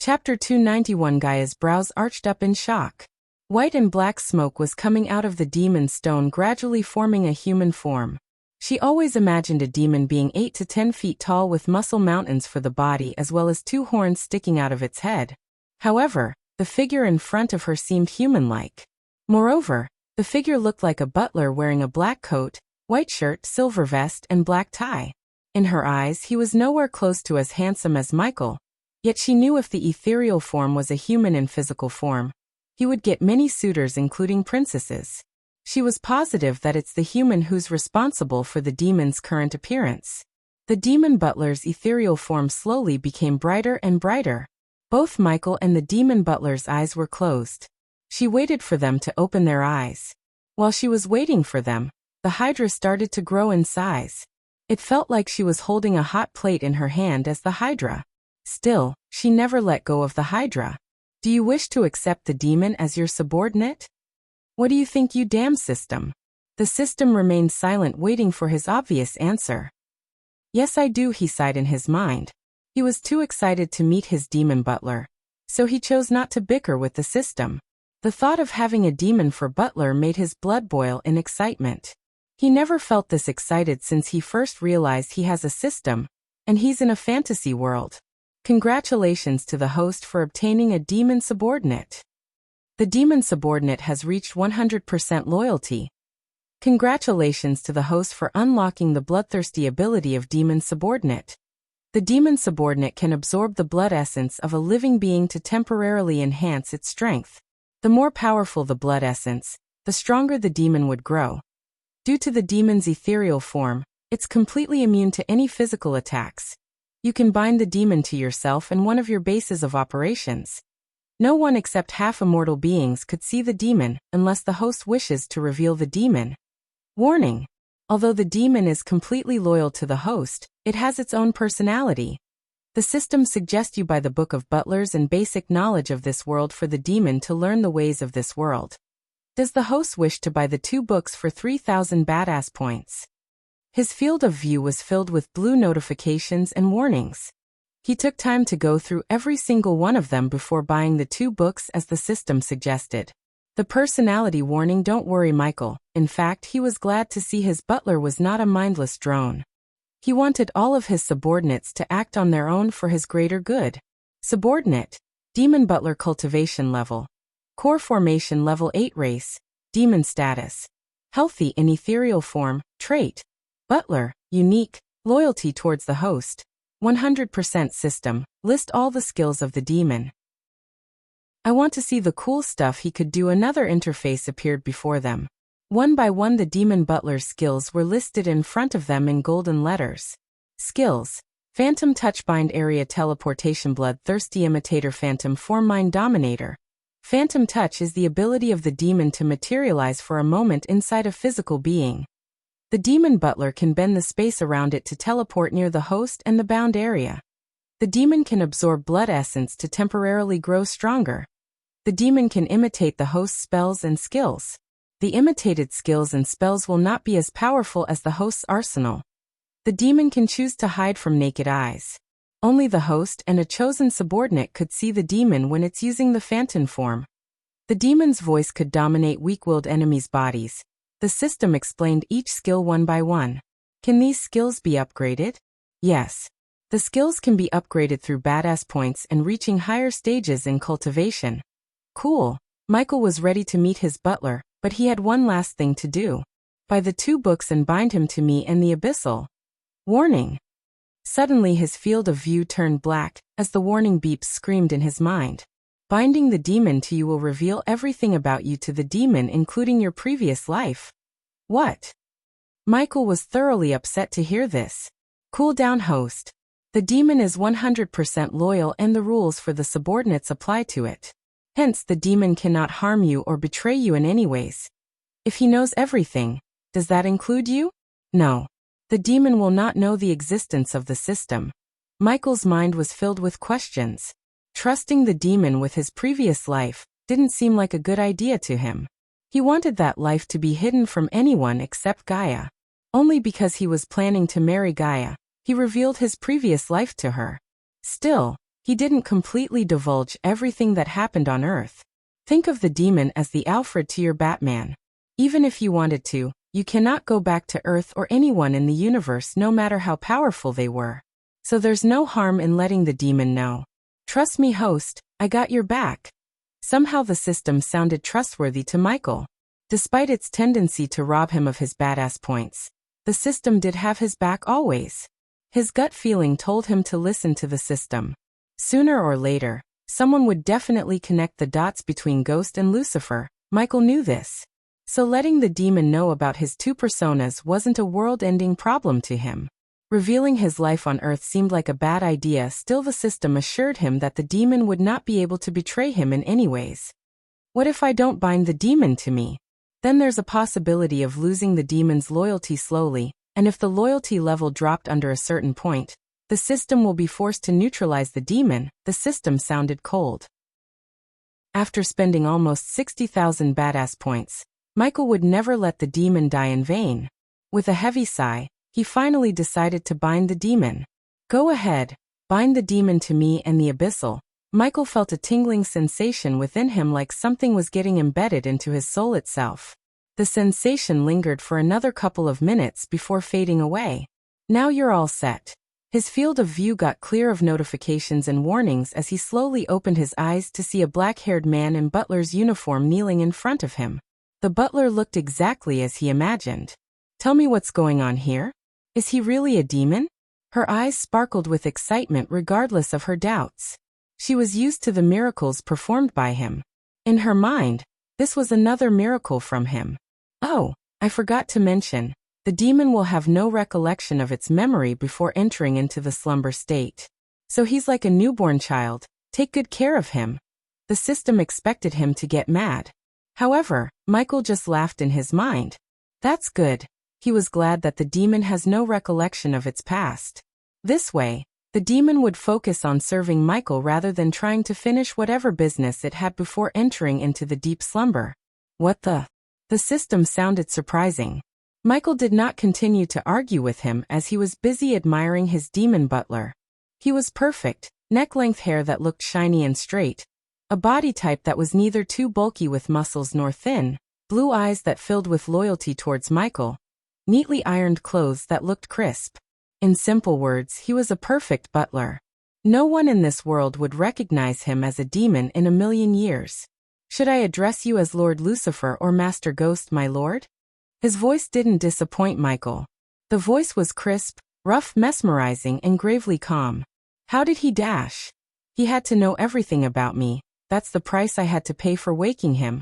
Chapter 291. Gaia's brows arched up in shock. White and black smoke was coming out of the demon's stone, gradually forming a human form. She always imagined a demon being 8 to 10 feet tall with muscle mountains for the body as well as 2 horns sticking out of its head. However, the figure in front of her seemed human-like. Moreover, the figure looked like a butler wearing a black coat, white shirt, silver vest, and black tie. In her eyes, he was nowhere close to as handsome as Michael. Yet she knew if the ethereal form was a human in physical form, he would get many suitors including princesses. She was positive that it's the human who's responsible for the demon's current appearance. The demon butler's ethereal form slowly became brighter and brighter. Both Michael and the demon butler's eyes were closed. She waited for them to open their eyes. While she was waiting for them, the Hydra started to grow in size. It felt like she was holding a hot plate in her hand as the Hydra. Still, she never let go of the Hydra. Do you wish to accept the demon as your subordinate? What do you think, you damn system? The system remained silent, waiting for his obvious answer. Yes, I do, he sighed in his mind. He was too excited to meet his demon butler, so he chose not to bicker with the system. The thought of having a demon for butler made his blood boil in excitement. He never felt this excited since he first realized he has a system, and he's in a fantasy world. Congratulations to the host for obtaining a demon subordinate. The demon subordinate has reached 100% loyalty. Congratulations to the host for unlocking the bloodthirsty ability of demon subordinate. The demon subordinate can absorb the blood essence of a living being to temporarily enhance its strength. The more powerful the blood essence, the stronger the demon would grow. Due to the demon's ethereal form, it's completely immune to any physical attacks. You can bind the demon to yourself and one of your bases of operations. No one except half-immortal beings could see the demon unless the host wishes to reveal the demon. Warning: although the demon is completely loyal to the host, it has its own personality. The system suggests you buy the Book of Butlers and basic knowledge of this world for the demon to learn the ways of this world. Does the host wish to buy the 2 books for 3,000 badass points? His field of view was filled with blue notifications and warnings. He took time to go through every single one of them before buying the 2 books as the system suggested. The personality warning: don't worry, Michael. In fact, he was glad to see his butler was not a mindless drone. He wanted all of his subordinates to act on their own for his greater good. Subordinate: Demon Butler Cultivation Level. Core Formation Level 8 Race. Demon Status. Healthy in ethereal form. Trait: Butler. Unique. Loyalty towards the host. 100% system. List all the skills of the demon. I want to see the cool stuff he could do. Another interface appeared before them. One by one the demon butler's skills were listed in front of them in golden letters. Skills: Phantom Touch, Bind Area, Teleportation, Bloodthirsty Imitator, Phantom Form, Mind Dominator. Phantom Touch is the ability of the demon to materialize for a moment inside a physical being. The demon butler can bend the space around it to teleport near the host and the bound area. The demon can absorb blood essence to temporarily grow stronger. The demon can imitate the host's spells and skills. The imitated skills and spells will not be as powerful as the host's arsenal. The demon can choose to hide from naked eyes. Only the host and a chosen subordinate could see the demon when it's using the phantom form. The demon's voice could dominate weak-willed enemies' bodies. The system explained each skill one by one. Can these skills be upgraded? Yes. The skills can be upgraded through badass points and reaching higher stages in cultivation. Cool. Michael was ready to meet his butler, but he had one last thing to do. Buy the 2 books and bind him to me and the abyssal. Warning. Suddenly his field of view turned black, as the warning beeps screamed in his mind. Binding the demon to you will reveal everything about you to the demon, including your previous life. What? Michael was thoroughly upset to hear this. Cool down, host. The demon is 100% loyal and the rules for the subordinates apply to it. Hence, the demon cannot harm you or betray you in any ways. If he knows everything, does that include you? No. The demon will not know the existence of the system. Michael's mind was filled with questions. Trusting the demon with his previous life didn't seem like a good idea to him. He wanted that life to be hidden from anyone except Gaia. Only because he was planning to marry Gaia, he revealed his previous life to her. Still, He didn't completely divulge everything that happened on Earth. Think of the demon as the Alfred to your Batman. Even if you wanted to, you cannot go back to Earth or anyone in the universe no matter how powerful they were. So there's no harm in letting the demon know. Trust me, host, I got your back. Somehow the system sounded trustworthy to Michael. Despite its tendency to rob him of his badass points, the system did have his back always. His gut feeling told him to listen to the system. Sooner or later, someone would definitely connect the dots between Ghost and Lucifer. Michael knew this. So letting the demon know about his two personas wasn't a world-ending problem to him. Revealing his life on Earth seemed like a bad idea, still the system assured him that the demon would not be able to betray him in any ways. What if I don't bind the demon to me? Then there's a possibility of losing the demon's loyalty slowly, and if the loyalty level dropped under a certain point, the system will be forced to neutralize the demon. The system sounded cold. After spending almost 60,000 badass points, Michael would never let the demon die in vain. With a heavy sigh, he finally decided to bind the demon. Go ahead, bind the demon to me and the abyssal. Michael felt a tingling sensation within him, like something was getting embedded into his soul itself. The sensation lingered for another couple of minutes before fading away. Now you're all set. His field of view got clear of notifications and warnings as he slowly opened his eyes to see a black-haired man in butler's uniform kneeling in front of him. The butler looked exactly as he imagined. Tell me what's going on here? Is he really a demon? Her eyes sparkled with excitement regardless of her doubts. She was used to the miracles performed by him. In her mind, this was another miracle from him. Oh, I forgot to mention, the demon will have no recollection of its memory before entering into the slumber state. So he's like a newborn child. Take good care of him. The system expected him to get mad. However, Michael just laughed in his mind. That's good. He was glad that the demon has no recollection of its past. This way, the demon would focus on serving Michael rather than trying to finish whatever business it had before entering into the deep slumber. What the? The system sounded surprising. Michael did not continue to argue with him as he was busy admiring his demon butler. He was perfect, neck-length hair that looked shiny and straight, a body type that was neither too bulky with muscles nor thin, blue eyes that filled with loyalty towards Michael, neatly ironed clothes that looked crisp. In simple words, he was a perfect butler. No one in this world would recognize him as a demon in a million years. Should I address you as Lord Lucifer or Master Ghost, my lord? His voice didn't disappoint Michael. The voice was crisp, rough, mesmerizing, and gravely calm. How did he dash? He had to know everything about me. That's the price I had to pay for waking him.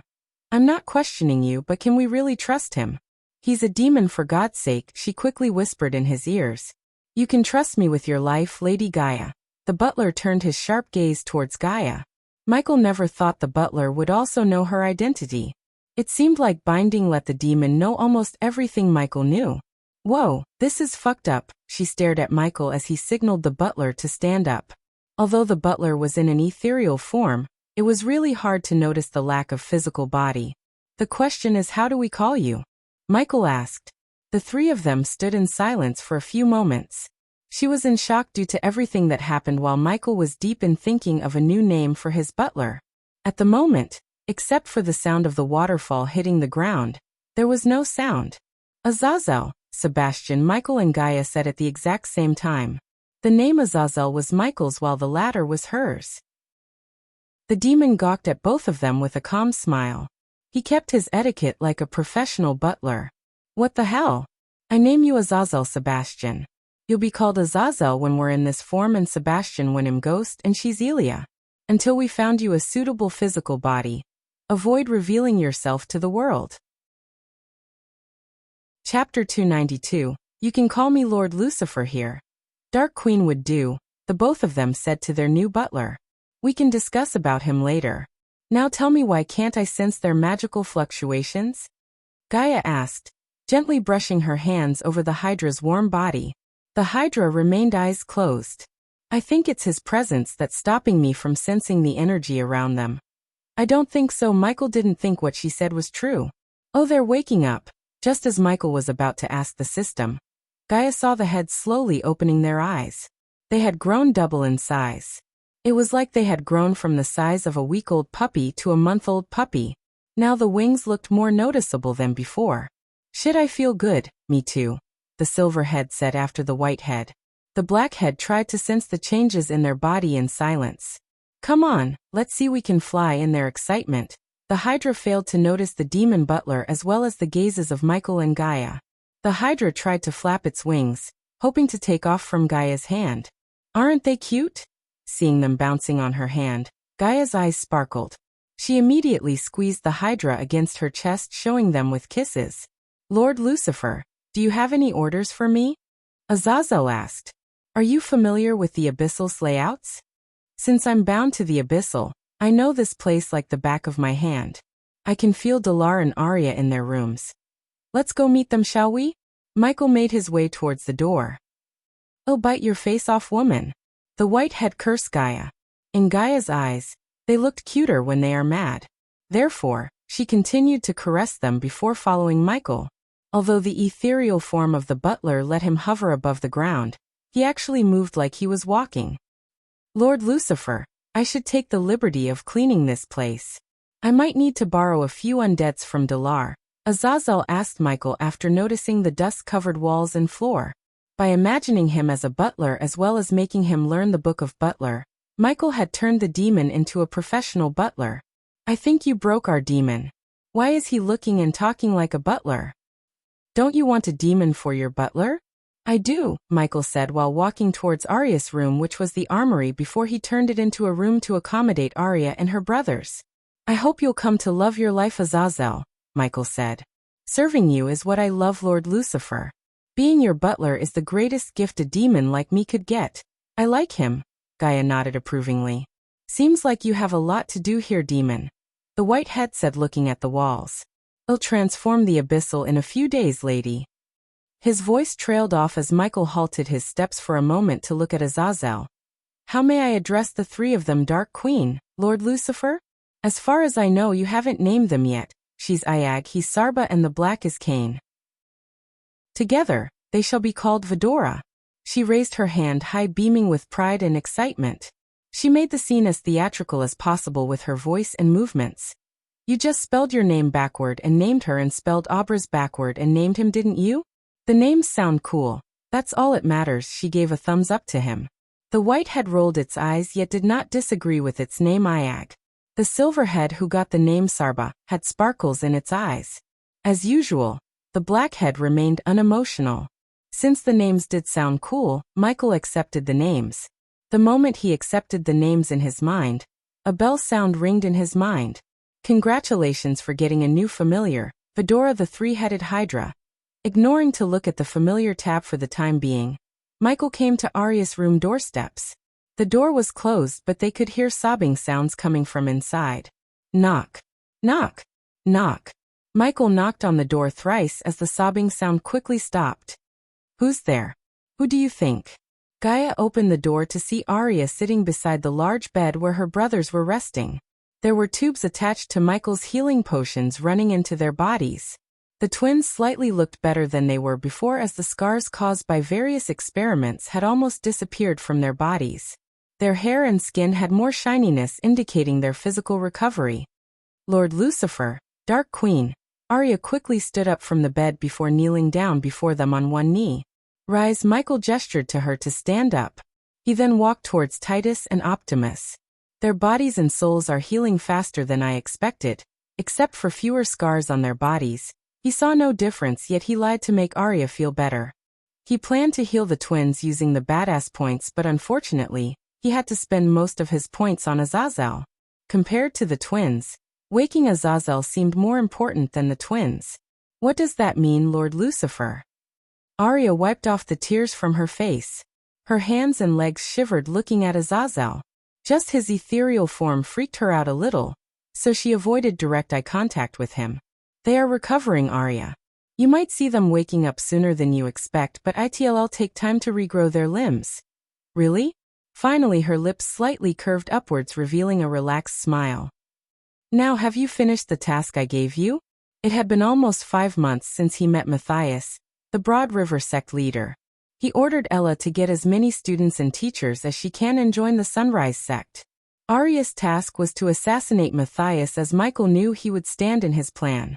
I'm not questioning you, but can we really trust him? He's a demon, for God's sake, she quickly whispered in his ears. You can trust me with your life, Lady Gaia. The butler turned his sharp gaze towards Gaia. Michael never thought the butler would also know her identity. It seemed like binding let the demon know almost everything Michael knew. Whoa, this is fucked up, she stared at Michael as he signaled the butler to stand up. Although the butler was in an ethereal form, it was really hard to notice the lack of physical body. The question is, how do we call you? Michael asked. The three of them stood in silence for a few moments. She was in shock due to everything that happened, while Michael was deep in thinking of a new name for his butler. At the moment, except for the sound of the waterfall hitting the ground, there was no sound. Azazel, Sebastian, Michael and Gaia said at the exact same time. The name Azazel was Michael's while the latter was hers. The demon gawked at both of them with a calm smile. He kept his etiquette like a professional butler. What the hell? I name you Azazel, Sebastian. You'll be called Azazel when we're in this form, and Sebastian when I'm Ghost, and she's Elia. Until we found you a suitable physical body. Avoid revealing yourself to the world. Chapter 292. You can call me Lord Lucifer here. Dark Queen would do, the both of them said to their new butler. We can discuss about him later. Now tell me, why can't I sense their magical fluctuations? Gaia asked, gently brushing her hands over the Hydra's warm body. The Hydra remained eyes closed. I think it's his presence that's stopping me from sensing the energy around them. I don't think so. Michael didn't think what she said was true. Oh, they're waking up. Just as Michael was about to ask the system, Gaia saw the heads slowly opening their eyes. They had grown double in size. It was like they had grown from the size of a week-old puppy to a month-old puppy. Now the wings looked more noticeable than before. Shit, I feel good, me too, the silver head said after the white head. The black head tried to sense the changes in their body in silence. Come on, let's see we can fly. In their excitement, the Hydra failed to notice the demon butler as well as the gazes of Michael and Gaia. The Hydra tried to flap its wings, hoping to take off from Gaia's hand. Aren't they cute? Seeing them bouncing on her hand, Gaia's eyes sparkled. She immediately squeezed the Hydra against her chest, showing them with kisses. Lord Lucifer, do you have any orders for me? Azazel asked. Are you familiar with the Abyssal's layouts? Since I'm bound to the Abyssal, I know this place like the back of my hand. I can feel Dalar and Arya in their rooms. Let's go meet them, shall we? Michael made his way towards the door. I'll bite your face off, woman. The white head cursed Gaia. In Gaia's eyes, they looked cuter when they are mad. Therefore, she continued to caress them before following Michael. Although the ethereal form of the butler let him hover above the ground, he actually moved like he was walking. Lord Lucifer, I should take the liberty of cleaning this place. I might need to borrow a few undeads from Dalar, Azazel asked Michael after noticing the dust-covered walls and floor. By imagining him as a butler as well as making him learn the Book of Butler, Michael had turned the demon into a professional butler. I think you broke our demon. Why is he looking and talking like a butler? Don't you want a demon for your butler? I do, Michael said while walking towards Arya's room, which was the armory, before he turned it into a room to accommodate Arya and her brothers. I hope you'll come to love your life, Azazel, Michael said. Serving you is what I love, Lord Lucifer. Being your butler is the greatest gift a demon like me could get. I like him, Gaia nodded approvingly. Seems like you have a lot to do here, demon. The white head said, looking at the walls. I'll transform the Abyssal in a few days, lady. His voice trailed off as Michael halted his steps for a moment to look at Azazel. How may I address the three of them, Dark Queen, Lord Lucifer? As far as I know, you haven't named them yet. She's Iag, he's Sarba, and the black is Cain. Together, they shall be called Vidora. She raised her hand high, beaming with pride and excitement. She made the scene as theatrical as possible with her voice and movements. You just spelled your name backward and named her, and spelled Abra's backward and named him, didn't you? The names sound cool. That's all it matters. She gave a thumbs up to him. The white head rolled its eyes yet did not disagree with its name, Iag. The silver head, who got the name Sarba, had sparkles in its eyes. As usual, the black head remained unemotional. Since the names did sound cool, Michael accepted the names. The moment he accepted the names in his mind, a bell sound ringed in his mind. Congratulations for getting a new familiar, Vidora the three-headed Hydra. Ignoring to look at the familiar tab for the time being, Michael came to Arya's room doorsteps. The door was closed, but they could hear sobbing sounds coming from inside. Knock. Knock. Knock. Michael knocked on the door thrice as the sobbing sound quickly stopped. Who's there? Who do you think? Gaia opened the door to see Arya sitting beside the large bed where her brothers were resting. There were tubes attached to Michael's healing potions running into their bodies. The twins slightly looked better than they were before, as the scars caused by various experiments had almost disappeared from their bodies. Their hair and skin had more shininess, indicating their physical recovery. Lord Lucifer, Dark Queen, Arya quickly stood up from the bed before kneeling down before them on one knee. Rise. Michael gestured to her to stand up. He then walked towards Titus and Optimus. Their bodies and souls are healing faster than I expected, except for fewer scars on their bodies. He saw no difference, yet he lied to make Arya feel better. He planned to heal the twins using the badass points, but unfortunately, he had to spend most of his points on Azazel. Compared to the twins, waking Azazel seemed more important than the twins. What does that mean, Lord Lucifer? Arya wiped off the tears from her face. Her hands and legs shivered looking at Azazel. Just his ethereal form freaked her out a little, so she avoided direct eye contact with him. They are recovering, Arya. You might see them waking up sooner than you expect, but it'll take time to regrow their limbs. Really? Finally, her lips slightly curved upwards, revealing a relaxed smile. Now, have you finished the task I gave you? It had been almost 5 months since he met Matthias, the Broad River sect leader. He ordered Ella to get as many students and teachers as she can and join the Sunrise sect. Arya's task was to assassinate Matthias, as Michael knew he would stand in his plan.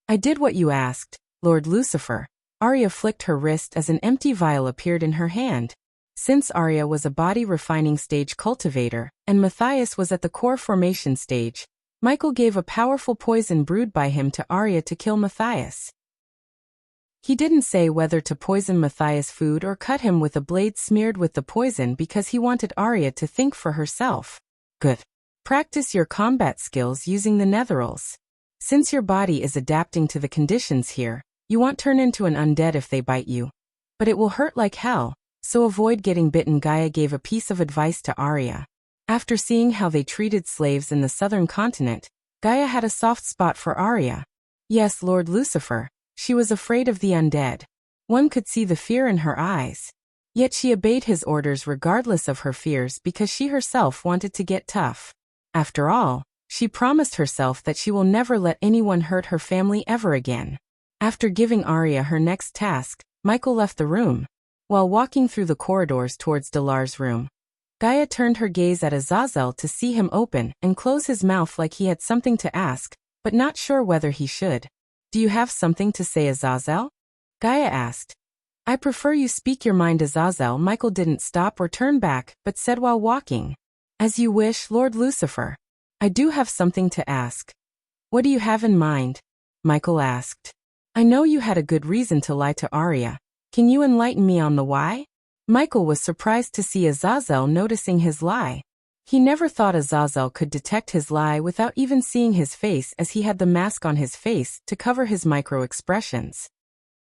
I did what you asked, Lord Lucifer. Arya flicked her wrist as an empty vial appeared in her hand. Since Arya was a body refining stage cultivator, and Matthias was at the core formation stage, Michael gave a powerful poison brewed by him to Arya to kill Matthias. He didn't say whether to poison Matthias' food or cut him with a blade smeared with the poison because he wanted Arya to think for herself. Good. Practice your combat skills using the netherals. Since your body is adapting to the conditions here, you won't turn into an undead if they bite you. But it will hurt like hell, so avoid getting bitten. Gaia gave a piece of advice to Arya. After seeing how they treated slaves in the southern continent, Gaia had a soft spot for Arya. Yes, Lord Lucifer, she was afraid of the undead. One could see the fear in her eyes. Yet she obeyed his orders regardless of her fears because she herself wanted to get tough. After all, she promised herself that she will never let anyone hurt her family ever again. After giving Arya her next task, Michael left the room. While walking through the corridors towards Dalar's room, Gaia turned her gaze at Azazel to see him open and close his mouth like he had something to ask, but not sure whether he should. Do you have something to say, Azazel? Gaia asked. I prefer you speak your mind, Azazel. Michael didn't stop or turn back, but said while walking. As you wish, Lord Lucifer. I do have something to ask. What do you have in mind? Michael asked. I know you had a good reason to lie to Arya. Can you enlighten me on the why? Michael was surprised to see Azazel noticing his lie. He never thought Azazel could detect his lie without even seeing his face, as he had the mask on his face to cover his micro-expressions.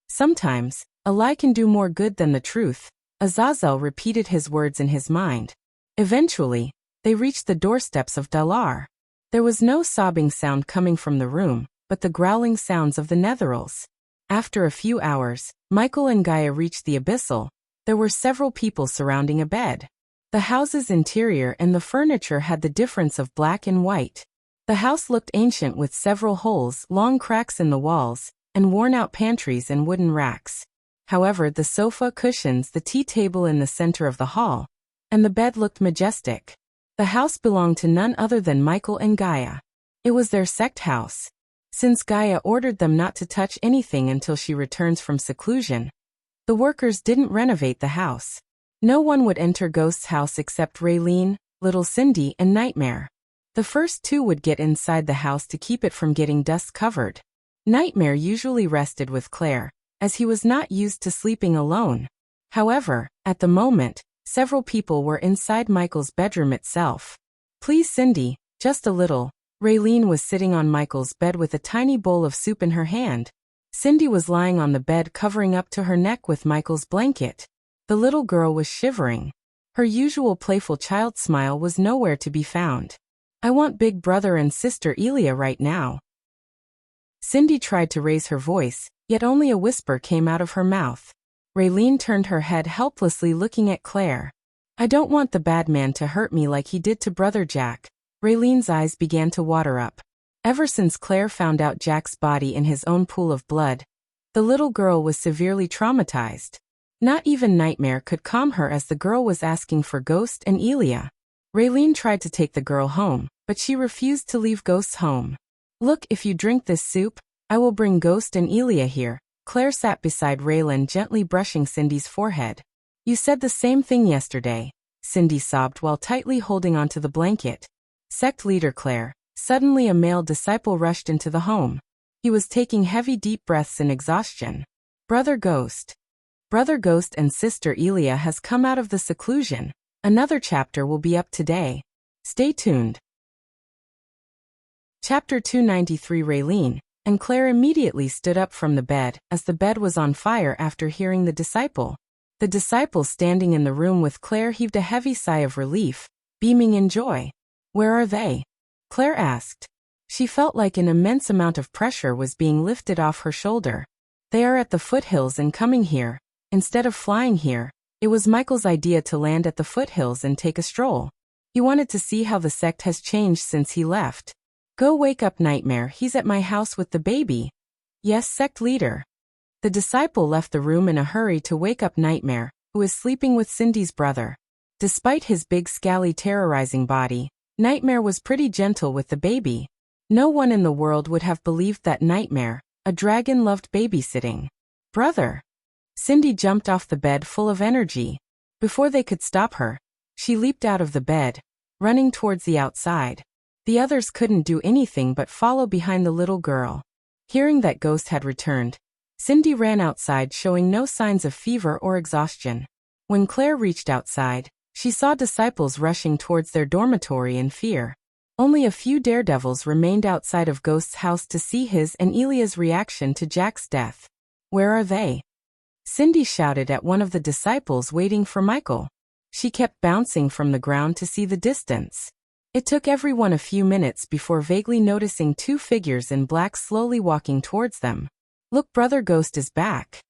Sometimes, a lie can do more good than the truth. Azazel repeated his words in his mind. Eventually, they reached the doorsteps of Dalar. There was no sobbing sound coming from the room, but the growling sounds of the netherals. After a few hours, Michael and Gaia reached the abyssal. There were several people surrounding a bed. The house's interior and the furniture had the difference of black and white. The house looked ancient with several holes, long cracks in the walls, and worn-out pantries and wooden racks. However, the sofa, cushions, the tea table in the center of the hall, and the bed looked majestic. The house belonged to none other than Michael and Gaia. It was their sect house. Since Gaia ordered them not to touch anything until she returns from seclusion, the workers didn't renovate the house. No one would enter Ghost's house except Raylene, Little Cindy, and Nightmare. The first two would get inside the house to keep it from getting dust-covered. Nightmare usually rested with Claire, as he was not used to sleeping alone. However, at the moment, several people were inside Michael's bedroom itself. Please, Cindy, just a little. Raylene was sitting on Michael's bed with a tiny bowl of soup in her hand. Cindy was lying on the bed covering up to her neck with Michael's blanket. The little girl was shivering. Her usual playful child smile was nowhere to be found. I want big brother and sister Elia right now. Cindy tried to raise her voice, yet only a whisper came out of her mouth. Raylene turned her head helplessly looking at Claire. I don't want the bad man to hurt me like he did to Brother Jack. Raylene's eyes began to water up. Ever since Claire found out Jack's body in his own pool of blood, the little girl was severely traumatized. Not even Nightmare could calm her as the girl was asking for Ghost and Elia. Raylene tried to take the girl home, but she refused to leave Ghost's home. Look, if you drink this soup, I will bring Ghost and Elia here. Claire sat beside Raylan, gently brushing Cindy's forehead. You said the same thing yesterday, Cindy sobbed while tightly holding onto the blanket. Sect leader Claire. Suddenly a male disciple rushed into the home. He was taking heavy deep breaths in exhaustion. Brother Ghost and Sister Elia has come out of the seclusion. Another chapter will be up today. Stay tuned. Chapter 293. Raylene and Claire immediately stood up from the bed, as the bed was on fire after hearing the disciple. The disciple standing in the room with Claire heaved a heavy sigh of relief, beaming in joy. Where are they? Claire asked. She felt like an immense amount of pressure was being lifted off her shoulder. They are at the foothills and coming here. Instead of flying here, it was Michael's idea to land at the foothills and take a stroll. He wanted to see how the sect has changed since he left. Go wake up Nightmare, he's at my house with the baby. Yes, sect leader. The disciple left the room in a hurry to wake up Nightmare, who is sleeping with Cindy's brother. Despite his big scally terrorizing body, Nightmare was pretty gentle with the baby. No one in the world would have believed that Nightmare, a dragon, loved babysitting. Brother! Cindy jumped off the bed full of energy. Before they could stop her, she leaped out of the bed, running towards the outside. The others couldn't do anything but follow behind the little girl. Hearing that Ghost had returned, Cindy ran outside showing no signs of fever or exhaustion. When Claire reached outside, she saw disciples rushing towards their dormitory in fear. Only a few daredevils remained outside of Ghost's house to see his and Elia's reaction to Jack's death. Where are they? Cindy shouted at one of the disciples waiting for Michael. She kept bouncing from the ground to see the distance. It took everyone a few minutes before vaguely noticing two figures in black slowly walking towards them. Look, Brother Ghost is back.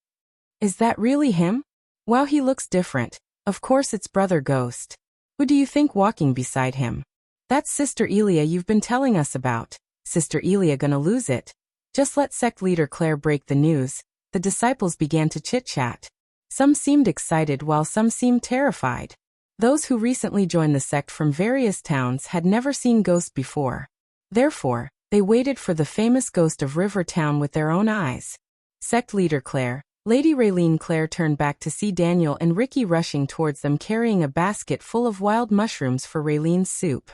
Is that really him? Wow, he looks different. Of course it's Brother Ghost. Who do you think walking beside him? That's Sister Elia you've been telling us about. Sister Elia gonna lose it. Just let sect leader Claire break the news. The disciples began to chit-chat. Some seemed excited while some seemed terrified. Those who recently joined the sect from various towns had never seen Ghost before. Therefore, they waited for the famous Ghost of River Town with their own eyes. Sect leader Claire, Lady Raylene. Claire turned back to see Daniel and Ricky rushing towards them carrying a basket full of wild mushrooms for Raylene's soup.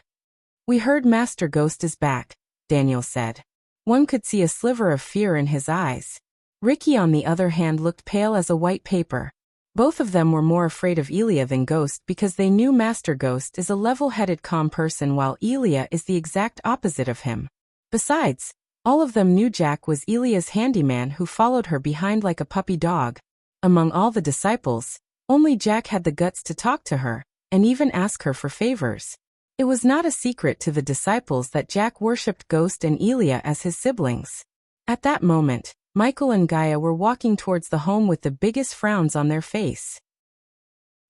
We heard Master Ghost is back, Daniel said. One could see a sliver of fear in his eyes. Ricky, on the other hand, looked pale as a white paper. Both of them were more afraid of Elia than Ghost because they knew Master Ghost is a level-headed, calm person while Elia is the exact opposite of him. Besides, all of them knew Jack was Elia's handyman who followed her behind like a puppy dog. Among all the disciples, only Jack had the guts to talk to her, and even ask her for favors. It was not a secret to the disciples that Jack worshipped Ghost and Elia as his siblings. At that moment, Michael and Gaia were walking towards the home with the biggest frowns on their face.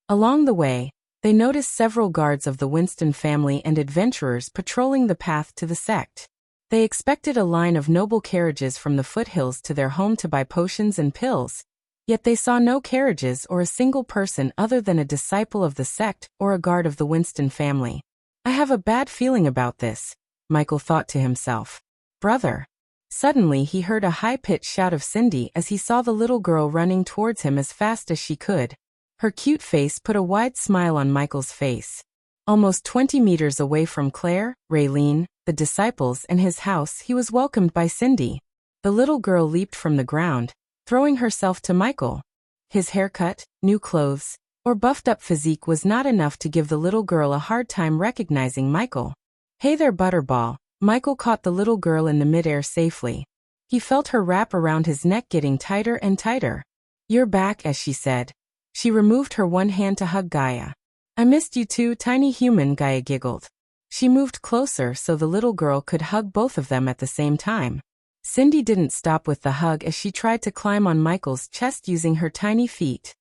Along the way, they noticed several guards of the Winston family and adventurers patrolling the path to the sect. They expected a line of noble carriages from the foothills to their home to buy potions and pills, yet they saw no carriages or a single person other than a disciple of the sect or a guard of the Winston family. I have a bad feeling about this, Michael thought to himself. Brother. Suddenly he heard a high-pitched shout of Cindy as he saw the little girl running towards him as fast as she could. Her cute face put a wide smile on Michael's face. Almost 20 meters away from Claire, Raylene, the disciples, and his house, he was welcomed by Cindy. The little girl leaped from the ground, throwing herself to Michael. His haircut, new clothes, or buffed-up physique was not enough to give the little girl a hard time recognizing Michael. Hey there, Butterball. Michael caught the little girl in the midair safely. He felt her wrap around his neck getting tighter and tighter. You're back, as she said. She removed her one hand to hug Gaia. I missed you too, tiny human, Gaia giggled. She moved closer so the little girl could hug both of them at the same time. Cindy didn't stop with the hug as she tried to climb on Michael's chest using her tiny feet.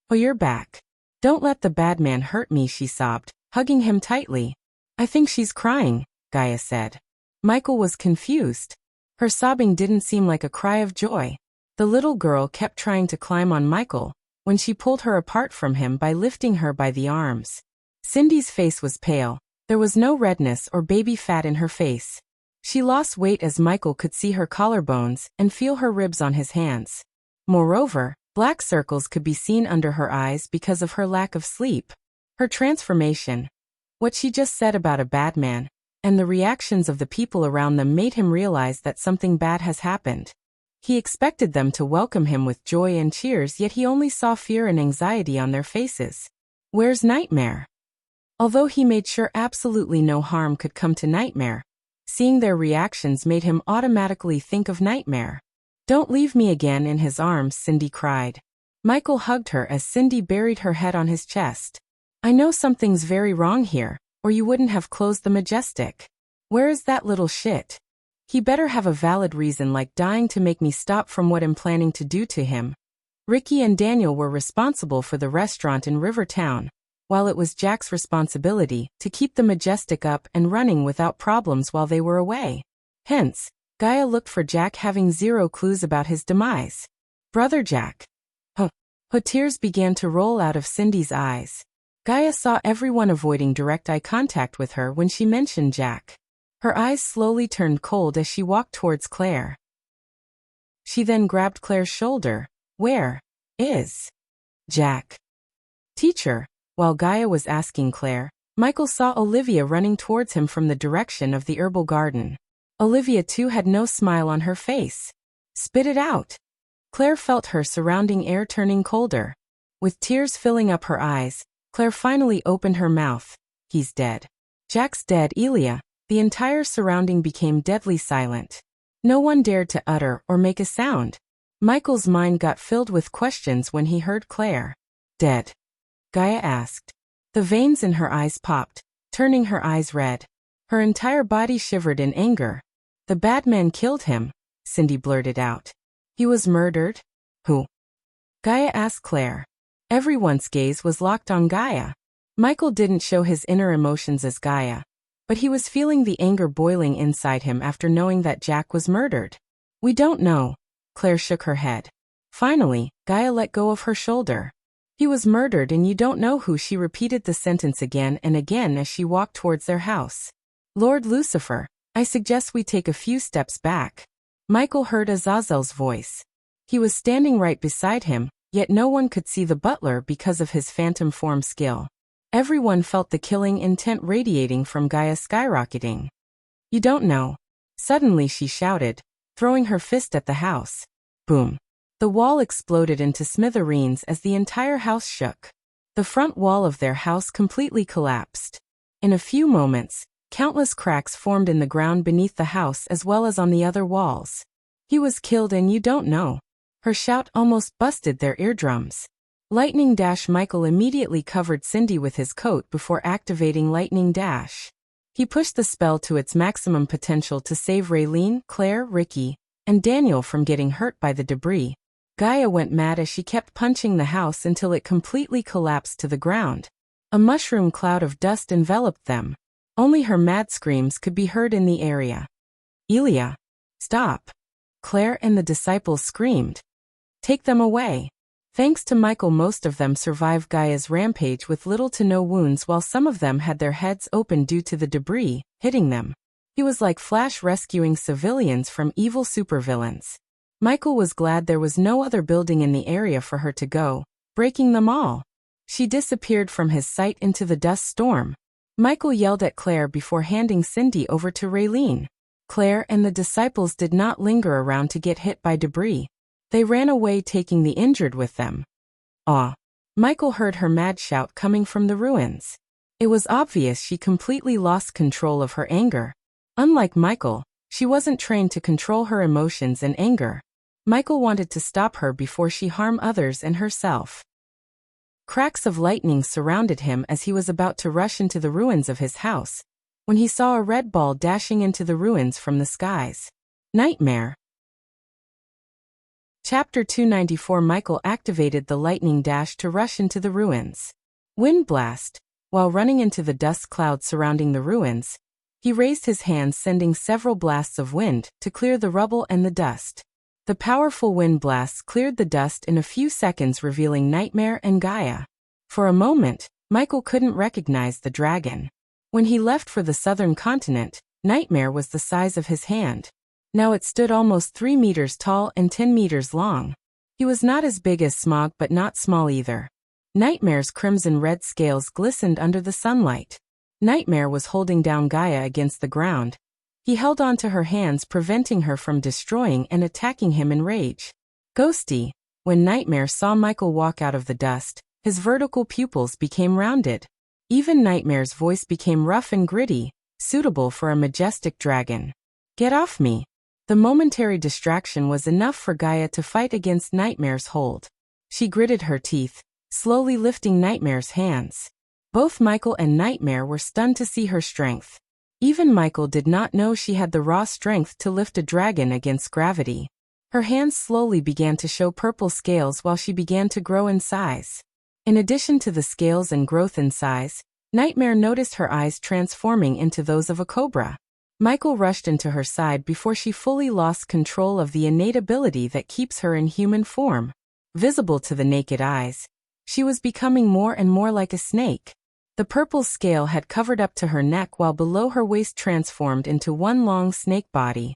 Oh, you're back. Don't let the bad man hurt me, she sobbed, hugging him tightly. I think she's crying, Gaia said. Michael was confused. Her sobbing didn't seem like a cry of joy. The little girl kept trying to climb on Michael, when she pulled her apart from him by lifting her by the arms. Cindy's face was pale. There was no redness or baby fat in her face. She lost weight as Michael could see her collarbones and feel her ribs on his hands. Moreover, black circles could be seen under her eyes because of her lack of sleep. Her transformation, what she just said about a bad man, and the reactions of the people around them made him realize that something bad has happened. He expected them to welcome him with joy and cheers, yet he only saw fear and anxiety on their faces. Where's Nightmare? Although he made sure absolutely no harm could come to Nightmare, seeing their reactions made him automatically think of Nightmare. Don't leave me again, in his arms, Cindy cried. Michael hugged her as Cindy buried her head on his chest. I know something's very wrong here, or you wouldn't have closed the Majestic. Where is that little shit? He better have a valid reason like dying to make me stop from what I'm planning to do to him. Ricky and Daniel were responsible for the restaurant in Rivertown, while it was Jack's responsibility to keep the Majestic up and running without problems while they were away. Hence, Gaia looked for Jack, having zero clues about his demise. Brother Jack. Tears began to roll out of Cindy's eyes. Gaia saw everyone avoiding direct eye contact with her when she mentioned Jack. Her eyes slowly turned cold as she walked towards Claire. She then grabbed Claire's shoulder. "Where is Jack?" "Teacher." While Gaia was asking Claire, Michael saw Olivia running towards him from the direction of the herbal garden. Olivia too had no smile on her face. "Spit it out." Claire felt her surrounding air turning colder. With tears filling up her eyes, Claire finally opened her mouth. "He's dead." "Jack's dead, Elia." The entire surrounding became deadly silent. No one dared to utter or make a sound. Michael's mind got filled with questions when he heard Claire. "Dead?" Gaia asked. The veins in her eyes popped, turning her eyes red. Her entire body shivered in anger. "The bad man killed him," Cindy blurted out. "He was murdered?" "Who?" Gaia asked Claire. Everyone's gaze was locked on Gaia. Michael didn't show his inner emotions as Gaia, but he was feeling the anger boiling inside him after knowing that Jack was murdered. "We don't know." Claire shook her head. Finally, Gaia let go of her shoulder. "He was murdered and you don't know who." She repeated the sentence again and again as she walked towards their house. "Lord Lucifer, I suggest we take a few steps back." Michael heard Azazel's voice. He was standing right beside him, yet no one could see the butler because of his phantom form skill. Everyone felt the killing intent radiating from Gaia skyrocketing. "You don't know." Suddenly she shouted, throwing her fist at the house. Boom. The wall exploded into smithereens as the entire house shook. The front wall of their house completely collapsed. In a few moments, countless cracks formed in the ground beneath the house as well as on the other walls. "He was killed and you don't know." Her shout almost busted their eardrums. Lightning Dash. Michael immediately covered Cindy with his coat before activating Lightning Dash. He pushed the spell to its maximum potential to save Raylene, Claire, Ricky, and Daniel from getting hurt by the debris. Gaia went mad as she kept punching the house until it completely collapsed to the ground. A mushroom cloud of dust enveloped them. Only her mad screams could be heard in the area. "Elia! Stop!" Claire and the disciples screamed. "Take them away." Thanks to Michael, most of them survived Gaia's rampage with little to no wounds, while some of them had their heads open due to the debris hitting them. He was like Flash rescuing civilians from evil supervillains. Michael was glad there was no other building in the area for her to go, breaking them all. She disappeared from his sight into the dust storm. Michael yelled at Claire before handing Cindy over to Raylene. Claire and the disciples did not linger around to get hit by debris. They ran away, taking the injured with them. "Aw!" Michael heard her mad shout coming from the ruins. It was obvious she completely lost control of her anger. Unlike Michael, she wasn't trained to control her emotions and anger. Michael wanted to stop her before she harmed others and herself. Cracks of lightning surrounded him as he was about to rush into the ruins of his house, when he saw a red ball dashing into the ruins from the skies. Nightmare. Chapter 294. Michael activated the lightning dash to rush into the ruins. Wind blast. While running into the dust cloud surrounding the ruins, he raised his hands, sending several blasts of wind to clear the rubble and the dust. The powerful wind blasts cleared the dust in a few seconds, revealing Nightmare and Gaia. For a moment, Michael couldn't recognize the dragon. When he left for the southern continent, Nightmare was the size of his hand. Now it stood almost 3 meters tall and 10 meters long. He was not as big as Smog, but not small either. Nightmare's crimson-red scales glistened under the sunlight. Nightmare was holding down Gaia against the ground. He held on to her hands, preventing her from destroying and attacking him in rage. Ghosty. When Nightmare saw Michael walk out of the dust, his vertical pupils became rounded. Even Nightmare's voice became rough and gritty, suitable for a majestic dragon. "Get off me." The momentary distraction was enough for Gaia to fight against Nightmare's hold. She gritted her teeth, slowly lifting Nightmare's hands. Both Michael and Nightmare were stunned to see her strength. Even Michael did not know she had the raw strength to lift a dragon against gravity. Her hands slowly began to show purple scales while she began to grow in size. In addition to the scales and growth in size, Nightmare noticed her eyes transforming into those of a cobra. Michael rushed into her side before she fully lost control of the innate ability that keeps her in human form. visible to the naked eyes. She was becoming more and more like a snake. The purple scale had covered up to her neck while below her waist transformed into one long snake body.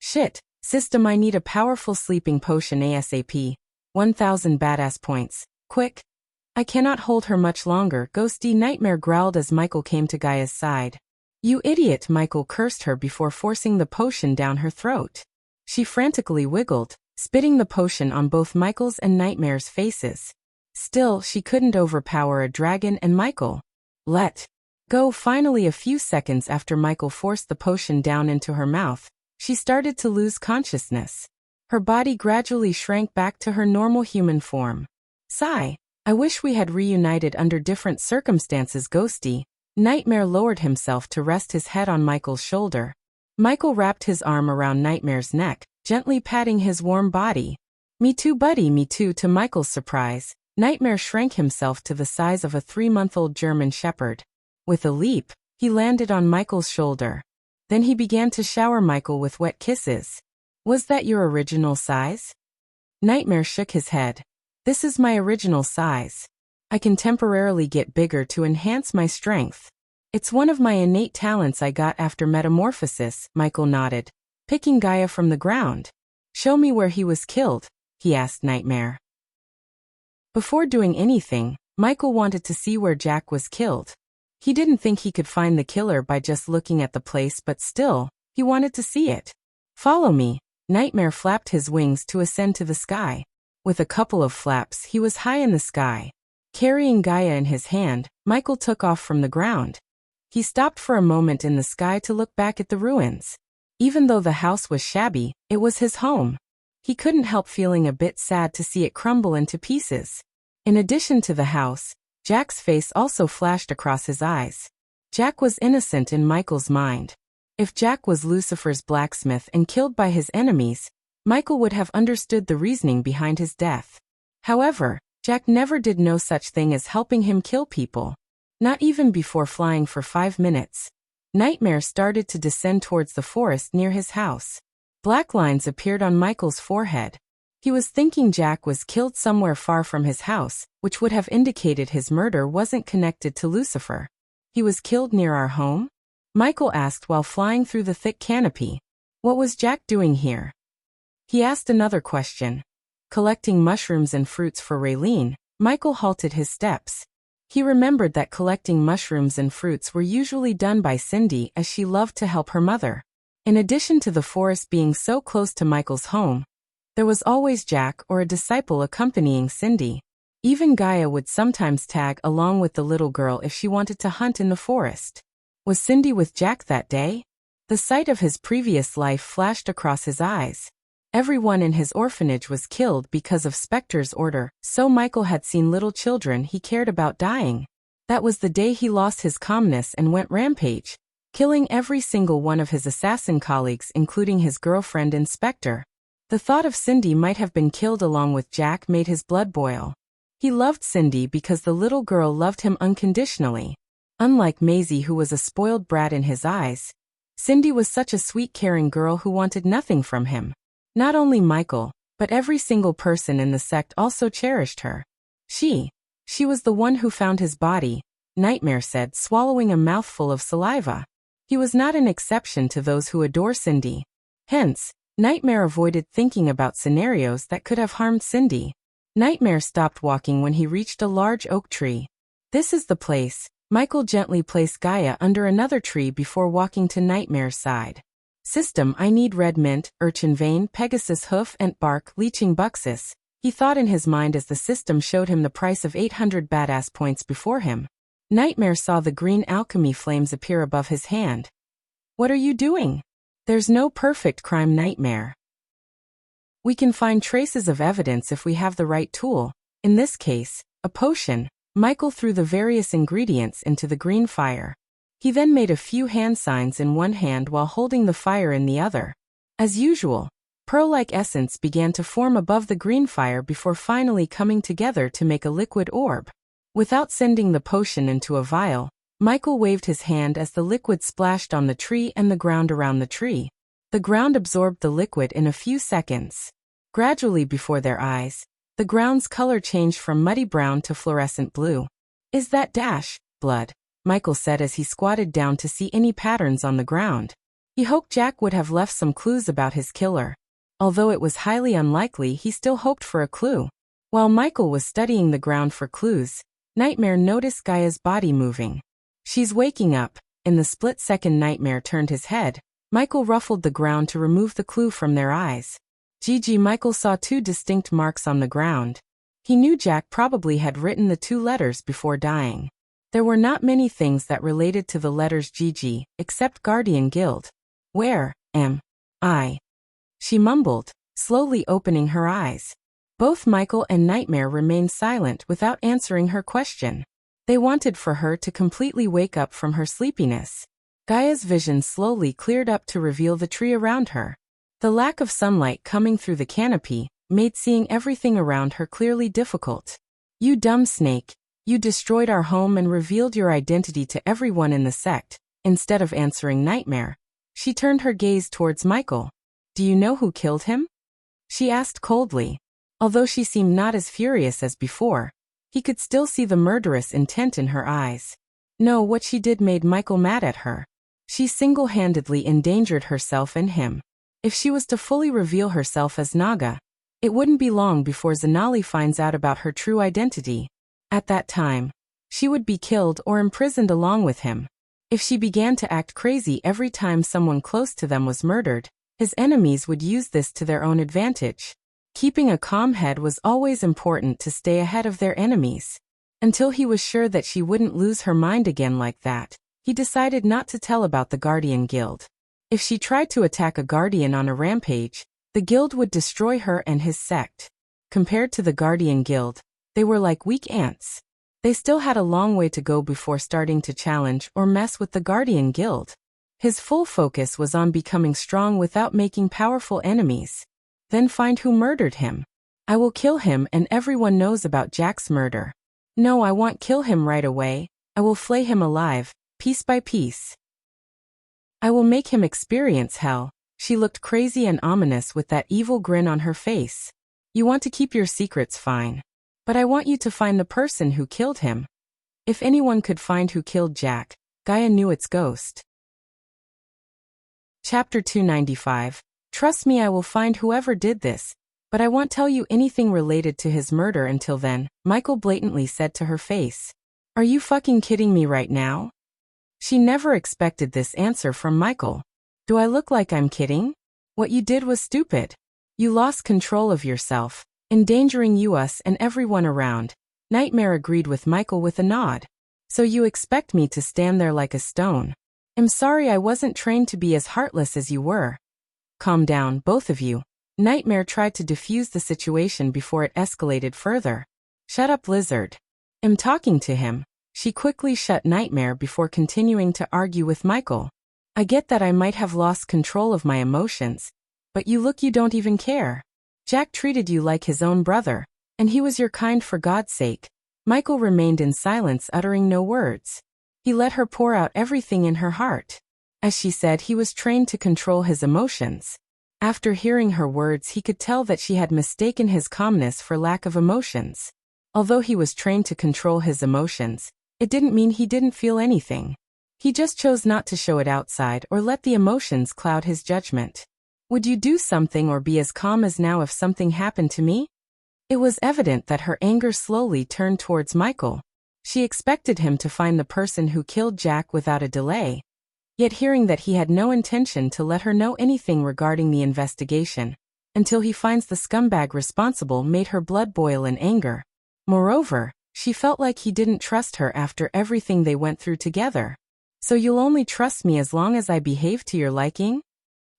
Shit, system, I need a powerful sleeping potion ASAP. 1000 badass points. Quick. I cannot hold her much longer, Ghosty Nightmare growled as Michael came to Gaia's side. You idiot, Michael cursed her before forcing the potion down her throat. She frantically wiggled, spitting the potion on both Michael's and Nightmare's faces. Still, she couldn't overpower a dragon and Michael. Let go. Finally, a few seconds after Michael forced the potion down into her mouth, she started to lose consciousness. Her body gradually shrank back to her normal human form. Sigh. I wish we had reunited under different circumstances, Ghosty. Nightmare lowered himself to rest his head on Michael's shoulder. Michael wrapped his arm around Nightmare's neck, gently patting his warm body. Me too, buddy, me too. To Michael's surprise, Nightmare shrank himself to the size of a 3-month-old German shepherd. With a leap, he landed on Michael's shoulder. Then he began to shower Michael with wet kisses. Was that your original size? Nightmare shook his head. This is my original size. I can temporarily get bigger to enhance my strength. It's one of my innate talents I got after metamorphosis, Michael nodded, picking Gaia from the ground. Show me where he was killed, he asked Nightmare. Before doing anything, Michael wanted to see where Jack was killed. He didn't think he could find the killer by just looking at the place, but still, he wanted to see it. Follow me. Nightmare flapped his wings to ascend to the sky. With a couple of flaps, he was high in the sky. Carrying Gaia in his hand, Michael took off from the ground. He stopped for a moment in the sky to look back at the ruins. Even though the house was shabby, it was his home. He couldn't help feeling a bit sad to see it crumble into pieces. In addition to the house, Jack's face also flashed across his eyes. Jack was innocent in Michael's mind. If Jack was Lucifer's blacksmith and killed by his enemies, Michael would have understood the reasoning behind his death. However, Jack never did no such thing as helping him kill people. Not even before flying for 5 minutes. Nightmare started to descend towards the forest near his house. Black lines appeared on Michael's forehead. He was thinking Jack was killed somewhere far from his house, which would have indicated his murder wasn't connected to Lucifer. He was killed near our home? Michael asked while flying through the thick canopy. What was Jack doing here? He asked another question. Collecting mushrooms and fruits for Raylene. Michael halted his steps. He remembered that collecting mushrooms and fruits were usually done by Cindy, as she loved to help her mother. In addition to the forest being so close to Michael's home, there was always Jack or a disciple accompanying Cindy. Even Gaia would sometimes tag along with the little girl if she wanted to hunt in the forest. Was Cindy with Jack that day? The sight of his previous life flashed across his eyes. Everyone in his orphanage was killed because of Spectre's order, so Michael had seen little children he cared about dying. That was the day he lost his calmness and went rampage, killing every single one of his assassin colleagues, including his girlfriend and Spectre. The thought of Cindy might have been killed along with Jack made his blood boil. He loved Cindy because the little girl loved him unconditionally. Unlike Maisie, who was a spoiled brat in his eyes, Cindy was such a sweet, caring girl who wanted nothing from him. Not only Michael, but every single person in the sect also cherished her. She was the one who found his body, Nightmare said, swallowing a mouthful of saliva. He was not an exception to those who adore Cindy. Hence, Nightmare avoided thinking about scenarios that could have harmed Cindy. Nightmare stopped walking when he reached a large oak tree. This is the place. Michael gently placed Gaia under another tree before walking to Nightmare's side. System, I need red mint, urchin vein, Pegasus hoof, and bark, leeching buxus, he thought in his mind as the system showed him the price of 800 badass points before him. Nightmare saw the green alchemy flames appear above his hand. What are you doing? There's no perfect crime, Nightmare. We can find traces of evidence if we have the right tool, in this case, a potion. Michael threw the various ingredients into the green fire. He then made a few hand signs in one hand while holding the fire in the other. As usual, pearl-like essence began to form above the green fire before finally coming together to make a liquid orb. Without sending the potion into a vial, Michael waved his hand as the liquid splashed on the tree and the ground around the tree. The ground absorbed the liquid in a few seconds. Gradually before their eyes, The ground's color changed from muddy brown to fluorescent blue. Is that blood? Michael said as he squatted down to see any patterns on the ground. He hoped Jack would have left some clues about his killer. Although it was highly unlikely, he still hoped for a clue. While Michael was studying the ground for clues, Nightmare noticed Gaia's body moving. She's waking up. In the split second Nightmare turned his head, Michael ruffled the ground to remove the clue from their eyes. Michael saw two distinct marks on the ground. He knew Jack probably had written the two letters before dying. There were not many things that related to the letters GG, except Guardian Guild. Where am I? She mumbled, slowly opening her eyes. Both Michael and Nightmare remained silent without answering her question. They wanted for her to completely wake up from her sleepiness. Gaia's vision slowly cleared up to reveal the tree around her. The lack of sunlight coming through the canopy made seeing everything around her clearly difficult. You dumb snake, you destroyed our home and revealed your identity to everyone in the sect. Instead of answering Nightmare, she turned her gaze towards Michael. Do you know who killed him? She asked coldly. Although she seemed not as furious as before, he could still see the murderous intent in her eyes. No, what she did made Michael mad at her. She single-handedly endangered herself and him. If she was to fully reveal herself as Naga, it wouldn't be long before Zanali finds out about her true identity. At that time, she would be killed or imprisoned along with him. If she began to act crazy every time someone close to them was murdered, his enemies would use this to their own advantage. Keeping a calm head was always important to stay ahead of their enemies. Until he was sure that she wouldn't lose her mind again like that, he decided not to tell about the Guardian Guild. If she tried to attack a Guardian on a rampage, the Guild would destroy her and his sect. Compared to the Guardian Guild, they were like weak ants. They still had a long way to go before starting to challenge or mess with the Guardian Guild. His full focus was on becoming strong without making powerful enemies. Then find who murdered him. I will kill him and everyone knows about Jack's murder. No, I won't kill him right away. I will flay him alive, piece by piece. I will make him experience hell. She looked crazy and ominous with that evil grin on her face. You want to keep your secrets, fine. But I want you to find the person who killed him. If anyone could find who killed Jack, Gaia knew its ghost. Chapter 295. Trust me, I will find whoever did this, but I won't tell you anything related to his murder until then, Michael blatantly said to her face. Are you fucking kidding me right now? She never expected this answer from Michael. Do I look like I'm kidding? What you did was stupid. You lost control of yourself, endangering us and everyone around. Nightmare agreed with Michael with a nod. So you expect me to stand there like a stone? I'm sorry, I wasn't trained to be as heartless as you were. Calm down, both of you. Nightmare tried to defuse the situation before it escalated further. Shut up, Lizard. I'm talking to him. She quickly shut Nightmare before continuing to argue with Michael. I get that I might have lost control of my emotions, but you don't even care. Jack treated you like his own brother, and he was your kind for God's sake. Michael remained in silence, uttering no words. He let her pour out everything in her heart. As she said, he was trained to control his emotions. After hearing her words, he could tell that she had mistaken his calmness for lack of emotions. Although he was trained to control his emotions, it didn't mean he didn't feel anything. He just chose not to show it outside or let the emotions cloud his judgment. Would you do something or be as calm as now if something happened to me? It was evident that her anger slowly turned towards Michael. She expected him to find the person who killed Jack without a delay. Yet hearing that he had no intention to let her know anything regarding the investigation until he finds the scumbag responsible made her blood boil in anger. Moreover, she felt like he didn't trust her after everything they went through together. So you'll only trust me as long as I behave to your liking?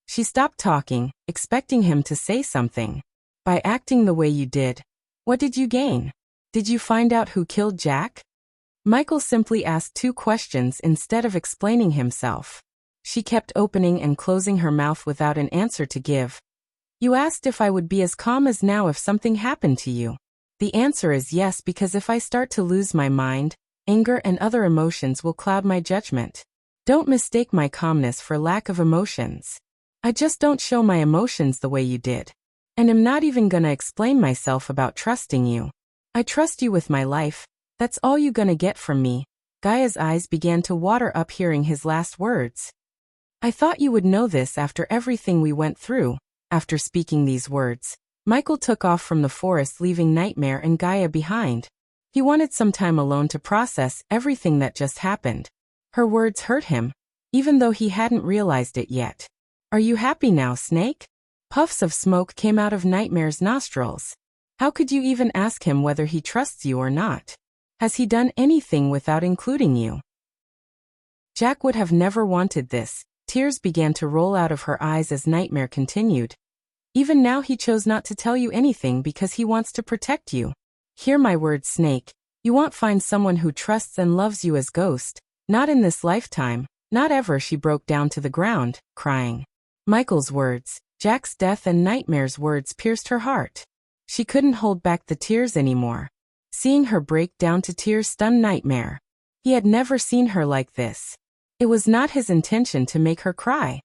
She stopped talking, expecting him to say something. By acting the way you did, what did you gain? Did you find out who killed Jack? Michael simply asked two questions instead of explaining himself. She kept opening and closing her mouth without an answer to give. You asked if I would be as calm as now if something happened to you. The answer is yes, because if I start to lose my mind, anger and other emotions will cloud my judgment. Don't mistake my calmness for lack of emotions. I just don't show my emotions the way you did. And am not even gonna explain myself about trusting you. I trust you with my life. That's all you gonna get from me. Gaia's eyes began to water up hearing his last words. I thought you would know this after everything we went through. After speaking these words, Michael took off from the forest, leaving Nightmare and Gaia behind. He wanted some time alone to process everything that just happened. Her words hurt him, even though he hadn't realized it yet. Are you happy now, Snake? Puffs of smoke came out of Nightmare's nostrils. How could you even ask him whether he trusts you or not? Has he done anything without including you? Jack would have never wanted this. Tears began to roll out of her eyes as Nightmare continued. Even now he chose not to tell you anything because he wants to protect you. Hear my words, Snake. You won't find someone who trusts and loves you as Ghost. Not in this lifetime. Not ever. She broke down to the ground, crying. Michael's words, Jack's death and Nightmare's words pierced her heart. She couldn't hold back the tears anymore. Seeing her break down to tears stunned Nightmare. He had never seen her like this. It was not his intention to make her cry.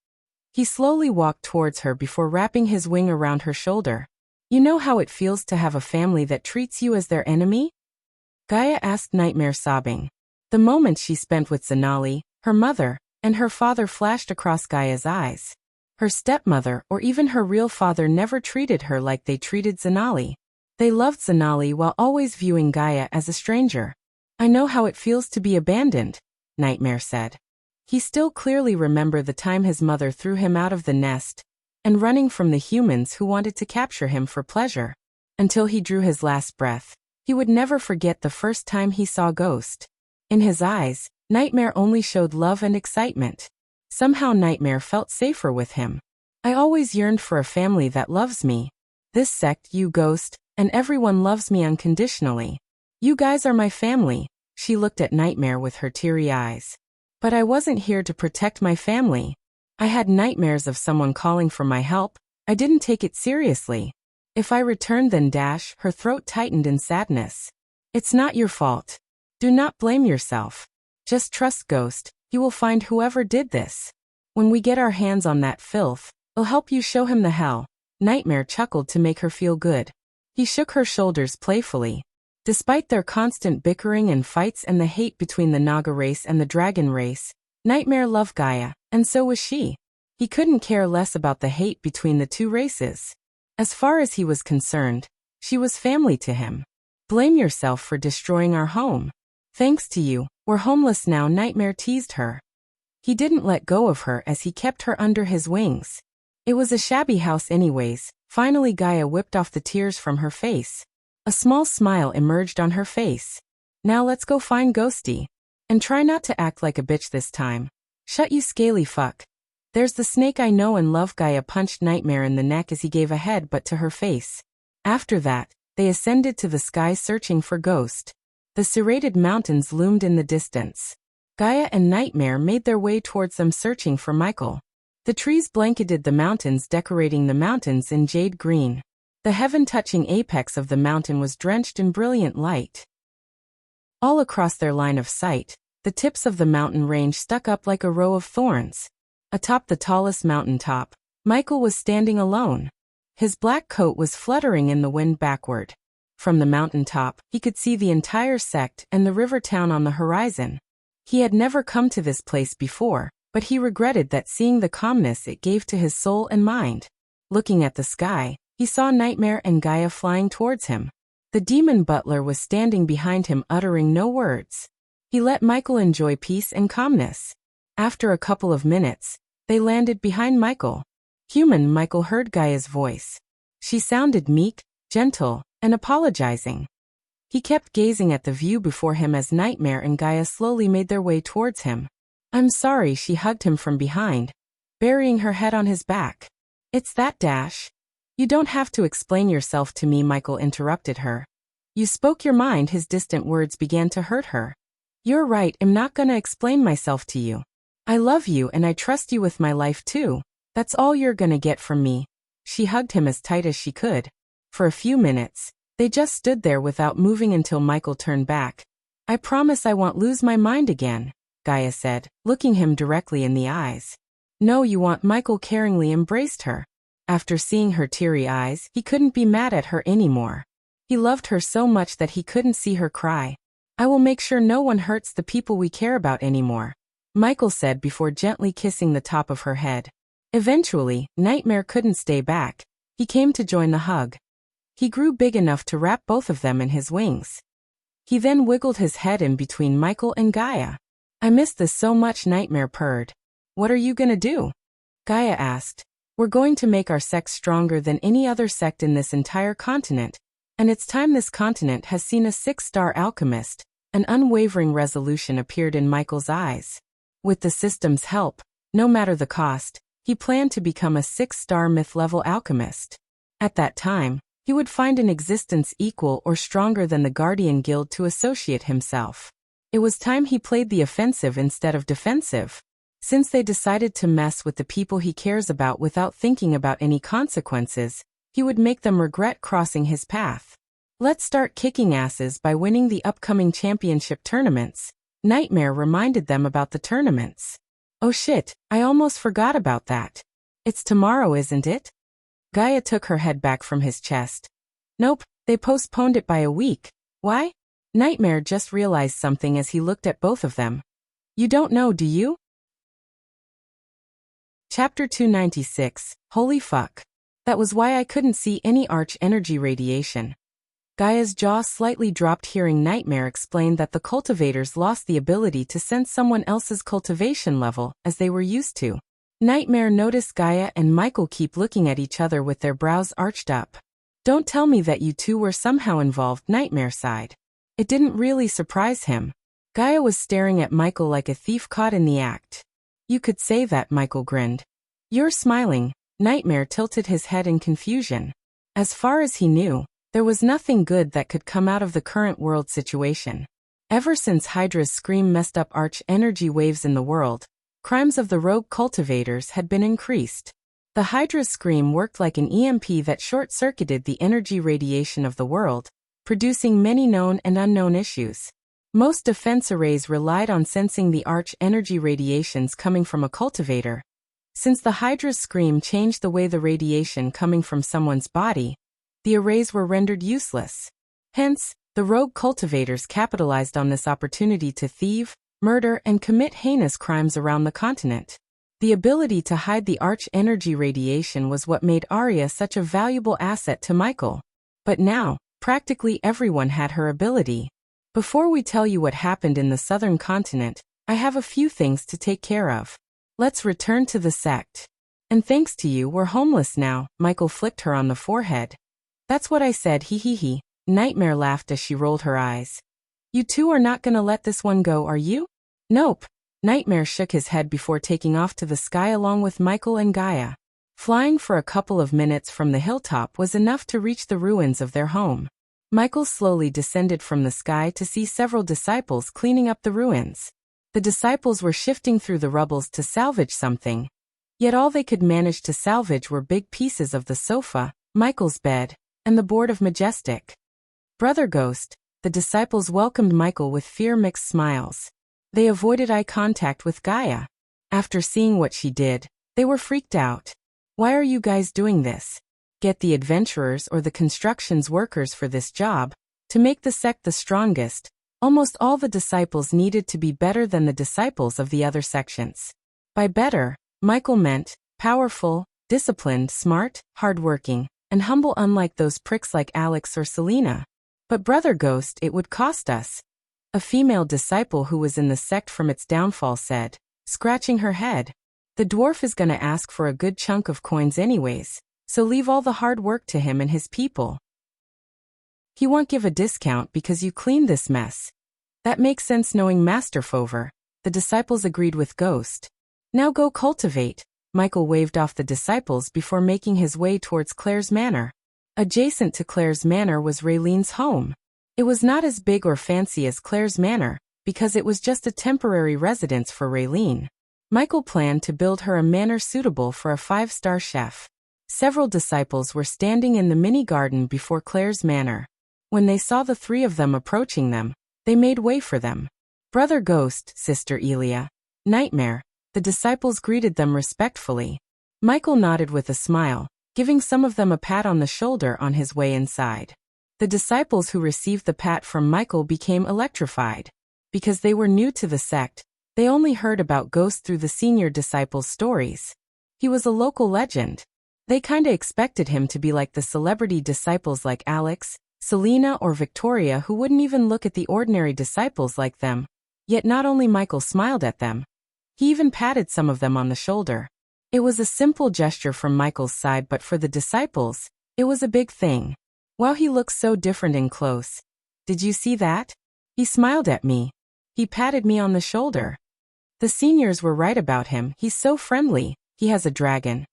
He slowly walked towards her before wrapping his wing around her shoulder. You know how it feels to have a family that treats you as their enemy? Gaia asked Nightmare, sobbing. The moments she spent with Zanali, her mother, and her father flashed across Gaia's eyes. Her stepmother or even her real father never treated her like they treated Zanali. They loved Zanali while always viewing Gaia as a stranger. I know how it feels to be abandoned, Nightmare said. He still clearly remembered the time his mother threw him out of the nest and running from the humans who wanted to capture him for pleasure. Until he drew his last breath, he would never forget the first time he saw Ghost. In his eyes, Nightmare only showed love and excitement. Somehow Nightmare felt safer with him. I always yearned for a family that loves me. This sect, you Ghost, and everyone loves me unconditionally. You guys are my family. She looked at Nightmare with her teary eyes. But I wasn't here to protect my family. I had nightmares of someone calling for my help. I didn't take it seriously. If I returned then her throat tightened in sadness. It's not your fault. Do not blame yourself. Just trust Ghost. You will find whoever did this. When we get our hands on that filth, I'll help you show him the hell. Nightmare chuckled to make her feel good. He shook her shoulders playfully. Despite their constant bickering and fights and the hate between the Naga race and the Dragon race, Nightmare loved Gaia, and so was she. He couldn't care less about the hate between the two races. As far as he was concerned, she was family to him. Blame yourself for destroying our home. Thanks to you, we're homeless now, Nightmare teased her. He didn't let go of her as he kept her under his wings. It was a shabby house anyways. Finally Gaia whipped off the tears from her face. A small smile emerged on her face. Now let's go find Ghosty. And try not to act like a bitch this time. Shut you scaly fuck. There's the snake I know and love. Gaia punched Nightmare in the neck as he gave a headbutt to her face. After that, they ascended to the sky searching for Ghost. The serrated mountains loomed in the distance. Gaia and Nightmare made their way towards them searching for Michael. The trees blanketed the mountains, decorating the mountains in jade green. The heaven-touching apex of the mountain was drenched in brilliant light. All across their line of sight, the tips of the mountain range stuck up like a row of thorns. Atop the tallest mountain top, Michael was standing alone. His black coat was fluttering in the wind backward. From the mountain top, he could see the entire sect and the river town on the horizon. He had never come to this place before, but he regretted that seeing the calmness it gave to his soul and mind. Looking at the sky, he saw Nightmare and Gaia flying towards him. The demon butler was standing behind him, uttering no words. He let Michael enjoy peace and calmness. After a couple of minutes, they landed behind Michael. Human Michael heard Gaia's voice. She sounded meek, gentle, and apologizing. He kept gazing at the view before him as Nightmare and Gaia slowly made their way towards him. I'm sorry, she hugged him from behind, burying her head on his back. It's that You don't have to explain yourself to me, Michael interrupted her. You spoke your mind. His distant words began to hurt her. You're right, I'm not gonna explain myself to you. I love you and I trust you with my life too. That's all you're gonna get from me. She hugged him as tight as she could. For a few minutes, they just stood there without moving until Michael turned back. I promise I won't lose my mind again, Gaia said, looking him directly in the eyes. No, you won't. Michael caringly embraced her. After seeing her teary eyes, he couldn't be mad at her anymore. He loved her so much that he couldn't see her cry. I will make sure no one hurts the people we care about anymore, Michael said before gently kissing the top of her head. Eventually, Nightmare couldn't stay back. He came to join the hug. He grew big enough to wrap both of them in his wings. He then wiggled his head in between Michael and Gaia. I miss this so much, Nightmare purred. What are you gonna do? Gaia asked. We're going to make our sect stronger than any other sect in this entire continent, and it's time this continent has seen a 6-star alchemist. An unwavering resolution appeared in Michael's eyes. With the system's help, no matter the cost, he planned to become a 6-star myth-level alchemist. At that time, he would find an existence equal or stronger than the Guardian Guild to associate himself. It was time he played the offensive instead of defensive. Since they decided to mess with the people he cares about without thinking about any consequences, he would make them regret crossing his path. Let's start kicking asses by winning the upcoming championship tournaments. Nightmare reminded them about the tournaments. Oh shit, I almost forgot about that. It's tomorrow, isn't it? Gaia took her head back from his chest. Nope, they postponed it by a week. Why? Nightmare just realized something as he looked at both of them. You don't know, do you? Chapter 296, Holy fuck. That was why I couldn't see any arch energy radiation. Gaia's jaw slightly dropped hearing Nightmare explain that the cultivators lost the ability to sense someone else's cultivation level as they were used to. Nightmare noticed Gaia and Michael keep looking at each other with their brows arched up. Don't tell me that you two were somehow involved, Nightmare sighed. It didn't really surprise him. Gaia was staring at Michael like a thief caught in the act. You could say that, Michael grinned. You're smiling. Nightmare tilted his head in confusion. As far as he knew, there was nothing good that could come out of the current world situation. Ever since Hydra's scream messed up arch energy waves in the world, crimes of the rogue cultivators had been increased. The Hydra's scream worked like an EMP that short-circuited the energy radiation of the world, producing many known and unknown issues. Most defense arrays relied on sensing the arch energy radiations coming from a cultivator. Since the Hydra's scream changed the way the radiation coming from someone's body, the arrays were rendered useless. Hence, the rogue cultivators capitalized on this opportunity to thieve, murder, and commit heinous crimes around the continent. The ability to hide the arch energy radiation was what made Arya such a valuable asset to Michael. But now, practically everyone had her ability. Before we tell you what happened in the southern continent, I have a few things to take care of. Let's return to the sect. And thanks to you, we're homeless now, Michael flicked her on the forehead. That's what I said, hee hee hee. Nightmare laughed as she rolled her eyes. You two are not gonna let this one go, are you? Nope. Nightmare shook his head before taking off to the sky along with Michael and Gaia. Flying for a couple of minutes from the hilltop was enough to reach the ruins of their home. Michael slowly descended from the sky to see several disciples cleaning up the ruins. The disciples were shifting through the rubbles to salvage something. Yet all they could manage to salvage were big pieces of the sofa, Michael's bed, and the board of Majestic. Brother Ghost, the disciples welcomed Michael with fear-mixed smiles. They avoided eye contact with Gaia. After seeing what she did, they were freaked out. Why are you guys doing this? Get the adventurers or the constructions workers for this job. To make the sect the strongest, almost all the disciples needed to be better than the disciples of the other sections. By better, Michael meant powerful, disciplined, smart, hardworking, and humble, unlike those pricks like Alex or Selena. But Brother Ghost, it would cost us. A female disciple who was in the sect from its downfall said, scratching her head. The dwarf is gonna ask for a good chunk of coins anyways, so leave all the hard work to him and his people. He won't give a discount because you cleaned this mess. That makes sense knowing Master Fover. The disciples agreed with Ghost. Now go cultivate. Michael waved off the disciples before making his way towards Claire's manor. Adjacent to Claire's manor was Raylene's home. It was not as big or fancy as Claire's manor, because it was just a temporary residence for Raylene. Michael planned to build her a manor suitable for a 5-star chef. Several disciples were standing in the mini garden before Claire's manor. When they saw the three of them approaching them, they made way for them. Brother Ghost, Sister Elia, Nightmare, the disciples greeted them respectfully. Michael nodded with a smile, giving some of them a pat on the shoulder on his way inside. The disciples who received the pat from Michael became electrified. Because they were new to the sect, they only heard about ghosts through the senior disciples' stories. He was a local legend. They kinda expected him to be like the celebrity disciples like Alex, Selena or Victoria who wouldn't even look at the ordinary disciples like them. Yet not only Michael smiled at them, he even patted some of them on the shoulder. It was a simple gesture from Michael's side, but for the disciples, it was a big thing. Wow, he looks so different and close. Did you see that? He smiled at me. He patted me on the shoulder. The seniors were right about him. He's so friendly. He has a dragon.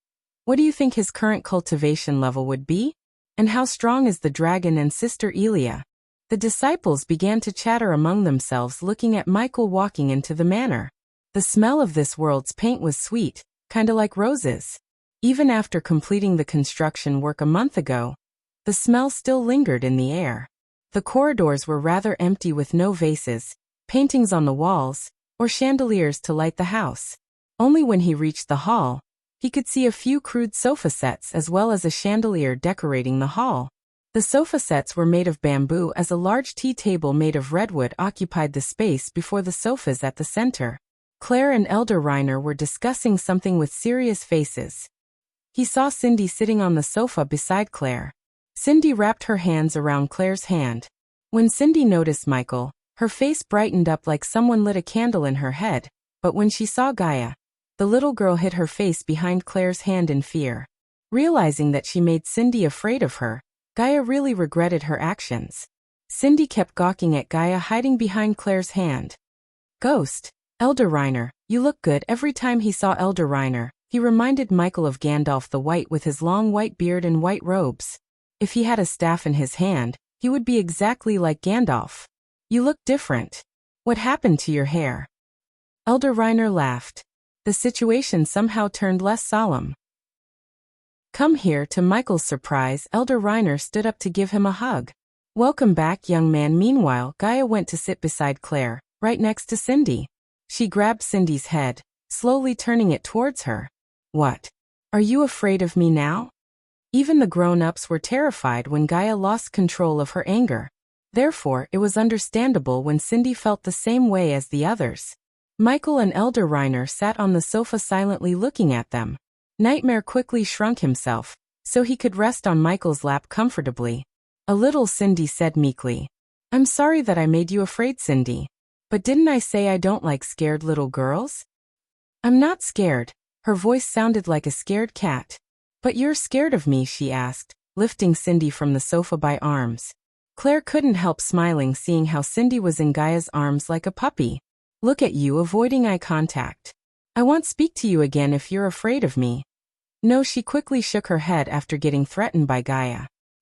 What do you think his current cultivation level would be? And how strong is the dragon and Sister Elia? The disciples began to chatter among themselves, looking at Michael walking into the manor. The smell of this world's paint was sweet, kinda like roses. Even after completing the construction work a month ago, the smell still lingered in the air. The corridors were rather empty with no vases, paintings on the walls, or chandeliers to light the house. Only when he reached the hall, he could see a few crude sofa sets as well as a chandelier decorating the hall. The sofa sets were made of bamboo as a large tea table made of redwood occupied the space before the sofas at the center. Claire and Elder Reiner were discussing something with serious faces. He saw Cindy sitting on the sofa beside Claire. Cindy wrapped her hands around Claire's hand. When Cindy noticed Michael, her face brightened up like someone lit a candle in her head, but when she saw Gaia, the little girl hid her face behind Claire's hand in fear. Realizing that she made Cindy afraid of her, Gaia really regretted her actions. Cindy kept gawking at Gaia hiding behind Claire's hand. Ghost. Elder Reiner, you look good. Every time he saw Elder Reiner, he reminded Michael of Gandalf the White with his long white beard and white robes. If he had a staff in his hand, he would be exactly like Gandalf. You look different. What happened to your hair? Elder Reiner laughed. The situation somehow turned less solemn. Come here. To Michael's surprise, Elder Reiner stood up to give him a hug. Welcome back, young man. Meanwhile, Gaia went to sit beside Claire, right next to Cindy. She grabbed Cindy's head, slowly turning it towards her. What? Are you afraid of me now? Even the grown-ups were terrified when Gaia lost control of her anger. Therefore, it was understandable when Cindy felt the same way as the others. Michael and Elder Reiner sat on the sofa silently looking at them. Nightmare quickly shrunk himself, so he could rest on Michael's lap comfortably. A little, Cindy said meekly. I'm sorry that I made you afraid, Cindy. But didn't I say I don't like scared little girls? I'm not scared. Her voice sounded like a scared cat. But you're scared of me, she asked, lifting Cindy from the sofa by arms. Claire couldn't help smiling seeing how Cindy was in Gaia's arms like a puppy. Look at you, avoiding eye contact. I won't speak to you again if you're afraid of me. No, she quickly shook her head after getting threatened by Gaia.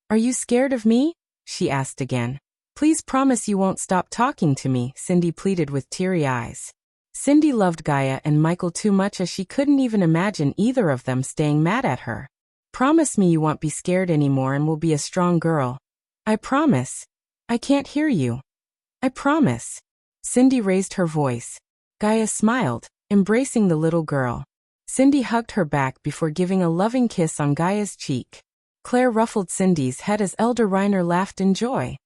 Are you scared of me? She asked again. Please promise you won't stop talking to me, Cindy pleaded with teary eyes. Cindy loved Gaia and Michael too much as she couldn't even imagine either of them staying mad at her. Promise me you won't be scared anymore and will be a strong girl. I promise. I can't hear you. I promise. Cindy raised her voice. Gaia smiled, embracing the little girl. Cindy hugged her back before giving a loving kiss on Gaia's cheek. Claire ruffled Cindy's head as Elder Reiner laughed in joy.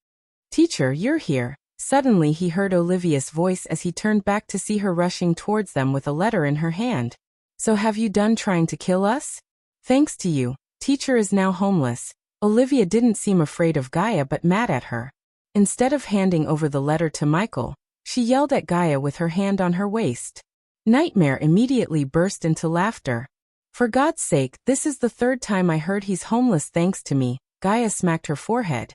Teacher, you're here. Suddenly he heard Olivia's voice as he turned back to see her rushing towards them with a letter in her hand. So have you done trying to kill us? Thanks to you, teacher is now homeless. Olivia didn't seem afraid of Gaia but mad at her. Instead of handing over the letter to Michael, she yelled at Gaia with her hand on her waist. Nightmare immediately burst into laughter. For God's sake, this is the third time I heard he's homeless thanks to me. Gaia smacked her forehead.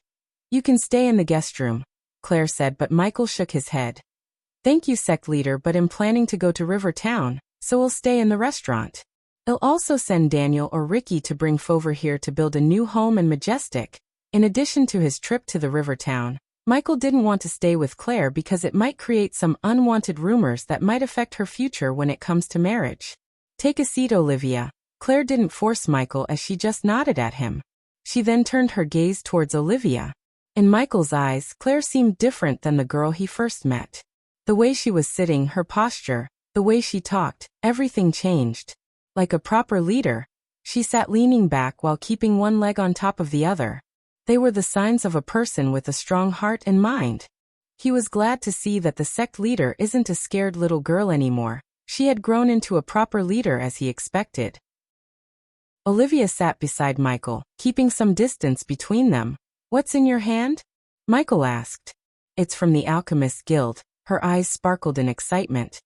You can stay in the guest room, Claire said, but Michael shook his head. Thank you, sect leader, but I'm planning to go to River Town, so we'll stay in the restaurant. I'll also send Daniel or Ricky to bring Fover here to build a new home in Majestic. In addition to his trip to the River Town, Michael didn't want to stay with Claire because it might create some unwanted rumors that might affect her future when it comes to marriage. Take a seat, Olivia. Claire didn't force Michael as she just nodded at him. She then turned her gaze towards Olivia. In Michael's eyes, Claire seemed different than the girl he first met. The way she was sitting, her posture, the way she talked, everything changed. Like a proper leader, She sat leaning back while keeping one leg on top of the other. They were the signs of a person with a strong heart and mind. He was glad to see that the sect leader isn't a scared little girl anymore. She had grown into a proper leader as he expected. Olivia sat beside Michael, keeping some distance between them. "What's in your hand?" Michael asked. "It's from the Alchemist Guild." Her eyes sparkled in excitement.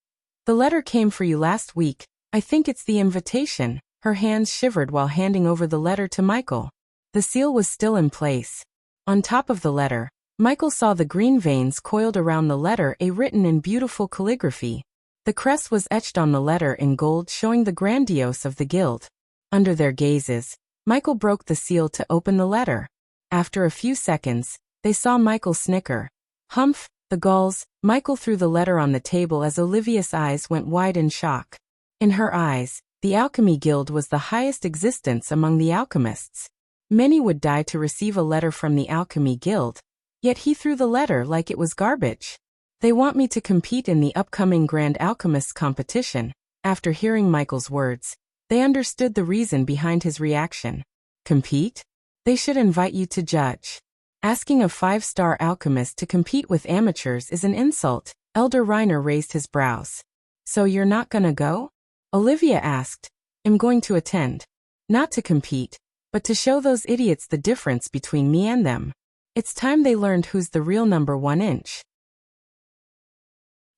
"The letter came for you last week. I think it's the invitation." Her hands shivered while handing over the letter to Michael. The seal was still in place. On top of the letter, Michael saw the green veins coiled around the letter A written in beautiful calligraphy. The crest was etched on the letter in gold, showing the grandiose of the guild. Under their gazes, Michael broke the seal to open the letter. After a few seconds, they saw Michael snicker. "Humph, the gulls." Michael threw the letter on the table as Olivia's eyes went wide in shock. In her eyes, the Alchemy Guild was the highest existence among the alchemists. Many would die to receive a letter from the Alchemy Guild. Yet he threw the letter like it was garbage. "They want me to compete in the upcoming Grand Alchemists competition." After hearing Michael's words, they understood the reason behind his reaction. "Compete? They should invite you to judge. Asking a 5-star alchemist to compete with amateurs is an insult." Elder Reiner raised his brows. "So you're not gonna go?" Olivia asked. "I'm going to attend. Not to compete, but to show those idiots the difference between me and them. It's time they learned who's the real number 1 inch."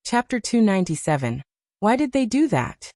Chapter 297. Why did they do that?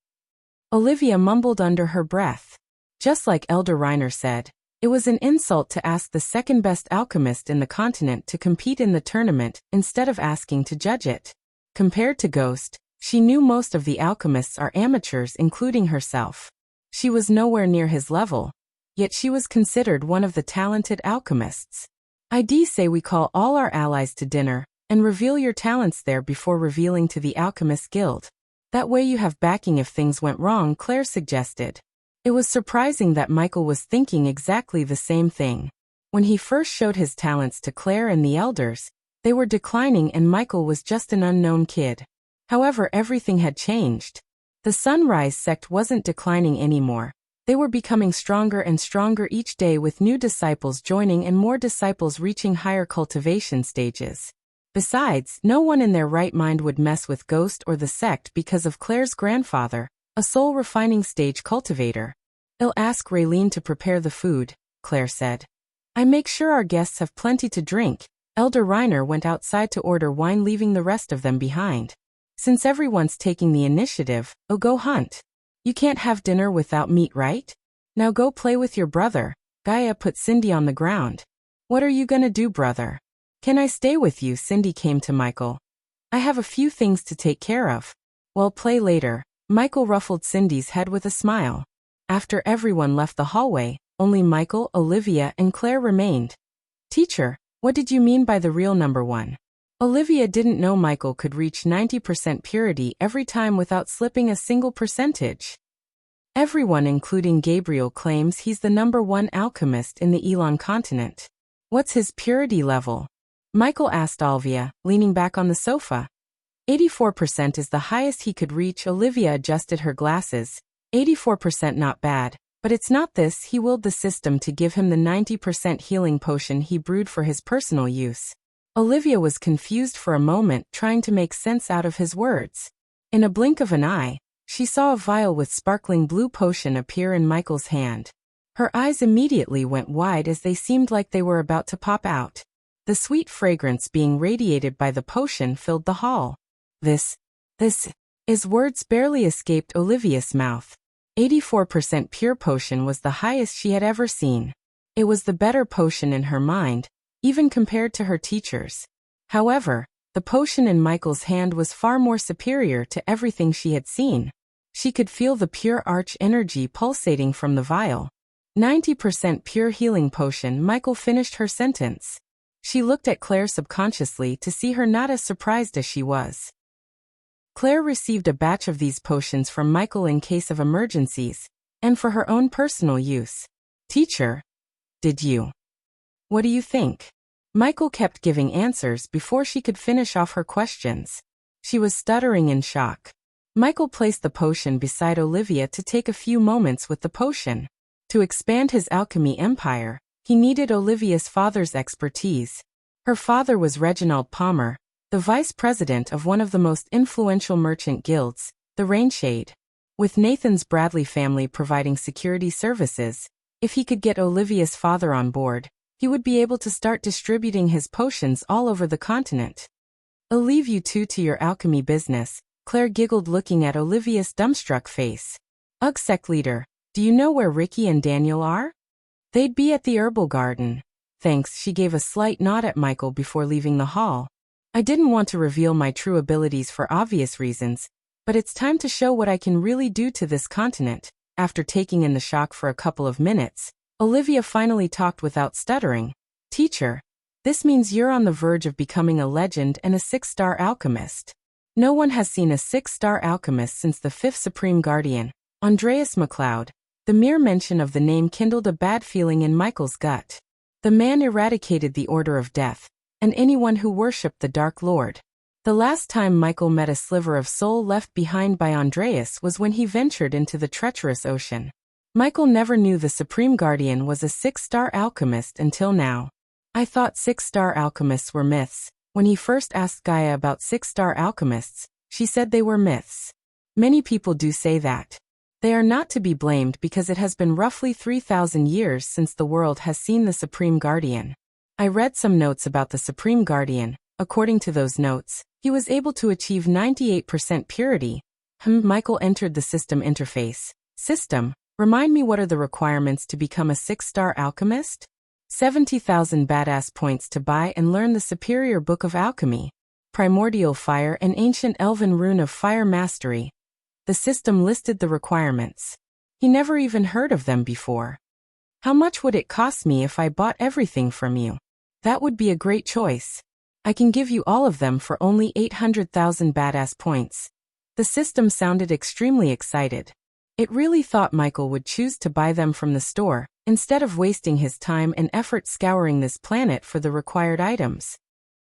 Olivia mumbled under her breath. Just like Elder Reiner said, it was an insult to ask the second-best alchemist in the continent to compete in the tournament instead of asking to judge it. Compared to Ghost, she knew most of the alchemists are amateurs, including herself. She was nowhere near his level, yet she was considered one of the talented alchemists. "I'd say we call all our allies to dinner, and reveal your talents there before revealing to the Alchemist Guild. That way you have backing if things went wrong," Claire suggested. It was surprising that Michael was thinking exactly the same thing. When he first showed his talents to Claire and the elders, they were declining and Michael was just an unknown kid. However, everything had changed. The Sunrise sect wasn't declining anymore. They were becoming stronger and stronger each day, with new disciples joining and more disciples reaching higher cultivation stages. Besides, no one in their right mind would mess with Ghost or the sect because of Claire's grandfather, a soul refining stage cultivator. "I'll ask Raylene to prepare the food," Claire said. "I make sure our guests have plenty to drink." Elder Reiner went outside to order wine, leaving the rest of them behind. "Since everyone's taking the initiative, I'll go hunt. You can't have dinner without meat, right? Now go play with your brother." Gaia put Cindy on the ground. "What are you gonna do, brother?" "Can I stay with you?" Cindy came to Michael. "I have a few things to take care of." "Well, play later." Michael ruffled Cindy's head with a smile. After everyone left the hallway, only Michael, Olivia, and Claire remained. "Teacher, what did you mean by the real number 1? Olivia didn't know Michael could reach 90% purity every time without slipping a single percentage. Everyone, including Gabriel, claims he's the number 1 alchemist in the Elon continent. "What's his purity level?" Michael asked Olivia, leaning back on the sofa. 84% is the highest he could reach. Olivia adjusted her glasses. 84% not bad, but it's not this. He willed the system to give him the 90% healing potion he brewed for his personal use. Olivia was confused for a moment, trying to make sense out of his words. In a blink of an eye, she saw a vial with sparkling blue potion appear in Michael's hand. Her eyes immediately went wide as they seemed like they were about to pop out. The sweet fragrance being radiated by the potion filled the hall. This is words barely escaped Olivia's mouth. 84% pure potion was the highest she had ever seen. It was the better potion in her mind, even compared to her teachers. However, the potion in Michael's hand was far more superior to everything she had seen. She could feel the pure arch energy pulsating from the vial. 90% pure healing potion. Michael finished her sentence. She looked at Claire subconsciously to see her not as surprised as she was. Claire received a batch of these potions from Michael in case of emergencies, and for her own personal use. "Teacher, did you? What do you think?" Michael kept giving answers before she could finish off her questions. She was stuttering in shock. Michael placed the potion beside Olivia to take a few moments with the potion. To expand his alchemy empire, he needed Olivia's father's expertise. Her father was Reginald Palmer, the vice president of one of the most influential merchant guilds, the Rainshade. With Nathan's Bradley family providing security services, if he could get Olivia's father on board, he would be able to start distributing his potions all over the continent. "I'll leave you two to your alchemy business," Claire giggled looking at Olivia's dumbstruck face. "Ugh, sect leader, do you know where Ricky and Daniel are?" "They'd be at the herbal garden." "Thanks," she gave a slight nod at Michael before leaving the hall. "I didn't want to reveal my true abilities for obvious reasons, but it's time to show what I can really do to this continent." After taking in the shock for a couple of minutes, Olivia finally talked without stuttering. "Teacher, this means you're on the verge of becoming a legend and a 6-star alchemist. No one has seen a 6-star alchemist since the 5th Supreme Guardian, Andreas MacLeod." The mere mention of the name kindled a bad feeling in Michael's gut. The man eradicated the Order of Death, and anyone who worshipped the Dark Lord. The last time Michael met a sliver of soul left behind by Andreas was when he ventured into the treacherous ocean. Michael never knew the Supreme Guardian was a 6-star alchemist until now. "I thought 6-star alchemists were myths." When he first asked Gaia about 6-star alchemists, she said they were myths. Many people do say that. They are not to be blamed because it has been roughly 3,000 years since the world has seen the Supreme Guardian. I read some notes about the Supreme Guardian. According to those notes, he was able to achieve 98% purity. Michael entered the system interface. "System, remind me, what are the requirements to become a 6-star alchemist?" 70,000 badass points to buy and learn the superior book of alchemy. Primordial fire and ancient elven rune of fire mastery. The system listed the requirements. He never even heard of them before. "How much would it cost me if I bought everything from you?" "That would be a great choice. I can give you all of them for only 800,000 badass points." The system sounded extremely excited. It really thought Michael would choose to buy them from the store, instead of wasting his time and effort scouring this planet for the required items.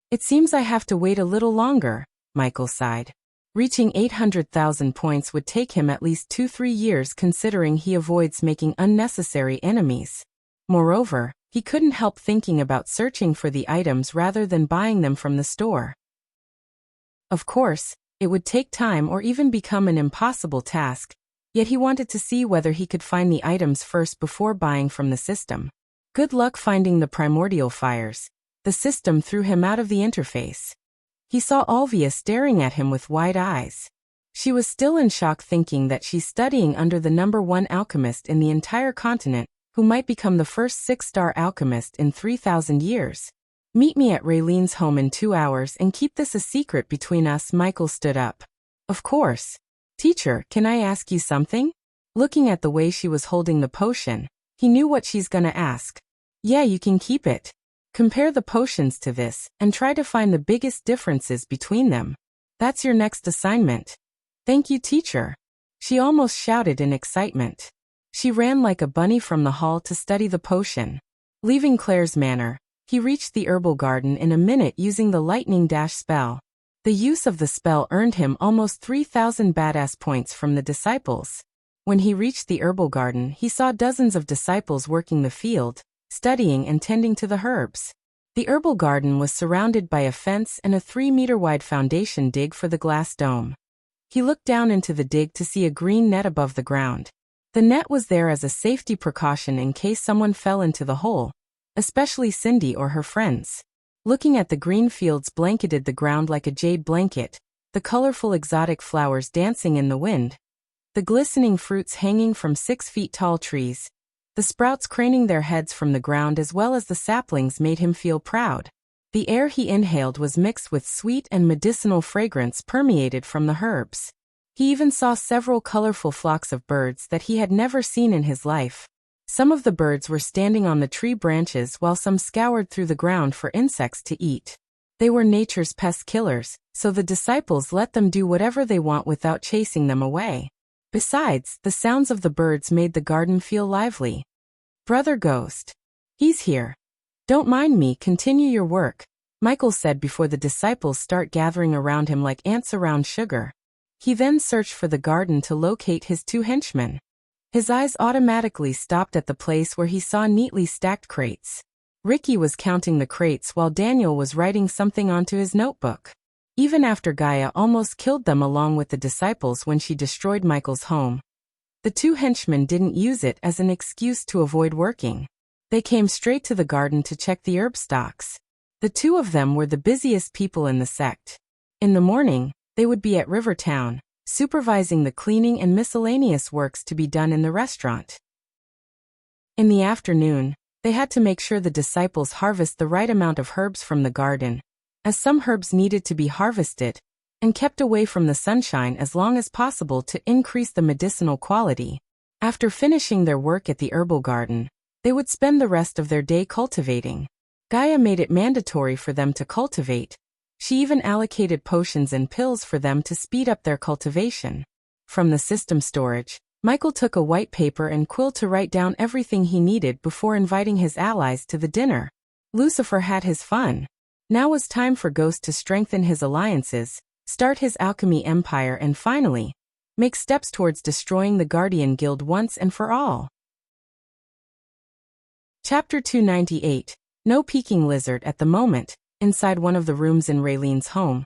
"It seems I have to wait a little longer," Michael sighed. Reaching 800,000 points would take him at least 2-3 years, considering he avoids making unnecessary enemies. Moreover, he couldn't help thinking about searching for the items rather than buying them from the store. Of course, it would take time or even become an impossible task, yet he wanted to see whether he could find the items first before buying from the system. Good luck finding the primordial fires. The system threw him out of the interface. He saw Olivia staring at him with wide eyes. She was still in shock, thinking that she's studying under the #1 alchemist in the entire continent, who might become the first 6-star alchemist in 3,000 years. "Meet me at Raylene's home in 2 hours and keep this a secret between us." Michael stood up. "Of course. Teacher, can I ask you something?" Looking at the way she was holding the potion, he knew what she's gonna ask. "Yeah, you can keep it. Compare the potions to this, and try to find the biggest differences between them. That's your next assignment." "Thank you, teacher." She almost shouted in excitement. She ran like a bunny from the hall to study the potion. Leaving Claire's manor, he reached the herbal garden in a minute using the lightning dash spell. The use of the spell earned him almost 3,000 badass points from the disciples. When he reached the herbal garden, he saw dozens of disciples working the field, studying and tending to the herbs. The herbal garden was surrounded by a fence and a 3-meter-wide foundation dig for the glass dome. He looked down into the dig to see a green net above the ground. The net was there as a safety precaution in case someone fell into the hole, especially Cindy or her friends. Looking at the green fields blanketed the ground like a jade blanket, the colorful exotic flowers dancing in the wind, the glistening fruits hanging from 6-feet-tall trees, the sprouts craning their heads from the ground, as well as the saplings, made him feel proud. The air he inhaled was mixed with sweet and medicinal fragrance permeated from the herbs. He even saw several colorful flocks of birds that he had never seen in his life. Some of the birds were standing on the tree branches while some scoured through the ground for insects to eat. They were nature's pest killers, so the disciples let them do whatever they want without chasing them away. Besides, the sounds of the birds made the garden feel lively. "Brother Ghost. He's here. Don't mind me, continue your work," Michael said before the disciples start gathering around him like ants around sugar. He then searched for the garden to locate his 2 henchmen. His eyes automatically stopped at the place where he saw neatly stacked crates. Ricky was counting the crates while Daniel was writing something onto his notebook. Even after Gaia almost killed them along with the disciples when she destroyed Michael's home, the two henchmen didn't use it as an excuse to avoid working. They came straight to the garden to check the herb stocks. The two of them were the busiest people in the sect. In the morning, they would be at Rivertown, supervising the cleaning and miscellaneous works to be done in the restaurant. In the afternoon, they had to make sure the disciples harvest the right amount of herbs from the garden, as some herbs needed to be harvested and kept away from the sunshine as long as possible to increase the medicinal quality. After finishing their work at the herbal garden, they would spend the rest of their day cultivating. Gaia made it mandatory for them to cultivate. She even allocated potions and pills for them to speed up their cultivation. From the system storage, Michael took a white paper and quill to write down everything he needed before inviting his allies to the dinner. Lucifer had his fun. Now was time for Ghost to strengthen his alliances, start his alchemy empire and finally, make steps towards destroying the Guardian Guild once and for all. Chapter 298. No peeking lizard at the moment. Inside one of the rooms in Raylene's home,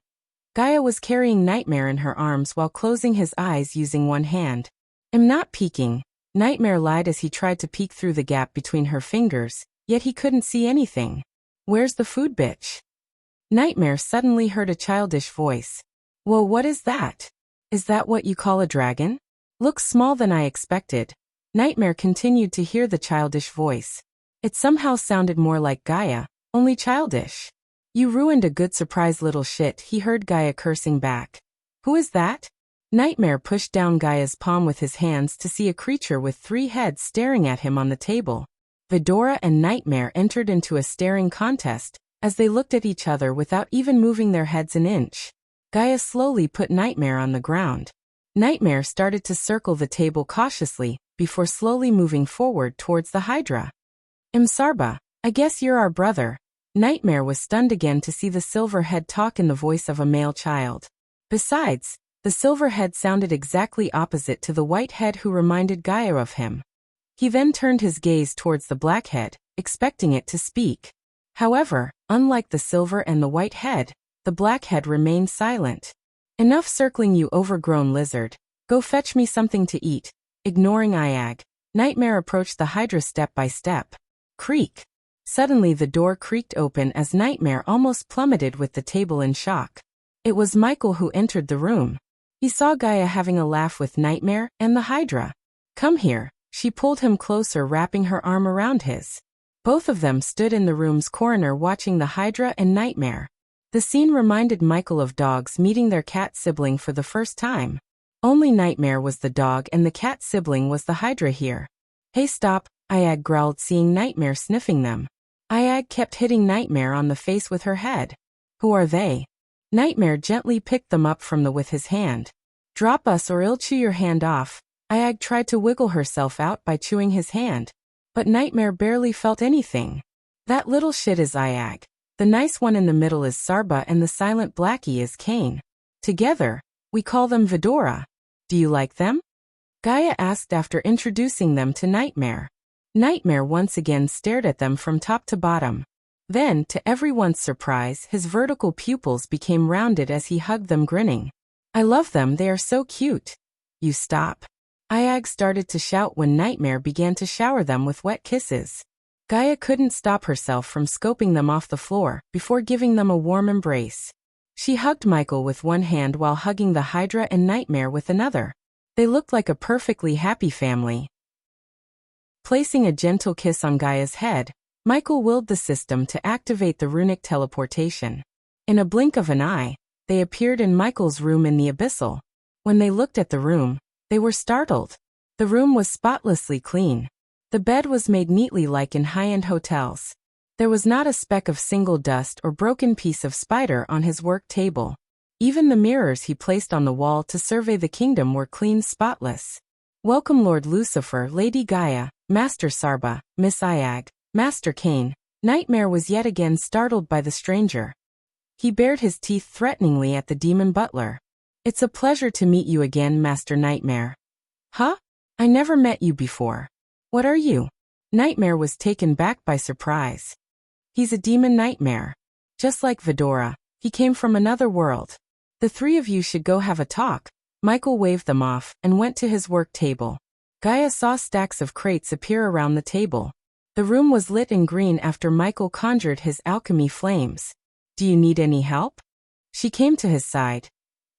Gaia was carrying Nightmare in her arms while closing his eyes using one hand. "I'm not peeking," Nightmare lied as he tried to peek through the gap between her fingers, yet he couldn't see anything. "Where's the food, bitch?" Nightmare suddenly heard a childish voice. "Whoa, what is that? Is that what you call a dragon? Looks small than I expected." Nightmare continued to hear the childish voice. It somehow sounded more like Gaia, only childish. "You ruined a good surprise, little shit," he heard Gaia cursing back. "Who is that?" Nightmare pushed down Gaia's palm with his hands to see a creature with 3 heads staring at him on the table. Vidora and Nightmare entered into a staring contest, as they looked at each other without even moving their heads an inch. Gaia slowly put Nightmare on the ground. Nightmare started to circle the table cautiously, before slowly moving forward towards the Hydra. "Sarba, I guess you're our brother." Nightmare was stunned again to see the silver head talk in the voice of a male child. Besides, the silver head sounded exactly opposite to the white head who reminded Gaia of him. He then turned his gaze towards the black head, expecting it to speak. However, unlike the silver and the white head, the black head remained silent. "Enough circling, you overgrown lizard. Go fetch me something to eat." Ignoring Iag, Nightmare approached the Hydra step by step. Creak. Suddenly the door creaked open as Nightmare almost plummeted with the table in shock. It was Michael who entered the room. He saw Gaia having a laugh with Nightmare and the Hydra. "Come here." She pulled him closer, wrapping her arm around his. Both of them stood in the room's corner watching the Hydra and Nightmare. The scene reminded Michael of dogs meeting their cat sibling for the first time. Only Nightmare was the dog and the cat sibling was the Hydra here. "Hey, stop," Iag growled, seeing Nightmare sniffing them. Iag kept hitting Nightmare on the face with her head. "Who are they?" Nightmare gently picked them up from with his hand. "Drop us or I'll chew your hand off." Iag tried to wiggle herself out by chewing his hand, but Nightmare barely felt anything. "That little shit is Iag. The nice one in the middle is Sarba and the silent blackie is Kane. Together, we call them Vidora. Do you like them?" Gaia asked after introducing them to Nightmare. Nightmare once again stared at them from top to bottom. Then, to everyone's surprise, his vertical pupils became rounded as he hugged them, grinning. "I love them, they are so cute." "You stop." Iag started to shout when Nightmare began to shower them with wet kisses. Gaia couldn't stop herself from scoping them off the floor before giving them a warm embrace. She hugged Michael with one hand while hugging the Hydra and Nightmare with another. They looked like a perfectly happy family. Placing a gentle kiss on Gaia's head, Michael willed the system to activate the runic teleportation. In a blink of an eye, they appeared in Michael's room in the Abyssal. When they looked at the room, they were startled. The room was spotlessly clean. The bed was made neatly like in high-end hotels. There was not a speck of single dust or broken piece of spider on his work table. Even the mirrors he placed on the wall to survey the kingdom were clean, spotless. "Welcome, Lord Lucifer, Lady Gaia, Master Sarba, Miss Iag, Master Kane." Nightmare was yet again startled by the stranger. He bared his teeth threateningly at the demon butler. "It's a pleasure to meet you again, Master Nightmare." "Huh?" I never met you before. What are you? Nightmare was taken back by surprise. He's a demon nightmare. Just like Vidora, he came from another world. The three of you should go have a talk. Michael waved them off and went to his work table. Gaia saw stacks of crates appear around the table. The room was lit in green after Michael conjured his alchemy flames. Do you need any help? She came to his side.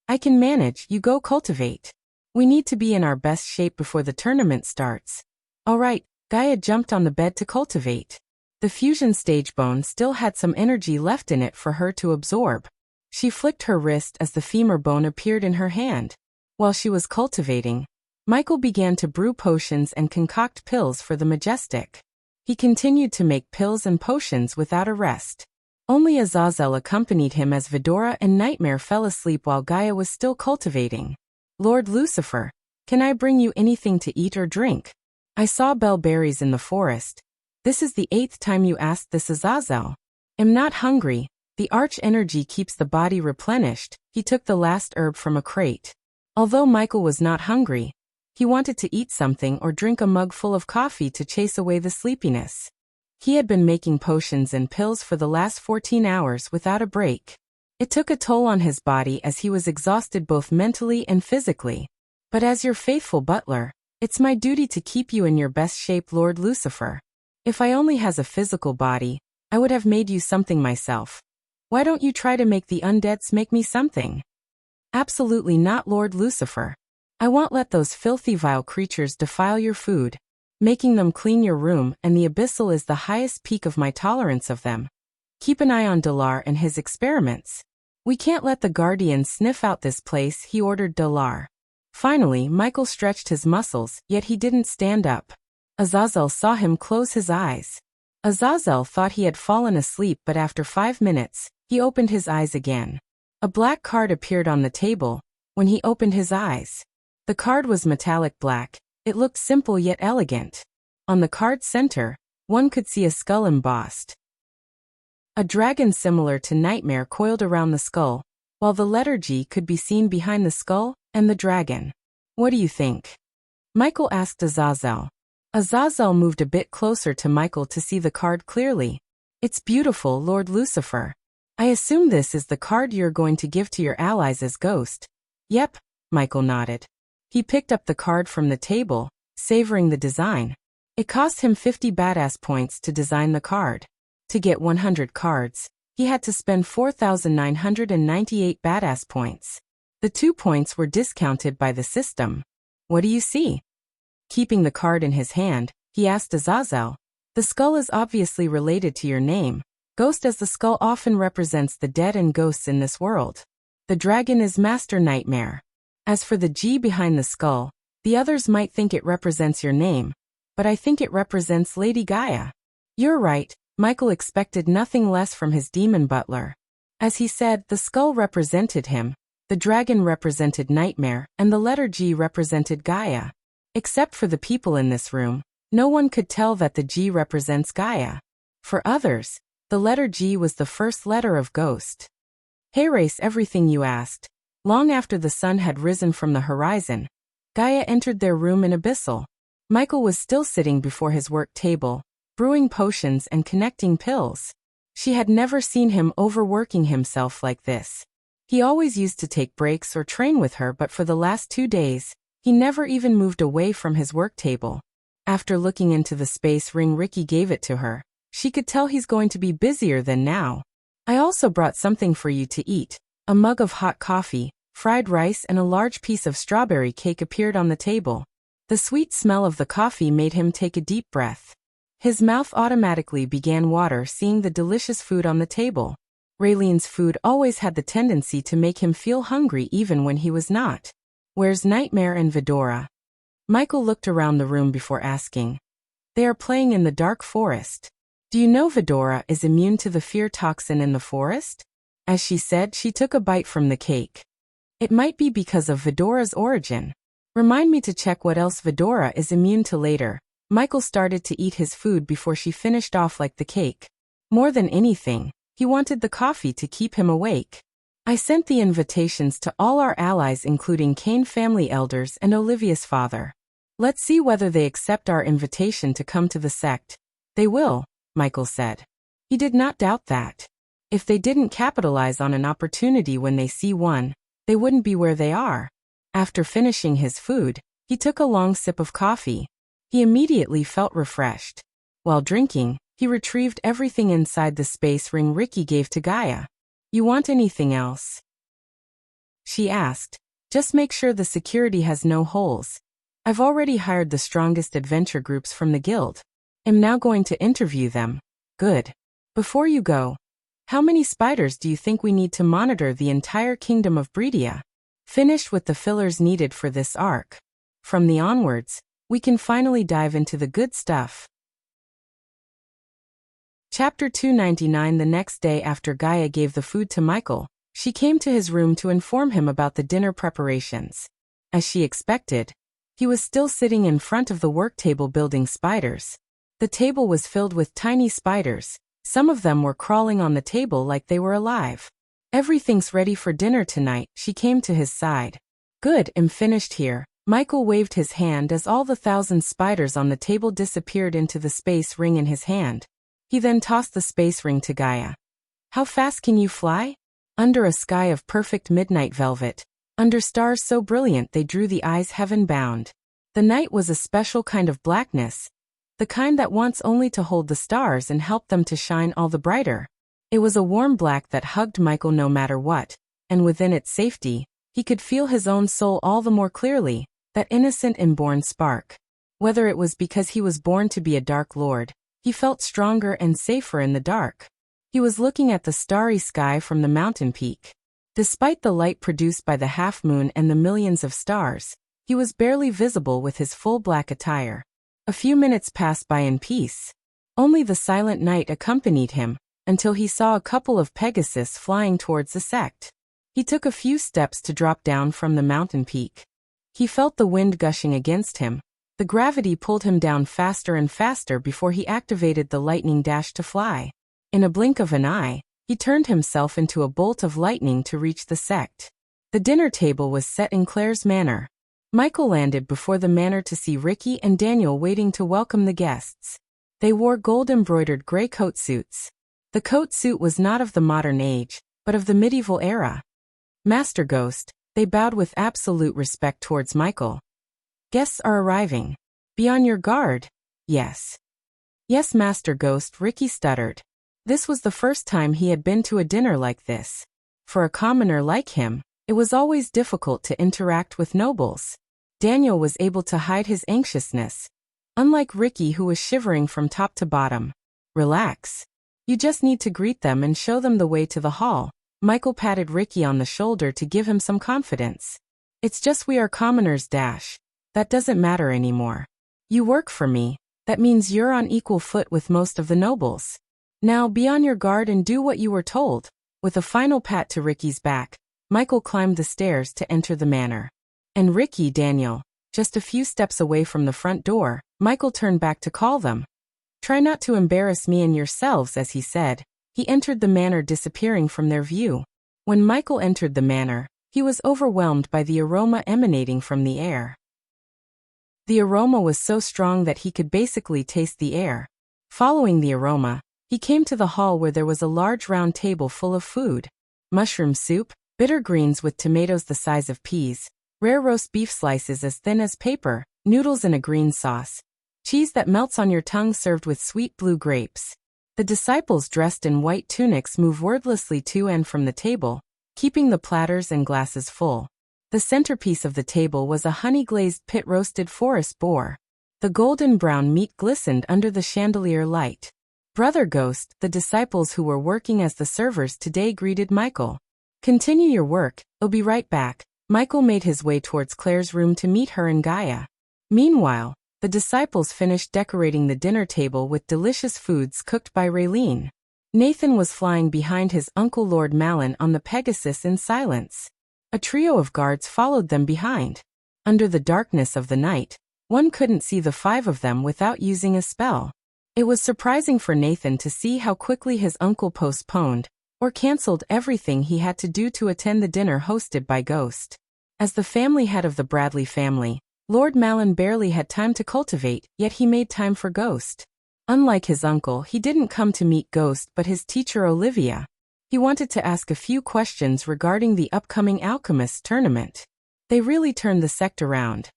I can manage, you go cultivate. We need to be in our best shape before the tournament starts. All right, Gaia jumped on the bed to cultivate. The fusion stage bone still had some energy left in it for her to absorb. She flicked her wrist as the femur bone appeared in her hand. While she was cultivating, Michael began to brew potions and concoct pills for the Majestic. He continued to make pills and potions without a rest. Only Azazel accompanied him as Vidora and Nightmare fell asleep while Gaia was still cultivating. Lord Lucifer, can I bring you anything to eat or drink? I saw bellberries in the forest. This is the 8th time you asked this, Azazel. Am not hungry. The arch energy keeps the body replenished. He took the last herb from a crate. Although Michael was not hungry, he wanted to eat something or drink a mug full of coffee to chase away the sleepiness. He had been making potions and pills for the last 14 hours without a break. It took a toll on his body as he was exhausted both mentally and physically. But as your faithful butler, it's my duty to keep you in your best shape, Lord Lucifer. If I only has a physical body, I would have made you something myself. Why don't you try to make the undeads make me something? Absolutely not, Lord Lucifer. I won't let those filthy vile creatures defile your food. Making them clean your room and the abyssal is the highest peak of my tolerance of them. Keep an eye on Dalar and his experiments. We can't let the Guardians sniff out this place, he ordered Dalar. Finally, Michael stretched his muscles, yet he didn't stand up. Azazel saw him close his eyes. Azazel thought he had fallen asleep, but after 5 minutes, he opened his eyes again. A black card appeared on the table. When he opened his eyes, the card was metallic black. It looked simple yet elegant. On the card's center, one could see a skull embossed. A dragon similar to Nightmare coiled around the skull, while the letter G could be seen behind the skull and the dragon. What do you think? Michael asked Azazel. Azazel moved a bit closer to Michael to see the card clearly. It's beautiful, Lord Lucifer. I assume this is the card you're going to give to your allies as ghost. Yep, Michael nodded. He picked up the card from the table, savoring the design. It cost him 50 badass points to design the card. To get 100 cards, he had to spend 4,998 badass points. The 2 points were discounted by the system. What do you see? Keeping the card in his hand, he asked Azazel. The skull is obviously related to your name. Ghost, as the skull often represents the dead and ghosts in this world. The dragon is Master Nightmare. As for the G behind the skull, the others might think it represents your name, but I think it represents Lady Gaia. You're right, Michael expected nothing less from his demon butler. As he said, the skull represented him, the dragon represented Nightmare, and the letter G represented Gaia. Except for the people in this room, no one could tell that the G represents Gaia. For others, the letter G was the first letter of Ghost. Hey, race, everything you asked. Long after the sun had risen from the horizon, Gaia entered their room in Abyssal. Michael was still sitting before his work table, brewing potions and connecting pills. She had never seen him overworking himself like this. He always used to take breaks or train with her, but for the last 2 days, he never even moved away from his work table. After looking into the space ring Ricky gave it to her, she could tell he's going to be busier than now. I also brought something for you to eat. A mug of hot coffee, fried rice and a large piece of strawberry cake appeared on the table. The sweet smell of the coffee made him take a deep breath. His mouth automatically began water seeing the delicious food on the table. Raylene's food always had the tendency to make him feel hungry even when he was not. Where's Nightmare and Vidora? Michael looked around the room before asking. They are playing in the dark forest. Do you know Vidora is immune to the fear toxin in the forest? As she said, she took a bite from the cake. It might be because of Vidora's origin. Remind me to check what else Vidora is immune to later. Michael started to eat his food before she finished off like the cake. More than anything, he wanted the coffee to keep him awake. I sent the invitations to all our allies including Kane family elders and Olivia's father. Let's see whether they accept our invitation to come to the sect. They will, Michael said. He did not doubt that. If they didn't capitalize on an opportunity when they see one, they wouldn't be where they are. After finishing his food, he took a long sip of coffee. He immediately felt refreshed. While drinking, he retrieved everything inside the space ring Ricky gave to Gaia. You want anything else? She asked. Just make sure the security has no holes. I've already hired the strongest adventure groups from the guild. I'm now going to interview them. Good. Before you go, how many spiders do you think we need to monitor the entire kingdom of Breedia? Finished with the fillers needed for this arc. From the onwards, we can finally dive into the good stuff. Chapter 299. The next day after Gaia gave the food to Michael, she came to his room to inform him about the dinner preparations. As she expected, he was still sitting in front of the work table building spiders. The table was filled with tiny spiders. Some of them were crawling on the table like they were alive. Everything's ready for dinner tonight, she came to his side. Good, I'm finished here. Michael waved his hand as all the 1,000 spiders on the table disappeared into the space ring in his hand. He then tossed the space ring to Gaia. How fast can you fly? Under a sky of perfect midnight velvet, under stars so brilliant they drew the eyes heaven-bound. The night was a special kind of blackness, the kind that wants only to hold the stars and help them to shine all the brighter. It was a warm black that hugged Michael no matter what, and within its safety, he could feel his own soul all the more clearly, that innocent inborn spark. Whether it was because he was born to be a Dark Lord, he felt stronger and safer in the dark. He was looking at the starry sky from the mountain peak. Despite the light produced by the half-moon and the millions of stars, he was barely visible with his full black attire. A few minutes passed by in peace. Only the silent night accompanied him, until he saw a couple of Pegasus flying towards the sect. He took a few steps to drop down from the mountain peak. He felt the wind gushing against him. The gravity pulled him down faster and faster before he activated the lightning dash to fly. In a blink of an eye, he turned himself into a bolt of lightning to reach the sect. The dinner table was set in Claire's manor. Michael landed before the manor to see Ricky and Daniel waiting to welcome the guests. They wore gold-embroidered gray coat suits. The coat suit was not of the modern age, but of the medieval era. Master Ghost, they bowed with absolute respect towards Michael. Guests are arriving. Be on your guard. Yes. Yes, Master Ghost, Ricky stuttered. This was the first time he had been to a dinner like this. For a commoner like him, it was always difficult to interact with nobles. Daniel was able to hide his anxiousness. Unlike Ricky, who was shivering from top to bottom. Relax. You just need to greet them and show them the way to the hall. Michael patted Ricky on the shoulder to give him some confidence. It's just we are commoners. That doesn't matter anymore. You work for me, that means you're on equal foot with most of the nobles. Now be on your guard and do what you were told. With a final pat to Ricky's back, Michael climbed the stairs to enter the manor. And Ricky, Daniel, just a few steps away from the front door, Michael turned back to call them. Try not to embarrass me and yourselves, as he said. He entered the manor, disappearing from their view. When Michael entered the manor, he was overwhelmed by the aroma emanating from the air. The aroma was so strong that he could basically taste the air. Following the aroma, he came to the hall where there was a large round table full of food. Mushroom soup, bitter greens with tomatoes the size of peas, rare roast beef slices as thin as paper, noodles in a green sauce, cheese that melts on your tongue served with sweet blue grapes. The disciples dressed in white tunics moved wordlessly to and from the table, keeping the platters and glasses full. The centerpiece of the table was a honey-glazed pit-roasted forest boar. The golden-brown meat glistened under the chandelier light. Brother Ghost, the disciples who were working as the servers today, greeted Michael. Continue your work, I'll be right back. Michael made his way towards Claire's room to meet her and Gaia. Meanwhile, the disciples finished decorating the dinner table with delicious foods cooked by Raylene. Nathan was flying behind his uncle Lord Malin on the Pegasus in silence. A trio of guards followed them behind. Under the darkness of the night, one couldn't see the 5 of them without using a spell. It was surprising for Nathan to see how quickly his uncle postponed or canceled everything he had to do to attend the dinner hosted by Ghost. As the family head of the Bradley family, Lord Malin barely had time to cultivate, yet he made time for Ghost. Unlike his uncle, he didn't come to meet Ghost but his teacher Olivia. He wanted to ask a few questions regarding the upcoming alchemist tournament. They really turned the sect around,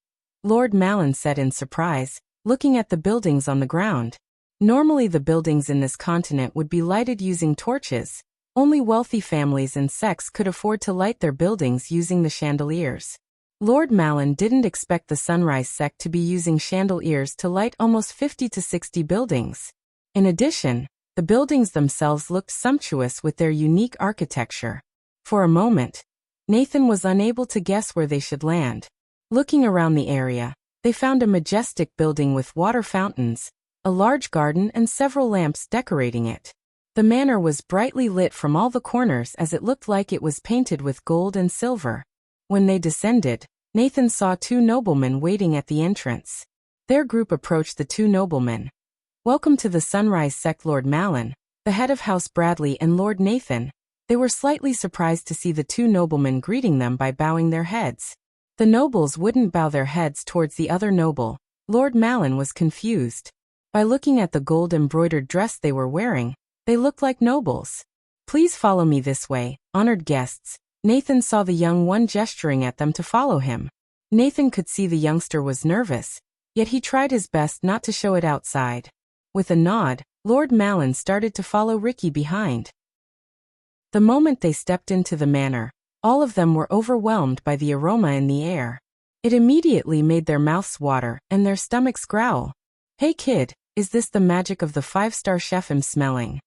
Lord Malin said in surprise, looking at the buildings on the ground. Normally the buildings in this continent would be lighted using torches. Only wealthy families and sects could afford to light their buildings using the chandeliers. Lord Malin didn't expect the Sunrise sect to be using chandeliers to light almost 50 to 60 buildings. In addition, the buildings themselves looked sumptuous with their unique architecture. For a moment, Nathan was unable to guess where they should land. Looking around the area, they found a majestic building with water fountains, a large garden and several lamps decorating it. The manor was brightly lit from all the corners as it looked like it was painted with gold and silver. When they descended, Nathan saw two noblemen waiting at the entrance. Their group approached the two noblemen. "Welcome to the Sunrise sect, Lord Malin, the head of House Bradley and Lord Nathan." They were slightly surprised to see the two noblemen greeting them by bowing their heads. The nobles wouldn't bow their heads towards the other noble. Lord Malin was confused. By looking at the gold-embroidered dress they were wearing, they looked like nobles. "Please follow me this way, honored guests." Nathan saw the young one gesturing at them to follow him. Nathan could see the youngster was nervous, yet he tried his best not to show it outside. With a nod, Lord Malin started to follow Ricky behind. The moment they stepped into the manor, all of them were overwhelmed by the aroma in the air. It immediately made their mouths water and their stomachs growl. "Hey kid, is this the magic of the five-star chef I'm smelling?"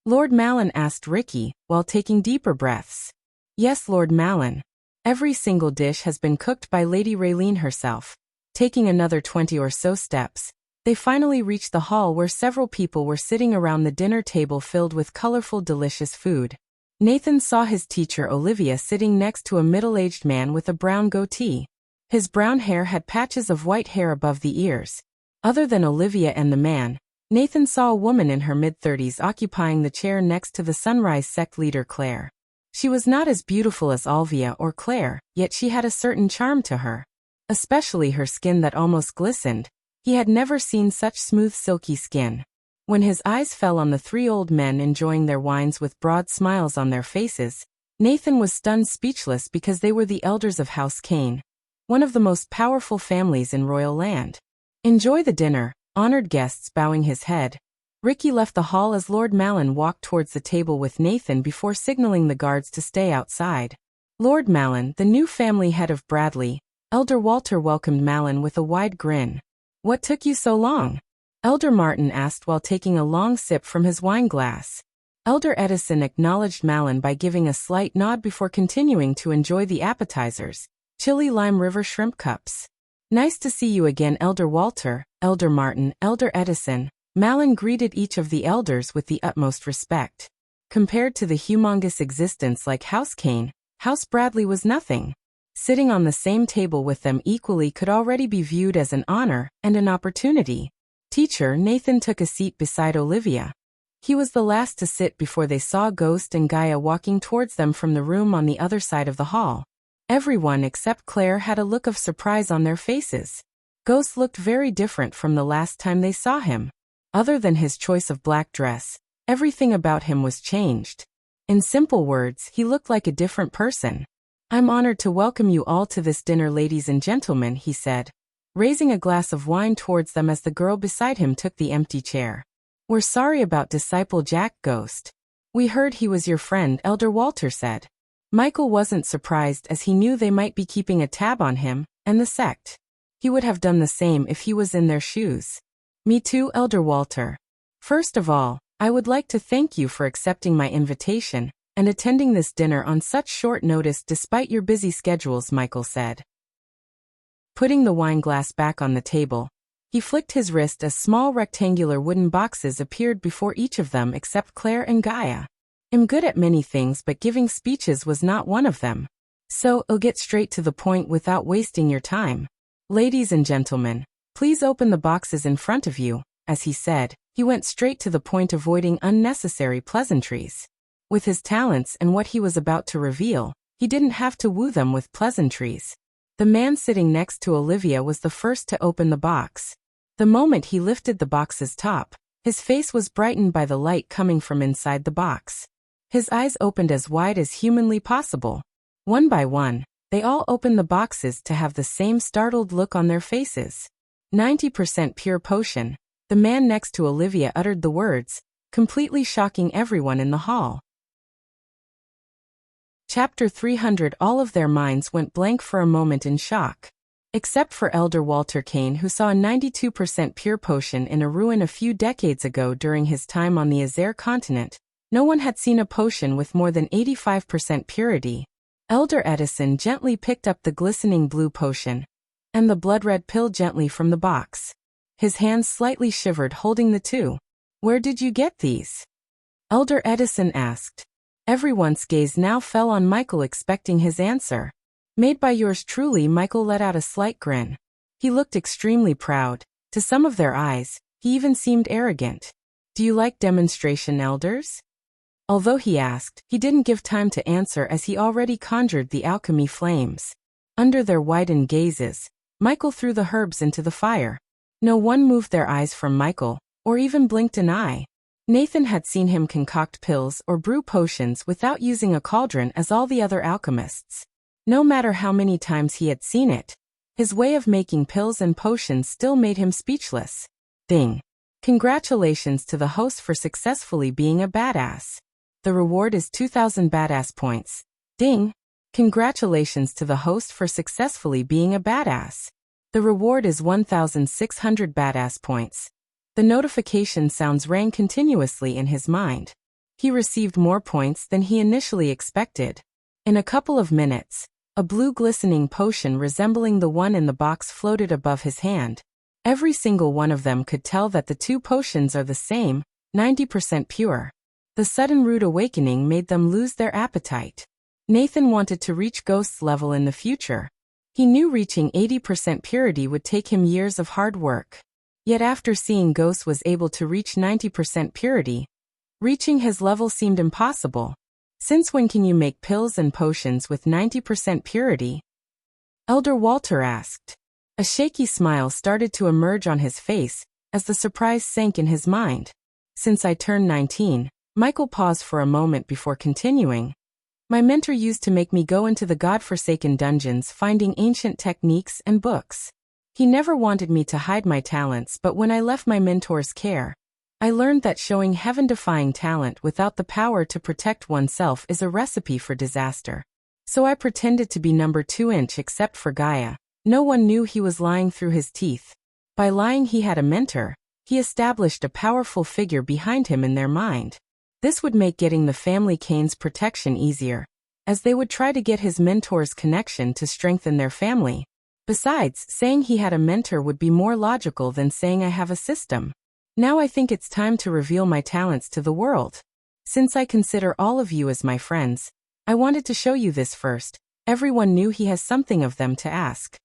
Lord Malin asked Ricky, while taking deeper breaths. "Yes, Lord Malin. Every single dish has been cooked by Lady Raylene herself." Taking another 20 or so steps, they finally reached the hall where several people were sitting around the dinner table filled with colorful, delicious food. Nathan saw his teacher Olivia sitting next to a middle-aged man with a brown goatee. His brown hair had patches of white hair above the ears. Other than Olivia and the man, Nathan saw a woman in her mid-30s occupying the chair next to the Sunrise sect leader Claire. She was not as beautiful as Olivia or Claire, yet she had a certain charm to her. Especially her skin that almost glistened. He had never seen such smooth silky skin. When his eyes fell on the three old men enjoying their wines with broad smiles on their faces, Nathan was stunned speechless because they were the elders of House Kane, one of the most powerful families in Royal Land. "Enjoy the dinner," honored guests bowing his head. Ricky left the hall as Lord Malin walked towards the table with Nathan before signaling the guards to stay outside. Lord Malin, the new family head of Bradley, Elder Walter welcomed Malin with a wide grin. "What took you so long?" Elder Martin asked while taking a long sip from his wine glass. Elder Edison acknowledged Malin by giving a slight nod before continuing to enjoy the appetizers, chili lime river shrimp cups. "Nice to see you again, Elder Walter, Elder Martin, Elder Edison." Malin greeted each of the elders with the utmost respect. Compared to the humongous existence like House Kane, House Bradley was nothing. Sitting on the same table with them equally could already be viewed as an honor and an opportunity. Teacher Nathan took a seat beside Olivia. He was the last to sit before they saw Ghost and Gaia walking towards them from the room on the other side of the hall. Everyone except Claire had a look of surprise on their faces. Ghost looked very different from the last time they saw him. Other than his choice of black dress, everything about him was changed. In simple words, he looked like a different person. "I'm honored to welcome you all to this dinner, ladies and gentlemen," he said, raising a glass of wine towards them as the girl beside him took the empty chair. "We're sorry about Disciple Jack, Ghost. We heard he was your friend," Elder Walter said. Michael wasn't surprised as he knew they might be keeping a tab on him and the sect. He would have done the same if he was in their shoes. "Me too, Elder Walter. First of all, I would like to thank you for accepting my invitation and attending this dinner on such short notice despite your busy schedules," Michael said. Putting the wine glass back on the table, he flicked his wrist as small rectangular wooden boxes appeared before each of them except Claire and Gaia. "I'm good at many things, but giving speeches was not one of them. So, I'll get straight to the point without wasting your time. Ladies and gentlemen, please open the boxes in front of you." As he said, he went straight to the point, avoiding unnecessary pleasantries. With his talents and what he was about to reveal, he didn't have to woo them with pleasantries. The man sitting next to Olivia was the first to open the box. The moment he lifted the box's top, his face was brightened by the light coming from inside the box. His eyes opened as wide as humanly possible. One by one, they all opened the boxes to have the same startled look on their faces. 90% pure potion. The man next to Olivia uttered the words, completely shocking everyone in the hall. Chapter 300. All of their minds went blank for a moment in shock. Except for Elder Walter Kane, who saw a 92% pure potion in a ruin a few decades ago during his time on the Azer continent, no one had seen a potion with more than 85% purity. Elder Edison gently picked up the glistening blue potion and the blood-red pill gently from the box. His hands slightly shivered holding the two. "Where did you get these?" Elder Edison asked. Everyone's gaze now fell on Michael, expecting his answer. "Made by yours truly." Michael let out a slight grin. He looked extremely proud. To some of their eyes, he even seemed arrogant. "Do you like demonstration, elders?" Although he asked, he didn't give time to answer as he already conjured the alchemy flames. Under their widened gazes, Michael threw the herbs into the fire. No one moved their eyes from Michael, or even blinked an eye. Nathan had seen him concoct pills or brew potions without using a cauldron as all the other alchemists. No matter how many times he had seen it, his way of making pills and potions still made him speechless. Ding. Congratulations to the host for successfully being a badass. The reward is 2,000 badass points. Ding. Congratulations to the host for successfully being a badass. The reward is 1,600 badass points. The notification sounds rang continuously in his mind. He received more points than he initially expected. In a couple of minutes, a blue glistening potion resembling the one in the box floated above his hand. Every single one of them could tell that the two potions are the same, 90% pure. The sudden rude awakening made them lose their appetite. Nathan wanted to reach Ghost's level in the future. He knew reaching 80% purity would take him years of hard work. Yet after seeing Ghost was able to reach 90% purity, reaching his level seemed impossible. Since when can you make pills and potions with 90% purity? Elder Walter asked. A shaky smile started to emerge on his face as the surprise sank in his mind. Since I turned 19, Michael paused for a moment before continuing. My mentor used to make me go into the godforsaken dungeons finding ancient techniques and books. He never wanted me to hide my talents, but when I left my mentor's care, I learned that showing heaven-defying talent without the power to protect oneself is a recipe for disaster. So I pretended to be number 2-inch except for Gaia. No one knew he was lying through his teeth. By lying he had a mentor, he established a powerful figure behind him in their mind. This would make getting the family Kane's protection easier, as they would try to get his mentor's connection to strengthen their family. Besides, saying he had a mentor would be more logical than saying I have a system. Now I think it's time to reveal my talents to the world. Since I consider all of you as my friends, I wanted to show you this first. Everyone knew he has something of them to ask.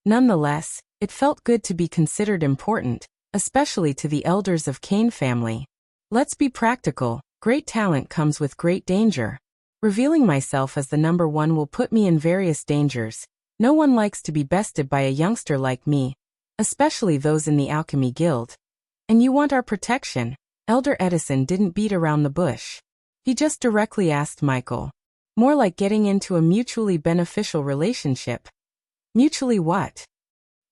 Nonetheless, it felt good to be considered important, especially to the elders of Kane family. Let's be practical. Great talent comes with great danger. Revealing myself as the number 1 will put me in various dangers. No one likes to be bested by a youngster like me, especially those in the Alchemy Guild. And you want our protection? Elder Edison didn't beat around the bush. He just directly asked Michael. More like getting into a mutually beneficial relationship. Mutually what?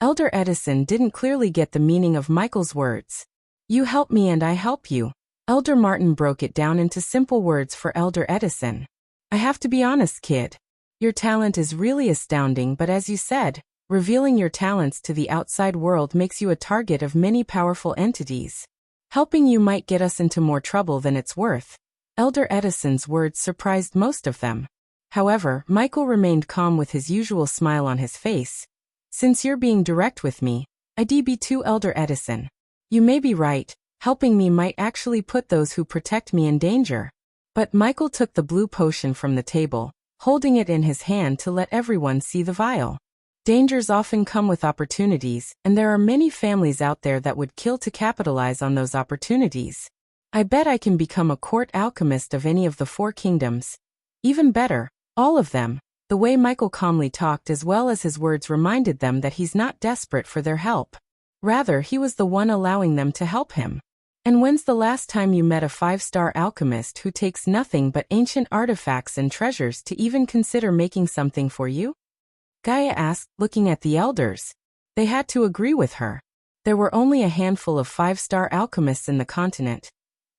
Elder Edison didn't clearly get the meaning of Michael's words. You help me and I help you. Elder Martin broke it down into simple words for Elder Edison. I have to be honest, kid. Your talent is really astounding, but as you said, revealing your talents to the outside world makes you a target of many powerful entities. Helping you might get us into more trouble than it's worth. Elder Edison's words surprised most of them. However, Michael remained calm with his usual smile on his face. Since you're being direct with me, I DB2 Elder Edison. You may be right, helping me might actually put those who protect me in danger. But Michael took the blue potion from the table, holding it in his hand to let everyone see the vial. Dangers often come with opportunities, and there are many families out there that would kill to capitalize on those opportunities. I bet I can become a court alchemist of any of the 4 kingdoms. Even better, all of them. The way Michael calmly talked as well as his words reminded them that he's not desperate for their help. Rather, he was the one allowing them to help him. And when's the last time you met a 5-star alchemist who takes nothing but ancient artifacts and treasures to even consider making something for you? Gaia asked, looking at the elders. They had to agree with her. There were only a handful of 5-star alchemists in the continent.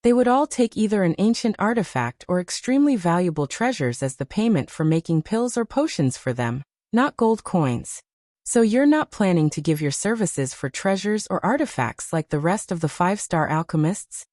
They would all take either an ancient artifact or extremely valuable treasures as the payment for making pills or potions for them, not gold coins. So you're not planning to give your services for treasures or artifacts like the rest of the 5-star alchemists?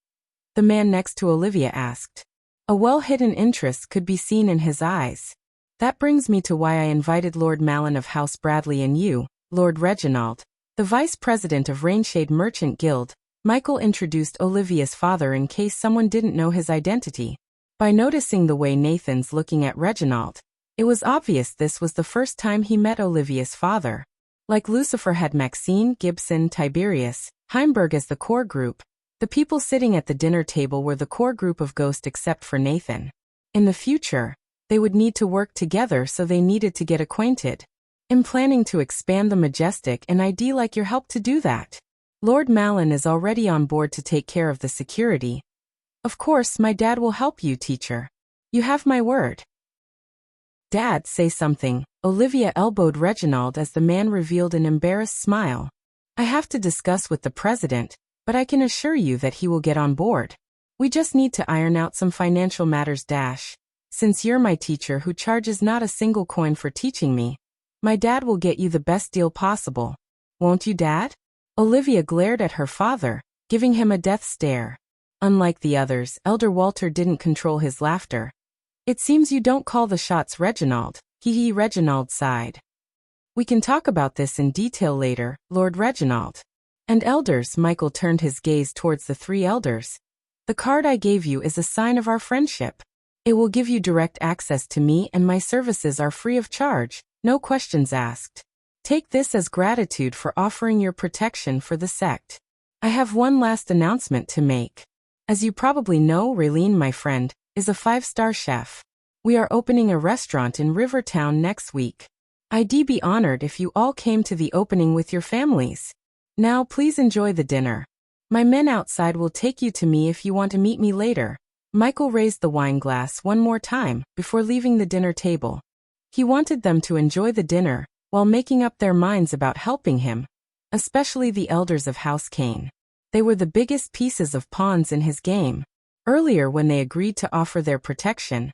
The man next to Olivia asked. A well-hidden interest could be seen in his eyes. That brings me to why I invited Lord Malin of House Bradley and you, Lord Reginald, the vice president of Rainshade Merchant Guild. Michael introduced Olivia's father in case someone didn't know his identity. By noticing the way Nathan's looking at Reginald, it was obvious this was the first time he met Olivia's father. Like Lucifer had Maxine, Gibson, Tiberius, Heimberg as the core group, the people sitting at the dinner table were the core group of Ghost except for Nathan. In the future, they would need to work together, so they needed to get acquainted. I'm planning to expand the Majestic and I'd like your help to do that. Lord Malin is already on board to take care of the security. Of course, my dad will help you, teacher. You have my word. Dad, say something. Olivia elbowed Reginald as the man revealed an embarrassed smile. I have to discuss with the president, but I can assure you that he will get on board. We just need to iron out some financial matters. Since you're my teacher who charges not a single coin for teaching me, my dad will get you the best deal possible. Won't you, Dad? Olivia glared at her father, giving him a death stare. Unlike the others, Elder Walter didn't control his laughter. It seems you don't call the shots, Reginald. Hee. Reginald sighed. We can talk about this in detail later, Lord Reginald. And elders, Michael turned his gaze towards the 3 elders. The card I gave you is a sign of our friendship. It will give you direct access to me, and my services are free of charge, no questions asked. Take this as gratitude for offering your protection for the sect. I have one last announcement to make. As you probably know, Raylene, my friend, is a 5-star chef. We are opening a restaurant in Rivertown next week. I'd be honored if you all came to the opening with your families. Now please enjoy the dinner. My men outside will take you to me if you want to meet me later. Michael raised the wine glass one more time before leaving the dinner table. He wanted them to enjoy the dinner while making up their minds about helping him, especially the elders of House Kane. They were the biggest pieces of pawns in his game. Earlier, when they agreed to offer their protection,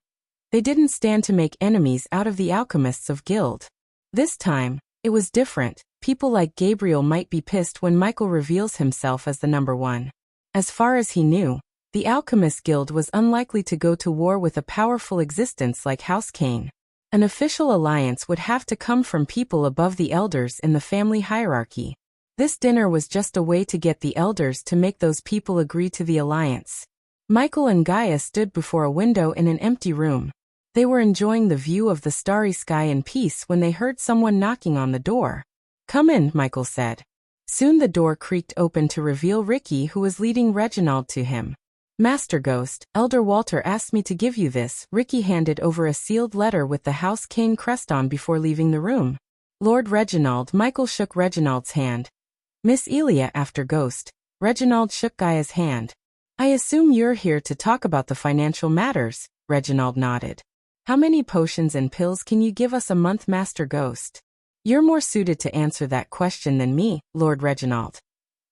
they didn't stand to make enemies out of the alchemists of Guild. This time, it was different. People like Gabriel might be pissed when Michael reveals himself as the number 1. As far as he knew, the Alchemist Guild was unlikely to go to war with a powerful existence like House Kane. An official alliance would have to come from people above the elders in the family hierarchy. This dinner was just a way to get the elders to make those people agree to the alliance. Michael and Gaia stood before a window in an empty room. They were enjoying the view of the starry sky in peace when they heard someone knocking on the door. Come in, Michael said. Soon the door creaked open to reveal Ricky, who was leading Reginald to him. Master Ghost, Elder Walter asked me to give you this. Ricky handed over a sealed letter with the House Kane crest on before leaving the room. Lord Reginald, Michael shook Reginald's hand. Miss Elia, after Ghost. Reginald shook Gaia's hand. I assume you're here to talk about the financial matters, Reginald nodded. How many potions and pills can you give us a month, Master Ghost? You're more suited to answer that question than me, Lord Reginald.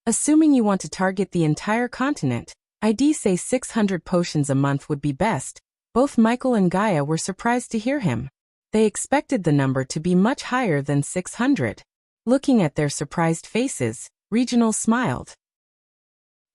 Assuming you want to target the entire continent, I'd say 600 potions a month would be best. Both Michael and Gaia were surprised to hear him. They expected the number to be much higher than 600. Looking at their surprised faces, Regional smiled.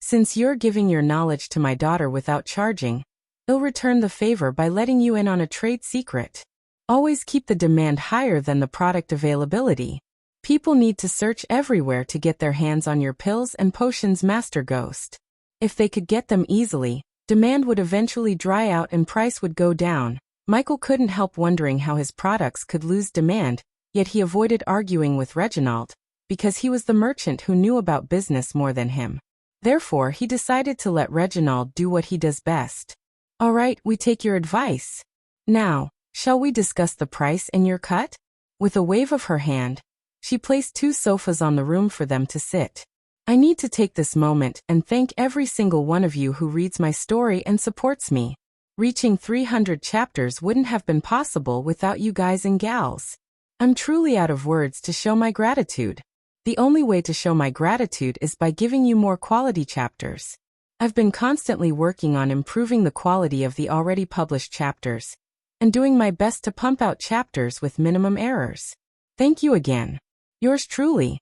Since you're giving your knowledge to my daughter without charging, I'll return the favor by letting you in on a trade secret. Always keep the demand higher than the product availability. People need to search everywhere to get their hands on your pills and potions, Master Ghost. If they could get them easily, demand would eventually dry out and price would go down. Michael couldn't help wondering how his products could lose demand, yet he avoided arguing with Reginald, because he was the merchant who knew about business more than him. Therefore, he decided to let Reginald do what he does best. All right, we take your advice. Now, Shall we discuss the price and your cut? With a wave of her hand, she placed 2 sofas on the room for them to sit. I need to take this moment and thank every single one of you who reads my story and supports me. Reaching 300 chapters wouldn't have been possible without you guys and gals. I'm truly out of words to show my gratitude. The only way to show my gratitude is by giving you more quality chapters. I've been constantly working on improving the quality of the already published chapters, and doing my best to pump out chapters with minimum errors. Thank you again. Yours truly.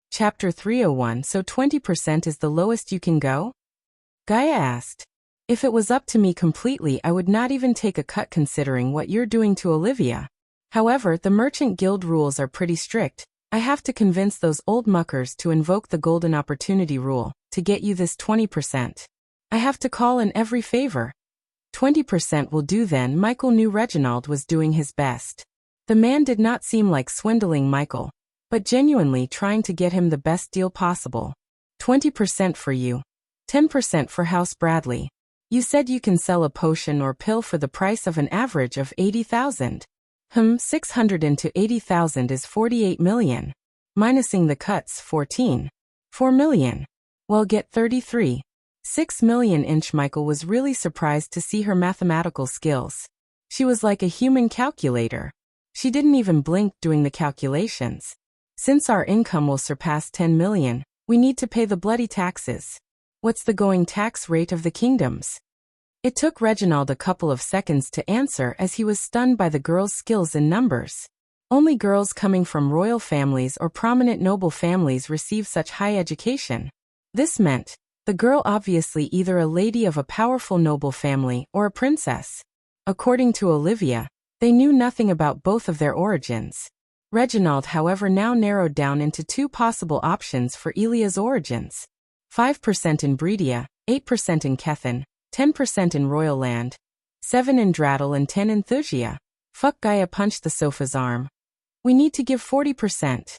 Chapter 301. So 20% is the lowest you can go? Gaia asked. If it was up to me completely, I would not even take a cut considering what you're doing to Olivia. However, the Merchant Guild rules are pretty strict. I have to convince those old muckers to invoke the Golden Opportunity rule to get you this 20%. I have to call in every favor. 20% will do then. Michael knew Reginald was doing his best. The man did not seem like swindling Michael, but genuinely trying to get him the best deal possible. 20% for you. 10% for House Bradley. You said you can sell a potion or pill for the price of an average of 80,000. 600 into 80,000 is 48 million. Minusing the cuts, 14. 4 million. Well, get 33. 6 million. Michael was really surprised to see her mathematical skills. She was like a human calculator. She didn't even blink doing the calculations. Since our income will surpass 10 million, we need to pay the bloody taxes. What's the going tax rate of the kingdoms? It took Reginald a couple of seconds to answer as he was stunned by the girl's skills in numbers. Only girls coming from royal families or prominent noble families receive such high education. This meant the girl obviously either a lady of a powerful noble family or a princess. According to Olivia, they knew nothing about both of their origins. Reginald, however, now narrowed down into 2 possible options for Elia's origins. 5% in Breedia, 8% in Kethin, 10% in Royal Land, 7 in Drattle and 10 in Thusia. Fuck. Gaia punched the sofa's arm. We need to give 40%.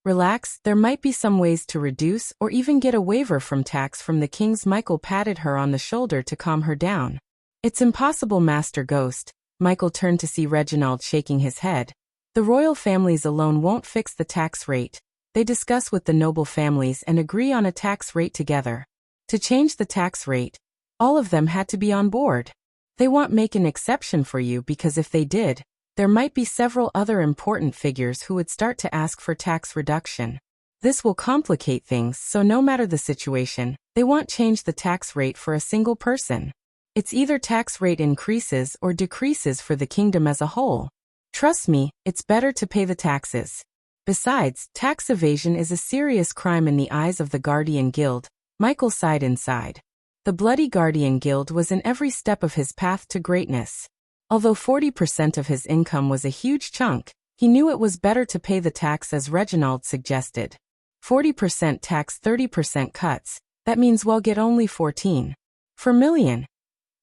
Relax, there might be some ways to reduce or even get a waiver from tax from the kings. Michael patted her on the shoulder to calm her down. It's impossible, Master Ghost. Michael turned to see Reginald shaking his head. The royal families alone won't fix the tax rate. They discuss with the noble families and agree on a tax rate together. To change the tax rate, all of them had to be on board. They won't make an exception for you because if they did, there might be several other important figures who would start to ask for tax reduction. This will complicate things, so no matter the situation, they won't change the tax rate for a single person. It's either tax rate increases or decreases for the kingdom as a whole. Trust me, it's better to pay the taxes. Besides, tax evasion is a serious crime in the eyes of the Guardian Guild. Michael sighed inside. The Bloody Guardian Guild was in every step of his path to greatness. Although 40% of his income was a huge chunk, he knew it was better to pay the tax as Reginald suggested. 40% tax, 30% cuts, that means we'll get only 14. For million.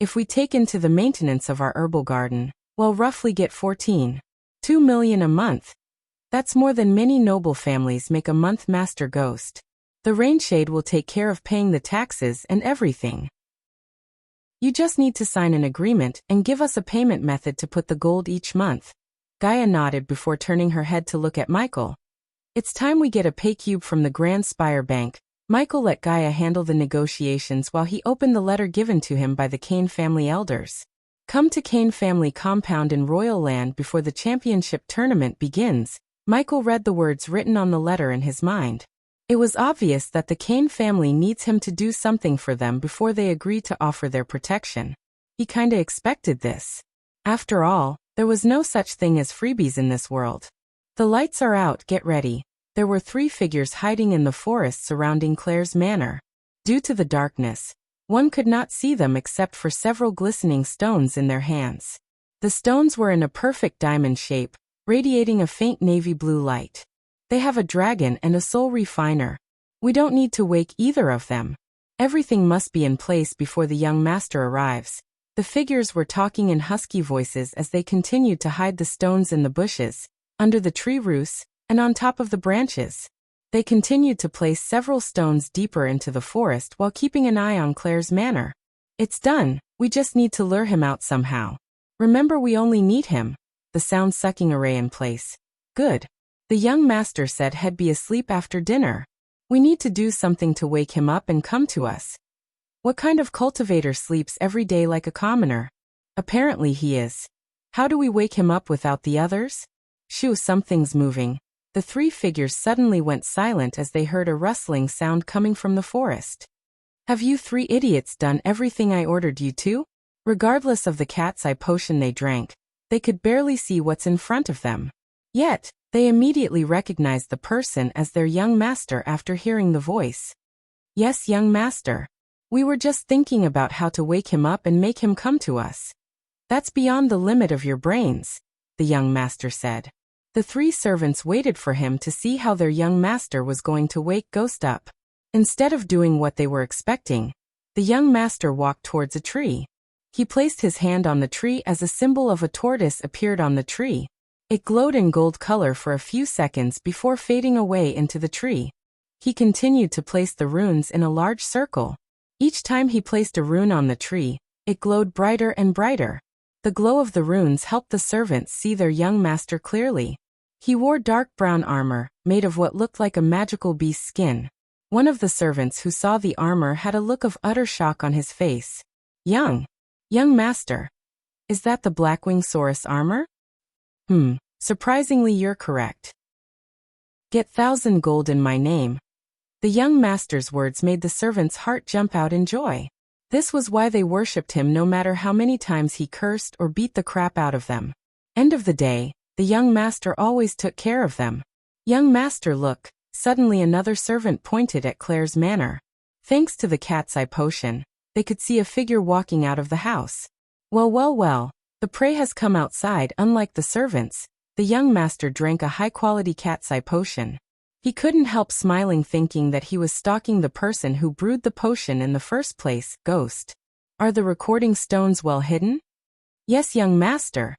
If we take into the maintenance of our herbal garden, we'll roughly get 14. 2 million a month. That's more than many noble families make a month, Master Ghost. The Rainshade will take care of paying the taxes and everything. You just need to sign an agreement and give us a payment method to put the gold each month. Gaia nodded before turning her head to look at Michael. It's time we get a pay cube from the Grand Spire Bank. Michael let Gaia handle the negotiations while he opened the letter given to him by the Kane family elders. Come to Kane family compound in Royal Land before the championship tournament begins. Michael read the words written on the letter in his mind. It was obvious that the Kane family needs him to do something for them before they agree to offer their protection. He kinda expected this. After all, there was no such thing as freebies in this world. The lights are out, get ready. There were 3 figures hiding in the forest surrounding Claire's manor. Due to the darkness, one could not see them except for several glistening stones in their hands. The stones were in a perfect diamond shape, radiating a faint navy blue light. They have a dragon and a soul refiner. We don't need to wake either of them. Everything must be in place before the young master arrives. The figures were talking in husky voices as they continued to hide the stones in the bushes, under the tree roots, and on top of the branches. They continued to place several stones deeper into the forest while keeping an eye on Claire's manor. It's done, We just need to lure him out somehow. Remember, we only need him. The sound-sucking array in place. Good. The young master said he'd be asleep after dinner. We need to do something to wake him up and come to us. What kind of cultivator sleeps every day like a commoner? Apparently he is. How do we wake him up without the others? Shoo, something's moving. The three figures suddenly went silent as they heard a rustling sound coming from the forest. Have you three idiots done everything I ordered you to? Regardless of the cat's eye potion they drank, they could barely see what's in front of them. Yet, they immediately recognized the person as their young master after hearing the voice. Yes, young master. We were just thinking about how to wake him up and make him come to us. That's beyond the limit of your brains, the young master said. The three servants waited for him to see how their young master was going to wake Ghost up. Instead of doing what they were expecting, the young master walked towards a tree. He placed his hand on the tree as a symbol of a tortoise appeared on the tree. It glowed in gold color for a few seconds before fading away into the tree. He continued to place the runes in a large circle. Each time he placed a rune on the tree, it glowed brighter and brighter. The glow of the runes helped the servants see their young master clearly. He wore dark brown armor, made of what looked like a magical beast's skin. One of the servants who saw the armor had a look of utter shock on his face. Young master. Is that the Blackwing Saurus armor? Surprisingly you're correct. Get 1,000 gold in my name. The young master's words made the servant's heart jump out in joy. This was why they worshipped him no matter how many times he cursed or beat the crap out of them. End of the day, the young master always took care of them. Young master, look. Suddenly another servant pointed at Claire's manor. Thanks to the cat's eye potion, they could see a figure walking out of the house. Well, the prey has come outside. Unlike the servants, the young master drank a high-quality cat's eye potion. He couldn't help smiling, thinking that he was stalking the person who brewed the potion in the first place. Ghost. Are the recording stones well hidden? Yes, young master.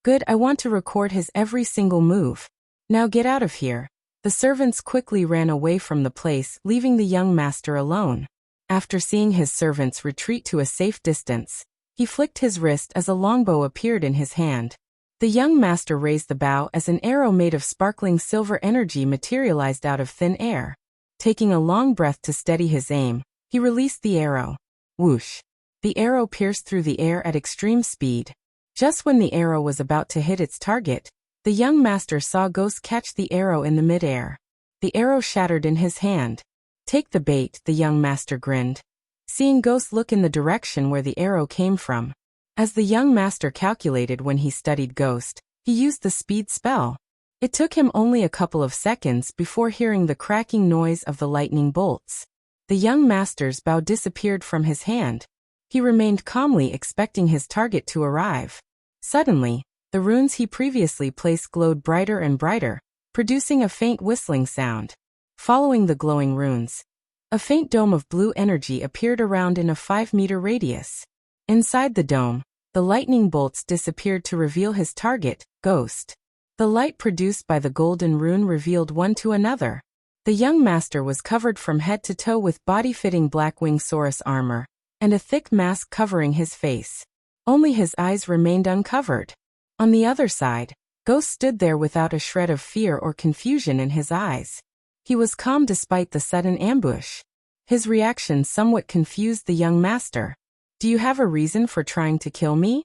Good, I want to record his every single move. Now get out of here. The servants quickly ran away from the place, leaving the young master alone. After seeing his servants retreat to a safe distance, he flicked his wrist as a longbow appeared in his hand. The young master raised the bow as an arrow made of sparkling silver energy materialized out of thin air. Taking a long breath to steady his aim, he released the arrow. Whoosh! The arrow pierced through the air at extreme speed. Just when the arrow was about to hit its target, the young master saw Ghost catch the arrow in the mid-air. The arrow shattered in his hand. Take the bait, the young master grinned, seeing Ghost look in the direction where the arrow came from. As the young master calculated when he studied Ghost, he used the speed spell. It took him only a couple of seconds before hearing the cracking noise of the lightning bolts. The young master's bow disappeared from his hand. He remained calmly expecting his target to arrive. Suddenly, the runes he previously placed glowed brighter and brighter, producing a faint whistling sound. Following the glowing runes, a faint dome of blue energy appeared around in a 5-meter radius. Inside the dome, the lightning bolts disappeared to reveal his target, Ghost. The light produced by the golden rune revealed one to another. The young master was covered from head to toe with body-fitting Blackwing Saurus armor, and a thick mask covering his face. Only his eyes remained uncovered. On the other side, Ghost stood there without a shred of fear or confusion in his eyes. He was calm despite the sudden ambush. His reaction somewhat confused the young master. Do you have a reason for trying to kill me?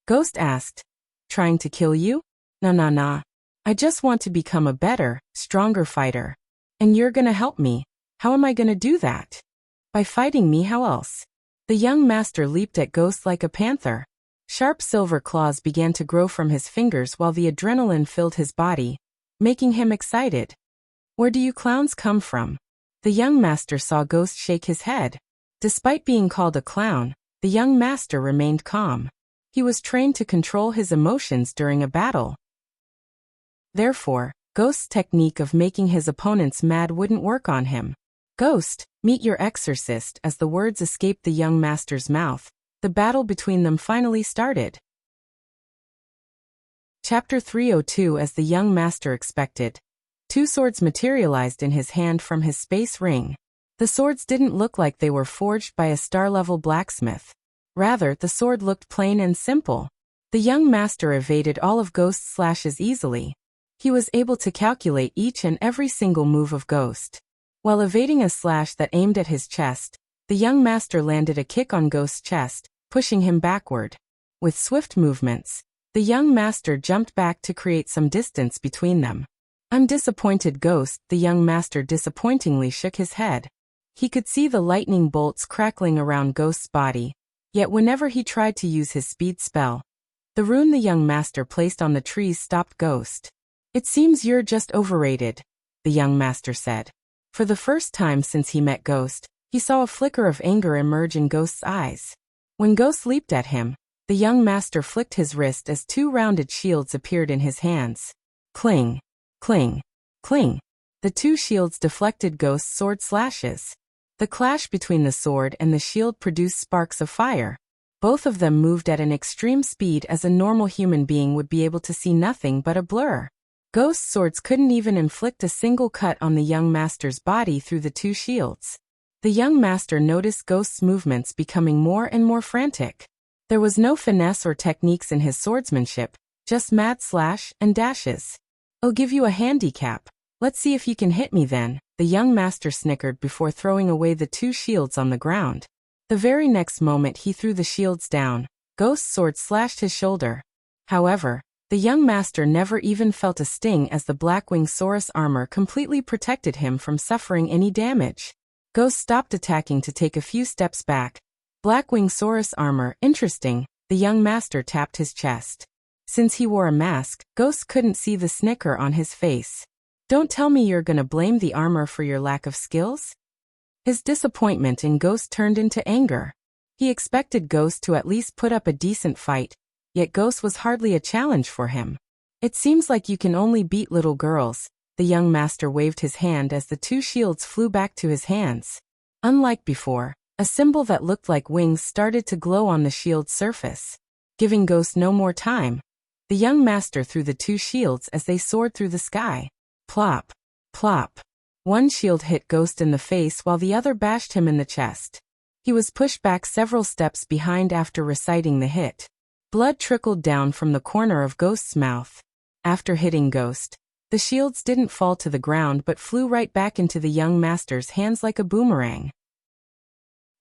Ghost asked. Trying to kill you? Nah. I just want to become a better, stronger fighter. And you're gonna help me. How am I gonna do that? By fighting me, how else? The young master leaped at Ghost like a panther. Sharp silver claws began to grow from his fingers while the adrenaline filled his body, making him excited. Where do you clowns come from? The young master saw Ghost shake his head. Despite being called a clown, the young master remained calm. He was trained to control his emotions during a battle. Therefore, Ghost's technique of making his opponents mad wouldn't work on him. Ghost, meet your exorcist. As the words escaped the young master's mouth, the battle between them finally started. Chapter 302. As the young master expected, 2 swords materialized in his hand from his space ring. The swords didn't look like they were forged by a star-level blacksmith. Rather, the sword looked plain and simple. The young master evaded all of Ghost's slashes easily. He was able to calculate each and every single move of Ghost. While evading a slash that aimed at his chest, the young master landed a kick on Ghost's chest, pushing him backward. With swift movements, the young master jumped back to create some distance between them. "I'm disappointed, Ghost," the young master disappointingly shook his head. He could see the lightning bolts crackling around Ghost's body, yet whenever he tried to use his speed spell, the rune the young master placed on the trees stopped Ghost. "It seems you're just overrated," the young master said. For the first time since he met Ghost, he saw a flicker of anger emerge in Ghost's eyes. When Ghost leaped at him, the young master flicked his wrist as two rounded shields appeared in his hands. Cling, cling, cling. The two shields deflected Ghost's sword slashes. The clash between the sword and the shield produced sparks of fire. Both of them moved at an extreme speed as a normal human being would be able to see nothing but a blur. Ghost's swords couldn't even inflict a single cut on the young master's body through the two shields. The young master noticed Ghost's movements becoming more and more frantic. There was no finesse or techniques in his swordsmanship, just mad slash and dashes. "I'll give you a handicap. Let's see if you can hit me then," the young master snickered before throwing away the two shields on the ground. The very next moment he threw the shields down. Ghost's sword slashed his shoulder. However, the young master never even felt a sting as the Blackwing Saurus armor completely protected him from suffering any damage. Ghost stopped attacking to take a few steps back. Blackwing Saurus armor, interesting, the young master tapped his chest. Since he wore a mask, Ghost couldn't see the snicker on his face. "Don't tell me you're gonna blame the armor for your lack of skills?" His disappointment in Ghost turned into anger. He expected Ghost to at least put up a decent fight, yet Ghost was hardly a challenge for him. "It seems like you can only beat little girls," the young master waved his hand as the two shields flew back to his hands. Unlike before, a symbol that looked like wings started to glow on the shield's surface. Giving Ghost no more time, the young master threw the two shields as they soared through the sky. Plop, plop. One shield hit Ghost in the face while the other bashed him in the chest. He was pushed back several steps behind after reciting the hit. Blood trickled down from the corner of Ghost's mouth. After hitting Ghost, the shields didn't fall to the ground but flew right back into the young master's hands like a boomerang.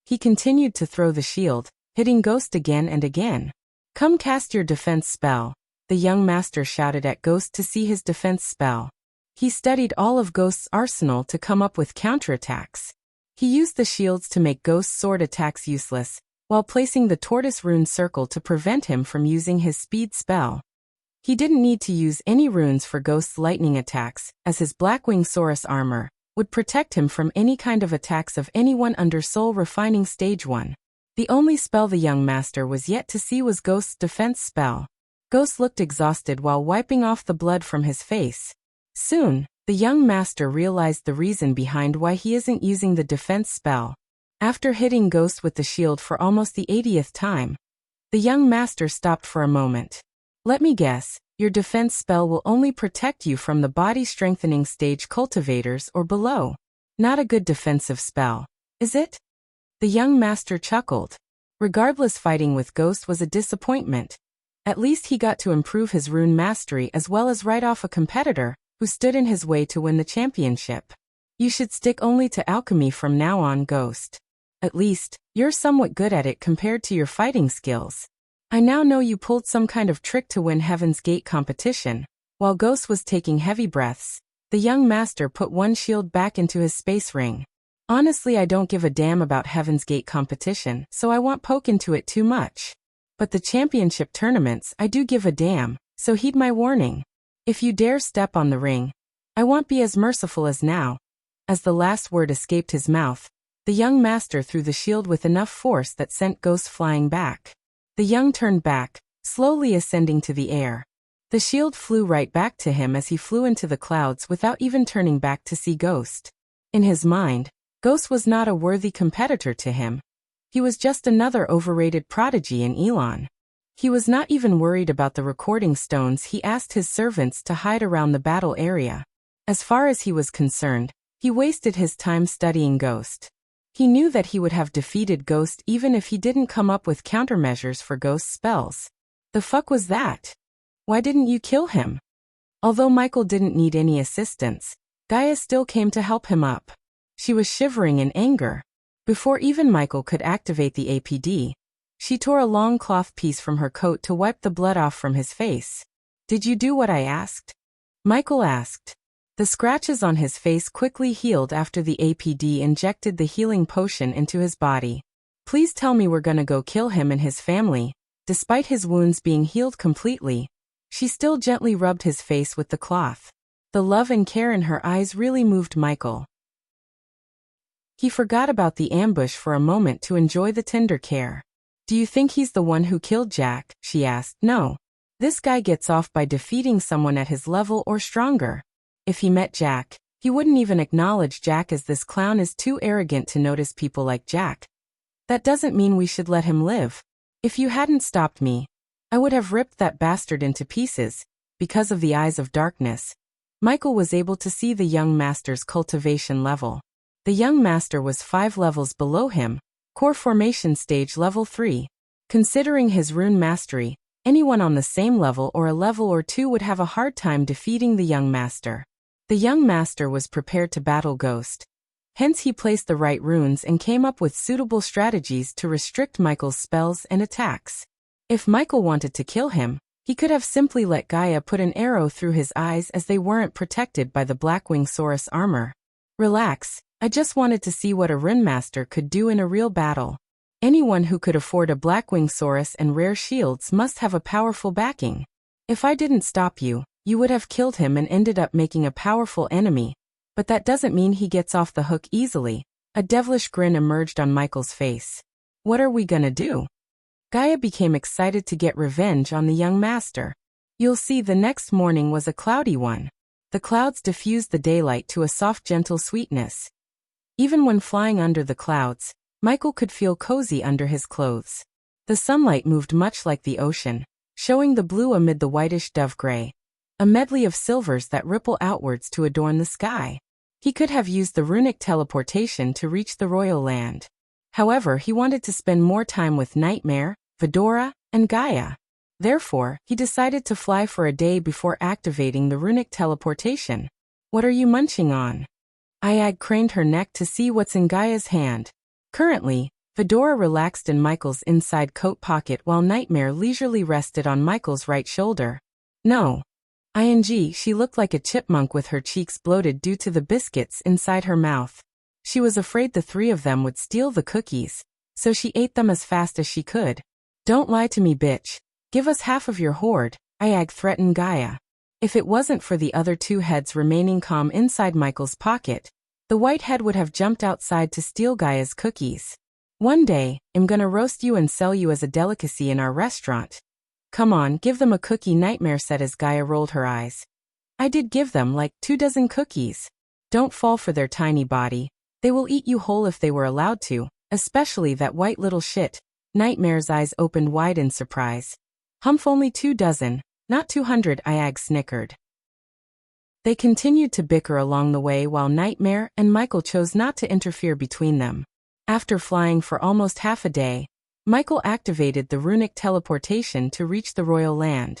He continued to throw the shield, hitting Ghost again and again. "Come cast your defense spell," the young master shouted at Ghost to see his defense spell. He studied all of Ghost's arsenal to come up with counterattacks. He used the shields to make Ghost's sword attacks useless, while placing the tortoise rune circle to prevent him from using his speed spell. He didn't need to use any runes for Ghost's lightning attacks, as his Blackwing Saurus armor would protect him from any kind of attacks of anyone under Soul Refining Stage 1. The only spell the young master was yet to see was Ghost's defense spell. Ghost looked exhausted while wiping off the blood from his face. Soon, the young master realized the reason behind why he isn't using the defense spell. After hitting Ghost with the shield for almost the 80th time, the young master stopped for a moment. "Let me guess. Your defense spell will only protect you from the body strengthening stage cultivators or below. Not a good defensive spell, is it?" The young master chuckled. Regardless, fighting with Ghost was a disappointment. At least he got to improve his rune mastery as well as write off a competitor who stood in his way to win the championship. "You should stick only to alchemy from now on, Ghost. At least, you're somewhat good at it compared to your fighting skills. I now know you pulled some kind of trick to win Heaven's Gate competition." While Ghost was taking heavy breaths, the young master put one shield back into his space ring. "Honestly, I don't give a damn about Heaven's Gate competition, so I won't poke into it too much. But the championship tournaments, I do give a damn, so heed my warning. If you dare step on the ring, I won't be as merciful as now." As the last word escaped his mouth, the young master threw the shield with enough force that sent Ghost flying back. The young turned back, slowly ascending to the air. The shield flew right back to him as he flew into the clouds without even turning back to see Ghost. In his mind, Ghost was not a worthy competitor to him. He was just another overrated prodigy in Elon. He was not even worried about the recording stones he asked his servants to hide around the battle area. As far as he was concerned, he wasted his time studying Ghost. He knew that he would have defeated Ghost even if he didn't come up with countermeasures for Ghost's spells. The fuck was that? Why didn't you kill him? Although Michael didn't need any assistance, Gaia still came to help him up. She was shivering in anger. Before even Michael could activate the APD, she tore a long cloth piece from her coat to wipe the blood off from his face. Did you do what I asked? Michael asked. The scratches on his face quickly healed after the APD injected the healing potion into his body. Please tell me we're gonna go kill him and his family. Despite his wounds being healed completely, she still gently rubbed his face with the cloth. The love and care in her eyes really moved Michael. He forgot about the ambush for a moment to enjoy the tender care. Do you think he's the one who killed Jack? She asked. No. This guy gets off by defeating someone at his level or stronger. If he met Jack, he wouldn't even acknowledge Jack, as this clown is too arrogant to notice people like Jack. That doesn't mean we should let him live. If you hadn't stopped me, I would have ripped that bastard into pieces. Because of the eyes of darkness, Michael was able to see the young master's cultivation level. The young master was 5 levels below him, core formation stage level 3. Considering his rune mastery, anyone on the same level or a level or 2 would have a hard time defeating the young master. The young master was prepared to battle Ghost. Hence he placed the right runes and came up with suitable strategies to restrict Michael's spells and attacks. If Michael wanted to kill him, he could have simply let Gaia put an arrow through his eyes, as they weren't protected by the Blackwing Saurus armor. Relax, I just wanted to see what a rune master could do in a real battle. Anyone who could afford a Blackwing Saurus and rare shields must have a powerful backing. If I didn't stop you, you would have killed him and ended up making a powerful enemy. But that doesn't mean he gets off the hook easily. A devilish grin emerged on Michael's face. What are we gonna do? Gaia became excited to get revenge on the young master. You'll see, the next morning was a cloudy one. The clouds diffused the daylight to a soft, gentle sweetness. Even when flying under the clouds, Michael could feel cozy under his clothes. The sunlight moved much like the ocean, showing the blue amid the whitish dove gray. A medley of silvers that ripple outwards to adorn the sky. He could have used the runic teleportation to reach the royal land. However, he wanted to spend more time with Nightmare, Fedora, and Gaia. Therefore, he decided to fly for a day before activating the runic teleportation. What are you munching on? Ayag craned her neck to see what's in Gaia's hand. Currently, Fedora relaxed in Michael's inside coat pocket while Nightmare leisurely rested on Michael's right shoulder. No. She looked like a chipmunk with her cheeks bloated due to the biscuits inside her mouth. She was afraid the 3 of them would steal the cookies, so she ate them as fast as she could. Don't lie to me, bitch. Give us half of your hoard, Ayag threatened Gaia. If it wasn't for the other 2 heads remaining calm inside Michael's pocket, the white head would have jumped outside to steal Gaia's cookies. One day, I'm gonna roast you and sell you as a delicacy in our restaurant. Come on, give them a cookie, Nightmare said as Gaia rolled her eyes. I did give them like 2 dozen cookies. Don't fall for their tiny body. They will eat you whole if they were allowed to, especially that white little shit. Nightmare's eyes opened wide in surprise. Humph, only 2 dozen, not 200, Ayag snickered. They continued to bicker along the way while Nightmare and Michael chose not to interfere between them. After flying for almost half a day, Michael activated the runic teleportation to reach the royal land.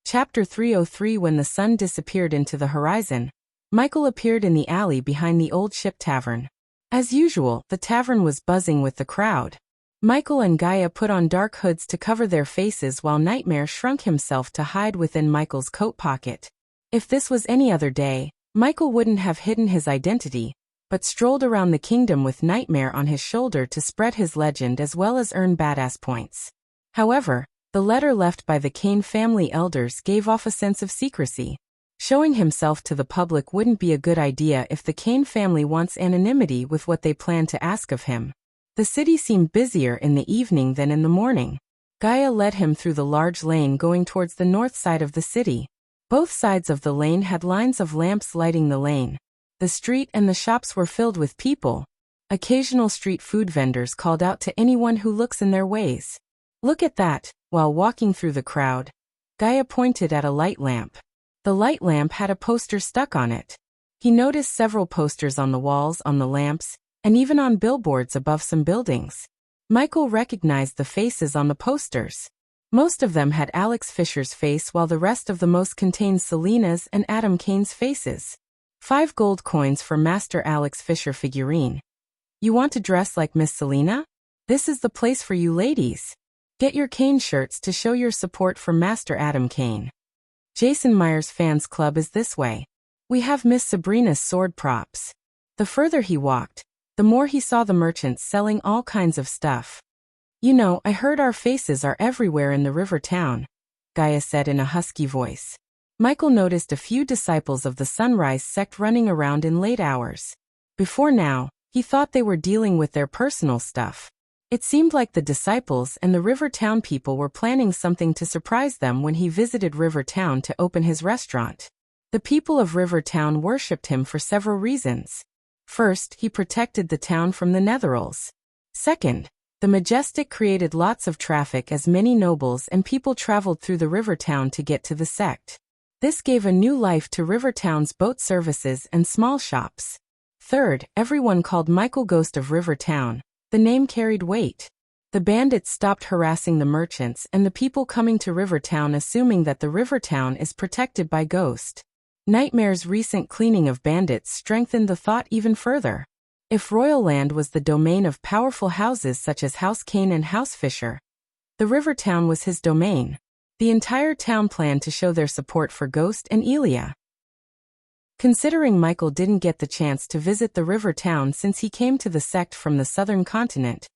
Chapter 303. When the sun disappeared into the horizon, Michael appeared in the alley behind the old ship tavern. As usual, the tavern was buzzing with the crowd. Michael and Gaia put on dark hoods to cover their faces while Nightmare shrunk himself to hide within Michael's coat pocket. If this was any other day, Michael wouldn't have hidden his identity, but strolled around the kingdom with Nightmare on his shoulder to spread his legend as well as earn badass points. However, the letter left by the Kane family elders gave off a sense of secrecy. Showing himself to the public wouldn't be a good idea if the Kane family wants anonymity with what they plan to ask of him. The city seemed busier in the evening than in the morning. Gaia led him through the large lane going towards the north side of the city. Both sides of the lane had lines of lamps lighting the lane. The street and the shops were filled with people. Occasional street food vendors called out to anyone who looks in their ways. Look at that. While walking through the crowd, Gaia pointed at a light lamp. The light lamp had a poster stuck on it. He noticed several posters on the walls, on the lamps, and even on billboards above some buildings. Michael recognized the faces on the posters. Most of them had Alex Fisher's face while the rest of the most contained Selena's and Adam Kane's faces. 5 gold coins for Master Alex Fisher figurine. You want to dress like Miss Selena? This is the place for you ladies. Get your Kane shirts to show your support for Master Adam Kane. Jason Myers Fans Club is this way. We have Miss Sabrina's sword props. The further he walked, the more he saw the merchants selling all kinds of stuff. You know, I heard our faces are everywhere in the river town, Gaia said in a husky voice. Michael noticed a few disciples of the Sunrise sect running around in late hours. Before now, he thought they were dealing with their personal stuff. It seemed like the disciples and the River Town people were planning something to surprise them when he visited River Town to open his restaurant. The people of River Town worshipped him for several reasons. First, he protected the town from the Netherals. Second, the Majestic created lots of traffic as many nobles and people traveled through the River Town to get to the sect. This gave a new life to River Town's boat services and small shops. Third, everyone called Michael Ghost of River Town. The name carried weight. The bandits stopped harassing the merchants and the people coming to River Town assuming that the River Town is protected by Ghost. Nightmare's recent cleaning of bandits strengthened the thought even further. If Royal Land was the domain of powerful houses such as House Kane and House Fisher, the River Town was his domain. The entire town planned to show their support for Ghost and Elia. Considering Michael didn't get the chance to visit the River Town since he came to the sect from the southern continent,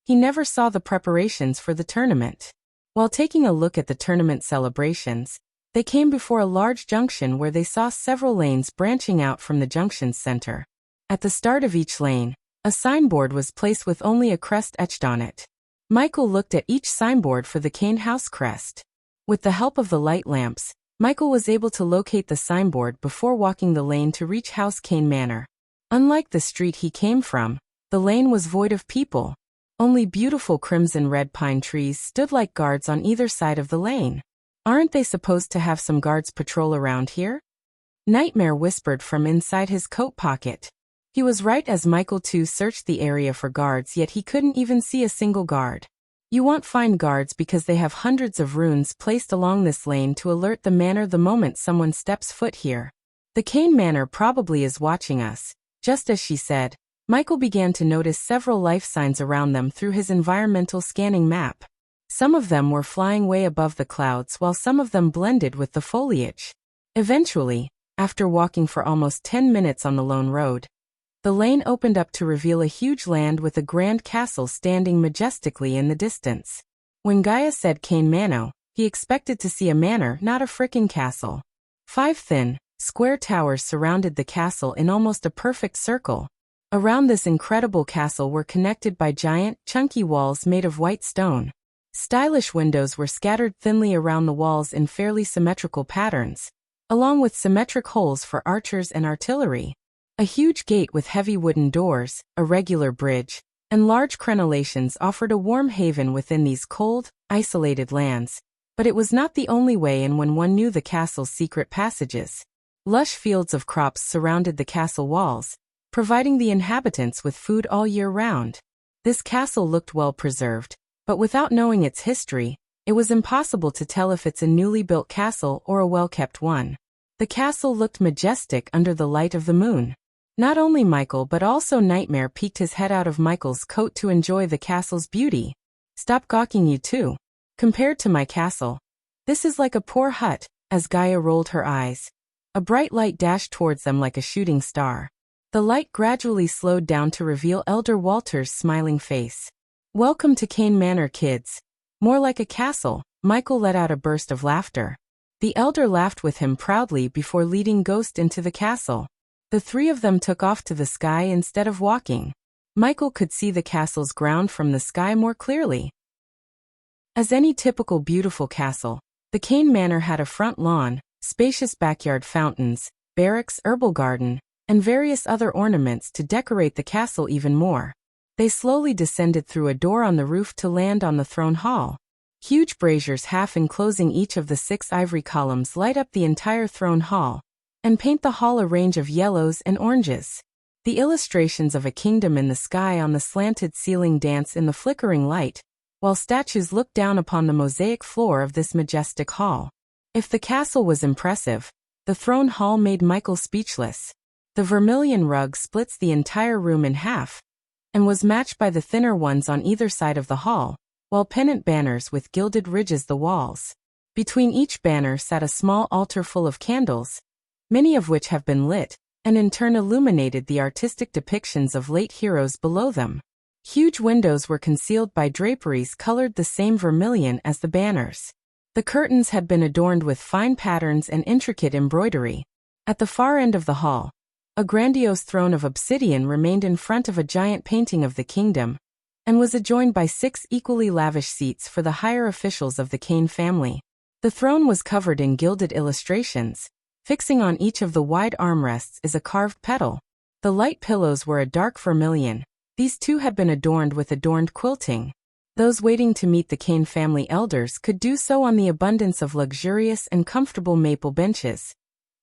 he never saw the preparations for the tournament. While taking a look at the tournament celebrations, they came before a large junction where they saw several lanes branching out from the junction's center. At the start of each lane, a signboard was placed with only a crest etched on it. Michael looked at each signboard for the Kane House crest. With the help of the light lamps, Michael was able to locate the signboard before walking the lane to reach House Kane Manor. Unlike the street he came from, the lane was void of people. Only beautiful crimson-red pine trees stood like guards on either side of the lane. Aren't they supposed to have some guards patrol around here? Nightmare whispered from inside his coat pocket. He was right as Michael too searched the area for guards, yet he couldn't even see a single guard. You won't find guards because they have hundreds of runes placed along this lane to alert the manor the moment someone steps foot here. The Kane Manor probably is watching us. Just as she said, Michael began to notice several life signs around them through his environmental scanning map. Some of them were flying way above the clouds while some of them blended with the foliage. Eventually, after walking for almost 10 minutes on the lone road, the lane opened up to reveal a huge land with a grand castle standing majestically in the distance. When Gaia said Kane Manor, he expected to see a manor, not a frickin' castle. 5 thin, square towers surrounded the castle in almost a perfect circle. Around this incredible castle were connected by giant, chunky walls made of white stone. Stylish windows were scattered thinly around the walls in fairly symmetrical patterns, along with symmetric holes for archers and artillery. A huge gate with heavy wooden doors, a regular bridge, and large crenellations offered a warm haven within these cold, isolated lands. But it was not the only way in when one knew the castle's secret passages. Lush fields of crops surrounded the castle walls, providing the inhabitants with food all year round. This castle looked well preserved, but without knowing its history, it was impossible to tell if it's a newly built castle or a well-kept one. The castle looked majestic under the light of the moon. Not only Michael but also Nightmare peeked his head out of Michael's coat to enjoy the castle's beauty. Stop gawking, you two. Compared to my castle, this is like a poor hut, as Gaia rolled her eyes. A bright light dashed towards them like a shooting star. The light gradually slowed down to reveal Elder Walter's smiling face. Welcome to Kane Manor, kids. More like a castle. Michael let out a burst of laughter. The elder laughed with him proudly before leading Ghost into the castle. The 3 of them took off to the sky instead of walking. Michael could see the castle's ground from the sky more clearly. As any typical beautiful castle, the Kane Manor had a front lawn, spacious backyard fountains, barracks, herbal garden, and various other ornaments to decorate the castle even more. They slowly descended through a door on the roof to land on the throne hall. Huge braziers half enclosing each of the 6 ivory columns light up the entire throne hall, and paint the hall a range of yellows and oranges. The illustrations of a kingdom in the sky on the slanted ceiling dance in the flickering light, while statues look down upon the mosaic floor of this majestic hall. If the castle was impressive, the throne hall made Michael speechless. The vermilion rug splits the entire room in half, and was matched by the thinner ones on either side of the hall, while pennant banners with gilded ridges the walls. Between each banner sat a small altar full of candles, many of which have been lit, and in turn illuminated the artistic depictions of late heroes below them. Huge windows were concealed by draperies colored the same vermilion as the banners. The curtains had been adorned with fine patterns and intricate embroidery. At the far end of the hall, a grandiose throne of obsidian remained in front of a giant painting of the kingdom, and was adjoined by 6 equally lavish seats for the higher officials of the Kane family. The throne was covered in gilded illustrations. Fixing on each of the wide armrests is a carved petal. The light pillows were a dark vermilion. These too had been adorned with adorned quilting. Those waiting to meet the Kane family elders could do so on the abundance of luxurious and comfortable maple benches,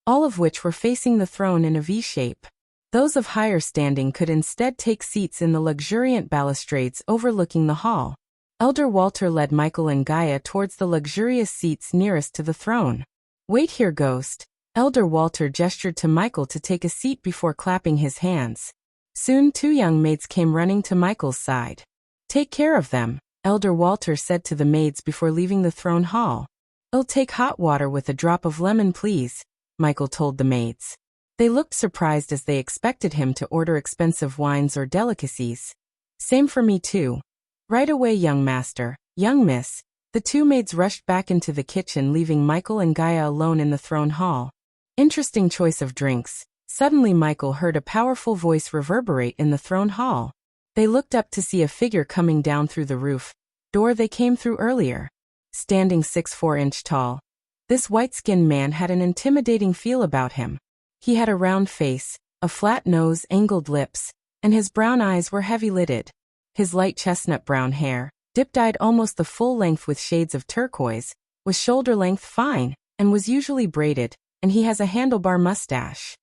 all of which were facing the throne in a V shape. Those of higher standing could instead take seats in the luxuriant balustrades overlooking the hall. Elder Walter led Michael and Gaia towards the luxurious seats nearest to the throne. "Wait here, Ghost." Elder Walter gestured to Michael to take a seat before clapping his hands. Soon 2 young maids came running to Michael's side. "Take care of them," Elder Walter said to the maids before leaving the throne hall. "I'll take hot water with a drop of lemon, please," Michael told the maids. They looked surprised as they expected him to order expensive wines or delicacies. "Same for me too." "Right away, young master, young miss." The 2 maids rushed back into the kitchen, leaving Michael and Gaia alone in the throne hall. Interesting choice of drinks. Suddenly Michael heard a powerful voice reverberate in the throne hall. They looked up to see a figure coming down through the roof door they came through earlier. Standing 6'4" tall, this white-skinned man had an intimidating feel about him. He had a round face, a flat nose, angled lips, and his brown eyes were heavy-lidded. His light chestnut brown hair, dip-dyed almost the full length with shades of turquoise, was shoulder-length fine, and was usually braided, and he has a handlebar mustache.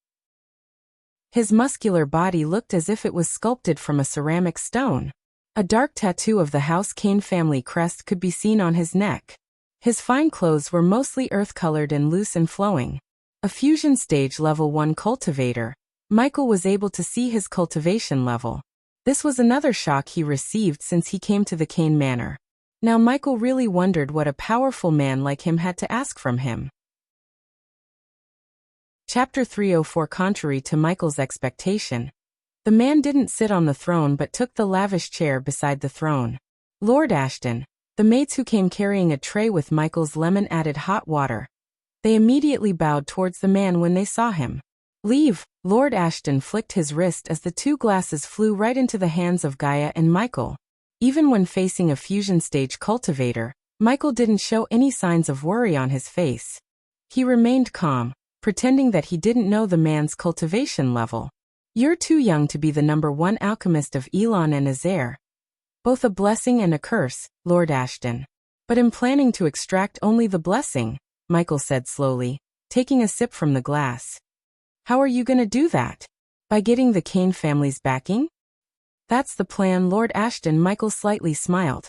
His muscular body looked as if it was sculpted from a ceramic stone. A dark tattoo of the House Kane family crest could be seen on his neck. His fine clothes were mostly earth-colored and loose and flowing. A fusion stage level 1 cultivator, Michael was able to see his cultivation level. This was another shock he received since he came to the Kane Manor. Now Michael really wondered what a powerful man like him had to ask from him. Chapter 304. Contrary to Michael's expectation, the man didn't sit on the throne but took the lavish chair beside the throne. "Lord Ashton." The maids who came carrying a tray with Michael's lemon-added hot water. They immediately bowed towards the man when they saw him. "Leave." Lord Ashton flicked his wrist as the 2 glasses flew right into the hands of Gaia and Michael. Even when facing a fusion stage cultivator, Michael didn't show any signs of worry on his face. He remained calm, pretending that he didn't know the man's cultivation level. "You're too young to be the #1 alchemist of Elon and Azair. Both a blessing and a curse, Lord Ashton. But I'm planning to extract only the blessing," Michael said slowly, taking a sip from the glass. "How are you gonna do that? By getting the Kane family's backing?" "That's the plan, Lord Ashton." Michael slightly smiled.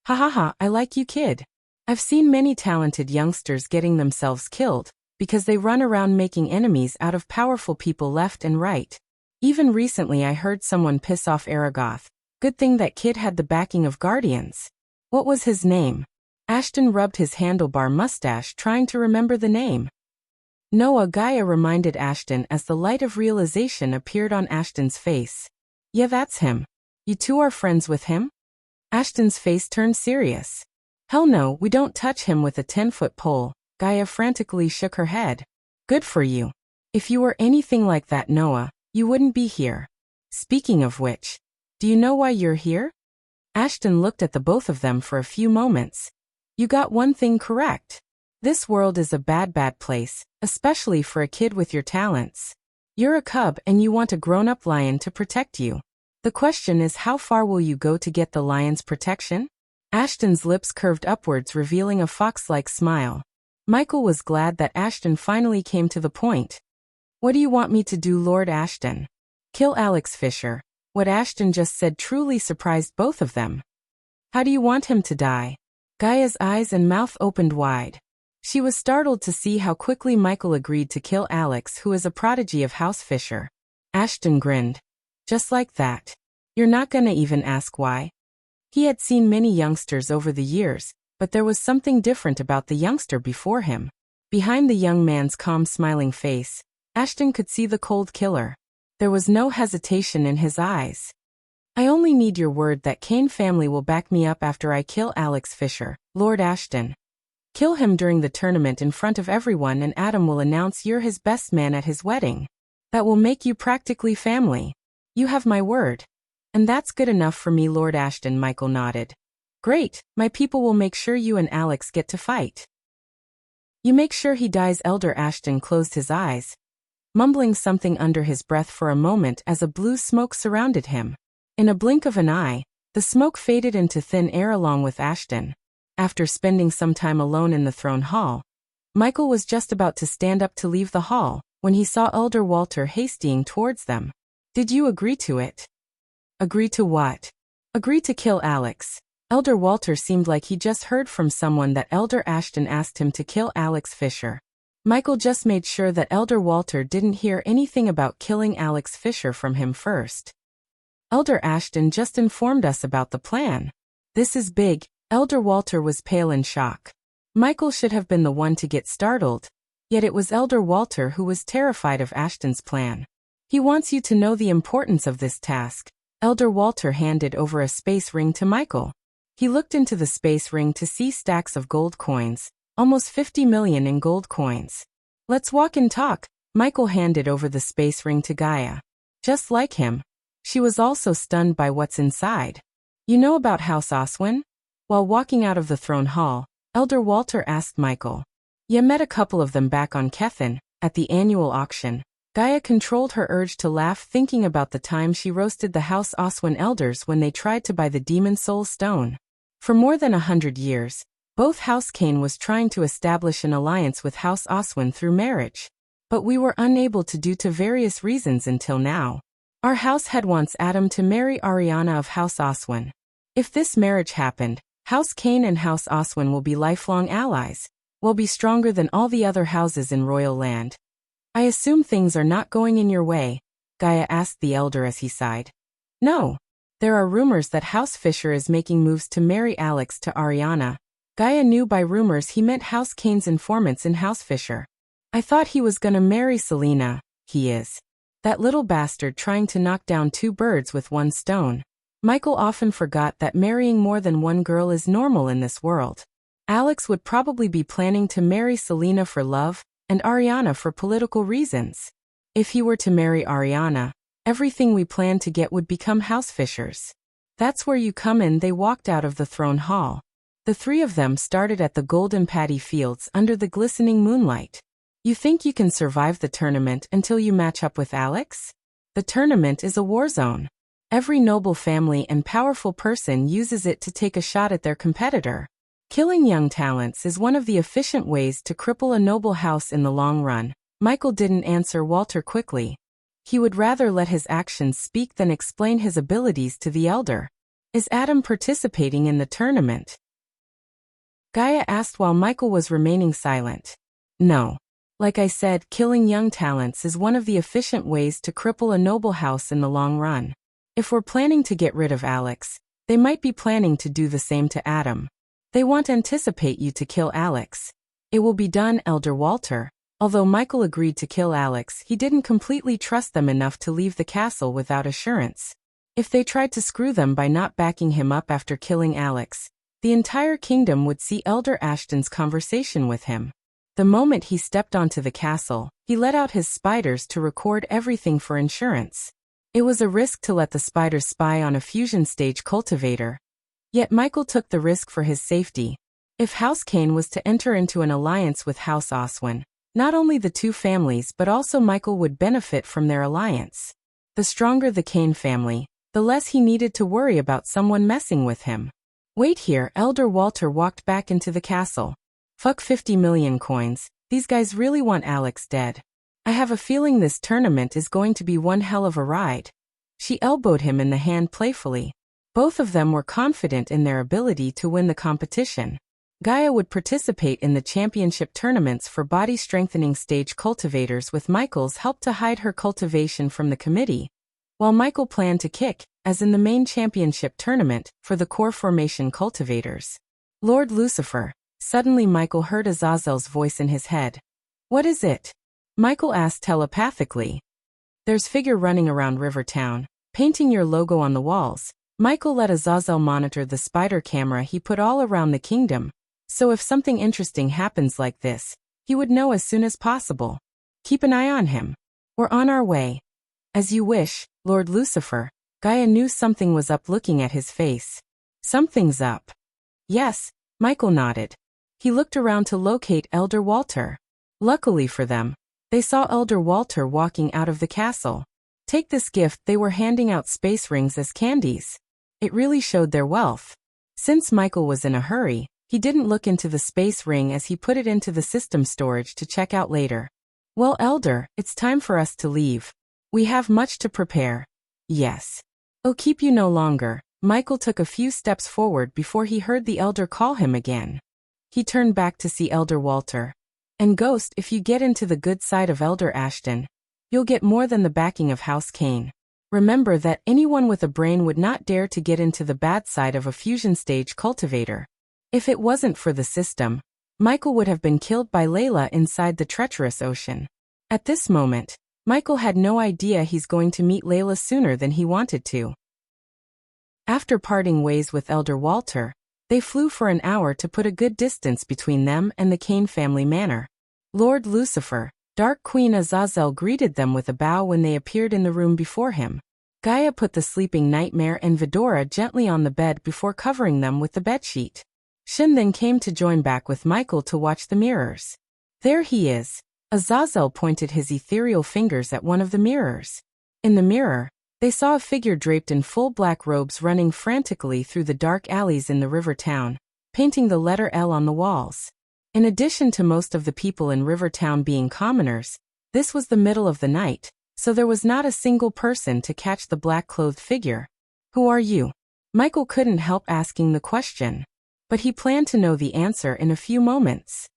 "Ha ha ha, I like you, kid. I've seen many talented youngsters getting themselves killed because they run around making enemies out of powerful people left and right. Even recently I heard someone piss off Aragoth. Good thing that kid had the backing of guardians." "What was his name?" Ashton rubbed his handlebar mustache, trying to remember the name. "Noah," Gaia reminded Ashton as the light of realization appeared on Ashton's face. "Yeah, that's him. You 2 are friends with him?" Ashton's face turned serious. "Hell no, we don't touch him with a 10-foot pole." Gaia frantically shook her head. "Good for you. If you were anything like that, Noah, you wouldn't be here. Speaking of which, do you know why you're here?" Ashton looked at the both of them for a few moments. "You got one thing correct. This world is a bad place, especially for a kid with your talents. You're a cub and you want a grown-up lion to protect you. The question is, how far will you go to get the lion's protection?" Ashton's lips curved upwards, revealing a fox-like smile. Michael was glad that Ashton finally came to the point. What do you want me to do, Lord Ashton? Kill Alex Fisher. What Ashton just said truly surprised both of them. How do you want him to die? Gaia's eyes and mouth opened wide. She was startled to see how quickly Michael agreed to kill Alex, who is a prodigy of House Fisher. Ashton grinned. Just like that. You're not gonna even ask why? He had seen many youngsters over the years, but there was something different about the youngster before him. Behind the young man's calm smiling face, Ashton could see the cold killer. There was no hesitation in his eyes. I only need your word that Kane family will back me up after I kill Alex Fisher, Lord Ashton. Kill him during the tournament in front of everyone and Adam will announce you're his best man at his wedding. That will make you practically family. You have my word. And that's good enough for me, Lord Ashton. Michael nodded. Great, my people will make sure you and Alex get to fight. You make sure he dies. Elder Ashton closed his eyes, mumbling something under his breath for a moment as a blue smoke surrounded him. In a blink of an eye, the smoke faded into thin air along with Ashton. After spending some time alone in the throne hall, Michael was just about to stand up to leave the hall when he saw Elder Walter hastening towards them. Did you agree to it? Agree to what? Agree to kill Alex. Elder Walter seemed like he just heard from someone that Elder Ashton asked him to kill Alex Fisher. Michael just made sure that Elder Walter didn't hear anything about killing Alex Fisher from him first. Elder Ashton just informed us about the plan. This is big. Elder Walter was pale in shock. Michael should have been the one to get startled, yet it was Elder Walter who was terrified of Ashton's plan. He wants you to know the importance of this task. Elder Walter handed over a space ring to Michael. He looked into the space ring to see stacks of gold coins, almost 50 million in gold coins. Let's walk and talk. Michael handed over the space ring to Gaia. Just like him, she was also stunned by what's inside. You know about House Oswin? While walking out of the throne hall, Elder Walter asked Michael. You met a couple of them back on Kethin, at the annual auction. Gaia controlled her urge to laugh thinking about the time she roasted the House Oswin elders when they tried to buy the Demon Soul Stone. For more than 100 years, both House Kane was trying to establish an alliance with House Oswin through marriage. But we were unable to due to various reasons until now. Our house head wants Adam to marry Ariana of House Oswin. If this marriage happened, House Kane and House Oswin will be lifelong allies. We'll be stronger than all the other houses in Royal Land. I assume things are not going in your way, Gaia asked the elder as he sighed. No. There are rumors that House Fisher is making moves to marry Alex to Ariana. Gaia knew by rumors he meant House Kane's informants in House Fisher. I thought he was gonna marry Selena. He is. That little bastard trying to knock down two birds with one stone. Michael often forgot that marrying more than one girl is normal in this world. Alex would probably be planning to marry Selena for love, and Ariana for political reasons. If he were to marry Ariana, everything we planned to get would become House Fishers. That's where you come in. They walked out of the throne hall. The three of them started at the golden paddy fields under the glistening moonlight. You think you can survive the tournament until you match up with Alex? The tournament is a war zone. Every noble family and powerful person uses it to take a shot at their competitor. Killing young talents is one of the efficient ways to cripple a noble house in the long run. Michael didn't answer Walter quickly. He would rather let his actions speak than explain his abilities to the elder. Is Adam participating in the tournament? Gaia asked while Michael was remaining silent. No. Like I said, killing young talents is one of the efficient ways to cripple a noble house in the long run. If we're planning to get rid of Alex, they might be planning to do the same to Adam. They want to anticipate you to kill Alex. It will be done, Elder Walter. Although Michael agreed to kill Alex, he didn't completely trust them enough to leave the castle without assurance. If they tried to screw them by not backing him up after killing Alex, the entire kingdom would see Elder Ashton's conversation with him. The moment he stepped onto the castle, he let out his spiders to record everything for insurance. It was a risk to let the spiders spy on a fusion stage cultivator. Yet Michael took the risk for his safety. If House Kane was to enter into an alliance with House Oswin, not only the two families but also Michael would benefit from their alliance. The stronger the Kane family, the less he needed to worry about someone messing with him. Wait here, Elder Walter walked back into the castle. Fuck 50 million coins, these guys really want Alex dead. I have a feeling this tournament is going to be one hell of a ride. She elbowed him in the hand playfully. Both of them were confident in their ability to win the competition. Gaia would participate in the championship tournaments for body-strengthening stage cultivators with Michael's help to hide her cultivation from the committee, while Michael planned to kick, as in the main championship tournament, for the core formation cultivators. Lord Lucifer. Suddenly Michael heard Azazel's voice in his head. What is it? Michael asked telepathically. There's figure running around Rivertown, painting your logo on the walls. Michael let Azazel monitor the spider camera he put all around the kingdom, so if something interesting happens like this, he would know as soon as possible. Keep an eye on him. We're on our way. As you wish, Lord Lucifer. Gaia knew something was up looking at his face. Something's up. Yes, Michael nodded. He looked around to locate Elder Walter. Luckily for them, they saw Elder Walter walking out of the castle. Take this gift. They were handing out space rings as candies. It really showed their wealth. Since Michael was in a hurry, he didn't look into the space ring as he put it into the system storage to check out later. Well, Elder, it's time for us to leave. We have much to prepare. Yes. I'll keep you no longer. Michael took a few steps forward before he heard the Elder call him again. He turned back to see Elder Walter. And Ghost, if you get into the good side of Elder Ashton, you'll get more than the backing of House Kane. Remember that anyone with a brain would not dare to get into the bad side of a fusion stage cultivator. If it wasn't for the system, Michael would have been killed by Layla inside the treacherous ocean. At this moment, Michael had no idea he's going to meet Layla sooner than he wanted to. After parting ways with Elder Walter, they flew for an hour to put a good distance between them and the Kane family manor. Lord Lucifer, Dark Queen Azazel greeted them with a bow when they appeared in the room before him. Gaia put the sleeping Nightmare and Vidora gently on the bed before covering them with the bedsheet. Shin then came to join back with Michael to watch the mirrors. There he is. Azazel pointed his ethereal fingers at one of the mirrors. In the mirror, they saw a figure draped in full black robes running frantically through the dark alleys in the river town, painting the letter L on the walls. In addition to most of the people in Rivertown being commoners, this was the middle of the night, so there was not a single person to catch the black-clothed figure. Who are you? Michael couldn't help asking the question, but he planned to know the answer in a few moments.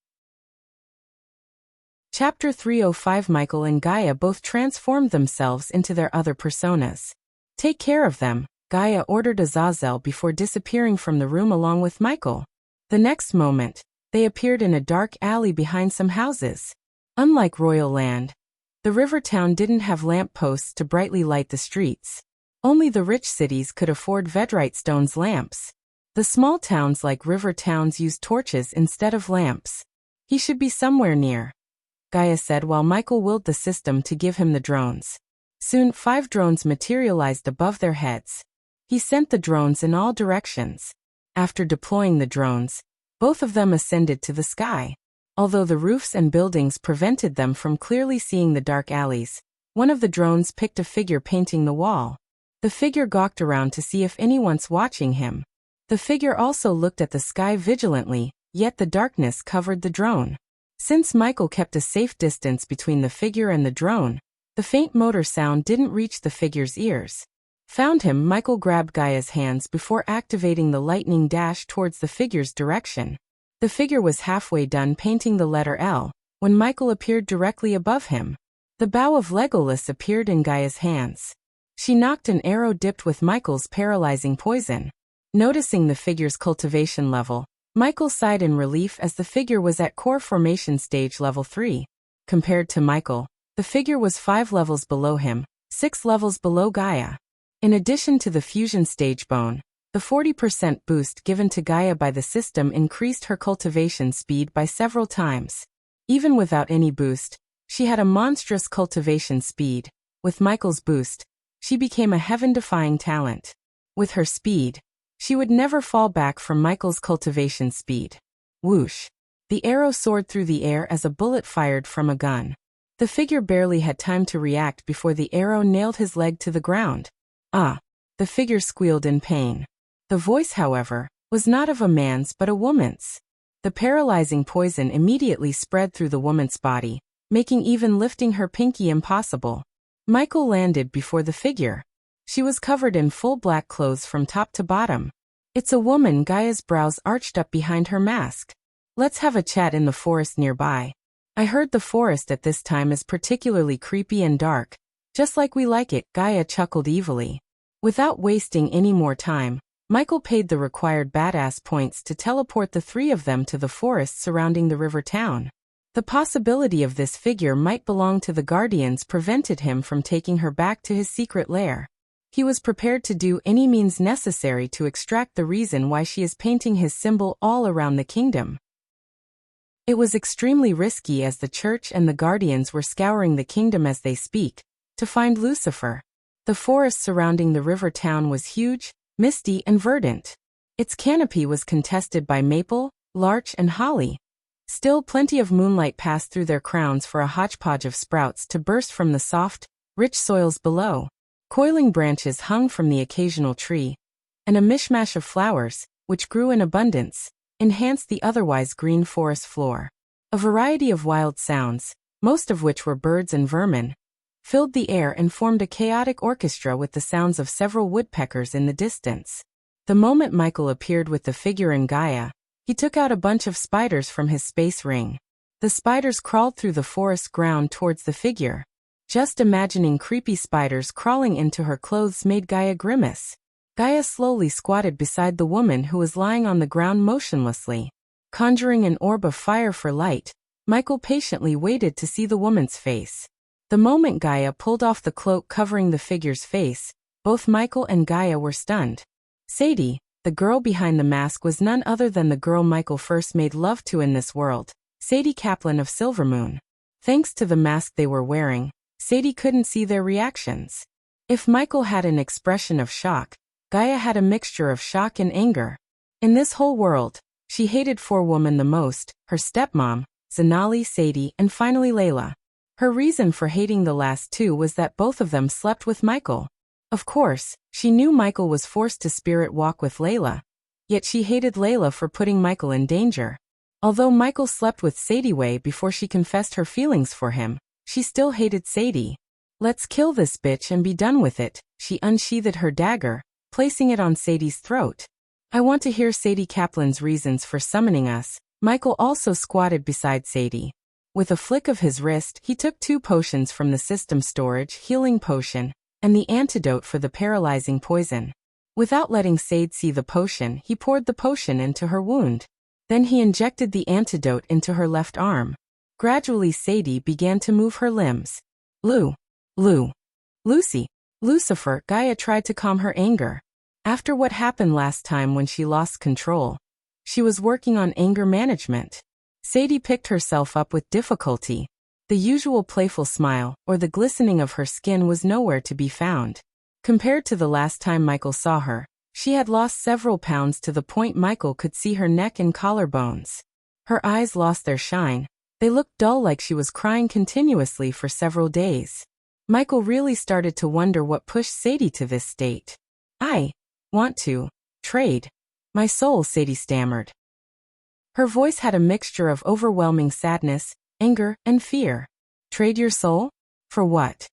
Chapter 305. Michael and Gaia both transformed themselves into their other personas. Take care of them, Gaia ordered Azazel before disappearing from the room along with Michael. The next moment, they appeared in a dark alley behind some houses. Unlike Royal Land, the river town didn't have lamp posts to brightly light the streets. Only the rich cities could afford Vedrite stone's lamps. The small towns like river towns used torches instead of lamps. He should be somewhere near, Gaia said while Michael willed the system to give him the drones. Soon 5 drones materialized above their heads. He sent the drones in all directions. After deploying the drones, both of them ascended to the sky. Although the roofs and buildings prevented them from clearly seeing the dark alleys, one of the drones picked a figure painting the wall. The figure gawked around to see if anyone's watching him. The figure also looked at the sky vigilantly, yet the darkness covered the drone. Since Michael kept a safe distance between the figure and the drone, the faint motor sound didn't reach the figure's ears. Found him, Michael grabbed Gaia's hands before activating the lightning dash towards the figure's direction. The figure was halfway done painting the letter L, when Michael appeared directly above him. The bow of Legolas appeared in Gaia's hands. She knocked an arrow dipped with Michael's paralyzing poison. Noticing the figure's cultivation level, Michael sighed in relief as the figure was at core formation stage level 3. Compared to Michael, the figure was 5 levels below him, 6 levels below Gaia. In addition to the fusion stage bone, the 40% boost given to Gaia by the system increased her cultivation speed by several times. Even without any boost, she had a monstrous cultivation speed. With Michael's boost, she became a heaven-defying talent. With her speed, she would never fall back from Michael's cultivation speed. Whoosh! The arrow soared through the air as a bullet fired from a gun. The figure barely had time to react before the arrow nailed his leg to the ground. Ah! The figure squealed in pain. The voice, however, was not of a man's but a woman's. The paralyzing poison immediately spread through the woman's body, making even lifting her pinky impossible. Michael landed before the figure. She was covered in full black clothes from top to bottom. It's a woman. Gaia's brows arched up behind her mask. Let's have a chat in the forest nearby. I heard the forest at this time is particularly creepy and dark. Just like we like it, Gaia chuckled evilly. Without wasting any more time, Michael paid the required badass points to teleport the three of them to the forest surrounding the river town. The possibility of this figure might belong to the Guardians prevented him from taking her back to his secret lair. He was prepared to do any means necessary to extract the reason why she is painting his symbol all around the kingdom. It was extremely risky, as the church and the Guardians were scouring the kingdom as they speak, to find Lucifer. The forest surrounding the river town was huge, misty and verdant. Its canopy was contested by maple, larch and holly. Still, plenty of moonlight passed through their crowns for a hodgepodge of sprouts to burst from the soft, rich soils below. Coiling branches hung from the occasional tree, and a mishmash of flowers, which grew in abundance, enhanced the otherwise green forest floor. A variety of wild sounds, most of which were birds and vermin, filled the air and formed a chaotic orchestra with the sounds of several woodpeckers in the distance. The moment Michael appeared with the figure and Gaia, he took out a bunch of spiders from his space ring. The spiders crawled through the forest ground towards the figure. Just imagining creepy spiders crawling into her clothes made Gaia grimace. Gaia slowly squatted beside the woman who was lying on the ground motionlessly. Conjuring an orb of fire for light, Michael patiently waited to see the woman's face. The moment Gaia pulled off the cloak covering the figure's face, both Michael and Gaia were stunned. Sadie, the girl behind the mask, was none other than the girl Michael first made love to in this world, Sadie Kaplan of Silvermoon. Thanks to the mask they were wearing, Sadie couldn't see their reactions. If Michael had an expression of shock, Gaia had a mixture of shock and anger. In this whole world, she hated four women the most: her stepmom, Zanali, Sadie, and finally Layla. Her reason for hating the last two was that both of them slept with Michael. Of course, she knew Michael was forced to spirit walk with Layla, yet she hated Layla for putting Michael in danger. Although Michael slept with Sadie way before she confessed her feelings for him, she still hated Sadie. Let's kill this bitch and be done with it, she unsheathed her dagger, placing it on Sadie's throat. I want to hear Sadie Kaplan's reasons for summoning us. Michael also squatted beside Sadie. With a flick of his wrist, he took 2 potions from the system storage: healing potion and the antidote for the paralyzing poison. Without letting Sadie see the potion, he poured the potion into her wound. Then he injected the antidote into her left arm. Gradually Sadie began to move her limbs. Lucy, Lucifer. Gaia tried to calm her anger. After what happened last time when she lost control, she was working on anger management. Sadie picked herself up with difficulty. The usual playful smile or the glistening of her skin was nowhere to be found. Compared to the last time Michael saw her, she had lost several pounds to the point Michael could see her neck and collarbones. Her eyes lost their shine. They looked dull, like she was crying continuously for several days. Michael really started to wonder what pushed Sadie to this state. I want to trade my soul, Sadie stammered. Her voice had a mixture of overwhelming sadness, anger, and fear. Trade your soul? For what?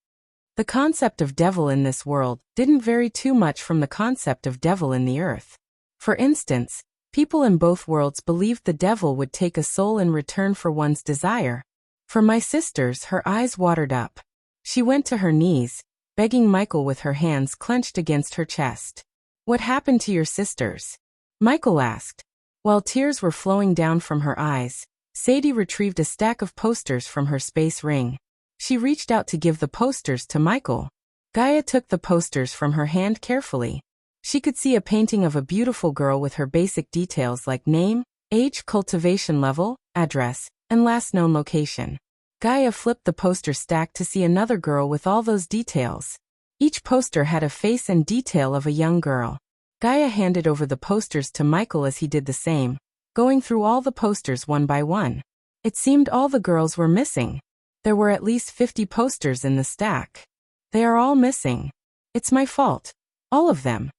The concept of devil in this world didn't vary too much from the concept of devil in the earth. For instance, people in both worlds believed the devil would take a soul in return for one's desire. For my sisters, her eyes watered up. She went to her knees, begging Michael with her hands clenched against her chest. What happened to your sisters? Michael asked. While tears were flowing down from her eyes, Sadie retrieved a stack of posters from her space ring. She reached out to give the posters to Michael. Gaia took the posters from her hand carefully. She could see a painting of a beautiful girl with her basic details like name, age, cultivation level, address, and last known location. Gaia flipped the poster stack to see another girl with all those details. Each poster had a face and detail of a young girl. Gaia handed over the posters to Michael as he did the same, going through all the posters one by one. It seemed all the girls were missing. There were at least 50 posters in the stack. They are all missing. It's my fault. All of them.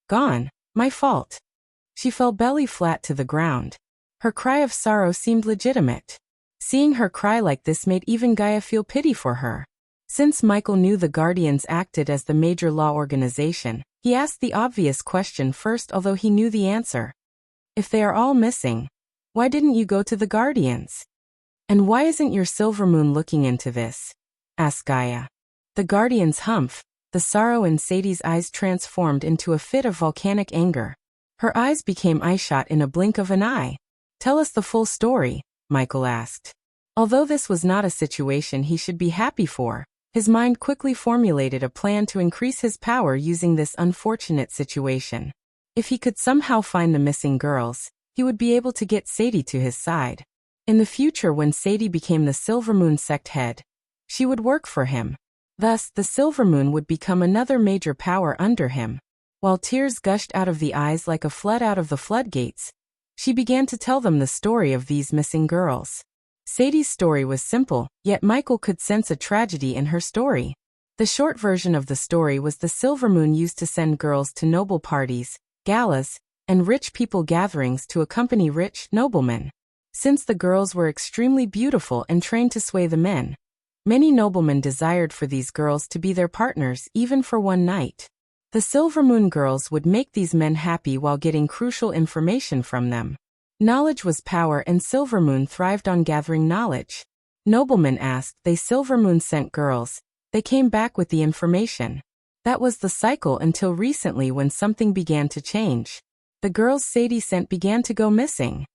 Gone. My fault. She fell belly flat to the ground. Her cry of sorrow seemed legitimate. Seeing her cry like this made even Gaia feel pity for her. Since Michael knew the Guardians acted as the major law organization, he asked the obvious question first, although he knew the answer. If they are all missing, why didn't you go to the Guardians? And why isn't your Silvermoon looking into this? Asked Gaia. The Guardians humph. The sorrow in Sadie's eyes transformed into a fit of volcanic anger. Her eyes became eyeshot in a blink of an eye. Tell us the full story, Michael asked. Although this was not a situation he should be happy for, his mind quickly formulated a plan to increase his power using this unfortunate situation. If he could somehow find the missing girls, he would be able to get Sadie to his side. In the future, when Sadie became the Silvermoon sect head, she would work for him. Thus, the Silvermoon would become another major power under him. While tears gushed out of the eyes like a flood out of the floodgates, she began to tell them the story of these missing girls. Sadie's story was simple, yet Michael could sense a tragedy in her story. The short version of the story was the Silvermoon used to send girls to noble parties, galas, and rich people gatherings to accompany rich noblemen. Since the girls were extremely beautiful and trained to sway the men, many noblemen desired for these girls to be their partners even for one night. The Silvermoon girls would make these men happy while getting crucial information from them. Knowledge was power, and Silvermoon thrived on gathering knowledge. Noblemen asked, they Silvermoon sent girls. They came back with the information. That was the cycle until recently, when something began to change. The girls Sadie sent began to go missing.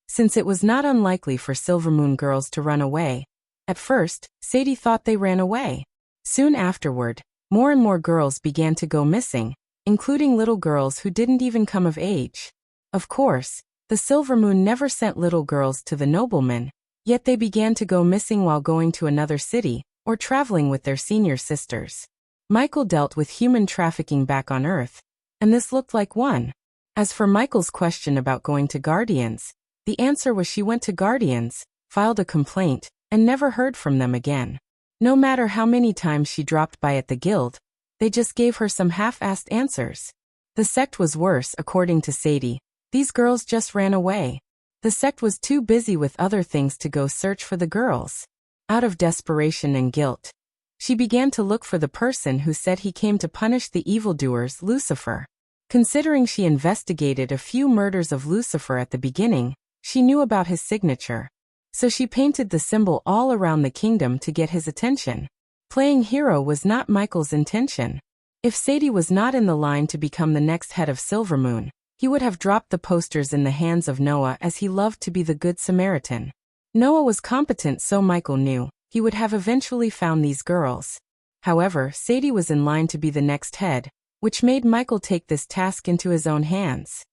Since it was not unlikely for Silvermoon girls to run away, at first, Sadie thought they ran away. Soon afterward, more and more girls began to go missing, including little girls who didn't even come of age. Of course, the Silvermoon never sent little girls to the noblemen, yet they began to go missing while going to another city, or traveling with their senior sisters. Michael dealt with human trafficking back on Earth, and this looked like one. As for Michael's question about going to Guardians, the answer was she went to Guardians, filed a complaint, and never heard from them again. No matter how many times she dropped by at the guild, they just gave her some half-assed answers. The sect was worse, according to Sadie. These girls just ran away. The sect was too busy with other things to go search for the girls. Out of desperation and guilt, she began to look for the person who said he came to punish the evildoers, Lucifer. Considering she investigated a few murders of Lucifer at the beginning, she knew about his signature. So she painted the symbol all around the kingdom to get his attention. Playing hero was not Michael's intention. If Sadie was not in the line to become the next head of Silvermoon, he would have dropped the posters in the hands of Noah, as he loved to be the Good Samaritan. Noah was competent, so Michael knew he would have eventually found these girls. However, Sadie was in line to be the next head, which made Michael take this task into his own hands.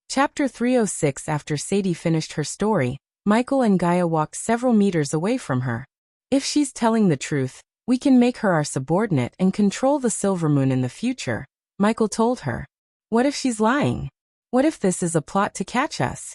Chapter 306. After Sadie finished her story, Michael and Gaia walked several meters away from her. If she's telling the truth, we can make her our subordinate and control the Silvermoon in the future, Michael told her. What if she's lying? What if this is a plot to catch us?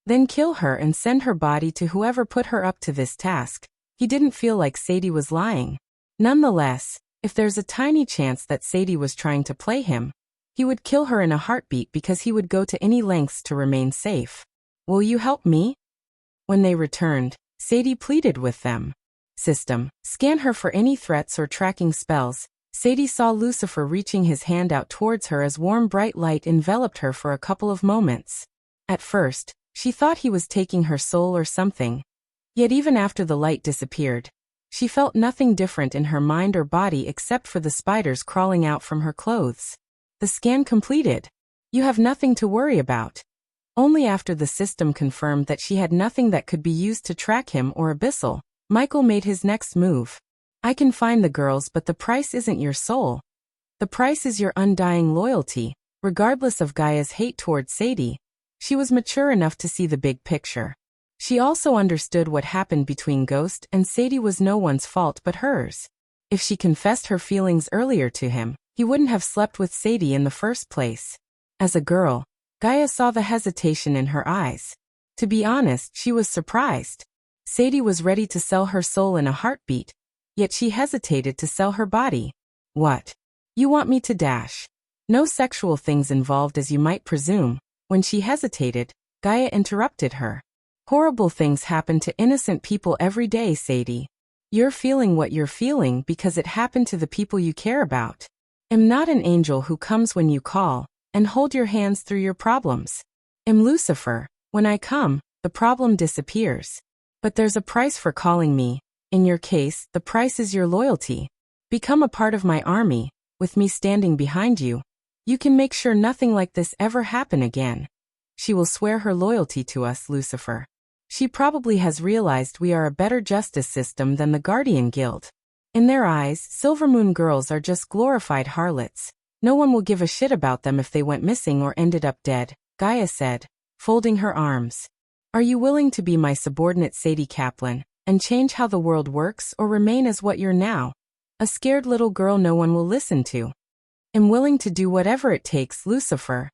Then kill her and send her body to whoever put her up to this task. He didn't feel like Sadie was lying. Nonetheless, if there's a tiny chance that Sadie was trying to play him, he would kill her in a heartbeat, because he would go to any lengths to remain safe. Will you help me? When they returned, Sadie pleaded with them. System, scan her for any threats or tracking spells. Sadie saw Lucifer reaching his hand out towards her as warm bright light enveloped her for a couple of moments. At first, she thought he was taking her soul or something. Yet even after the light disappeared, she felt nothing different in her mind or body except for the spiders crawling out from her clothes. The scan completed. You have nothing to worry about. Only after the system confirmed that she had nothing that could be used to track him or Abyssal, Michael made his next move. I can find the girls, but the price isn't your soul. The price is your undying loyalty. Regardless of Gaia's hate towards Sadie, she was mature enough to see the big picture. She also understood what happened between Ghost and Sadie was no one's fault but hers. If she confessed her feelings earlier to him, he wouldn't have slept with Sadie in the first place. As a girl, Gaia saw the hesitation in her eyes. To be honest, she was surprised. Sadie was ready to sell her soul in a heartbeat, yet she hesitated to sell her body. What? You want me to dash? No sexual things involved, as you might presume. When she hesitated, Gaia interrupted her. Horrible things happen to innocent people every day, Sadie. You're feeling what you're feeling because it happened to the people you care about. I'm not an angel who comes when you call and hold your hands through your problems. I'm Lucifer. When I come, the problem disappears. But there's a price for calling me. In your case, the price is your loyalty. Become a part of my army, with me standing behind you. You can make sure nothing like this ever happen again. She will swear her loyalty to us, Lucifer. She probably has realized we are a better justice system than the Guardian Guild. In their eyes, Silvermoon girls are just glorified harlots. No one will give a shit about them if they went missing or ended up dead, Gaia said, folding her arms. Are you willing to be my subordinate, Sadie Kaplan, and change how the world works, or remain as what you're now? A scared little girl no one will listen to. I'm willing to do whatever it takes, Lucifer.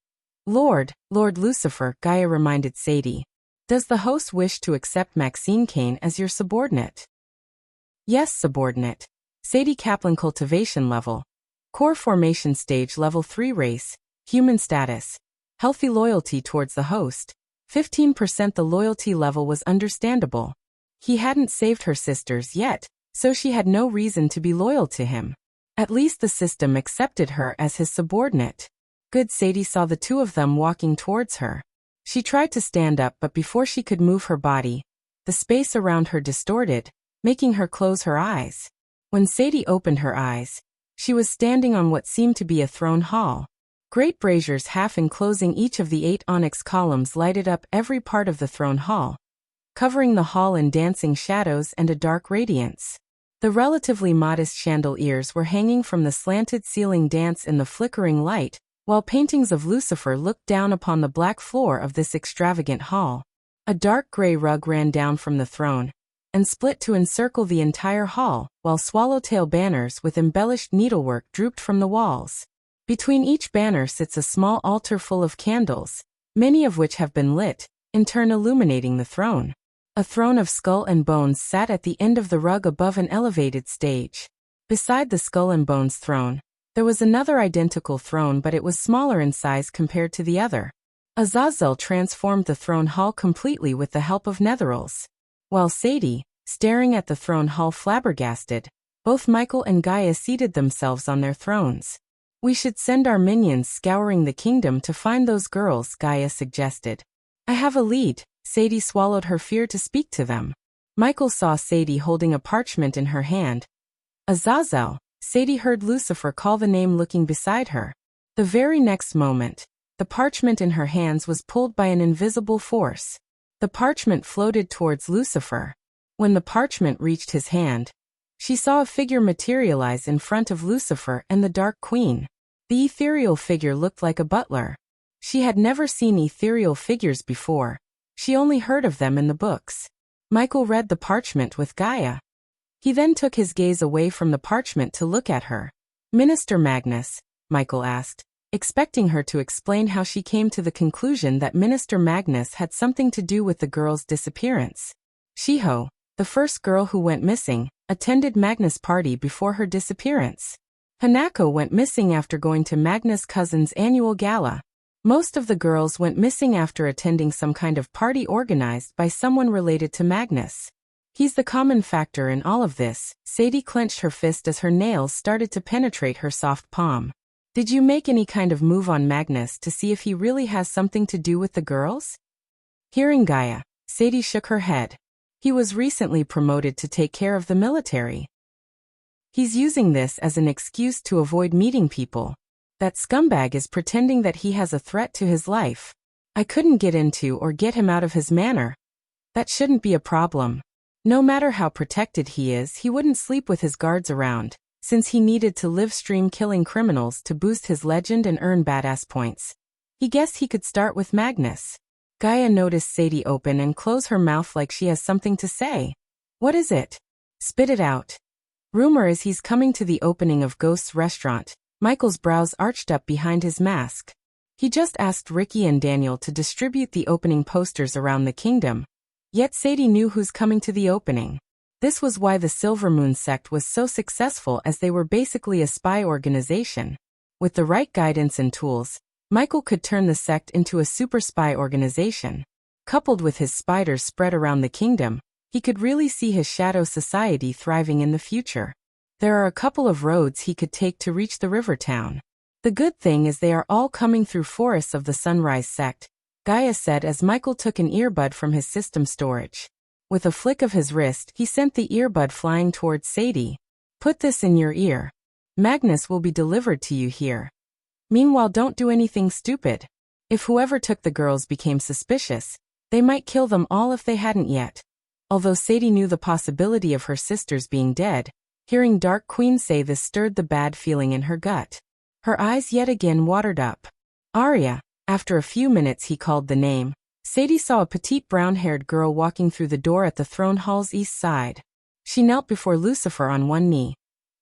Lord Lucifer, Gaia reminded Sadie. Does the host wish to accept Maxine Kane as your subordinate? Yes, subordinate. Sadie Kaplan cultivation level. Core formation stage level 3 race. Human status. Healthy loyalty towards the host. 15%. The loyalty level was understandable. He hadn't saved her sisters yet, so she had no reason to be loyal to him. At least the system accepted her as his subordinate. Good. Sadie saw the two of them walking towards her. She tried to stand up, but before she could move her body, the space around her distorted, making her close her eyes. When Sadie opened her eyes, she was standing on what seemed to be a throne hall. Great braziers half enclosing each of the 8 onyx columns lighted up every part of the throne hall, covering the hall in dancing shadows and a dark radiance. The relatively modest chandeliers were hanging from the slanted ceiling dance in the flickering light, while paintings of Lucifer looked down upon the black floor of this extravagant hall. A dark gray rug ran down from the throne and split to encircle the entire hall, while swallowtail banners with embellished needlework drooped from the walls. Between each banner sits a small altar full of candles, many of which have been lit, in turn illuminating the throne. A throne of skull and bones sat at the end of the rug above an elevated stage. Beside the skull and bones throne, there was another identical throne, but it was smaller in size compared to the other. Azazel transformed the throne hall completely with the help of netherils. While Sadie, staring at the throne hall flabbergasted, both Michael and Gaia seated themselves on their thrones. We should send our minions scouring the kingdom to find those girls, Gaia suggested. I have a lead. Sadie swallowed her fear to speak to them. Michael saw Sadie holding a parchment in her hand. Azazel. Sadie heard Lucifer call the name looking beside her. The very next moment, the parchment in her hands was pulled by an invisible force. The parchment floated towards Lucifer. When the parchment reached his hand, she saw a figure materialize in front of Lucifer and the Dark Queen. The ethereal figure looked like a butler. She had never seen ethereal figures before. She only heard of them in the books. Michael read the parchment with Gaia. He then took his gaze away from the parchment to look at her. Minister Magnus, Michael asked, expecting her to explain how she came to the conclusion that Minister Magnus had something to do with the girl's disappearance. Shiho, the first girl who went missing, attended Magnus' party before her disappearance. Hanako went missing after going to Magnus' cousin's annual gala. Most of the girls went missing after attending some kind of party organized by someone related to Magnus. He's the common factor in all of this. Sadie clenched her fist as her nails started to penetrate her soft palm. Did you make any kind of move on Magnus to see if he really has something to do with the girls? Hearing Gaia, Sadie shook her head. He was recently promoted to take care of the military. He's using this as an excuse to avoid meeting people. That scumbag is pretending that he has a threat to his life. I couldn't get into or get him out of his manor. That shouldn't be a problem. No matter how protected he is, he wouldn't sleep with his guards around, since he needed to live stream killing criminals to boost his legend and earn badass points. He guessed he could start with Magnus. Gaia noticed Sadie open and close her mouth like she has something to say. What is it? Spit it out. Rumor is he's coming to the opening of Ghost's restaurant. Michael's brows arched up behind his mask. He just asked Ricky and Daniel to distribute the opening posters around the kingdom. Yet Sadie knew who's coming to the opening. This was why the Silvermoon sect was so successful, as they were basically a spy organization. With the right guidance and tools, Michael could turn the sect into a super spy organization. Coupled with his spiders spread around the kingdom, he could really see his shadow society thriving in the future. There are a couple of roads he could take to reach the river town. The good thing is they are all coming through forests of the Sunrise sect, Gaia said as Michael took an earbud from his system storage. With a flick of his wrist, he sent the earbud flying towards Sadie. Put this in your ear. Magnus will be delivered to you here. Meanwhile, don't do anything stupid. If whoever took the girls became suspicious, they might kill them all if they hadn't yet. Although Sadie knew the possibility of her sisters being dead, hearing Dark Queen say this stirred the bad feeling in her gut. Her eyes yet again watered up. Arya. After a few minutes he called the name. Sadie saw a petite brown-haired girl walking through the door at the throne hall's east side. She knelt before Lucifer on one knee.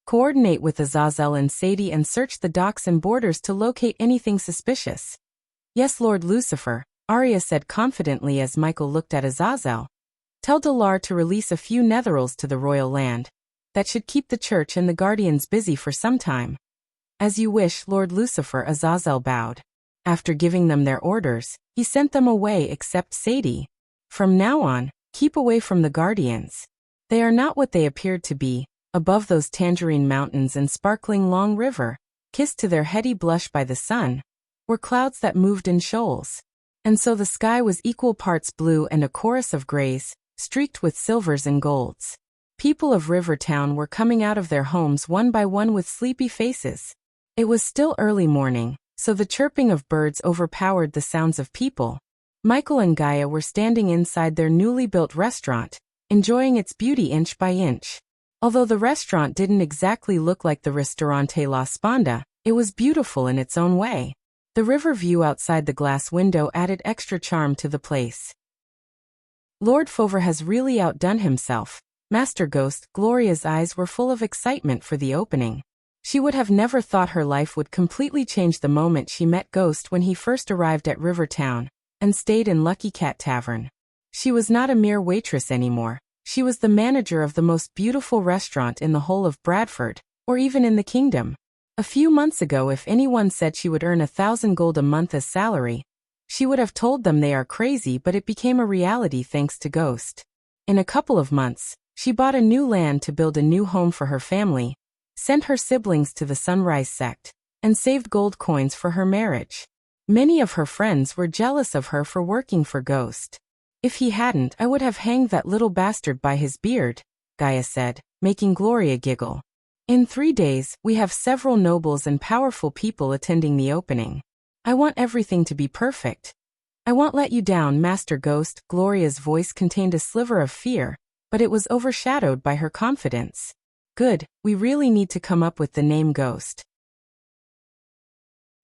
Coordinate with Azazel and Sadie and search the docks and borders to locate anything suspicious. Yes, Lord Lucifer, Arya said confidently as Michael looked at Azazel. Tell Dalar to release a few netherals to the royal land. That should keep the church and the guardians busy for some time. As you wish, Lord Lucifer, Azazel bowed. After giving them their orders, he sent them away except Sadie. From now on, keep away from the guardians. They are not what they appeared to be. Above those tangerine mountains and sparkling long river, kissed to their heady blush by the sun, were clouds that moved in shoals. And so the sky was equal parts blue and a chorus of grays, streaked with silvers and golds. People of Rivertown were coming out of their homes one by one with sleepy faces. It was still early morning, so the chirping of birds overpowered the sounds of people. Michael and Gaia were standing inside their newly built restaurant, enjoying its beauty inch by inch. Although the restaurant didn't exactly look like the Ristorante La Sponda, it was beautiful in its own way. The river view outside the glass window added extra charm to the place. Lord Fover has really outdone himself. Master Ghost, Gloria's eyes were full of excitement for the opening. She would have never thought her life would completely change the moment she met Ghost when he first arrived at Rivertown and stayed in Lucky Cat Tavern. She was not a mere waitress anymore. She was the manager of the most beautiful restaurant in the whole of Bradford, or even in the kingdom. A few months ago, if anyone said she would earn 1,000 gold a month as salary, she would have told them they are crazy, but it became a reality thanks to Ghost. In a couple of months, she bought a new land to build a new home for her family, sent her siblings to the Sunrise sect, and saved gold coins for her marriage. Many of her friends were jealous of her for working for Ghost. If he hadn't, I would have hanged that little bastard by his beard, Gaia said, making Gloria giggle. In 3 days, we have several nobles and powerful people attending the opening. I want everything to be perfect. I won't let you down, Master Ghost. Gloria's voice contained a sliver of fear, but it was overshadowed by her confidence. Good, we really need to come up with the name Ghost.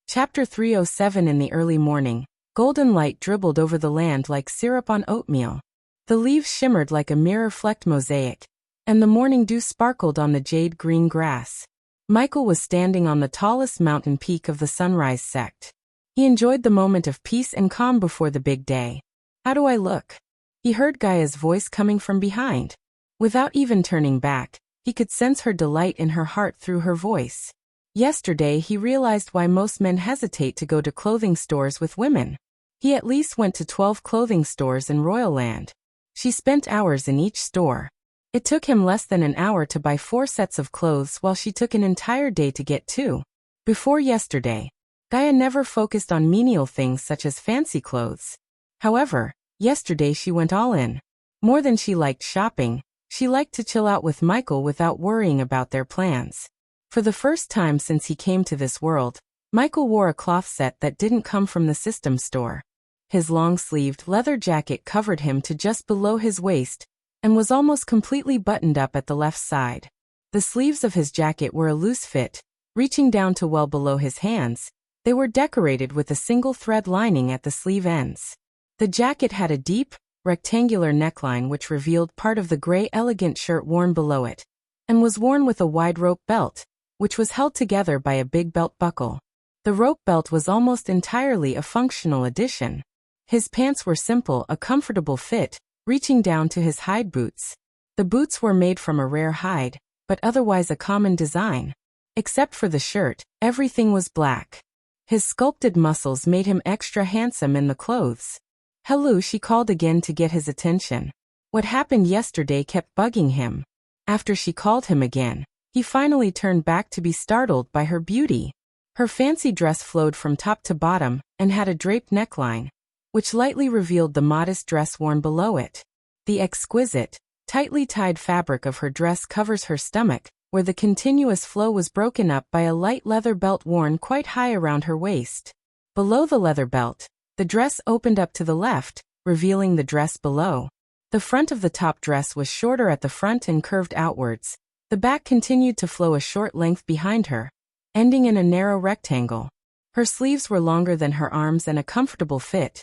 Chapter 307. In the early morning, golden light dribbled over the land like syrup on oatmeal. The leaves shimmered like a mirror-flecked mosaic, and the morning dew sparkled on the jade-green grass. Michael was standing on the tallest mountain peak of the Sunrise sect. He enjoyed the moment of peace and calm before the big day. How do I look? He heard Gaia's voice coming from behind. Without even turning back, he could sense her delight in her heart through her voice. Yesterday he realized why most men hesitate to go to clothing stores with women. He at least went to 12 clothing stores in Royal Land. She spent hours in each store. It took him less than an hour to buy 4 sets of clothes while she took an entire day to get 2. Before yesterday, Gaia never focused on menial things such as fancy clothes. However, yesterday she went all in. More than she liked shopping, she liked to chill out with Michael without worrying about their plans. For the first time since he came to this world, Michael wore a cloth set that didn't come from the system store. His long-sleeved leather jacket covered him to just below his waist and was almost completely buttoned up at the left side. The sleeves of his jacket were a loose fit, reaching down to well below his hands. They were decorated with a single thread lining at the sleeve ends. The jacket had a deep, rectangular neckline which revealed part of the gray elegant shirt worn below it, and was worn with a wide rope belt, which was held together by a big belt buckle. The rope belt was almost entirely a functional addition. His pants were simple, a comfortable fit, reaching down to his hide boots. The boots were made from a rare hide, but otherwise a common design. Except for the shirt, everything was black. His sculpted muscles made him extra handsome in the clothes. Hello, she called again to get his attention. What happened yesterday kept bugging him. After she called him again, he finally turned back to be startled by her beauty. Her fancy dress flowed from top to bottom and had a draped neckline, which lightly revealed the modest dress worn below it. The exquisite, tightly tied fabric of her dress covers her stomach, where the continuous flow was broken up by a light leather belt worn quite high around her waist. Below the leather belt, the dress opened up to the left, revealing the dress below. The front of the top dress was shorter at the front and curved outwards. The back continued to flow a short length behind her, ending in a narrow rectangle. Her sleeves were longer than her arms and a comfortable fit.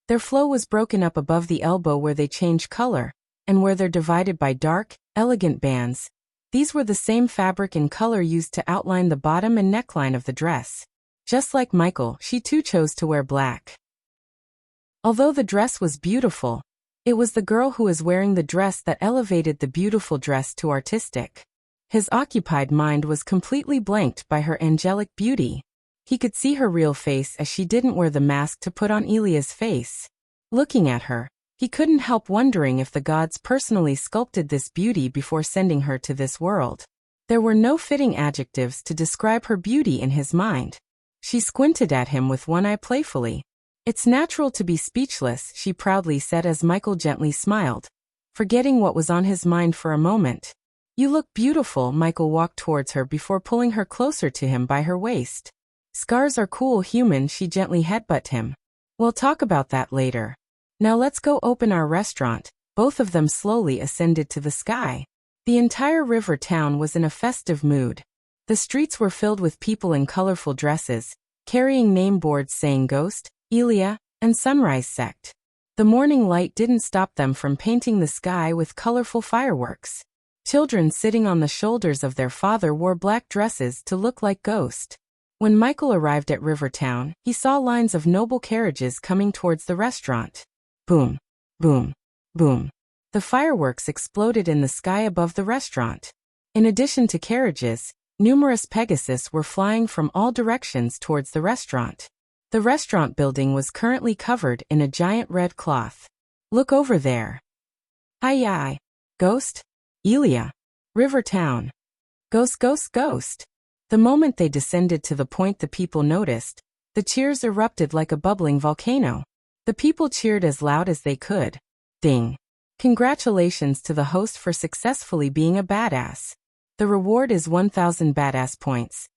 Their flow was broken up above the elbow where they change color, and where they're divided by dark, elegant bands. These were the same fabric and color used to outline the bottom and neckline of the dress. Just like Michael, she too chose to wear black. Although the dress was beautiful, it was the girl who was wearing the dress that elevated the beautiful dress to artistic. His occupied mind was completely blanked by her angelic beauty. He could see her real face as she didn't wear the mask to put on Elia's face. Looking at her, he couldn't help wondering if the gods personally sculpted this beauty before sending her to this world. There were no fitting adjectives to describe her beauty in his mind. She squinted at him with one eye playfully. It's natural to be speechless, she proudly said as Michael gently smiled, forgetting what was on his mind for a moment. You look beautiful, Michael walked towards her before pulling her closer to him by her waist. Scars are cool, human, she gently headbutted him. We'll talk about that later. Now let's go open our restaurant. Both of them slowly ascended to the sky. The entire river town was in a festive mood. The streets were filled with people in colorful dresses, carrying name boards saying Ghost, Elia, and Sunrise Sect. The morning light didn't stop them from painting the sky with colorful fireworks. Children sitting on the shoulders of their father wore black dresses to look like Ghost. When Michael arrived at Rivertown, he saw lines of noble carriages coming towards the restaurant. Boom, boom, boom. The fireworks exploded in the sky above the restaurant. In addition to carriages, numerous Pegasus were flying from all directions towards the restaurant. The restaurant building was currently covered in a giant red cloth. Look over there. Aye. Ghost? Elia. Rivertown. Ghost, ghost, ghost. The moment they descended to the point the people noticed, the cheers erupted like a bubbling volcano. The people cheered as loud as they could. Ding. Congratulations to the host for successfully being a badass. The reward is 1,000 badass points.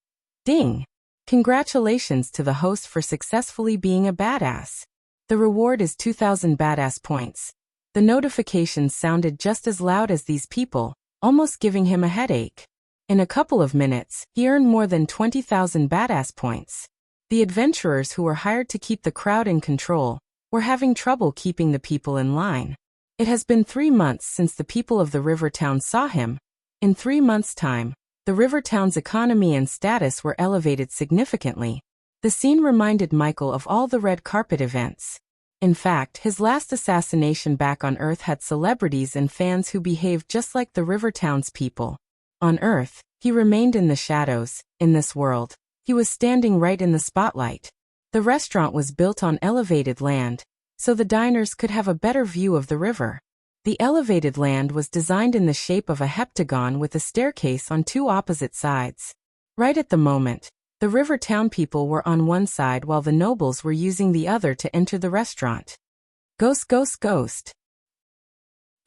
Ding. Congratulations to the host for successfully being a badass. The reward is 2,000 badass points. The notifications sounded just as loud as these people, almost giving him a headache. In a couple of minutes, he earned more than 20,000 badass points. The adventurers who were hired to keep the crowd in control were having trouble keeping the people in line. It has been 3 months since the people of the Rivertown saw him. In 3 months' time, the Rivertown's economy and status were elevated significantly. The scene reminded Michael of all the red carpet events. In fact, his last assassination back on Earth had celebrities and fans who behaved just like the Rivertown's people. On Earth, he remained in the shadows. In this world, he was standing right in the spotlight. The restaurant was built on elevated land, so the diners could have a better view of the river. The elevated land was designed in the shape of a heptagon with a staircase on 2 opposite sides. Right at the moment, the Rivertown people were on one side while the nobles were using the other to enter the restaurant. Ghost, ghost, ghost.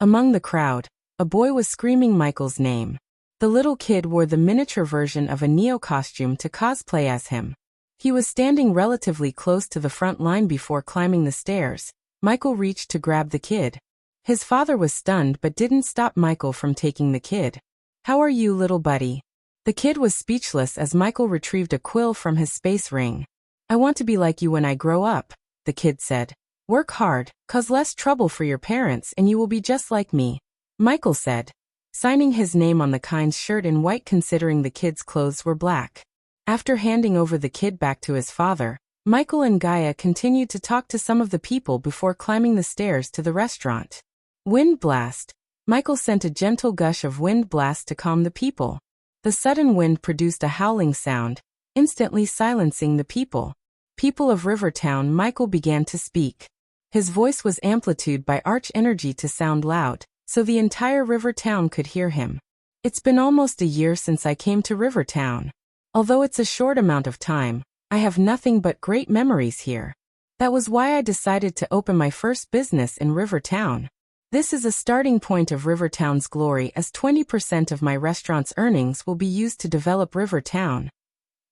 Among the crowd, a boy was screaming Michael's name. The little kid wore the miniature version of a Neo costume to cosplay as him. He was standing relatively close to the front line before climbing the stairs. Michael reached to grab the kid. His father was stunned but didn't stop Michael from taking the kid. How are you, little buddy? The kid was speechless as Michael retrieved a quill from his space ring. I want to be like you when I grow up, the kid said. Work hard, cause less trouble for your parents and you will be just like me, Michael said, signing his name on the kind's shirt in white considering the kid's clothes were black. After handing over the kid back to his father, Michael and Gaia continued to talk to some of the people before climbing the stairs to the restaurant. Wind blast. Michael sent a gentle gush of wind blast to calm the people. The sudden wind produced a howling sound, instantly silencing the people. People of Rivertown, Michael began to speak. His voice was amplitude by arch energy to sound loud, so the entire river town could hear him. It's been almost a year since I came to River Town. Although it's a short amount of time, I have nothing but great memories here. That was why I decided to open my first business in River Town. This is a starting point of River Town's glory, as 20% of my restaurant's earnings will be used to develop River Town.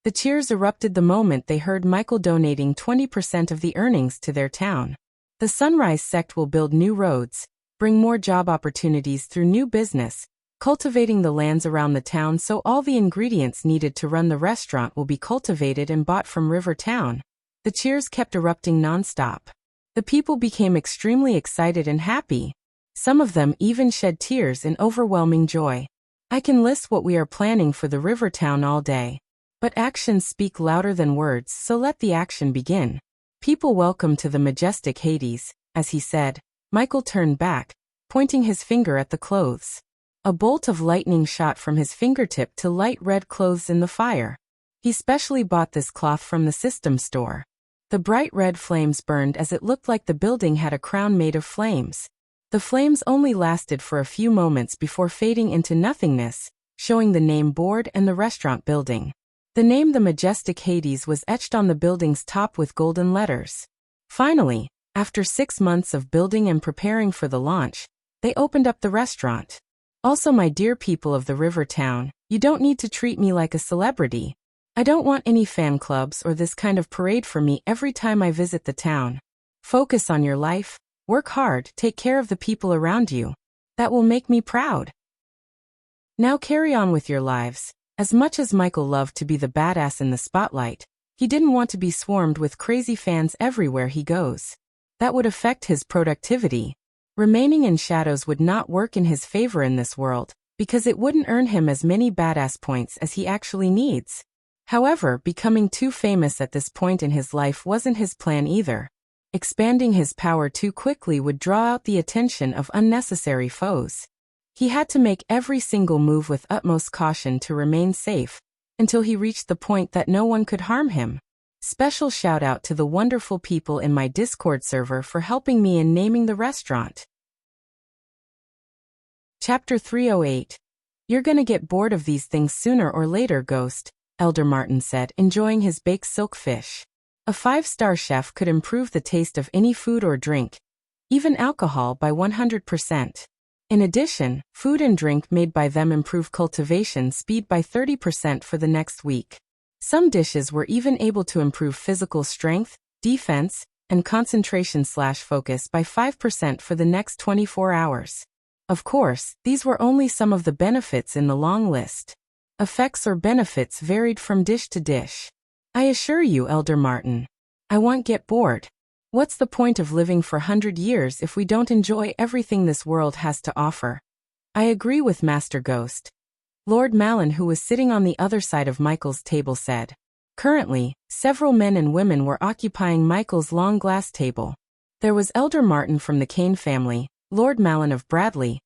The cheers erupted the moment they heard Michael donating 20% of the earnings to their town. The Sunrise sect will build new roads, bring more job opportunities through new business, cultivating the lands around the town, so all the ingredients needed to run the restaurant will be cultivated and bought from River Town. The cheers kept erupting non-stop. The people became extremely excited and happy. Some of them even shed tears in overwhelming joy. I can list what we are planning for the River Town all day. But actions speak louder than words, so let the action begin. People, welcome to the majestic Hades, as he said. Michael turned back, pointing his finger at the clothes. A bolt of lightning shot from his fingertip to light red clothes in the fire. He specially bought this cloth from the system store. The bright red flames burned as it looked like the building had a crown made of flames. The flames only lasted for a few moments before fading into nothingness, showing the name board and the restaurant building. The name The Majestic Hades was etched on the building's top with golden letters. Finally, after 6 months of building and preparing for the launch, they opened up the restaurant. Also, my dear people of the River Town, you don't need to treat me like a celebrity. I don't want any fan clubs or this kind of parade for me every time I visit the town. Focus on your life, work hard, take care of the people around you. That will make me proud. Now carry on with your lives. As much as Michael loved to be the badass in the spotlight, he didn't want to be swarmed with crazy fans everywhere he goes. That would affect his productivity. Remaining in shadows would not work in his favor in this world, because it wouldn't earn him as many badass points as he actually needs. However, becoming too famous at this point in his life wasn't his plan either. Expanding his power too quickly would draw out the attention of unnecessary foes. He had to make every single move with utmost caution to remain safe, until he reached the point that no one could harm him. Special shout out to the wonderful people in my Discord server for helping me in naming the restaurant. Chapter 308. You're gonna get bored of these things sooner or later, Ghost, Elder Martin said, enjoying his baked silk fish. A 5-star chef could improve the taste of any food or drink, even alcohol, by 100%. In addition, food and drink made by them improve cultivation speed by 30% for the next week. Some dishes were even able to improve physical strength, defense, and concentration/focus by 5% for the next 24 hours. Of course, these were only some of the benefits in the long list. Effects or benefits varied from dish to dish. I assure you, Elder Martin, I won't get bored. What's the point of living for 100 years if we don't enjoy everything this world has to offer? I agree with Master Ghost. Lord Malin, who was sitting on the other side of Michael's table, said. Currently, several men and women were occupying Michael's long glass table. There was Elder Martin from the Kane family, Lord Malin of Bradley,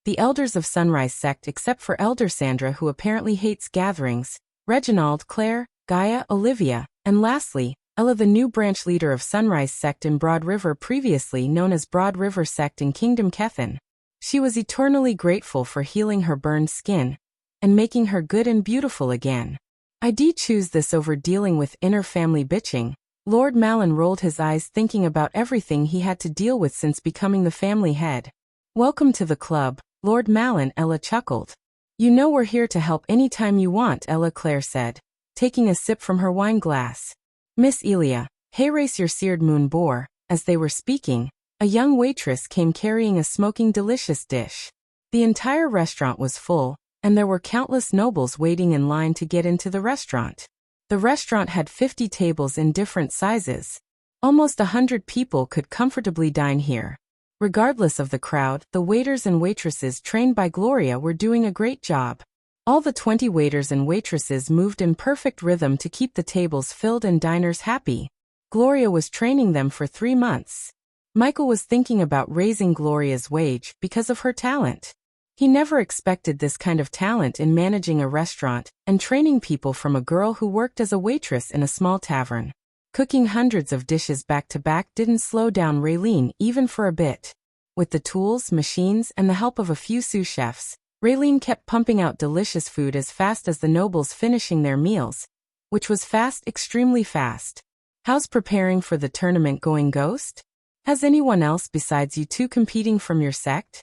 the elders of Sunrise sect except for Elder Sandra, who apparently hates gatherings, Reginald, Claire, Gaia, Olivia, and lastly, Ella, the new branch leader of Sunrise sect in Broad River, previously known as Broad River sect in Kingdom Kethin. She was eternally grateful for healing her burned skin and making her good and beautiful again. I'd choose this over dealing with inner family bitching. Lord Malin rolled his eyes, thinking about everything he had to deal with since becoming the family head. Welcome to the club, Lord Malin, Ella chuckled. You know we're here to help anytime you want, Ella, Claire said, taking a sip from her wine glass. Miss Elia, hey, race your seared moon boar. As they were speaking, a young waitress came carrying a smoking delicious dish. The entire restaurant was full, and there were countless nobles waiting in line to get into the restaurant. The restaurant had 50 tables in different sizes. Almost 100 people could comfortably dine here. Regardless of the crowd, the waiters and waitresses trained by Gloria were doing a great job. All the 20 waiters and waitresses moved in perfect rhythm to keep the tables filled and diners happy. Gloria was training them for 3 months. Michael was thinking about raising Gloria's wage because of her talent. He never expected this kind of talent in managing a restaurant and training people from a girl who worked as a waitress in a small tavern. Cooking hundreds of dishes back-to-back didn't slow down Raylene even for a bit. With the tools, machines, and the help of a few sous chefs, Raylene kept pumping out delicious food as fast as the nobles finishing their meals, which was fast, extremely fast. How's preparing for the tournament going, Ghost? Has anyone else besides you two competing from your sect?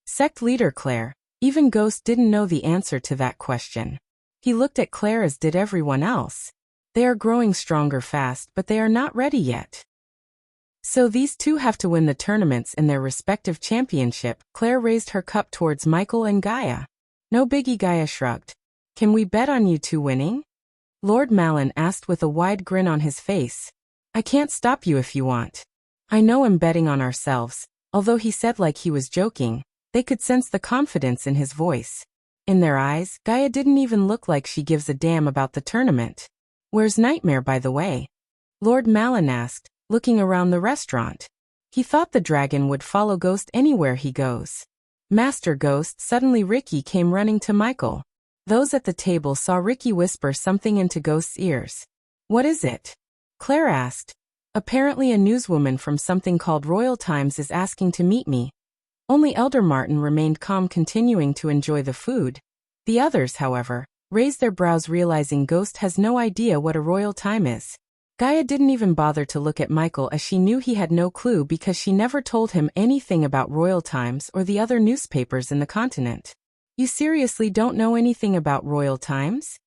Sect leader Claire. Even Ghost didn't know the answer to that question. He looked at Claire as did everyone else. They are growing stronger fast, but they are not ready yet. So these two have to win the tournaments in their respective championship. Claire raised her cup towards Michael and Gaia. No biggie, Gaia shrugged. Can we bet on you two winning? Lord Malin asked with a wide grin on his face. I can't stop you if you want. I know I'm betting on ourselves. Although he said like he was joking, they could sense the confidence in his voice. In their eyes, Gaia didn't even look like she gives a damn about the tournament. Where's Nightmare, by the way? Lord Malin asked, looking around the restaurant. He thought the dragon would follow Ghost anywhere he goes. Master Ghost. Suddenly Ricky came running to Michael. Those at the table saw Ricky whisper something into Ghost's ears. What is it? Claire asked. Apparently a newswoman from something called Royal Times is asking to meet me. Only Elder Martin remained calm, continuing to enjoy the food. The others, however, raised their brows, realizing Ghost has no idea what a royal time is. Gaia didn't even bother to look at Michael as she knew he had no clue because she never told him anything about Royal Times or the other newspapers in the continent. You seriously don't know anything about Royal Times?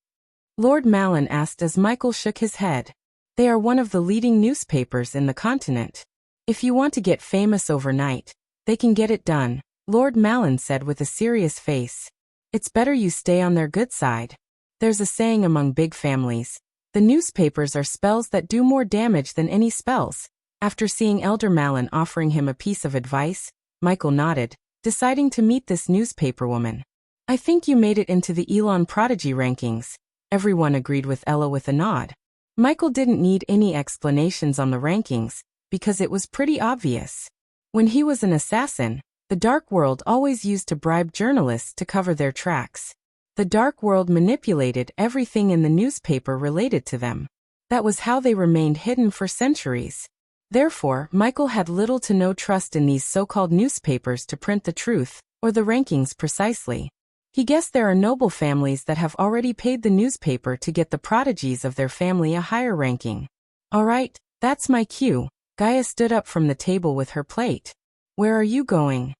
Lord Malin asked as Michael shook his head. They are one of the leading newspapers in the continent. If you want to get famous overnight, they can get it done, Lord Malin said with a serious face. It's better you stay on their good side. There's a saying among big families. The newspapers are spells that do more damage than any spells. After seeing Elder Malin offering him a piece of advice, Michael nodded, deciding to meet this newspaperwoman. I think you made it into the Elon Prodigy rankings. Everyone agreed with Ella with a nod. Michael didn't need any explanations on the rankings, because it was pretty obvious. When he was an assassin, the Dark World always used to bribe journalists to cover their tracks. The Dark World manipulated everything in the newspaper related to them. That was how they remained hidden for centuries. Therefore, Michael had little to no trust in these so-called newspapers to print the truth, or the rankings precisely. He guessed there are noble families that have already paid the newspaper to get the prodigies of their family a higher ranking. All right, that's my cue. Gaia stood up from the table with her plate. Where are you going?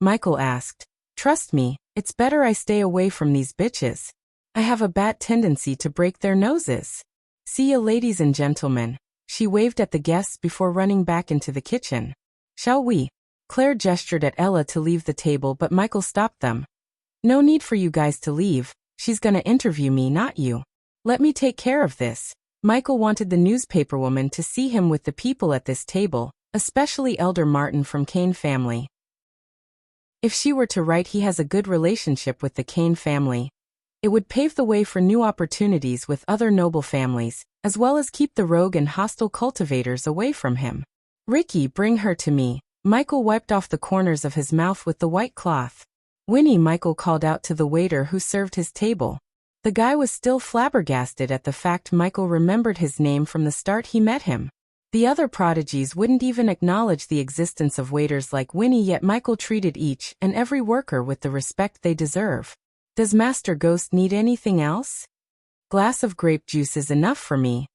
Michael asked. Trust me, it's better I stay away from these bitches. I have a bad tendency to break their noses. See ya, ladies and gentlemen. She waved at the guests before running back into the kitchen. Shall we? Claire gestured at Ella to leave the table, but Michael stopped them. No need for you guys to leave. She's gonna interview me, not you. Let me take care of this. Michael wanted the newspaperwoman to see him with the people at this table, especially Elder Martin from Kane family. If she were to write he has a good relationship with the Kane family, it would pave the way for new opportunities with other noble families, as well as keep the rogue and hostile cultivators away from him. Ricky, bring her to me. Michael wiped off the corners of his mouth with the white cloth. Winnie, Michael called out to the waiter who served his table. The guy was still flabbergasted at the fact Michael remembered his name from the start he met him. The other prodigies wouldn't even acknowledge the existence of waiters like Winnie, yet Michael treated each and every worker with the respect they deserve. Does Master Ghost need anything else? Glass of grape juice is enough for me.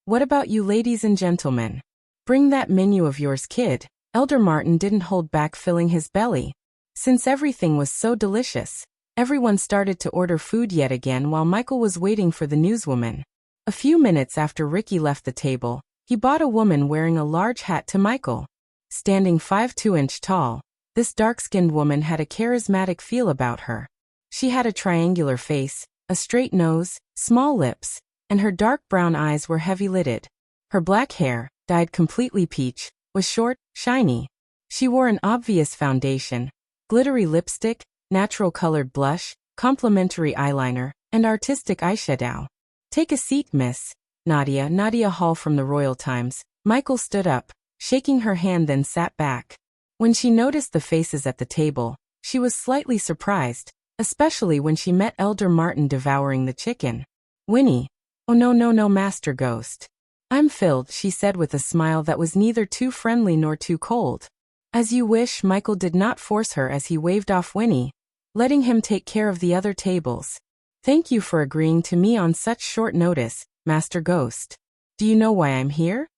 What about you, ladies and gentlemen? Bring that menu of yours, kid. Elder Martin didn't hold back filling his belly. Since everything was so delicious, everyone started to order food yet again while Michael was waiting for the newswoman. A few minutes after Ricky left the table, he bought a woman wearing a large hat to Michael. Standing 5'2" tall, this dark-skinned woman had a charismatic feel about her. She had a triangular face, a straight nose, small lips, and her dark brown eyes were heavy-lidded. Her black hair, dyed completely peach, was short, shiny. She wore an obvious foundation, glittery lipstick, natural-colored blush, complimentary eyeliner, and artistic eyeshadow. Take a seat, miss. Nadia Hall from the Royal Times. Michael stood up, shaking her hand, then sat back. When she noticed the faces at the table, she was slightly surprised, especially when she met Elder Martin devouring the chicken. Winnie. Oh no, Master Ghost. I'm filled, she said with a smile that was neither too friendly nor too cold. As you wish, Michael did not force her as he waved off Winnie, letting him take care of the other tables. Thank you for agreeing to me on such short notice, Master Ghost. Do you know why I'm here?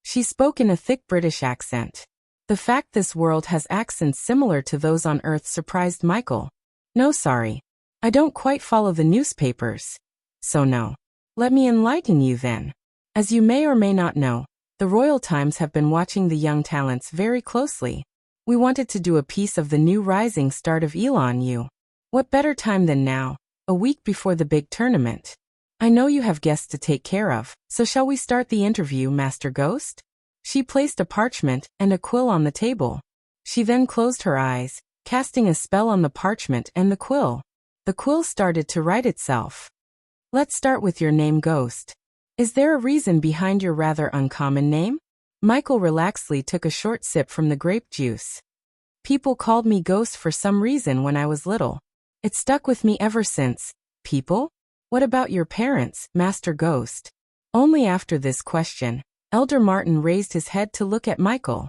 She spoke in a thick British accent. The fact this world has accents similar to those on Earth surprised Michael. No, sorry. I don't quite follow the newspapers. So no. Let me enlighten you then. As you may or may not know, the Royal Times have been watching the young talents very closely. We wanted to do a piece of the new rising start of Elon U. What better time than now, a week before the big tournament? I know you have guests to take care of, so shall we start the interview, Master Ghost? She placed a parchment and a quill on the table. She then closed her eyes, casting a spell on the parchment and the quill. The quill started to write itself. Let's start with your name, Ghost. Is there a reason behind your rather uncommon name? Michael relaxedly took a short sip from the grape juice. People called me Ghost for some reason when I was little. It stuck with me ever since. People? What about your parents, Master Ghost? Only after this question, Elder Martin raised his head to look at Michael.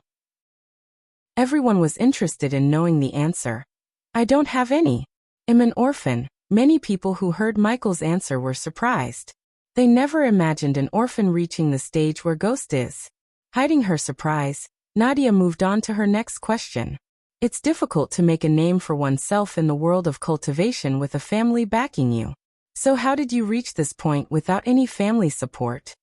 Everyone was interested in knowing the answer. I don't have any. I'm an orphan. Many people who heard Michael's answer were surprised. They never imagined an orphan reaching the stage where Ghost is. Hiding her surprise, Nadia moved on to her next question. It's difficult to make a name for oneself in the world of cultivation with a family backing you. So how did you reach this point without any family support?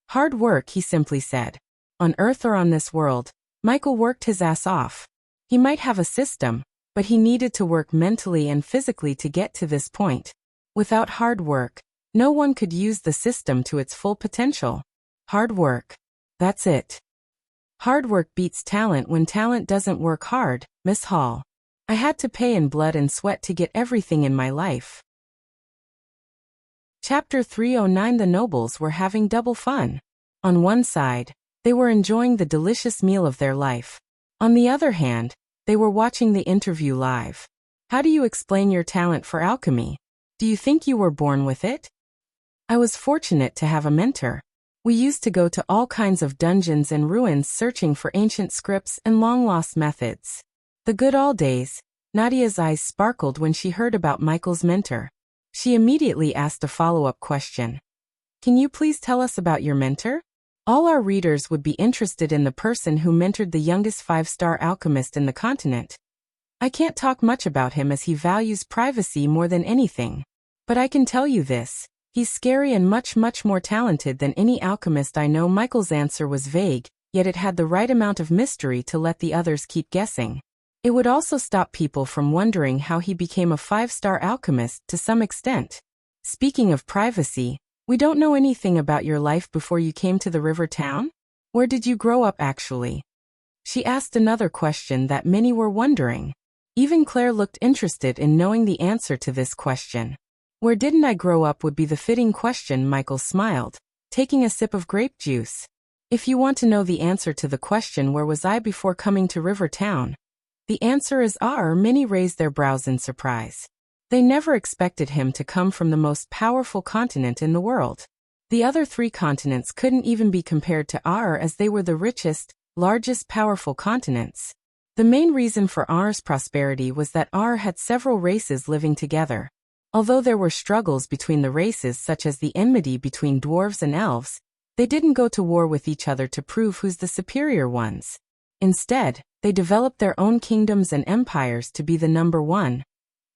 Hard work, he simply said. On Earth or on this world, Michael worked his ass off. He might have a system, but he needed to work mentally and physically to get to this point. Without hard work, no one could use the system to its full potential. Hard work. That's it. Hard work beats talent when talent doesn't work hard, Miss Hall. I had to pay in blood and sweat to get everything in my life. Chapter 309. The nobles were having double fun. On one side, they were enjoying the delicious meal of their life. On the other hand, they were watching the interview live. How do you explain your talent for alchemy? Do you think you were born with it? I was fortunate to have a mentor. We used to go to all kinds of dungeons and ruins searching for ancient scripts and long-lost methods. The good old days. Nadia's eyes sparkled when she heard about Michael's mentor. She immediately asked a follow-up question. Can you please tell us about your mentor? All our readers would be interested in the person who mentored the youngest 5-star alchemist in the continent. I can't talk much about him as he values privacy more than anything. But I can tell you this. He's scary and much more talented than any alchemist I know. Michael's answer was vague, yet it had the right amount of mystery to let the others keep guessing. It would also stop people from wondering how he became a 5-star alchemist to some extent. Speaking of privacy, we don't know anything about your life before you came to the river town? Where did you grow up actually? She asked another question that many were wondering. Even Claire looked interested in knowing the answer to this question. Where didn't I grow up would be the fitting question. Michael smiled, taking a sip of grape juice. If you want to know the answer to the question where was I before coming to River Town, the answer is R. Many raised their brows in surprise. They never expected him to come from the most powerful continent in the world. The other 3 continents couldn't even be compared to R as they were the richest, largest powerful continents. The main reason for R's prosperity was that R had several races living together. Although there were struggles between the races such as the enmity between dwarves and elves, they didn't go to war with each other to prove who's the superior ones. Instead, they developed their own kingdoms and empires to be the number one.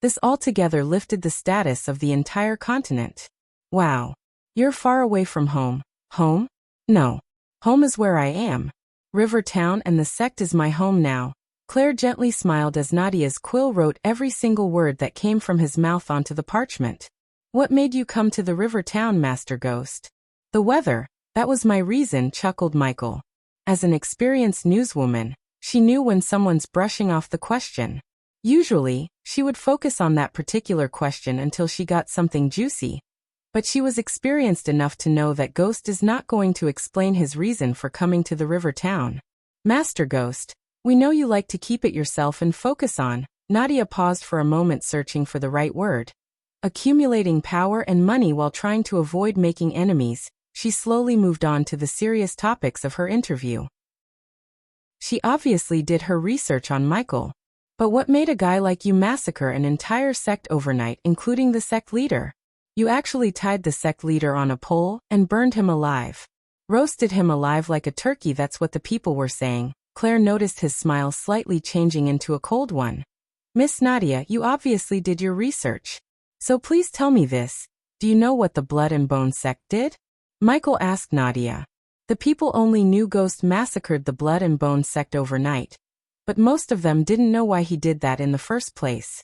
This altogether lifted the status of the entire continent. Wow. You're far away from home. Home? No. Home is where I am. River Town and the sect is my home now. Claire gently smiled as Nadia's quill wrote every single word that came from his mouth onto the parchment. What made you come to the river town, Master Ghost? The weather. That was my reason, chuckled Michael. As an experienced newswoman, she knew when someone's brushing off the question. Usually, she would focus on that particular question until she got something juicy. But she was experienced enough to know that Ghost is not going to explain his reason for coming to the river town. Master Ghost, we know you like to keep it yourself and focus on. Nadia paused for a moment searching for the right word. Accumulating power and money while trying to avoid making enemies. she slowly moved on to the serious topics of her interview. She obviously did her research on Michael. But what made a guy like you massacre an entire sect overnight, including the sect leader? You actually tied the sect leader on a pole and burned him alive. Roasted him alive like a turkey, that's what the people were saying. Claire noticed his smile slightly changing into a cold one. Miss Nadia, you obviously did your research. So please tell me this. Do you know what the Blood and Bone sect did? Michael asked Nadia. The people only knew Ghost massacred the Blood and Bone sect overnight. But most of them didn't know why he did that in the first place.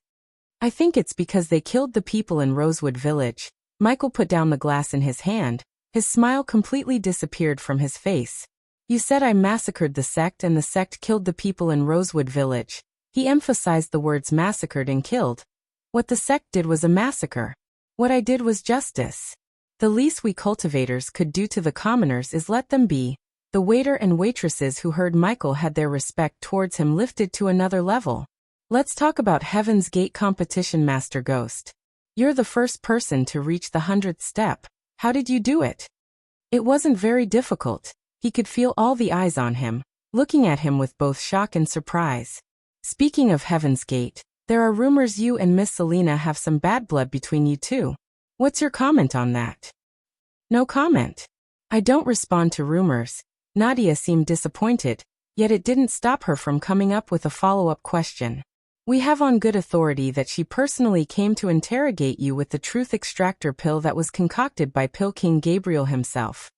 I think it's because they killed the people in Rosewood Village. Michael put down the glass in his hand. His smile completely disappeared from his face. You said I massacred the sect and the sect killed the people in Rosewood Village. He emphasized the words massacred and killed. What the sect did was a massacre. What I did was justice. The least we cultivators could do to the commoners is let them be. The waiter and waitresses who heard Michael had their respect towards him lifted to another level. Let's talk about Heaven's Gate competition, Master Ghost. You're the first person to reach the 100th step. How did you do it? It wasn't very difficult. He could feel all the eyes on him, looking at him with both shock and surprise. Speaking of Heaven's Gate, there are rumors you and Miss Selena have some bad blood between you two. What's your comment on that? No comment. I don't respond to rumors. Nadia seemed disappointed, yet it didn't stop her from coming up with a follow-up question. We have on good authority that she personally came to interrogate you with the truth extractor pill that was concocted by Pill King Gabriel himself.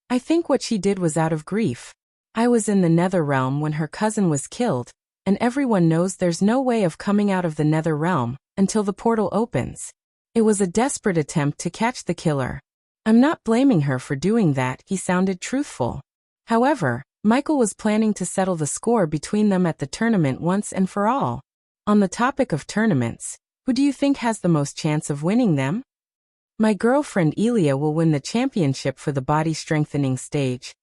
I think what she did was out of grief. I was in the Nether Realm when her cousin was killed, and everyone knows there's no way of coming out of the Nether Realm until the portal opens. It was a desperate attempt to catch the killer. I'm not blaming her for doing that, he sounded truthful. However, Michael was planning to settle the score between them at the tournament once and for all. On the topic of tournaments, who do you think has the most chance of winning them? My girlfriend Elia will win the championship for the body strengthening stage.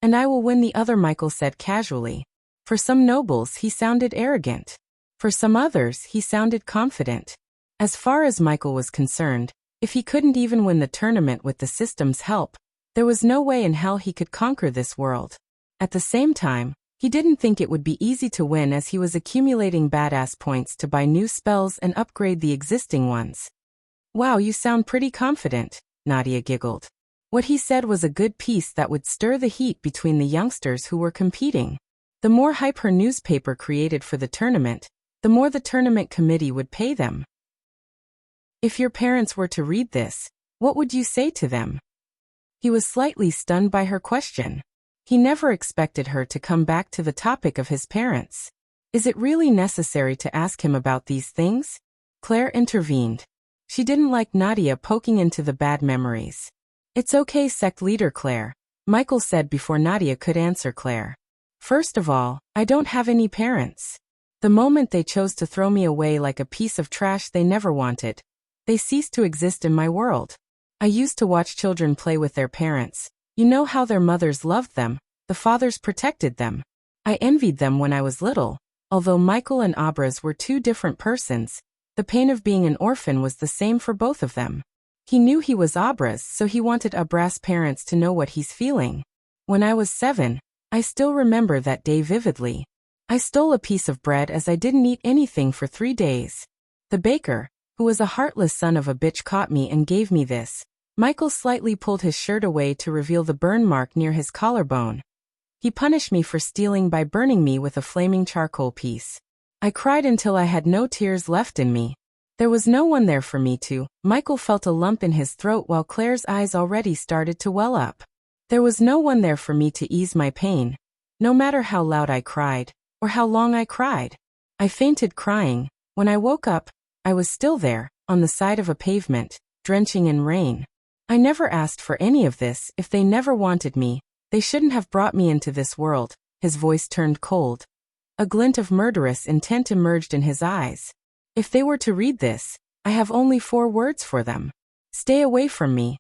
And I will win the other, Michael said casually. For some nobles he sounded arrogant. For some others he sounded confident. As far as Michael was concerned, if he couldn't even win the tournament with the system's help, there was no way in hell he could conquer this world. At the same time, he didn't think it would be easy to win as he was accumulating badass points to buy new spells and upgrade the existing ones. Wow, you sound pretty confident, Nadia giggled. What he said was a good piece that would stir the heat between the youngsters who were competing. The more hype her newspaper created for the tournament, the more the tournament committee would pay them. If your parents were to read this, what would you say to them? He was slightly stunned by her question. He never expected her to come back to the topic of his parents. Is it really necessary to ask him about these things? Claire intervened. She didn't like Nadia poking into the bad memories. It's okay, sect leader Claire, Michael said before Nadia could answer Claire. First of all, I don't have any parents. The moment they chose to throw me away like a piece of trash they never wanted, they ceased to exist in my world. I used to watch children play with their parents. You know how their mothers loved them, the fathers protected them. I envied them when I was little. Although Michael and Abraz were two different persons, the pain of being an orphan was the same for both of them. He knew he was Abraz, so he wanted Abraz's parents to know what he's feeling. When I was 7, I still remember that day vividly. I stole a piece of bread as I didn't eat anything for 3 days. The baker, who was a heartless son of a bitch, caught me and gave me this. Michael slightly pulled his shirt away to reveal the burn mark near his collarbone. He punished me for stealing by burning me with a flaming charcoal piece. I cried until I had no tears left in me. There was no one there for me to. Michael felt a lump in his throat while Claire's eyes already started to well up. There was no one there for me to ease my pain. No matter how loud I cried, or how long I cried. I fainted crying. When I woke up, I was still there, on the side of a pavement, drenching in rain. I never asked for any of this. If they never wanted me, they shouldn't have brought me into this world. His voice turned cold. A glint of murderous intent emerged in his eyes. If they were to read this, I have only 4 words for them. Stay away from me.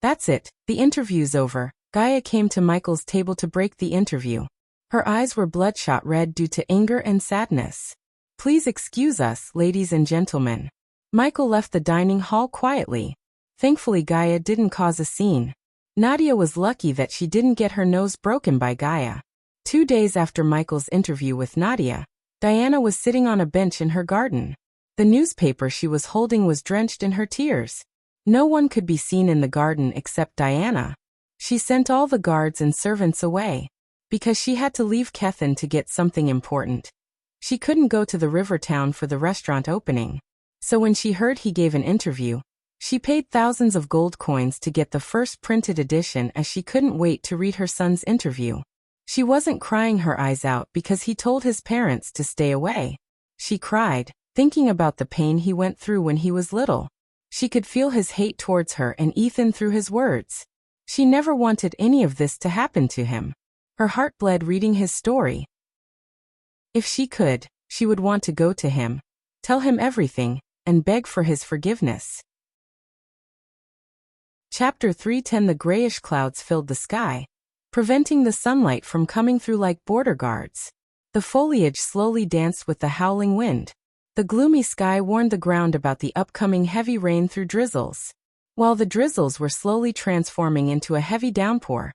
That's it, the interview's over. Gaia came to Michael's table to break the interview. Her eyes were bloodshot red due to anger and sadness. Please excuse us, ladies and gentlemen. Michael left the dining hall quietly. Thankfully Gaia didn't cause a scene. Nadia was lucky that she didn't get her nose broken by Gaia. 2 days after Michael's interview with Nadia, Diana was sitting on a bench in her garden. The newspaper she was holding was drenched in her tears. No one could be seen in the garden except Diana. She sent all the guards and servants away, because she had to leave Kethin to get something important. She couldn't go to the river town for the restaurant opening. So when she heard he gave an interview, she paid thousands of gold coins to get the first printed edition, as she couldn't wait to read her son's interview. She wasn't crying her eyes out because he told his parents to stay away. She cried, thinking about the pain he went through when he was little. She could feel his hate towards her and Ethan through his words. She never wanted any of this to happen to him. Her heart bled reading his story. If she could, she would want to go to him, tell him everything, and beg for his forgiveness. Chapter 3:10. The grayish clouds filled the sky, preventing the sunlight from coming through like border guards. The foliage slowly danced with the howling wind. The gloomy sky warned the ground about the upcoming heavy rain through drizzles. While the drizzles were slowly transforming into a heavy downpour,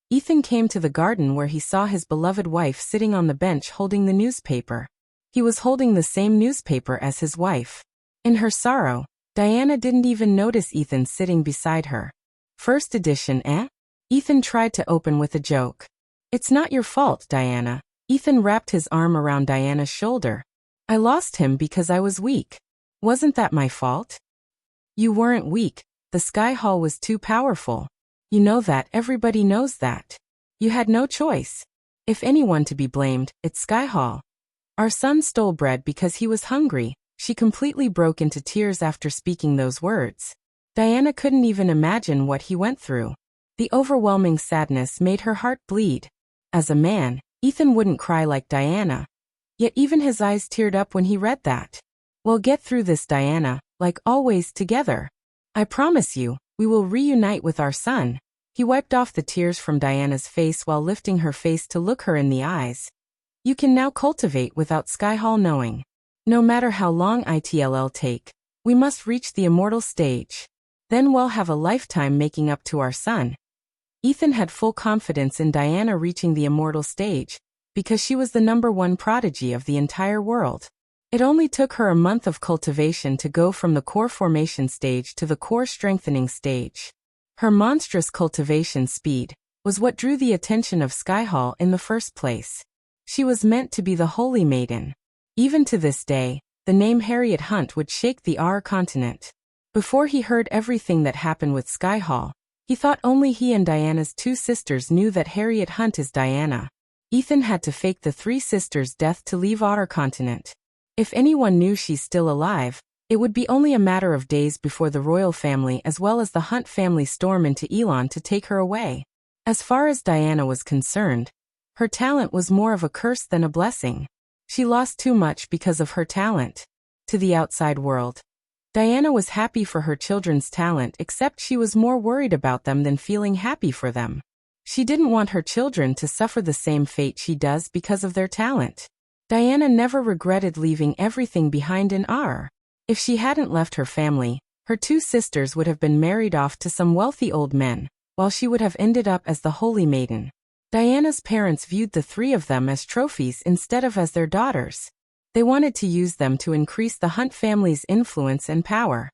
Ethan came to the garden where he saw his beloved wife sitting on the bench holding the newspaper. He was holding the same newspaper as his wife. In her sorrow, Diana didn't even notice Ethan sitting beside her. First edition, eh? Ethan tried to open with a joke. It's not your fault, Diana. Ethan wrapped his arm around Diana's shoulder. I lost him because I was weak. Wasn't that my fault? You weren't weak. The Sky Hall was too powerful. You know that, everybody knows that. You had no choice. If anyone to be blamed, it's Sky Hall. Our son stole bread because he was hungry. She completely broke into tears after speaking those words. Diana couldn't even imagine what he went through. The overwhelming sadness made her heart bleed. As a man, Ethan wouldn't cry like Diana. Yet even his eyes teared up when he read that. We'll get through this, Diana, like always together. I promise you, we will reunite with our son. He wiped off the tears from Diana's face while lifting her face to look her in the eyes. You can now cultivate without Sky Hall knowing. No matter how long it'll take, we must reach the immortal stage. Then we'll have a lifetime making up to our son. Ethan had full confidence in Diana reaching the immortal stage, because she was the #1 prodigy of the entire world. It only took her a month of cultivation to go from the core formation stage to the core strengthening stage. Her monstrous cultivation speed was what drew the attention of Sky Hall in the first place. She was meant to be the Holy Maiden. Even to this day, the name Harriet Hunt would shake the Our continent. Before he heard everything that happened with Sky Hall, he thought only he and Diana's 2 sisters knew that Harriet Hunt is Diana. Ethan had to fake the 3 sisters' death to leave Our continent. If anyone knew she's still alive, it would be only a matter of days before the royal family as well as the Hunt family storm into Elon to take her away. As far as Diana was concerned, her talent was more of a curse than a blessing. She lost too much because of her talent. To the outside world, Diana was happy for her children's talent, except she was more worried about them than feeling happy for them. She didn't want her children to suffer the same fate she does because of their talent. Diana never regretted leaving everything behind in Ar. If she hadn't left her family, her 2 sisters would have been married off to some wealthy old men, while she would have ended up as the Holy Maiden. Diana's parents viewed the 3 of them as trophies instead of as their daughters. They wanted to use them to increase the Hunt family's influence and power.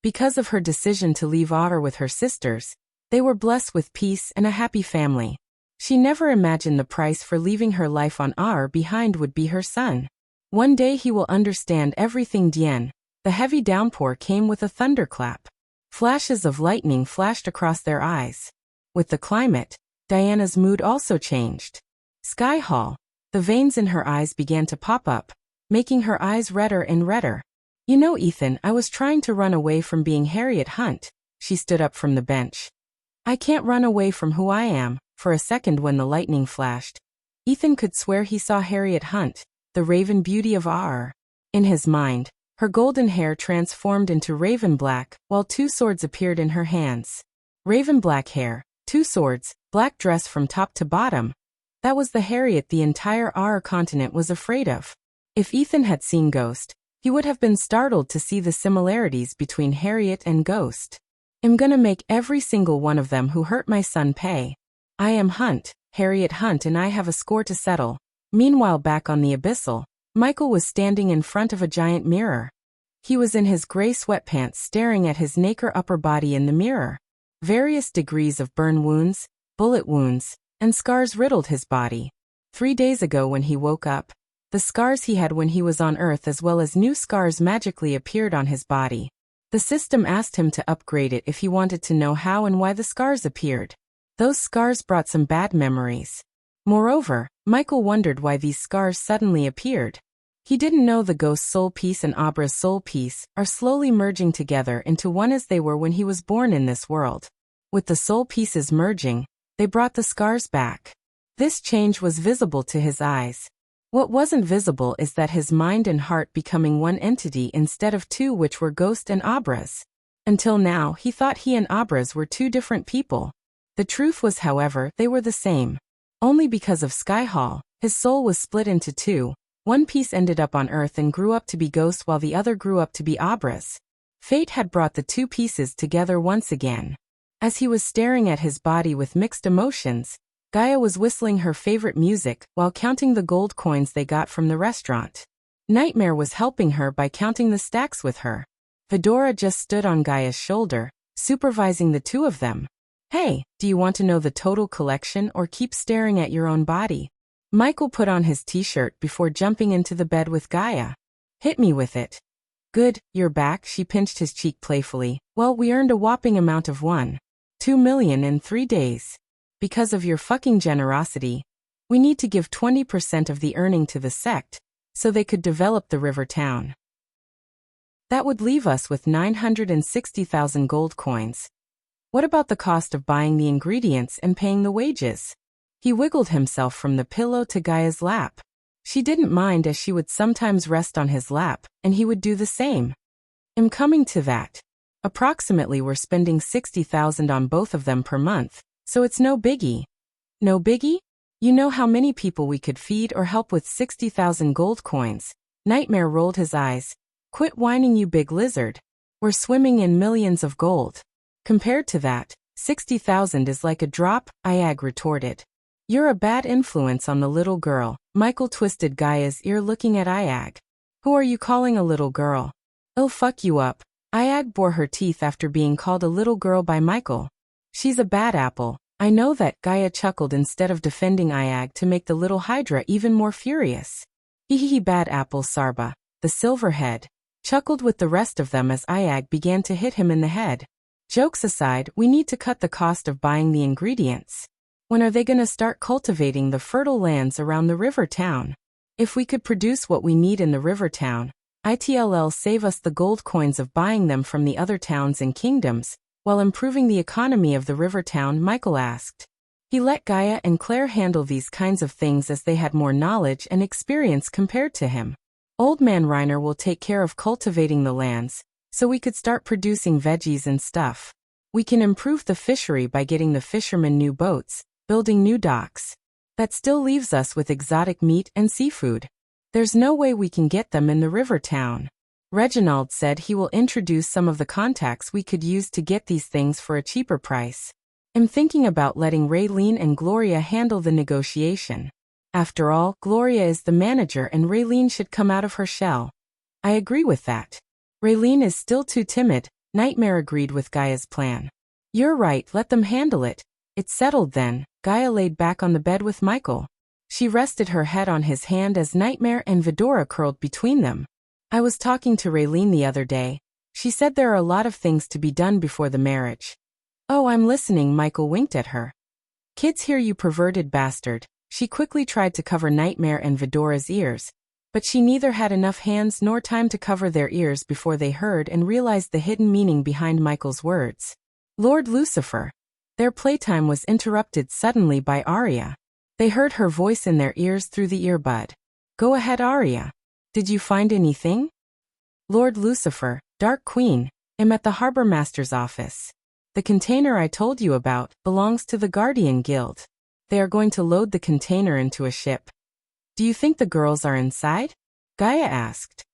Because of her decision to leave Ar with her sisters, they were blessed with peace and a happy family. She never imagined the price for leaving her life on Ar behind would be her son. One day he will understand everything. Dien. The heavy downpour came with a thunderclap. Flashes of lightning flashed across their eyes. With the climate, Diana's mood also changed. Sky Hall. The veins in her eyes began to pop up, making her eyes redder and redder. You know, Ethan, I was trying to run away from being Harriet Hunt. She stood up from the bench. I can't run away from who I am. For a second when the lightning flashed, Ethan could swear he saw Harriet Hunt, the raven beauty of Ar. In his mind, her golden hair transformed into raven black, while 2 swords appeared in her hands. Raven black hair, 2 swords, black dress from top to bottom. That was the Harriet the entire Ar continent was afraid of. If Ethan had seen Ghost, he would have been startled to see the similarities between Harriet and Ghost. I'm gonna make every single one of them who hurt my son pay. I am Hunt, Harriet Hunt, and I have a score to settle. Meanwhile, back on the Abyssal, Michael was standing in front of a giant mirror. He was in his gray sweatpants staring at his naked upper body in the mirror. Various degrees of burn wounds, bullet wounds, and scars riddled his body. 3 days ago when he woke up, the scars he had when he was on Earth as well as new scars magically appeared on his body. The system asked him to upgrade it if he wanted to know how and why the scars appeared. Those scars brought some bad memories. Moreover, Michael wondered why these scars suddenly appeared. He didn't know the ghost's soul piece and Abra's soul piece are slowly merging together into one as they were when he was born in this world. With the soul pieces merging, they brought the scars back. This change was visible to his eyes. What wasn't visible is that his mind and heart becoming one entity instead of two, which were Ghost and Abra's. Until now, he thought he and Abra's were two different people. The truth was, however, they were the same. Only because of Skyhall, his soul was split into two. One piece ended up on Earth and grew up to be Ghost while the other grew up to be Abra's. Fate had brought the two pieces together once again. As he was staring at his body with mixed emotions, Gaia was whistling her favorite music while counting the gold coins they got from the restaurant. Nightmare was helping her by counting the stacks with her. Fedora just stood on Gaia's shoulder, supervising the two of them. Hey, do you want to know the total collection or keep staring at your own body? Michael put on his t-shirt before jumping into the bed with Gaia. Hit me with it. Good, you're back, she pinched his cheek playfully. Well, we earned a whopping amount of 1.2 million in 3 days. Because of your fucking generosity, we need to give 20% of the earning to the sect, so they could develop the river town. That would leave us with 960,000 gold coins. What about the cost of buying the ingredients and paying the wages? He wiggled himself from the pillow to Gaia's lap. She didn't mind as she would sometimes rest on his lap, and he would do the same. I'm coming to that. Approximately we're spending 60,000 on both of them per month, so it's no biggie. No biggie? You know how many people we could feed or help with 60,000 gold coins? Nightmare rolled his eyes. Quit whining, you big lizard. We're swimming in millions of gold. Compared to that, 60,000 is like a drop, Iag retorted. You're a bad influence on the little girl. Michael twisted Gaia's ear looking at Iag. Who are you calling a little girl? I'll fuck you up. Iag bore her teeth after being called a little girl by Michael. She's a bad apple. I know that, Gaia chuckled instead of defending Iag to make the little Hydra even more furious. Hehehe, bad apple. Sarba, the silverhead, chuckled with the rest of them as Iag began to hit him in the head. Jokes aside, we need to cut the cost of buying the ingredients. When are they gonna start cultivating the fertile lands around the river town? If we could produce what we need in the river town, it'll save us the gold coins of buying them from the other towns and kingdoms, while improving the economy of the river town, Michael asked. He let Gaia and Claire handle these kinds of things as they had more knowledge and experience compared to him. Old Man Reiner will take care of cultivating the lands, so we could start producing veggies and stuff. We can improve the fishery by getting the fishermen new boats, building new docks. That still leaves us with exotic meat and seafood. There's no way we can get them in the river town. Reginald said he will introduce some of the contacts we could use to get these things for a cheaper price. I'm thinking about letting Raylene and Gloria handle the negotiation. After all, Gloria is the manager and Raylene should come out of her shell. I agree with that. Raylene is still too timid, Nightmare agreed with Gaia's plan. You're right, let them handle it. It's settled then. Gaia laid back on the bed with Michael. She rested her head on his hand as Nightmare and Fedora curled between them. I was talking to Raylene the other day. She said there are a lot of things to be done before the marriage. Oh, I'm listening, Michael winked at her. Kids hear you, perverted bastard. She quickly tried to cover Nightmare and Fedora's ears, but she neither had enough hands nor time to cover their ears before they heard and realized the hidden meaning behind Michael's words. Lord Lucifer. Their playtime was interrupted suddenly by Arya. They heard her voice in their ears through the earbud. Go ahead, Arya. Did you find anything? Lord Lucifer, Dark Queen, I'm at the Harbor Master's office. The container I told you about belongs to the Guardian Guild. They are going to load the container into a ship. Do you think the girls are inside? Gaia asked.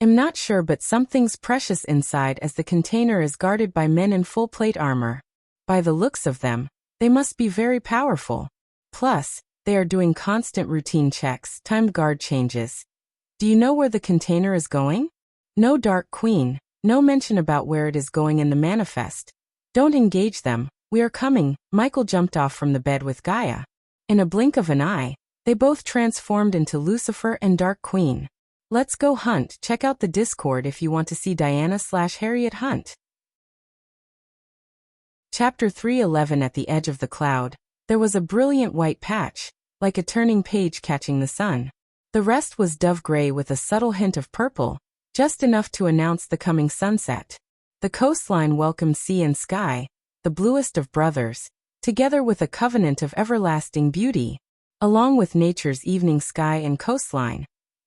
I'm not sure, but something's precious inside, as the container is guarded by men in full plate armor. By the looks of them, they must be very powerful. Plus, they are doing constant routine checks, timed guard changes. Do you know where the container is going? No, Dark Queen, no mention about where it is going in the manifest. Don't engage them, we are coming. Michael jumped off from the bed with Gaia. In a blink of an eye, they both transformed into Lucifer and Dark Queen. Let's go hunt. Check out the Discord if you want to see Diana/Harriet hunt. Chapter 311. At the edge of the cloud, there was a brilliant white patch, like a turning page catching the sun. The rest was dove gray with a subtle hint of purple, just enough to announce the coming sunset. The coastline welcomed sea and sky, the bluest of brothers, together with a covenant of everlasting beauty. Along with nature's evening sky and coastline,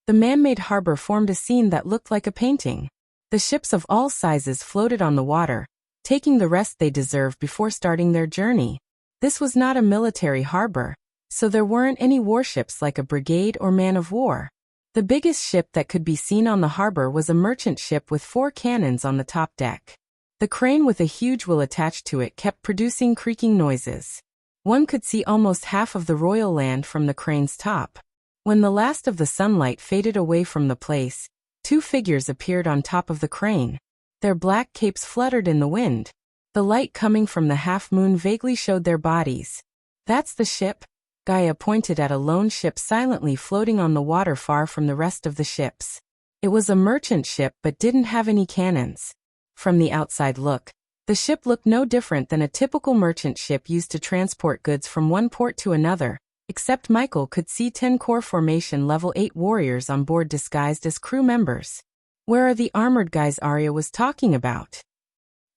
the man-made harbor formed a scene that looked like a painting. The ships of all sizes floated on the water, taking the rest they deserved before starting their journey. This was not a military harbor, so there weren't any warships like a brigade or man of war. The biggest ship that could be seen on the harbor was a merchant ship with 4 cannons on the top deck. The crane with a huge wheel attached to it kept producing creaking noises. One could see almost half of the royal land from the crane's top. When the last of the sunlight faded away from the place, 2 figures appeared on top of the crane. Their black capes fluttered in the wind. The light coming from the half-moon vaguely showed their bodies. That's the ship. Gaia pointed at a lone ship silently floating on the water far from the rest of the ships. It was a merchant ship but didn't have any cannons. From the outside look, the ship looked no different than a typical merchant ship used to transport goods from one port to another, except Michael could see 10 core formation level 8 warriors on board disguised as crew members. Where are the armored guys Arya was talking about?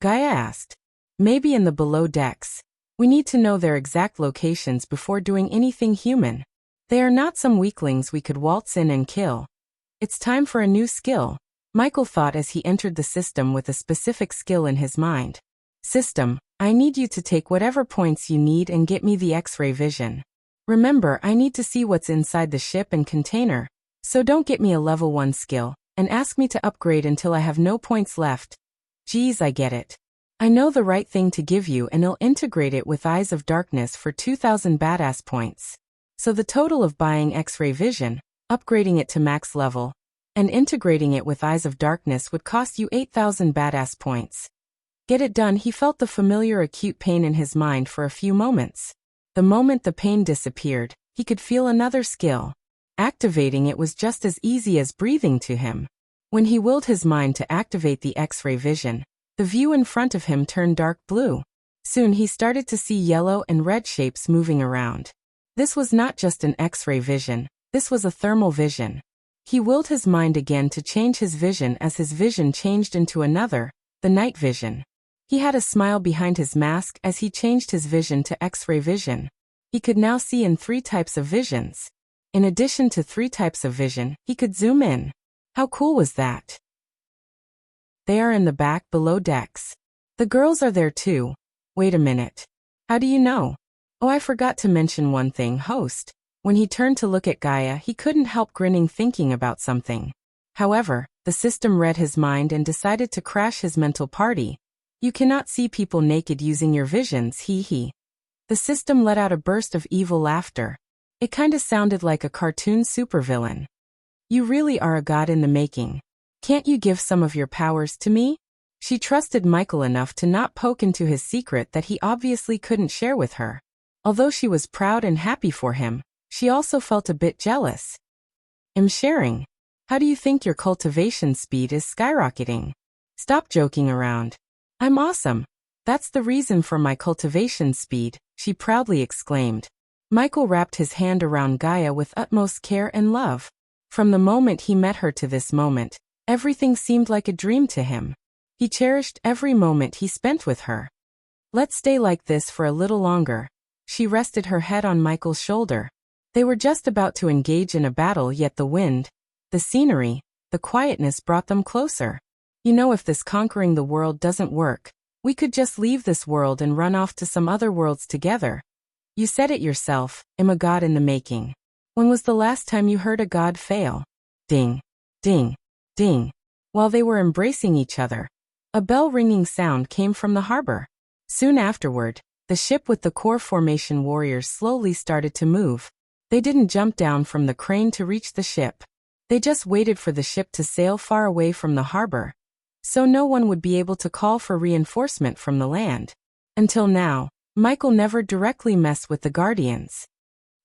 Gaia asked. Maybe in the below decks. We need to know their exact locations before doing anything human. They are not some weaklings we could waltz in and kill. It's time for a new skill, Michael thought as he entered the system with a specific skill in his mind. System, I need you to take whatever points you need and get me the X-ray vision. Remember, I need to see what's inside the ship and container, so don't get me a level 1 skill, and ask me to upgrade until I have no points left. Geez, I get it. I know the right thing to give you, and I'll integrate it with Eyes of Darkness for 2,000 badass points. So the total of buying X-ray vision, upgrading it to max level, and integrating it with Eyes of Darkness would cost you 8,000 badass points. Get it done. He felt the familiar acute pain in his mind for a few moments. The moment the pain disappeared, he could feel another skill. Activating it was just as easy as breathing to him. When he willed his mind to activate the X-ray vision, the view in front of him turned dark blue. Soon he started to see yellow and red shapes moving around. This was not just an X-ray vision, this was a thermal vision. He willed his mind again to change his vision as his vision changed into another, the night vision. He had a smile behind his mask as he changed his vision to X-ray vision. He could now see in 3 types of visions. In addition to 3 types of vision, he could zoom in. How cool was that? They are in the back below decks. The girls are there too. Wait a minute. How do you know? Oh, I forgot to mention one thing, host. When he turned to look at Gaia, he couldn't help grinning thinking about something. However, the system read his mind and decided to crash his mental party. You cannot see people naked using your visions, hee. The system let out a burst of evil laughter. It kinda sounded like a cartoon supervillain. You really are a god in the making. Can't you give some of your powers to me? She trusted Michael enough to not poke into his secret that he obviously couldn't share with her. Although she was proud and happy for him, she also felt a bit jealous. I'm sharing. How do you think your cultivation speed is skyrocketing? Stop joking around. I'm awesome. That's the reason for my cultivation speed, she proudly exclaimed. Michael wrapped his hand around Gaia with utmost care and love. From the moment he met her to this moment, everything seemed like a dream to him. He cherished every moment he spent with her. Let's stay like this for a little longer. She rested her head on Michael's shoulder. They were just about to engage in a battle, yet the wind, the scenery, the quietness brought them closer. You know, if this conquering the world doesn't work, we could just leave this world and run off to some other worlds together. You said it yourself, I'm a god in the making. When was the last time you heard a god fail? Ding, ding, ding. While they were embracing each other, a bell-ringing sound came from the harbor. Soon afterward, the ship with the core formation warriors slowly started to move. They didn't jump down from the crane to reach the ship. They just waited for the ship to sail far away from the harbor, so no one would be able to call for reinforcement from the land. Until now, Michael never directly messed with the Guardians.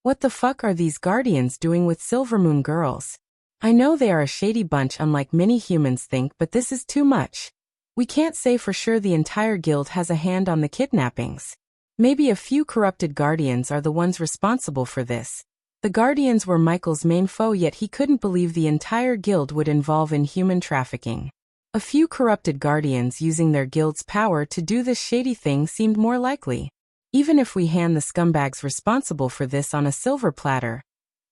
What the fuck are these Guardians doing with Silvermoon girls? I know they are a shady bunch unlike many humans think, but this is too much. We can't say for sure the entire guild has a hand on the kidnappings. Maybe a few corrupted Guardians are the ones responsible for this. The Guardians were Michael's main foe, yet he couldn't believe the entire guild would involve in human trafficking. A few corrupted Guardians using their guild's power to do this shady thing seemed more likely. Even if we hand the scumbags responsible for this on a silver platter,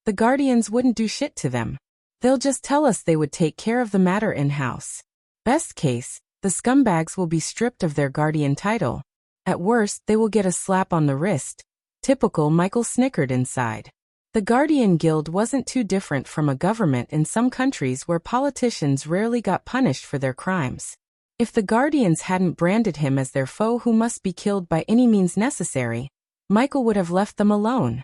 the Guardians wouldn't do shit to them. They'll just tell us they would take care of the matter in-house. Best case, the scumbags will be stripped of their Guardian title. At worst, they will get a slap on the wrist. Typical. Michael snickered inside. The Guardian Guild wasn't too different from a government in some countries where politicians rarely got punished for their crimes. If the Guardians hadn't branded him as their foe who must be killed by any means necessary, Michael would have left them alone.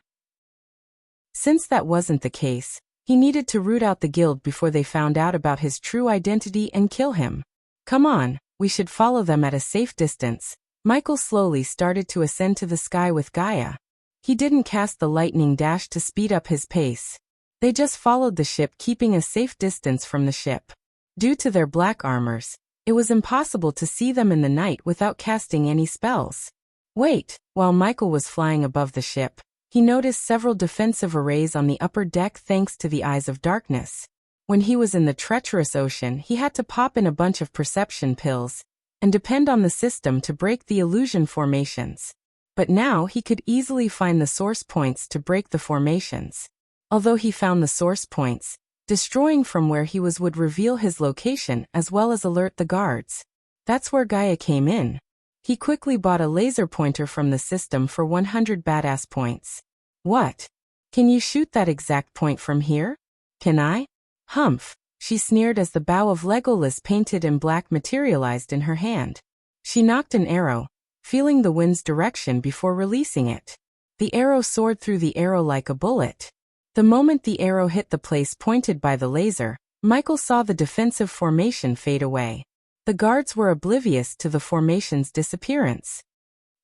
Since that wasn't the case, he needed to root out the guild before they found out about his true identity and kill him. Come on, we should follow them at a safe distance. Michael slowly started to ascend to the sky with Gaia. He didn't cast the lightning dash to speed up his pace. They just followed the ship, keeping a safe distance from the ship. Due to their black armors, it was impossible to see them in the night without casting any spells. Wait, while Michael was flying above the ship, he noticed several defensive arrays on the upper deck thanks to the Eyes of Darkness. When he was in the treacherous ocean, he had to pop in a bunch of perception pills and depend on the system to break the illusion formations. But now he could easily find the source points to break the formations. Although he found the source points, destroying from where he was would reveal his location as well as alert the guards. That's where Gaia came in. He quickly bought a laser pointer from the system for 100 badass points. What? Can you shoot that exact point from here? Can I? Humph, she sneered as the bow of Legolas painted in black materialized in her hand. She knocked an arrow, feeling the wind's direction before releasing it. The arrow soared through the arrow like a bullet. The moment the arrow hit the place pointed by the laser, Michael saw the defensive formation fade away. The guards were oblivious to the formation's disappearance.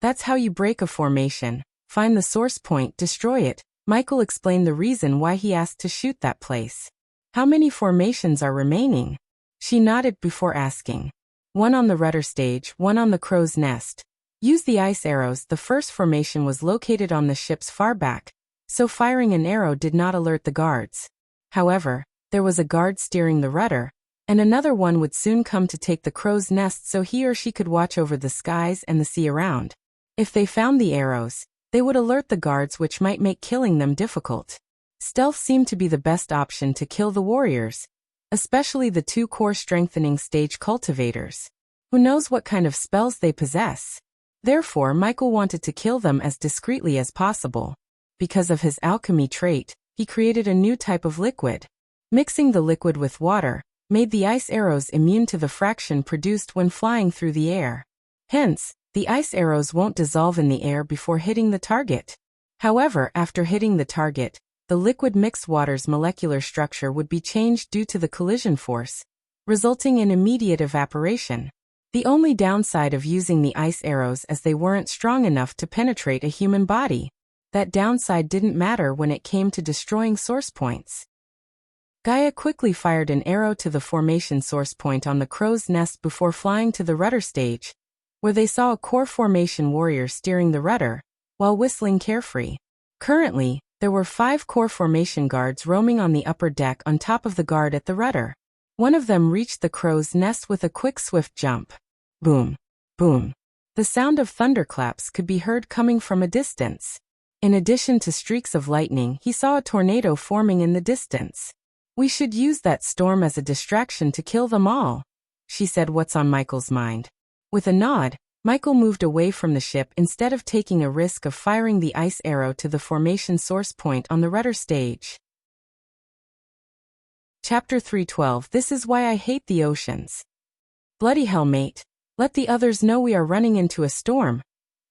That's how you break a formation. Find the source point, destroy it. Michael explained the reason why he asked to shoot that place. How many formations are remaining? She nodded before asking. One on the rudder stage, one on the crow's nest. Use the ice arrows. The first formation was located on the ship's far back, so firing an arrow did not alert the guards. However, there was a guard steering the rudder, and another one would soon come to take the crow's nest so he or she could watch over the skies and the sea around. If they found the arrows, they would alert the guards, which might make killing them difficult. Stealth seemed to be the best option to kill the warriors, especially the two core strengthening stage cultivators. Who knows what kind of spells they possess? Therefore, Michael wanted to kill them as discreetly as possible. Because of his alchemy trait, he created a new type of liquid. Mixing the liquid with water made the ice arrows immune to the fraction produced when flying through the air. Hence, the ice arrows won't dissolve in the air before hitting the target. However, after hitting the target, the liquid mixed water's molecular structure would be changed due to the collision force, resulting in immediate evaporation. The only downside of using the ice arrows as they weren't strong enough to penetrate a human body. That downside didn't matter when it came to destroying source points. Gaia quickly fired an arrow to the formation source point on the crow's nest before flying to the rudder stage, where they saw a core formation warrior steering the rudder, while whistling carefree. Currently, there were 5 core formation guards roaming on the upper deck on top of the guard at the rudder. One of them reached the crow's nest with a quick swift jump. Boom. Boom. The sound of thunderclaps could be heard coming from a distance. In addition to streaks of lightning, he saw a tornado forming in the distance. We should use that storm as a distraction to kill them all, she said. What's on Michael's mind? With a nod, Michael moved away from the ship instead of taking a risk of firing the ice arrow to the formation source point on the rudder stage. Chapter 312. This is why I hate the oceans. Bloody hell, mate. Let the others know we are running into a storm.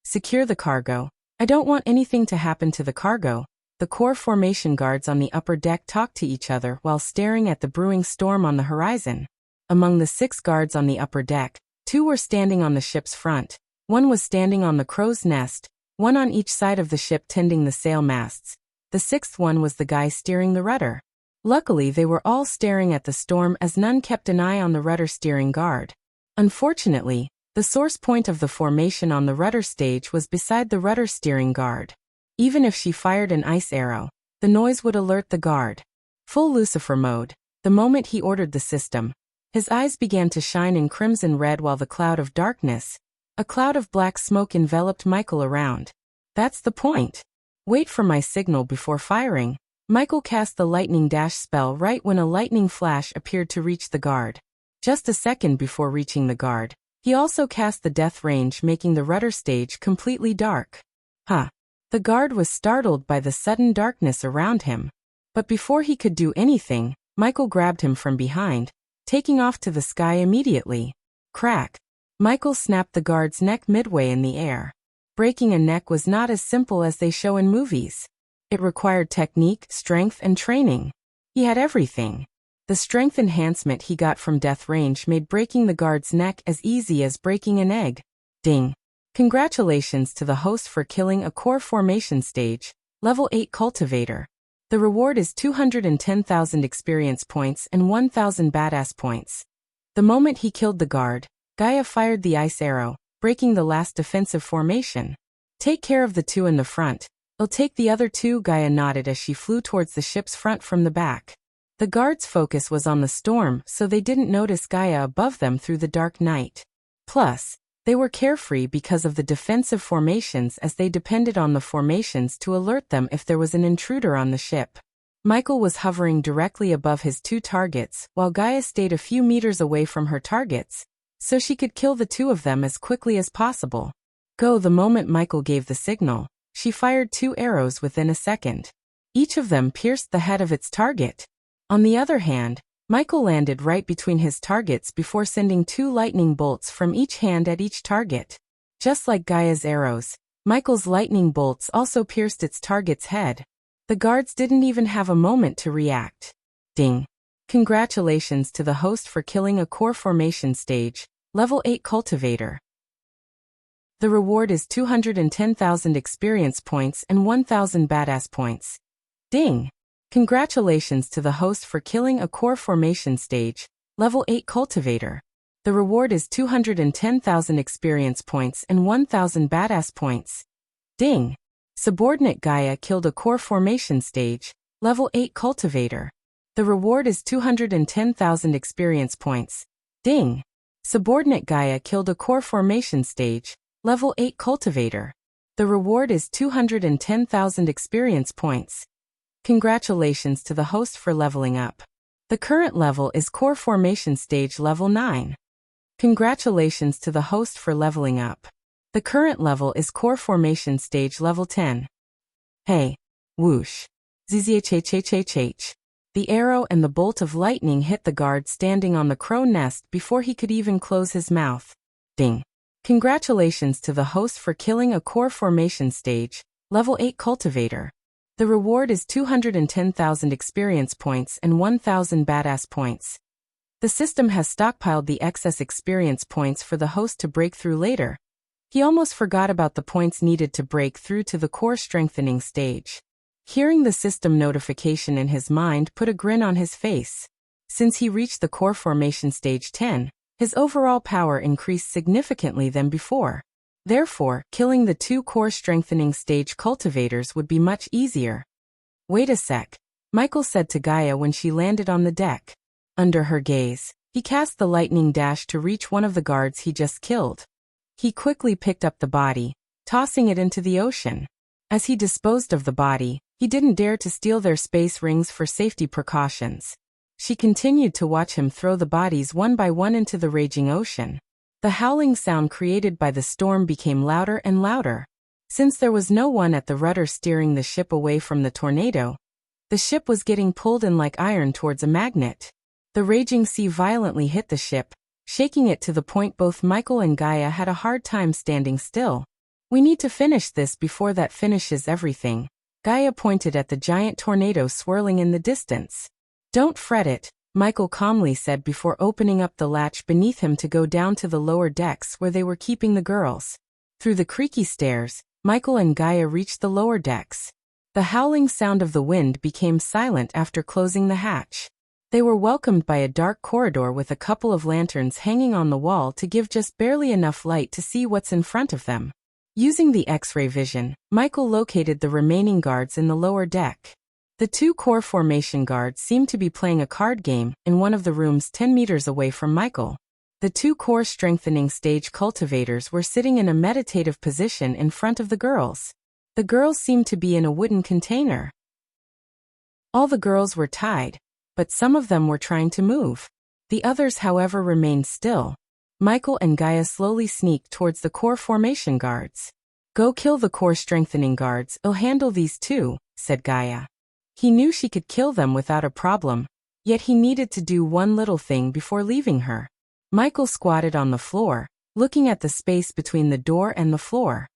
Secure the cargo. I don't want anything to happen to the cargo. The core formation guards on the upper deck talked to each other while staring at the brewing storm on the horizon. Among the 6 guards on the upper deck, 2 were standing on the ship's front. 1 was standing on the crow's nest, 1 on each side of the ship tending the sail masts. The 6th one was the guy steering the rudder. Luckily, they were all staring at the storm as none kept an eye on the rudder steering guard. Unfortunately, the source point of the formation on the rudder stage was beside the rudder steering guard. Even if she fired an ice arrow, the noise would alert the guard. Full Lucifer mode. The moment he ordered the system, his eyes began to shine in crimson red while the cloud of darkness, a cloud of black smoke enveloped Michael around. That's the point. Wait for my signal before firing. Michael cast the lightning dash spell right when a lightning flash appeared to reach the guard. Just a second before reaching the guard, he also cast the death range, making the rudder stage completely dark. The guard was startled by the sudden darkness around him. But before he could do anything, Michael grabbed him from behind, taking off to the sky immediately. Crack! Michael snapped the guard's neck midway in the air. Breaking a neck was not as simple as they show in movies. It required technique, strength, and training. He had everything. The strength enhancement he got from death range made breaking the guard's neck as easy as breaking an egg. Ding! Congratulations to the host for killing a core formation stage, level 8 cultivator. The reward is 210,000 experience points and 1,000 badass points. The moment he killed the guard, Gaia fired the ice arrow, breaking the last defensive formation. Take care of the 2 in the front. I'll take the other 2, Gaia nodded as she flew towards the ship's front from the back. The guards' focus was on the storm, so they didn't notice Gaia above them through the dark night. Plus, they were carefree because of the defensive formations, as they depended on the formations to alert them if there was an intruder on the ship. Michael was hovering directly above his 2 targets, while Gaia stayed a few meters away from her targets, so she could kill the 2 of them as quickly as possible. Go! The moment Michael gave the signal, she fired 2 arrows within a second. Each of them pierced the head of its target. On the other hand, Michael landed right between his targets before sending 2 lightning bolts from each hand at each target. Just like Gaia's arrows, Michael's lightning bolts also pierced its target's head. The guards didn't even have a moment to react. Ding! Congratulations to the host for killing a core formation stage, level 8 cultivator. The reward is 210,000 experience points and 1,000 badass points. Ding! Congratulations to the host for killing a core formation stage, level 8 cultivator. The reward is 210,000 experience points and 1,000 badass points. Ding! Subordinate Gaia killed a core formation stage, level 8 cultivator. The reward is 210,000 experience points. Ding! Subordinate Gaia killed a core formation stage, level 8 cultivator. The reward is 210,000 experience points. Congratulations to the host for leveling up. The current level is core formation stage level 9. Congratulations to the host for leveling up. The current level is core formation stage level 10. Hey! Whoosh! Zzhhhhh. The arrow and the bolt of lightning hit the guard standing on the crow nest before he could even close his mouth. Ding! Congratulations to the host for killing a core formation stage, level 8 cultivator. The reward is 210,000 experience points and 1,000 badass points. The system has stockpiled the excess experience points for the host to break through later. He almost forgot about the points needed to break through to the core strengthening stage. Hearing the system notification in his mind put a grin on his face. Since he reached the core formation stage 10, his overall power increased significantly than before. Therefore, killing the 2 core strengthening stage cultivators would be much easier. Wait a sec, Michael said to Gaia when she landed on the deck. Under her gaze, he cast the lightning dash to reach one of the guards he just killed. He quickly picked up the body, tossing it into the ocean. As he disposed of the body, he didn't dare to steal their space rings for safety precautions. She continued to watch him throw the bodies one by one into the raging ocean. The howling sound created by the storm became louder and louder. Since there was no one at the rudder steering the ship away from the tornado, The ship was getting pulled in like iron towards a magnet. The raging sea violently hit the ship, shaking it to the point both Michael and Gaia had a hard time standing still. We need to finish this before that finishes everything. Gaia pointed at the giant tornado swirling in the distance. Don't fret it, Michael calmly said before opening up the latch beneath him to go down to the lower decks where they were keeping the girls. Through the creaky stairs, Michael and Gaia reached the lower decks. The howling sound of the wind became silent after closing the hatch. They were welcomed by a dark corridor with a couple of lanterns hanging on the wall to give just barely enough light to see what's in front of them. Using the X-ray vision, Michael located the remaining guards in the lower deck. The two core formation guards seemed to be playing a card game in one of the rooms 10 meters away from Michael. The two core strengthening stage cultivators were sitting in a meditative position in front of the girls. The girls seemed to be in a wooden container. All the girls were tied, but some of them were trying to move. The others, however, remained still. Michael and Gaia slowly sneaked towards the core formation guards. Go kill the core strengthening guards, I'll handle these two, said Gaia. He knew she could kill them without a problem, yet he needed to do one little thing before leaving her. Michael squatted on the floor, looking at the space between the door and the floor.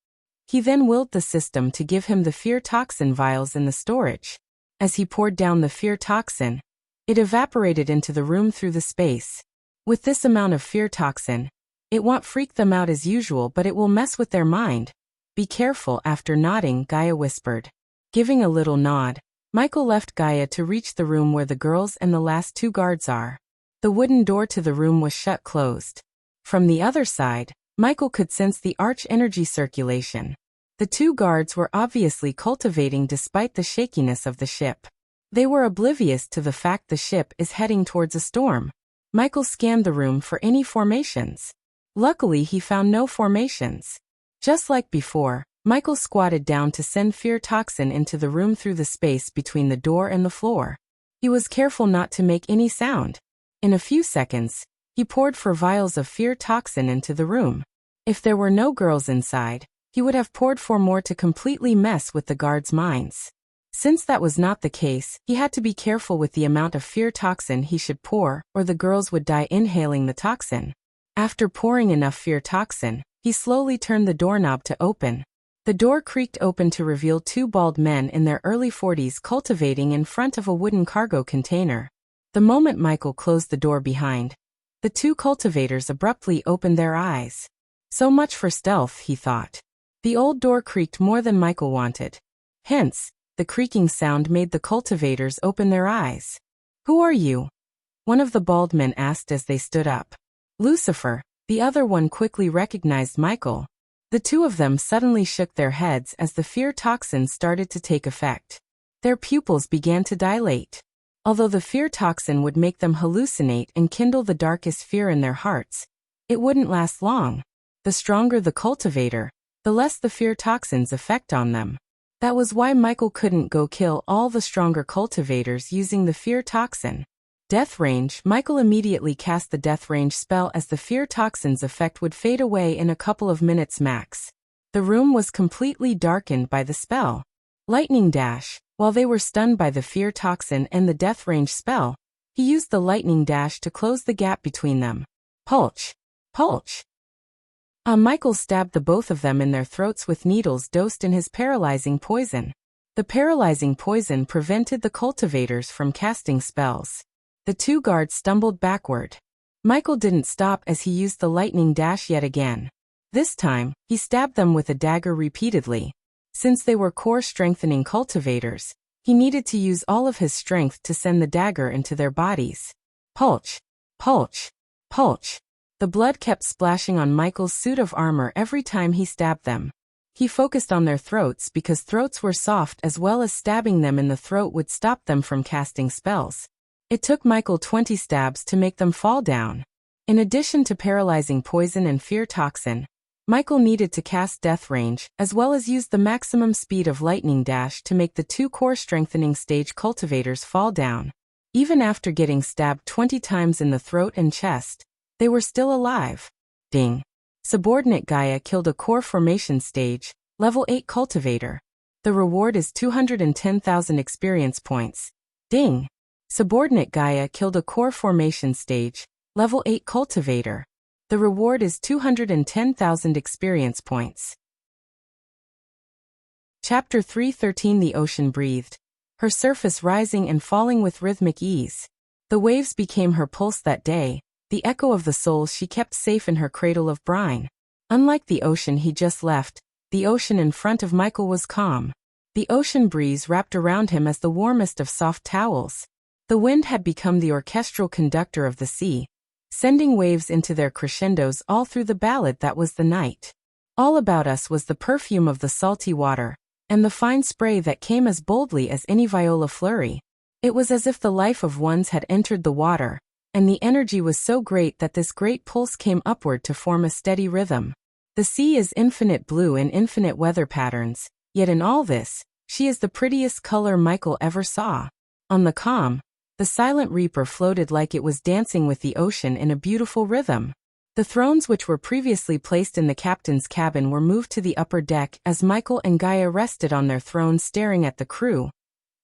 He then willed the system to give him the fear toxin vials in the storage. As he poured down the fear toxin, it evaporated into the room through the space. With this amount of fear toxin, it won't freak them out as usual, but it will mess with their mind. Be careful. After nodding, Gaia whispered. Giving a little nod, Michael left Gaia to reach the room where the girls and the last two guards are. The wooden door to the room was shut closed. From the other side, Michael could sense the arch energy circulation. The two guards were obviously cultivating despite the shakiness of the ship. They were oblivious to the fact the ship is heading towards a storm. Michael scanned the room for any formations. Luckily, he found no formations. Just like before, Michael squatted down to send fear toxin into the room through the space between the door and the floor. He was careful not to make any sound. In a few seconds, he poured 4 vials of fear toxin into the room. If there were no girls inside, he would have poured 4 more to completely mess with the guards' minds. Since that was not the case, he had to be careful with the amount of fear toxin he should pour, or the girls would die inhaling the toxin. After pouring enough fear toxin, he slowly turned the doorknob to open. The door creaked open to reveal 2 bald men in their early 40s cultivating in front of a wooden cargo container. The moment Michael closed the door behind, the 2 cultivators abruptly opened their eyes. So much for stealth, he thought. The old door creaked more than Michael wanted. Hence, the creaking sound made the cultivators open their eyes. Who are you? One of the bald men asked as they stood up. Lucifer. The other one quickly recognized Michael. The 2 of them suddenly shook their heads as the fear toxin started to take effect. Their pupils began to dilate. Although the fear toxin would make them hallucinate and kindle the darkest fear in their hearts, it wouldn't last long. The stronger the cultivator, the less the fear toxin's effect on them. That was why Michael couldn't go kill all the stronger cultivators using the fear toxin. Death range. Michael immediately cast the death range spell as the fear toxin's effect would fade away in a couple of minutes max. The room was completely darkened by the spell. Lightning dash. While they were stunned by the fear toxin and the death range spell, he used the lightning dash to close the gap between them. Pulch. Pulch. Michael stabbed the both of them in their throats with needles dosed in his paralyzing poison. The paralyzing poison prevented the cultivators from casting spells. The 2 guards stumbled backward. Michael didn't stop as he used the lightning dash yet again. This time, he stabbed them with a dagger repeatedly. Since they were core strengthening cultivators, he needed to use all of his strength to send the dagger into their bodies. Pulch. Pulch. Pulch. The blood kept splashing on Michael's suit of armor every time he stabbed them. He focused on their throats because throats were soft, as well as stabbing them in the throat would stop them from casting spells. It took Michael 20 stabs to make them fall down. In addition to paralyzing poison and fear toxin, Michael needed to cast death range, as well as use the maximum speed of lightning dash to make the 2 core strengthening stage cultivators fall down. Even after getting stabbed 20 times in the throat and chest, they were still alive. Ding. Subordinate Gaia killed a core formation stage, level 8 cultivator. The reward is 210,000 experience points. Ding! Subordinate Gaia killed a core formation stage, level 8 cultivator. The reward is 210,000 experience points. Chapter 313 The ocean breathed, her surface rising and falling with rhythmic ease. The waves became her pulse that day, the echo of the souls she kept safe in her cradle of brine. Unlike the ocean he just left, the ocean in front of Michael was calm. The ocean breeze wrapped around him as the warmest of soft towels. The wind had become the orchestral conductor of the sea, sending waves into their crescendos all through the ballad that was the night. All about us was the perfume of the salty water, and the fine spray that came as boldly as any viola flurry. It was as if the life of ones had entered the water, and the energy was so great that this great pulse came upward to form a steady rhythm. The sea is infinite blue in infinite weather patterns, yet in all this, she is the prettiest color Michael ever saw. On the calm, the silent reaper floated like it was dancing with the ocean in a beautiful rhythm. The thrones which were previously placed in the captain's cabin were moved to the upper deck as Michael and Gaia rested on their thrones staring at the crew,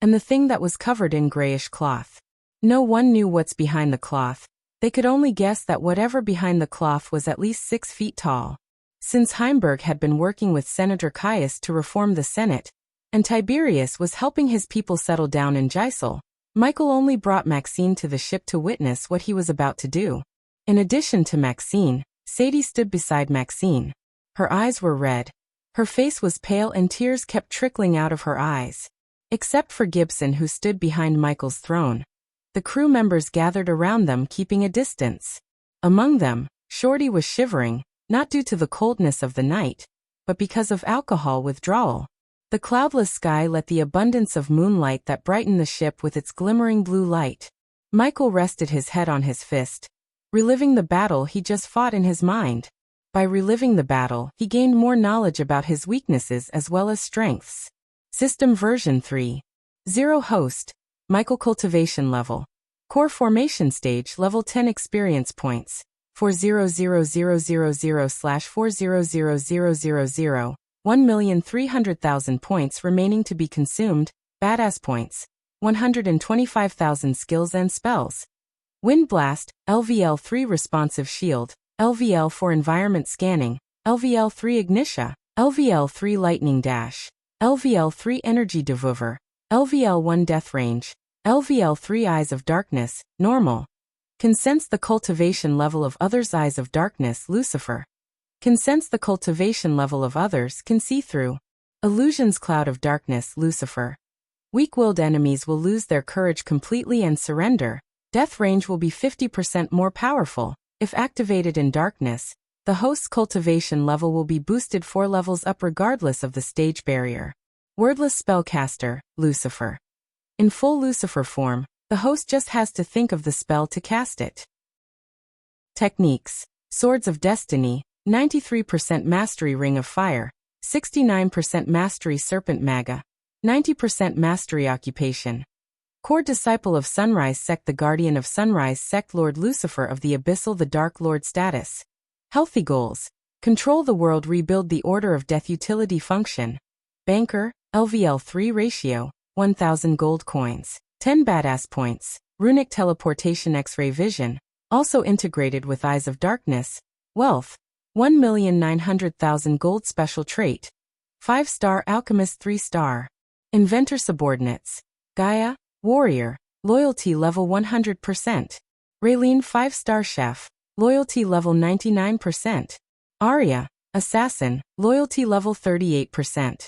and the thing that was covered in grayish cloth. No one knew what's behind the cloth. They could only guess that whatever behind the cloth was at least 6 feet tall. Since Heimberg had been working with Senator Caius to reform the Senate, and Tiberius was helping his people settle down in Gisel, Michael only brought Maxine to the ship to witness what he was about to do. In addition to Maxine, Sadie stood beside Maxine. Her eyes were red. Her face was pale and tears kept trickling out of her eyes. Except for Gibson, who stood behind Michael's throne, the crew members gathered around them, keeping a distance. Among them, Shorty was shivering, not due to the coldness of the night, but because of alcohol withdrawal. The cloudless sky let the abundance of moonlight that brightened the ship with its glimmering blue light. Michael rested his head on his fist, reliving the battle he just fought in his mind. By reliving the battle, he gained more knowledge about his weaknesses as well as strengths. System version 3.0 Host, Michael cultivation level. Core formation stage level 10 experience points. 400000/400000. 1,300,000 points remaining to be consumed. Badass points. 125,000 skills and spells. Wind Blast, LVL3 Responsive Shield, LVL4 Environment Scanning, LVL3 Ignitia, LVL3 Lightning Dash, LVL3 Energy Devour, LVL1 Death Range, LVL3 Eyes of Darkness, Normal. Can sense the cultivation level of others. Eyes of Darkness, Lucifer. Can sense the cultivation level of others. Can see through. Illusions. Cloud of Darkness, Lucifer. Weak-willed enemies will lose their courage completely and surrender. Death range will be 50% more powerful. If activated in darkness, the host's cultivation level will be boosted 4 levels up regardless of the stage barrier. Wordless Spellcaster, Lucifer. In full Lucifer form, the host just has to think of the spell to cast it. Techniques. Swords of Destiny, 93% Mastery Ring of Fire, 69% Mastery Serpent Maga, 90% Mastery Occupation. Core Disciple of Sunrise Sect, the Guardian of Sunrise Sect, Lord Lucifer of the Abyssal, the Dark Lord status. Healthy goals. Control the world, rebuild the Order of Death. Utility function. Banker, LVL3 ratio, 1,000 gold coins, 10 badass points. Runic teleportation, X-ray vision, also integrated with Eyes of Darkness. Wealth, 1,900,000 gold. Special trait. 5-star Alchemist, 3-star. Inventor. Subordinates. Gaia, Warrior, loyalty level 100%. Raylene, 5-star Chef, loyalty level 99%. Arya, Assassin, loyalty level 38%.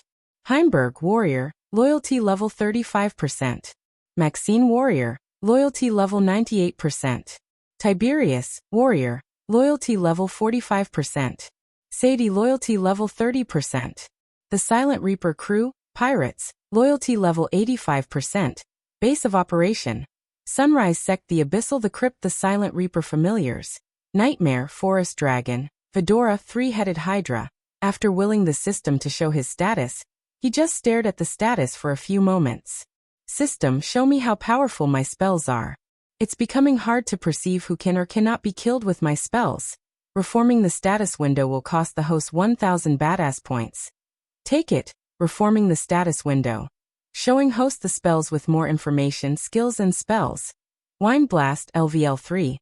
Heimberg, Warrior, loyalty level 35%. Maxine, Warrior, loyalty level 98%. Tiberius, Warrior, loyalty level 45%. Sadie, loyalty level 30%. The Silent Reaper crew, Pirates, loyalty level 85%. Base of operation. Sunrise Sect, the Abyssal, the Crypt, the Silent Reaper familiars. Nightmare, Forest Dragon, Fedora, 3-headed Hydra. After willing the system to show his status, he just stared at the status for a few moments. System, show me how powerful my spells are. It's becoming hard to perceive who can or cannot be killed with my spells. Reforming the status window will cost the host 1,000 badass points. Take it. reforming the status window. Showing host the spells with more information, skills and spells. Wine Blast LVL3.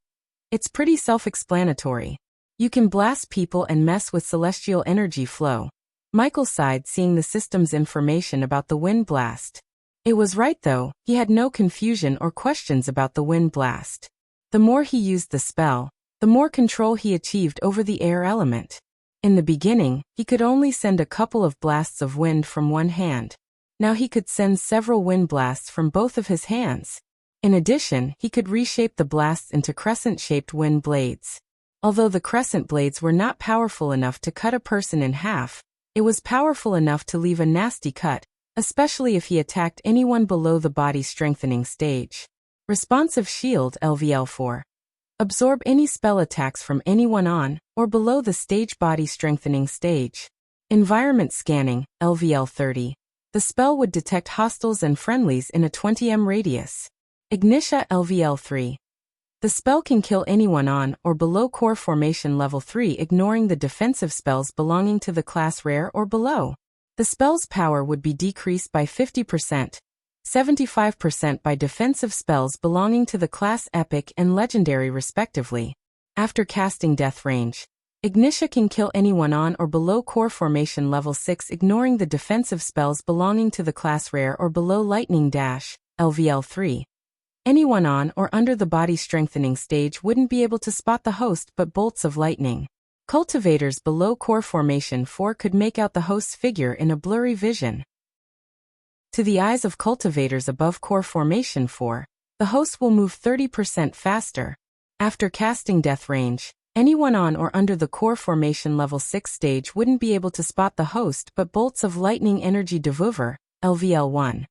It's pretty self-explanatory. You can blast people and mess with celestial energy flow. Michael sighed, seeing the system's information about the Wind Blast. It was right though, he had no confusion or questions about the Wind Blast. The more he used the spell, the more control he achieved over the air element. In the beginning, he could only send a couple of blasts of wind from one hand. Now he could send several wind blasts from both of his hands. In addition, he could reshape the blasts into crescent-shaped wind blades. Although the crescent blades were not powerful enough to cut a person in half, it was powerful enough to leave a nasty cut, especially if he attacked anyone below the body strengthening stage. Responsive Shield LVL4. Absorb any spell attacks from anyone on or below the stage body strengthening stage. Environment Scanning LVL30. The spell would detect hostiles and friendlies in a 20 m radius. Ignitia LVL3. The spell can kill anyone on or below core formation level 3, ignoring the defensive spells belonging to the class rare or below. The spell's power would be decreased by 50%, 75% by defensive spells belonging to the class epic and legendary respectively. After casting Death Range, Ignitia can kill anyone on or below core formation level 6, ignoring the defensive spells belonging to the class rare or below. Lightning Dash LVL3. Anyone on or under the body strengthening stage wouldn't be able to spot the host, but bolts of lightning. Cultivators below core formation 4 could make out the host's figure in a blurry vision. To the eyes of cultivators above core formation 4, the host will move 30% faster. After casting Death Range, anyone on or under the core formation level 6 stage wouldn't be able to spot the host, but bolts of lightning energy devour LVL1.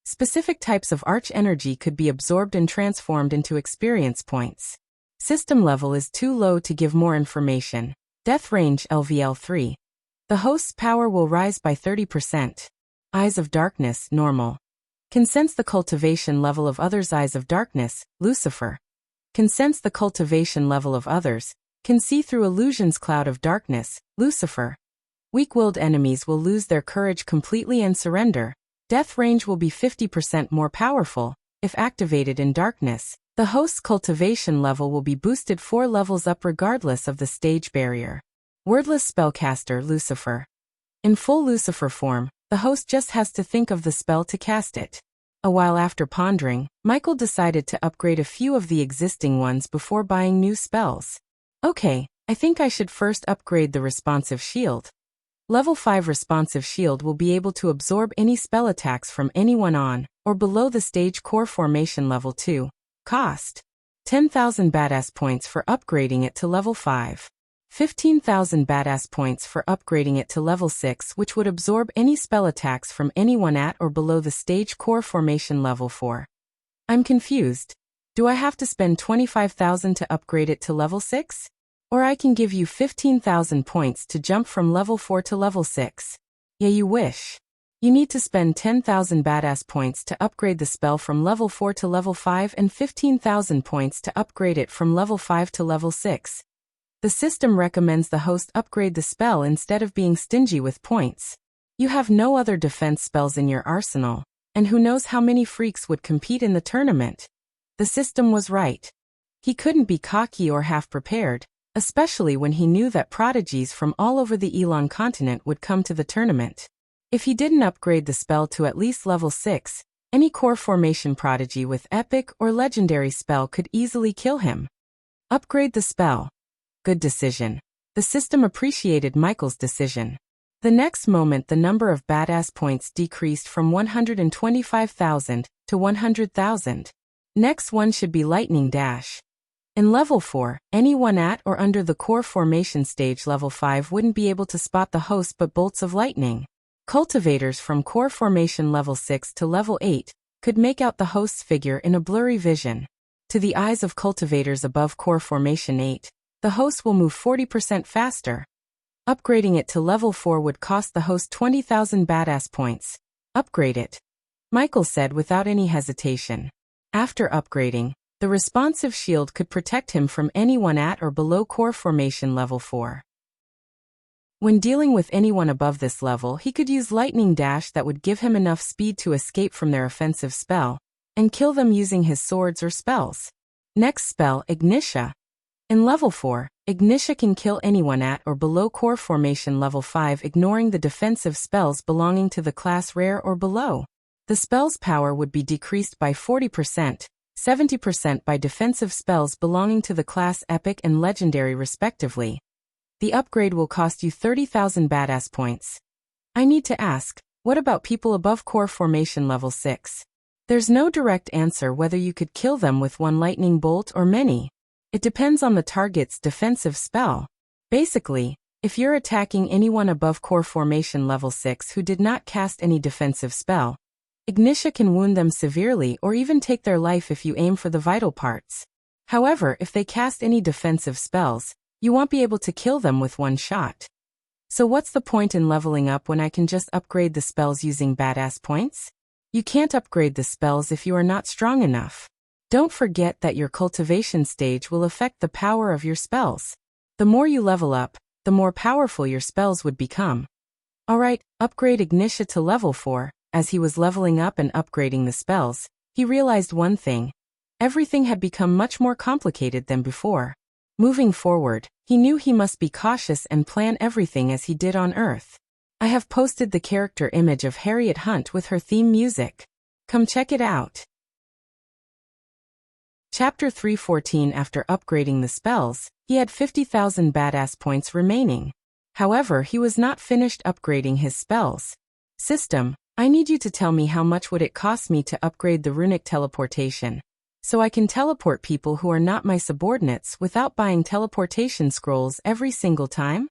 Specific types of arch energy could be absorbed and transformed into experience points. System level is too low to give more information. Death Range LVL3. The host's power will rise by 30%. Eyes of Darkness Normal. Can sense the cultivation level of others. Eyes of Darkness Lucifer. Can sense the cultivation level of others. Can see through illusions. Cloud of Darkness Lucifer. Weak-willed enemies will lose their courage completely and surrender. Death Range will be 50% more powerful. If activated in darkness, the host's cultivation level will be boosted 4 levels up regardless of the stage barrier. Wordless Spellcaster Lucifer. In full Lucifer form, the host just has to think of the spell to cast it. A while after pondering, Michael decided to upgrade a few of the existing ones before buying new spells. Okay, I think I should first upgrade the Responsive Shield. Level 5 Responsive Shield will be able to absorb any spell attacks from anyone on or below the stage core formation level 2. Cost: 10,000 badass points for upgrading it to level 5. 15,000 badass points for upgrading it to level 6, which would absorb any spell attacks from anyone at or below the stage core formation level 4. I'm confused. Do I have to spend 25,000 to upgrade it to level 6? Or I can give you 15,000 points to jump from level 4 to level 6. Yeah, you wish. You need to spend 10,000 badass points to upgrade the spell from level 4 to level 5 and 15,000 points to upgrade it from level 5 to level 6. The system recommends the host upgrade the spell instead of being stingy with points. You have no other defense spells in your arsenal, and who knows how many freaks would compete in the tournament. The system was right. He couldn't be cocky or half prepared, especially when he knew that prodigies from all over the Elon continent would come to the tournament. If he didn't upgrade the spell to at least level 6, any core formation prodigy with epic or legendary spell could easily kill him. Upgrade the spell. Good decision. The system appreciated Michael's decision. The next moment the number of badass points decreased from 125,000 to 100,000. Next one should be Lightning Dash. In level 4, anyone at or under the core formation stage level 5 wouldn't be able to spot the host, but bolts of lightning. Cultivators from core formation level 6 to level 8 could make out the host's figure in a blurry vision. To the eyes of cultivators above core formation 8, the host will move 40% faster. Upgrading it to level 4 would cost the host 20,000 badass points. Upgrade it, Michael said without any hesitation. After upgrading, the responsive shield could protect him from anyone at or below core formation level 4. When dealing with anyone above this level, he could use lightning dash that would give him enough speed to escape from their offensive spell, and kill them using his swords or spells. Next spell, Ignitia. In level 4, Ignitia can kill anyone at or below core formation level 5, ignoring the defensive spells belonging to the class rare or below. The spell's power would be decreased by 40%, 70% by defensive spells belonging to the class epic and legendary respectively. The upgrade will cost you 30,000 badass points. I need to ask, what about people above core formation level 6? There's no direct answer whether you could kill them with one lightning bolt or many. It depends on the target's defensive spell. Basically, if you're attacking anyone above core formation level 6 who did not cast any defensive spell, Ignitia can wound them severely or even take their life if you aim for the vital parts. However, if they cast any defensive spells, you won't be able to kill them with one shot. So what's the point in leveling up when I can just upgrade the spells using badass points? You can't upgrade the spells if you are not strong enough. Don't forget that your cultivation stage will affect the power of your spells. The more you level up, the more powerful your spells would become. Alright, upgrade Ignitia to level 4. As he was leveling up and upgrading the spells, he realized one thing. Everything had become much more complicated than before. Moving forward, he knew he must be cautious and plan everything as he did on Earth. I have posted the character image of Harriet Hunt with her theme music. Come check it out. Chapter 314. After upgrading the spells, he had 50,000 badass points remaining. However, he was not finished upgrading his spells. System, I need you to tell me how much would it cost me to upgrade the runic teleportation, so I can teleport people who are not my subordinates without buying teleportation scrolls every single time?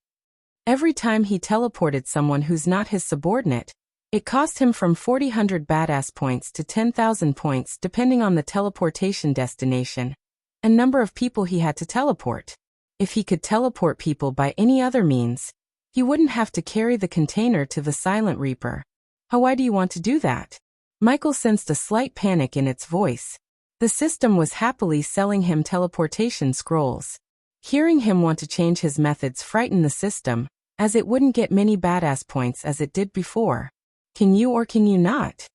Every time he teleported someone who's not his subordinate, it cost him from 4,000 badass points to 10,000 points depending on the teleportation destination and number of people he had to teleport. If he could teleport people by any other means, he wouldn't have to carry the container to the Silent Reaper. Why do you want to do that? Michael sensed a slight panic in its voice. The system was happily selling him teleportation scrolls. Hearing him want to change his methods frightened the system, as it wouldn't get many badass points as it did before. Can you or can you not?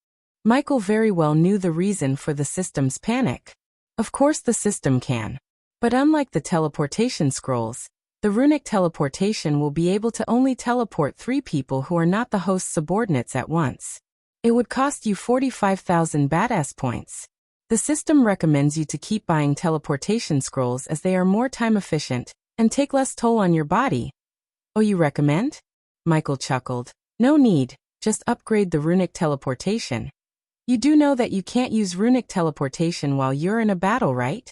Michael very well knew the reason for the system's panic. Of course the system can. But unlike the teleportation scrolls, the runic teleportation will be able to only teleport 3 people who are not the host's subordinates at once. It would cost you 45,000 badass points. The system recommends you to keep buying teleportation scrolls as they are more time efficient and take less toll on your body. Oh, you recommend? Michael chuckled. No need, just upgrade the runic teleportation. You do know that you can't use runic teleportation while you're in a battle, right?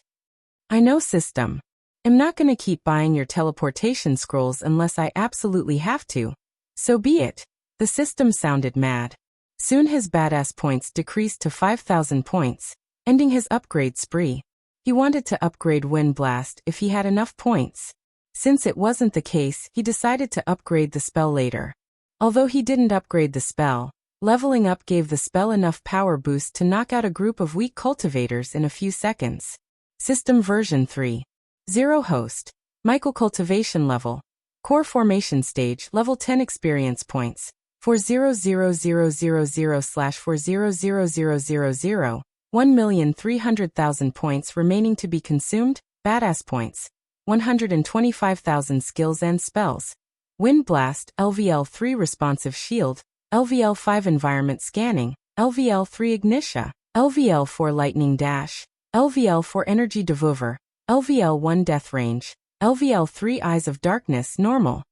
I know, system. I'm not gonna keep buying your teleportation scrolls unless I absolutely have to. So be it. The system sounded mad. Soon his badass points decreased to 5,000 points, ending his upgrade spree. He wanted to upgrade Wind Blast if he had enough points. Since it wasn't the case, he decided to upgrade the spell later. Although he didn't upgrade the spell, leveling up gave the spell enough power boost to knock out a group of weak cultivators in a few seconds. System version 3.0 Host. Michael cultivation level. Core formation stage level 10 experience points. 400,000/400,000. 1,300,000 points remaining to be consumed. Badass points. 125,000 skills and spells. Wind Blast, LVL3 responsive shield, LVL5 environment scanning, LVL3 ignitia, LVL4 lightning dash, LVL4 energy devour, LVL1 death range, LVL3 eyes of darkness normal.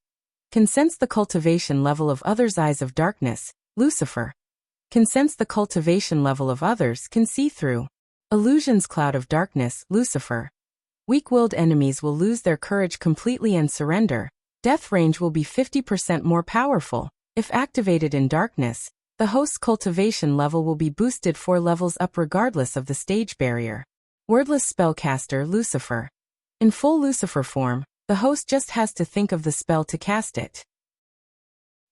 Can sense the cultivation level of others' eyes of darkness, Lucifer. Can sense the cultivation level of others, can see through. Illusions cloud of darkness, Lucifer. Weak-willed enemies will lose their courage completely and surrender. Death range will be 50% more powerful. If activated in darkness, the host's cultivation level will be boosted 4 levels up regardless of the stage barrier. Wordless spellcaster, Lucifer. In full Lucifer form, the host just has to think of the spell to cast it.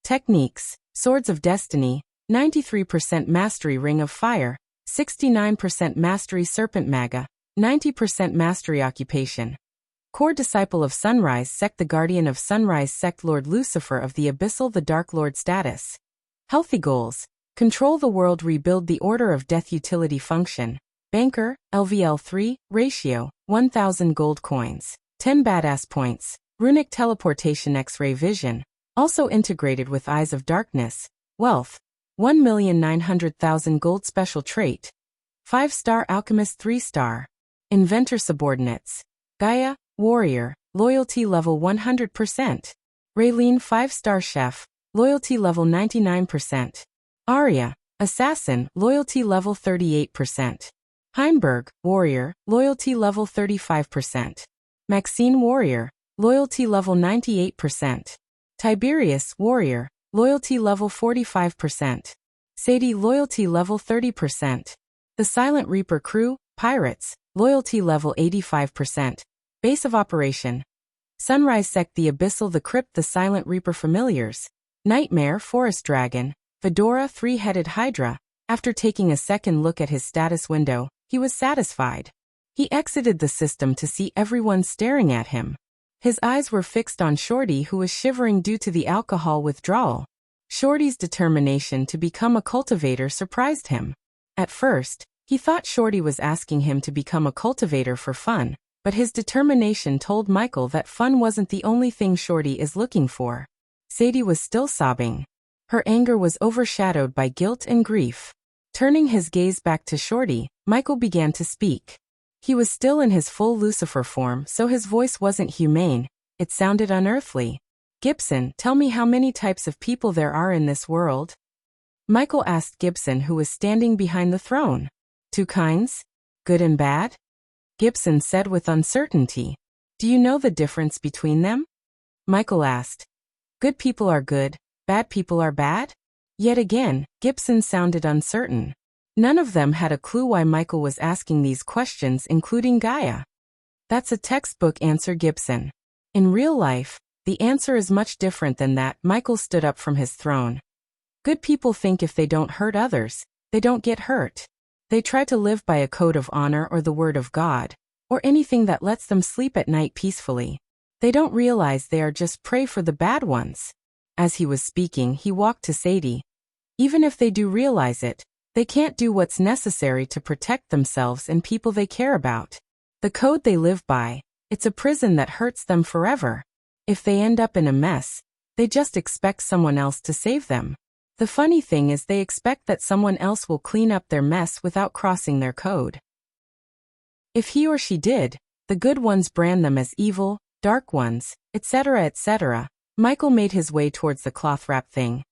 Techniques: Swords of Destiny, 93% Mastery Ring of Fire, 69% Mastery Serpent Maga, 90% Mastery Occupation. Core disciple of Sunrise Sect, the guardian of Sunrise Sect, Lord Lucifer of the Abyssal, the Dark Lord status. Healthy goals. Control the world, rebuild the order of death, utility function. Banker, LVL 3, ratio, 1000 gold coins, 10 badass points, runic teleportation, X-ray vision, also integrated with Eyes of Darkness, wealth, 1,900,000 gold, special trait. 5-star alchemist, 3-star. Inventor subordinates. Gaia, warrior, loyalty level 100%. Raylene, 5-star chef, loyalty level 99%. Arya, assassin, loyalty level 38%. Heimberg, warrior, loyalty level 35%. Maxine, warrior, loyalty level 98%. Tiberius, warrior, loyalty level 45%. Sadie, loyalty level 30%. The Silent Reaper crew, pirates, loyalty level 85%. Base of operation. Sunrise Sect, the Abyssal, the Crypt, the Silent Reaper familiars. Nightmare, forest dragon. Fedora, 3-headed hydra. After taking a second look at his status window, he was satisfied. He exited the system to see everyone staring at him. His eyes were fixed on Shorty, who was shivering due to the alcohol withdrawal. Shorty's determination to become a cultivator surprised him. At first, he thought Shorty was asking him to become a cultivator for fun, but his determination told Michael that fun wasn't the only thing Shorty is looking for. Sadie was still sobbing. Her anger was overshadowed by guilt and grief. Turning his gaze back to Shorty, Michael began to speak. He was still in his full Lucifer form, so his voice wasn't humane, it sounded unearthly. Gibson, tell me how many types of people there are in this world? Michael asked Gibson, who was standing behind the throne. 2 kinds? Good and bad? Gibson said with uncertainty. Do you know the difference between them? Michael asked. Good people are good, bad people are bad? Yet again, Gibson sounded uncertain. None of them had a clue why Michael was asking these questions, including Gaia. That's a textbook answer, Gibson. In real life, the answer is much different than that. Michael stood up from his throne. Good people think if they don't hurt others, they don't get hurt. They try to live by a code of honor or the word of God, or anything that lets them sleep at night peacefully. They don't realize they are just prey for the bad ones. As he was speaking, he walked to Sadie. Even if they do realize it, they can't do what's necessary to protect themselves and people they care about. The code they live by, it's a prison that hurts them forever. If they end up in a mess, they just expect someone else to save them. The funny thing is they expect that someone else will clean up their mess without crossing their code. If he or she did, the good ones brand them as evil, dark ones, etc., etc. Michael made his way towards the cloth wrap thing.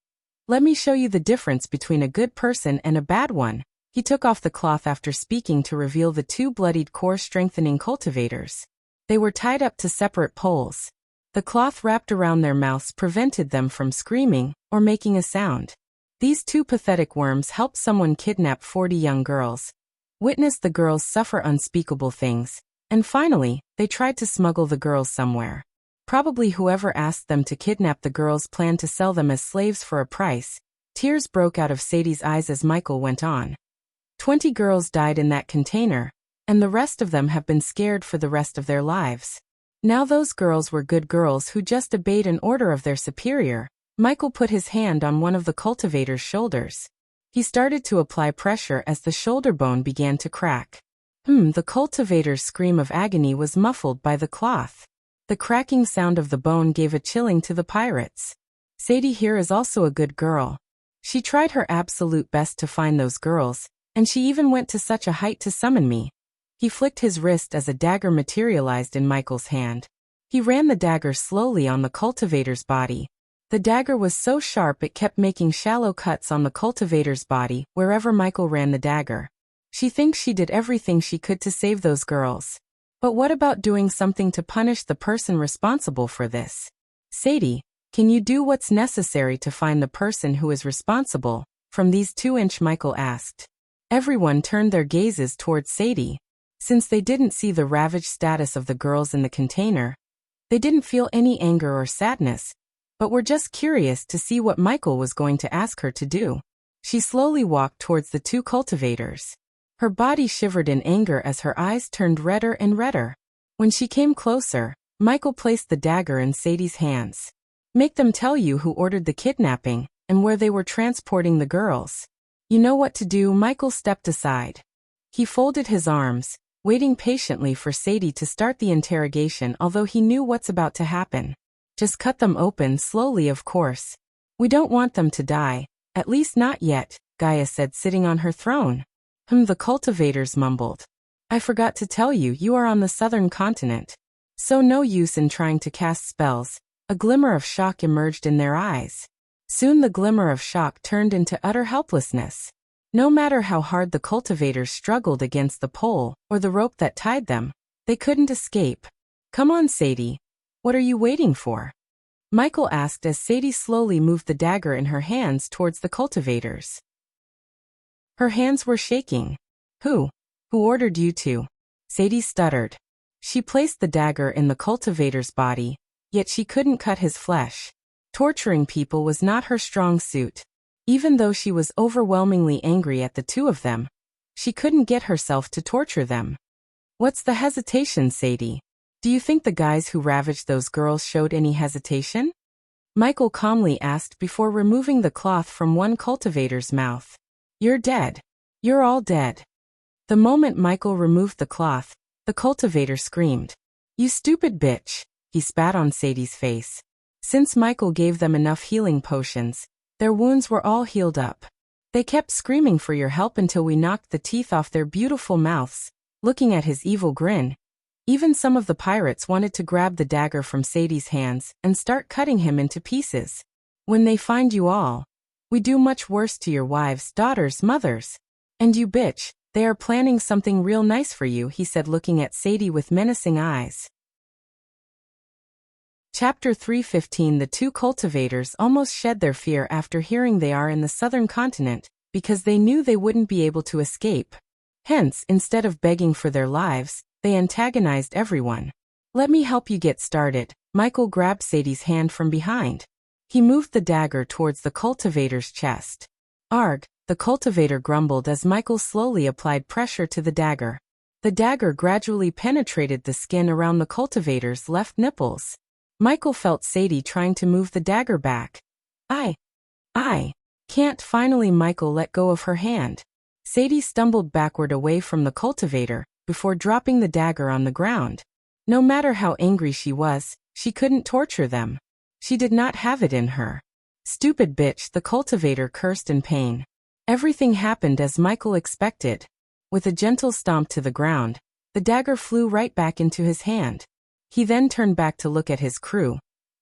Let me show you the difference between a good person and a bad one. He took off the cloth after speaking to reveal the 2 bloodied core strengthening cultivators. They were tied up to separate poles. The cloth wrapped around their mouths prevented them from screaming or making a sound. These 2 pathetic worms helped someone kidnap 40 young girls, witnessed the girls suffer unspeakable things, and finally, they tried to smuggle the girls somewhere. Probably whoever asked them to kidnap the girls planned to sell them as slaves for a price. Tears broke out of Sadie's eyes as Michael went on. 20 girls died in that container, and the rest of them have been scared for the rest of their lives. Now those girls were good girls who just obeyed an order of their superior. Michael put his hand on one of the cultivator's shoulders. He started to apply pressure as the shoulder bone began to crack. The cultivator's scream of agony was muffled by the cloth. The cracking sound of the bone gave a chilling to the pirates. Sadie here is also a good girl. She tried her absolute best to find those girls, and she even went to such a height to summon me. He flicked his wrist as a dagger materialized in Michael's hand. He ran the dagger slowly on the cultivator's body. The dagger was so sharp it kept making shallow cuts on the cultivator's body wherever Michael ran the dagger. She thinks she did everything she could to save those girls. But what about doing something to punish the person responsible for this? Sadie, can you do what's necessary to find the person who is responsible? From these 2-inch, Michael asked. Everyone turned their gazes towards Sadie. Since they didn't see the ravaged status of the girls in the container, they didn't feel any anger or sadness, but were just curious to see what Michael was going to ask her to do. She slowly walked towards the 2 cultivators. Her body shivered in anger as her eyes turned redder and redder. When she came closer, Michael placed the dagger in Sadie's hands. Make them tell you who ordered the kidnapping and where they were transporting the girls. You know what to do. Michael stepped aside. He folded his arms, waiting patiently for Sadie to start the interrogation, although he knew what's about to happen. Just cut them open slowly, of course. We don't want them to die, at least not yet, Gaia said, sitting on her throne. The cultivators mumbled. I forgot to tell you, you are on the southern continent. So no use in trying to cast spells. A glimmer of shock emerged in their eyes. Soon the glimmer of shock turned into utter helplessness. No matter how hard the cultivators struggled against the pole or the rope that tied them, they couldn't escape. Come on, Sadie. What are you waiting for? Michael asked as Sadie slowly moved the dagger in her hands towards the cultivators. Her hands were shaking. Who ordered you to? Sadie stuttered. She placed the dagger in the cultivator's body, yet she couldn't cut his flesh. Torturing people was not her strong suit. Even though she was overwhelmingly angry at the two of them, she couldn't get herself to torture them. What's the hesitation, Sadie? Do you think the guys who ravaged those girls showed any hesitation? Michael calmly asked before removing the cloth from one cultivator's mouth. You're dead. You're all dead. The moment Michael removed the cloth, the cultivator screamed. You stupid bitch, he spat on Sadie's face. Since Michael gave them enough healing potions, their wounds were all healed up. They kept screaming for your help until we knocked the teeth off their beautiful mouths. Looking at his evil grin, even some of the pirates wanted to grab the dagger from Sadie's hands and start cutting him into pieces. When they find you all, we do much worse to your wives, daughters, mothers. And you bitch, they are planning something real nice for you, he said, looking at Sadie with menacing eyes. Chapter 3:15. The two cultivators almost shed their fear after hearing they are in the southern continent, because they knew they wouldn't be able to escape. Hence, instead of begging for their lives, they antagonized everyone. Let me help you get started. Michael grabbed Sadie's hand from behind. He moved the dagger towards the cultivator's chest. Arg, the cultivator grumbled as Michael slowly applied pressure to the dagger. The dagger gradually penetrated the skin around the cultivator's left nipples. Michael felt Sadie trying to move the dagger back. I can't. Finally, Michael let go of her hand. Sadie stumbled backward away from the cultivator before dropping the dagger on the ground. No matter how angry she was, she couldn't torture them. She did not have it in her. Stupid bitch, the cultivator cursed in pain. Everything happened as Michael expected. With a gentle stomp to the ground, the dagger flew right back into his hand. He then turned back to look at his crew.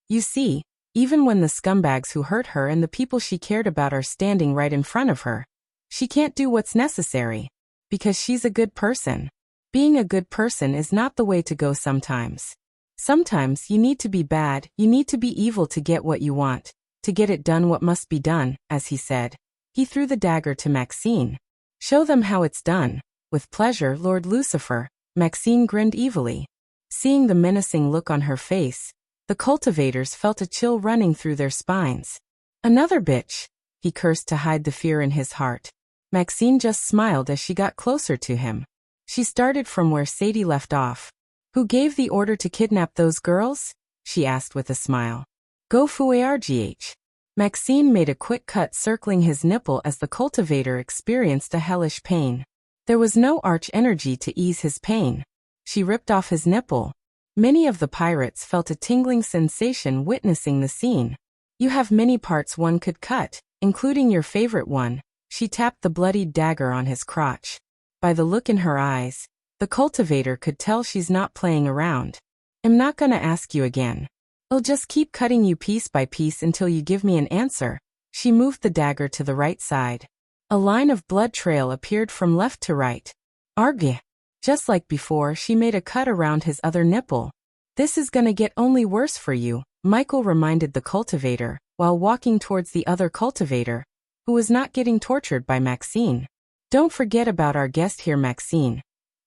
You see, even when the scumbags who hurt her and the people she cared about are standing right in front of her, she can't do what's necessary. Because she's a good person. Being a good person is not the way to go sometimes. Sometimes you need to be bad, you need to be evil to get what you want, to get it done what must be done, as he said. He threw the dagger to Maxine. Show them how it's done. With pleasure, Lord Lucifer. Maxine grinned evilly. Seeing the menacing look on her face, the cultivators felt a chill running through their spines. Another bitch, he cursed to hide the fear in his heart. Maxine just smiled as she got closer to him. She started from where Sadie left off. Who gave the order to kidnap those girls? She asked with a smile. Go Fuargh. Maxine made a quick cut circling his nipple as the cultivator experienced a hellish pain. There was no arch energy to ease his pain. She ripped off his nipple. Many of the pirates felt a tingling sensation witnessing the scene. You have many parts one could cut, including your favorite one. She tapped the bloodied dagger on his crotch. By the look in her eyes, the cultivator could tell she's not playing around. I'm not gonna ask you again. I'll just keep cutting you piece by piece until you give me an answer. She moved the dagger to the right side. A line of blood trail appeared from left to right. Argh. Just like before, she made a cut around his other nipple. This is gonna get only worse for you, Michael reminded the cultivator, while walking towards the other cultivator, who was not getting tortured by Maxine. Don't forget about our guest here, Maxine.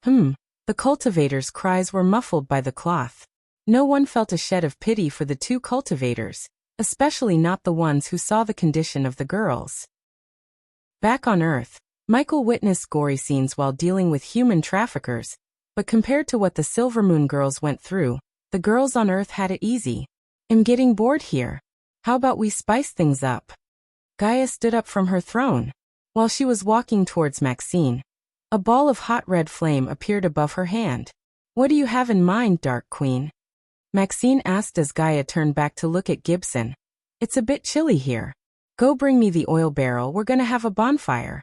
The cultivator's cries were muffled by the cloth. No one felt a shed of pity for the two cultivators, especially not the ones who saw the condition of the girls. Back on Earth, Michael witnessed gory scenes while dealing with human traffickers, But compared to what the Silvermoon girls went through, the girls on Earth had it easy. I'm getting bored here. How about we spice things up? Gaia stood up from her throne. While she was walking towards Maxine, a ball of hot red flame appeared above her hand. What do you have in mind, Dark Queen? Maxine asked as Gaia turned back to look at Gibson. It's a bit chilly here. Go bring me the oil barrel, we're gonna have a bonfire.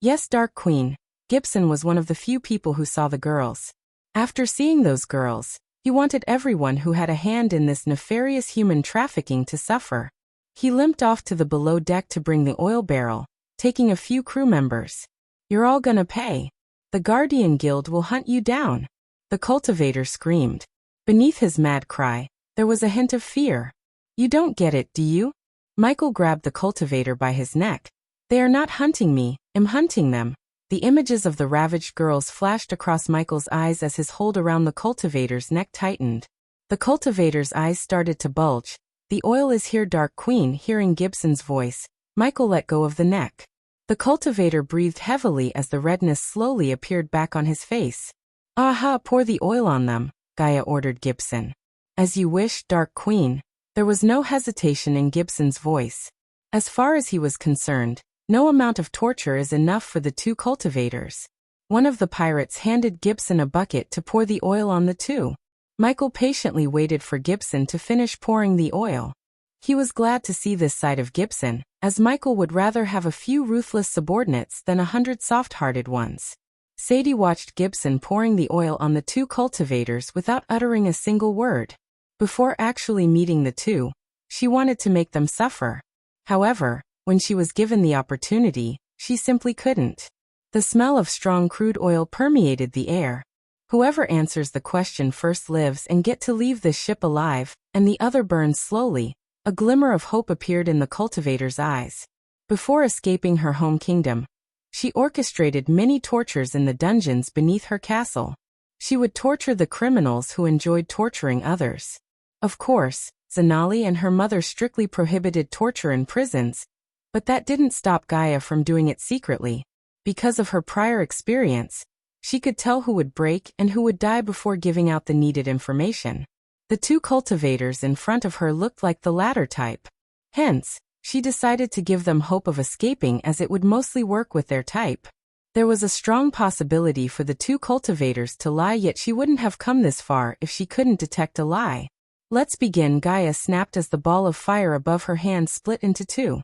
Yes, Dark Queen. Gibson was one of the few people who saw the girls. After seeing those girls, he wanted everyone who had a hand in this nefarious human trafficking to suffer. He limped off to the below deck to bring the oil barrel, taking a few crew members. You're all gonna pay. The Guardian Guild will hunt you down. The cultivator screamed. Beneath his mad cry, there was a hint of fear. You don't get it, do you? Michael grabbed the cultivator by his neck. They are not hunting me, I'm hunting them. The images of the ravaged girls flashed across Michael's eyes as his hold around the cultivator's neck tightened. The cultivator's eyes started to bulge. The oil is here, Dark Queen. Hearing Gibson's voice, Michael let go of the neck. The cultivator breathed heavily as the redness slowly appeared back on his face. Aha, pour the oil on them, Gaia ordered Gibson. As you wish, Dark Queen. There was no hesitation in Gibson's voice. As far as he was concerned, no amount of torture is enough for the two cultivators. One of the pirates handed Gibson a bucket to pour the oil on the two. Michael patiently waited for Gibson to finish pouring the oil. He was glad to see this side of Gibson, as Michael would rather have a few ruthless subordinates than 100 soft-hearted ones. Sadie watched Gibson pouring the oil on the two cultivators without uttering a single word. Before actually meeting the two, she wanted to make them suffer. However, when she was given the opportunity, she simply couldn't. The smell of strong crude oil permeated the air. Whoever answers the question first lives and get to leave this ship alive, and the other burns slowly. A glimmer of hope appeared in the cultivator's eyes. Before escaping her home kingdom, she orchestrated many tortures in the dungeons beneath her castle. She would torture the criminals who enjoyed torturing others. Of course, Zanali and her mother strictly prohibited torture in prisons, but that didn't stop Gaia from doing it secretly. Because of her prior experience, she could tell who would break and who would die before giving out the needed information. The two cultivators in front of her looked like the latter type. Hence, she decided to give them hope of escaping as it would mostly work with their type. There was a strong possibility for the two cultivators to lie, yet she wouldn't have come this far if she couldn't detect a lie. Let's begin, Gaia snapped as the ball of fire above her hand split into two.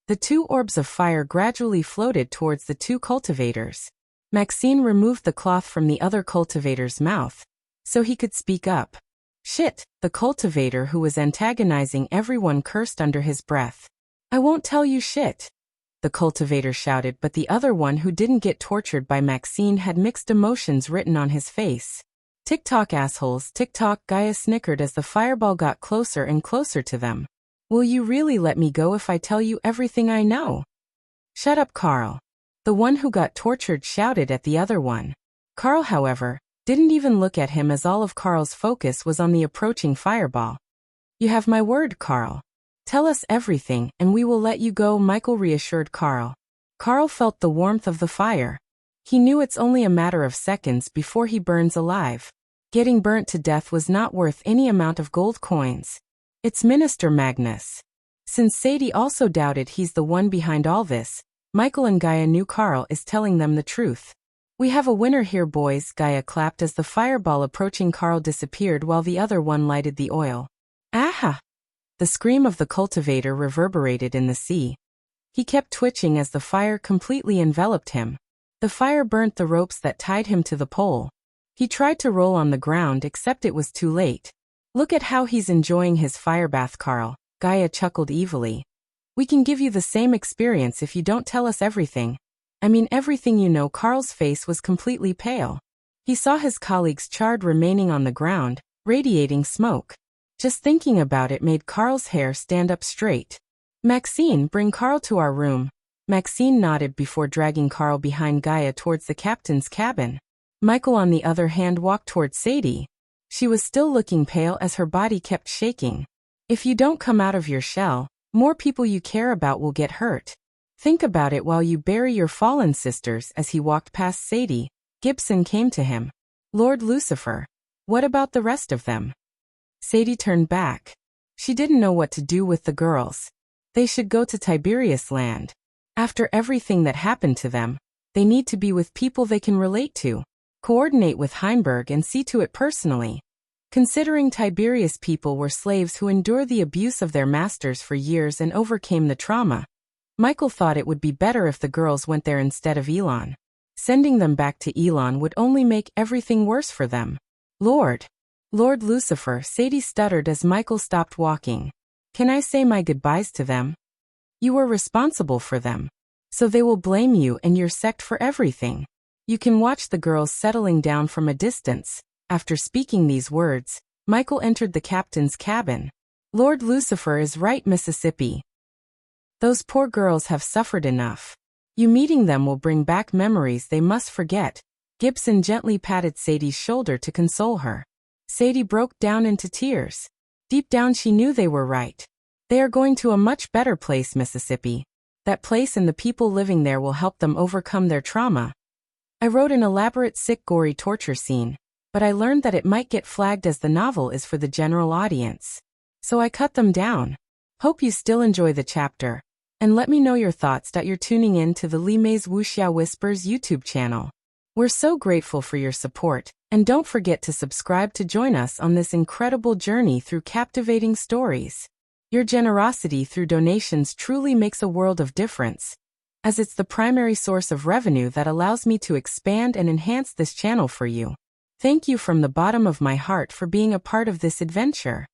The two orbs of fire gradually floated towards the two cultivators. Maxine removed the cloth from the other cultivator's mouth, so he could speak up. Shit, the cultivator who was antagonizing everyone cursed under his breath. I won't tell you shit, the cultivator shouted, but the other one who didn't get tortured by Maxine had mixed emotions written on his face. Tick-tock, assholes, tick-tock, Gaia snickered as the fireball got closer and closer to them. Will you really let me go if I tell you everything I know? Shut up, Carl. The one who got tortured shouted at the other one. Carl, however, didn't even look at him as all of Carl's focus was on the approaching fireball. You have my word, Carl. Tell us everything and we will let you go, Michael reassured Carl. Carl felt the warmth of the fire. He knew it's only a matter of seconds before he burns alive. Getting burnt to death was not worth any amount of gold coins. It's Minister Magnus. Since Sadie also doubted he's the one behind all this, Michael and Gaia knew Carl is telling them the truth. We have a winner here, boys, Gaia clapped as the fireball approaching Carl disappeared while the other one lighted the oil. Aha! The scream of the cultivator reverberated in the sea. He kept twitching as the fire completely enveloped him. The fire burnt the ropes that tied him to the pole. He tried to roll on the ground, except it was too late. Look at how he's enjoying his firebath, Carl, Gaia chuckled evilly. We can give you the same experience if you don't tell us everything. I mean everything you know. Carl's face was completely pale. He saw his colleagues charred remaining on the ground, radiating smoke. Just thinking about it made Carl's hair stand up straight. Maxine, bring Carl to our room. Maxine nodded before dragging Carl behind Gaia towards the captain's cabin. Michael, on the other hand, walked towards Sadie. She was still looking pale as her body kept shaking. If you don't come out of your shell, more people you care about will get hurt. Think about it while you bury your fallen sisters. As he walked past Sadie, Gibson came to him. Lord Lucifer, what about the rest of them? Sadie turned back. She didn't know what to do with the girls. They should go to Tiberius land. After everything that happened to them, they need to be with people they can relate to. Coordinate with Heinberg and see to it personally. Considering Tiberius people were slaves who endured the abuse of their masters for years and overcame the trauma, Michael thought it would be better if the girls went there instead of Elon. Sending them back to Elon would only make everything worse for them. Lord Lucifer, Sadie stuttered as Michael stopped walking. Can I say my goodbyes to them? You were responsible for them. So they will blame you and your sect for everything. You can watch the girls settling down from a distance. After speaking these words, Michael entered the captain's cabin. Lord Lucifer is right, Mississippi. Those poor girls have suffered enough. You meeting them will bring back memories they must forget. Gibson gently patted Sadie's shoulder to console her. Sadie broke down into tears. Deep down she knew they were right. They are going to a much better place, Mississippi. That place and the people living there will help them overcome their trauma. I wrote an elaborate sick gory torture scene, but I learned that it might get flagged as the novel is for the general audience. So I cut them down. Hope you still enjoy the chapter. And let me know your thoughts. You're tuning in to the Li Mei's Wuxia Whispers YouTube channel. We're so grateful for your support, and don't forget to subscribe to join us on this incredible journey through captivating stories. Your generosity through donations truly makes a world of difference, as it's the primary source of revenue that allows me to expand and enhance this channel for you. Thank you from the bottom of my heart for being a part of this adventure.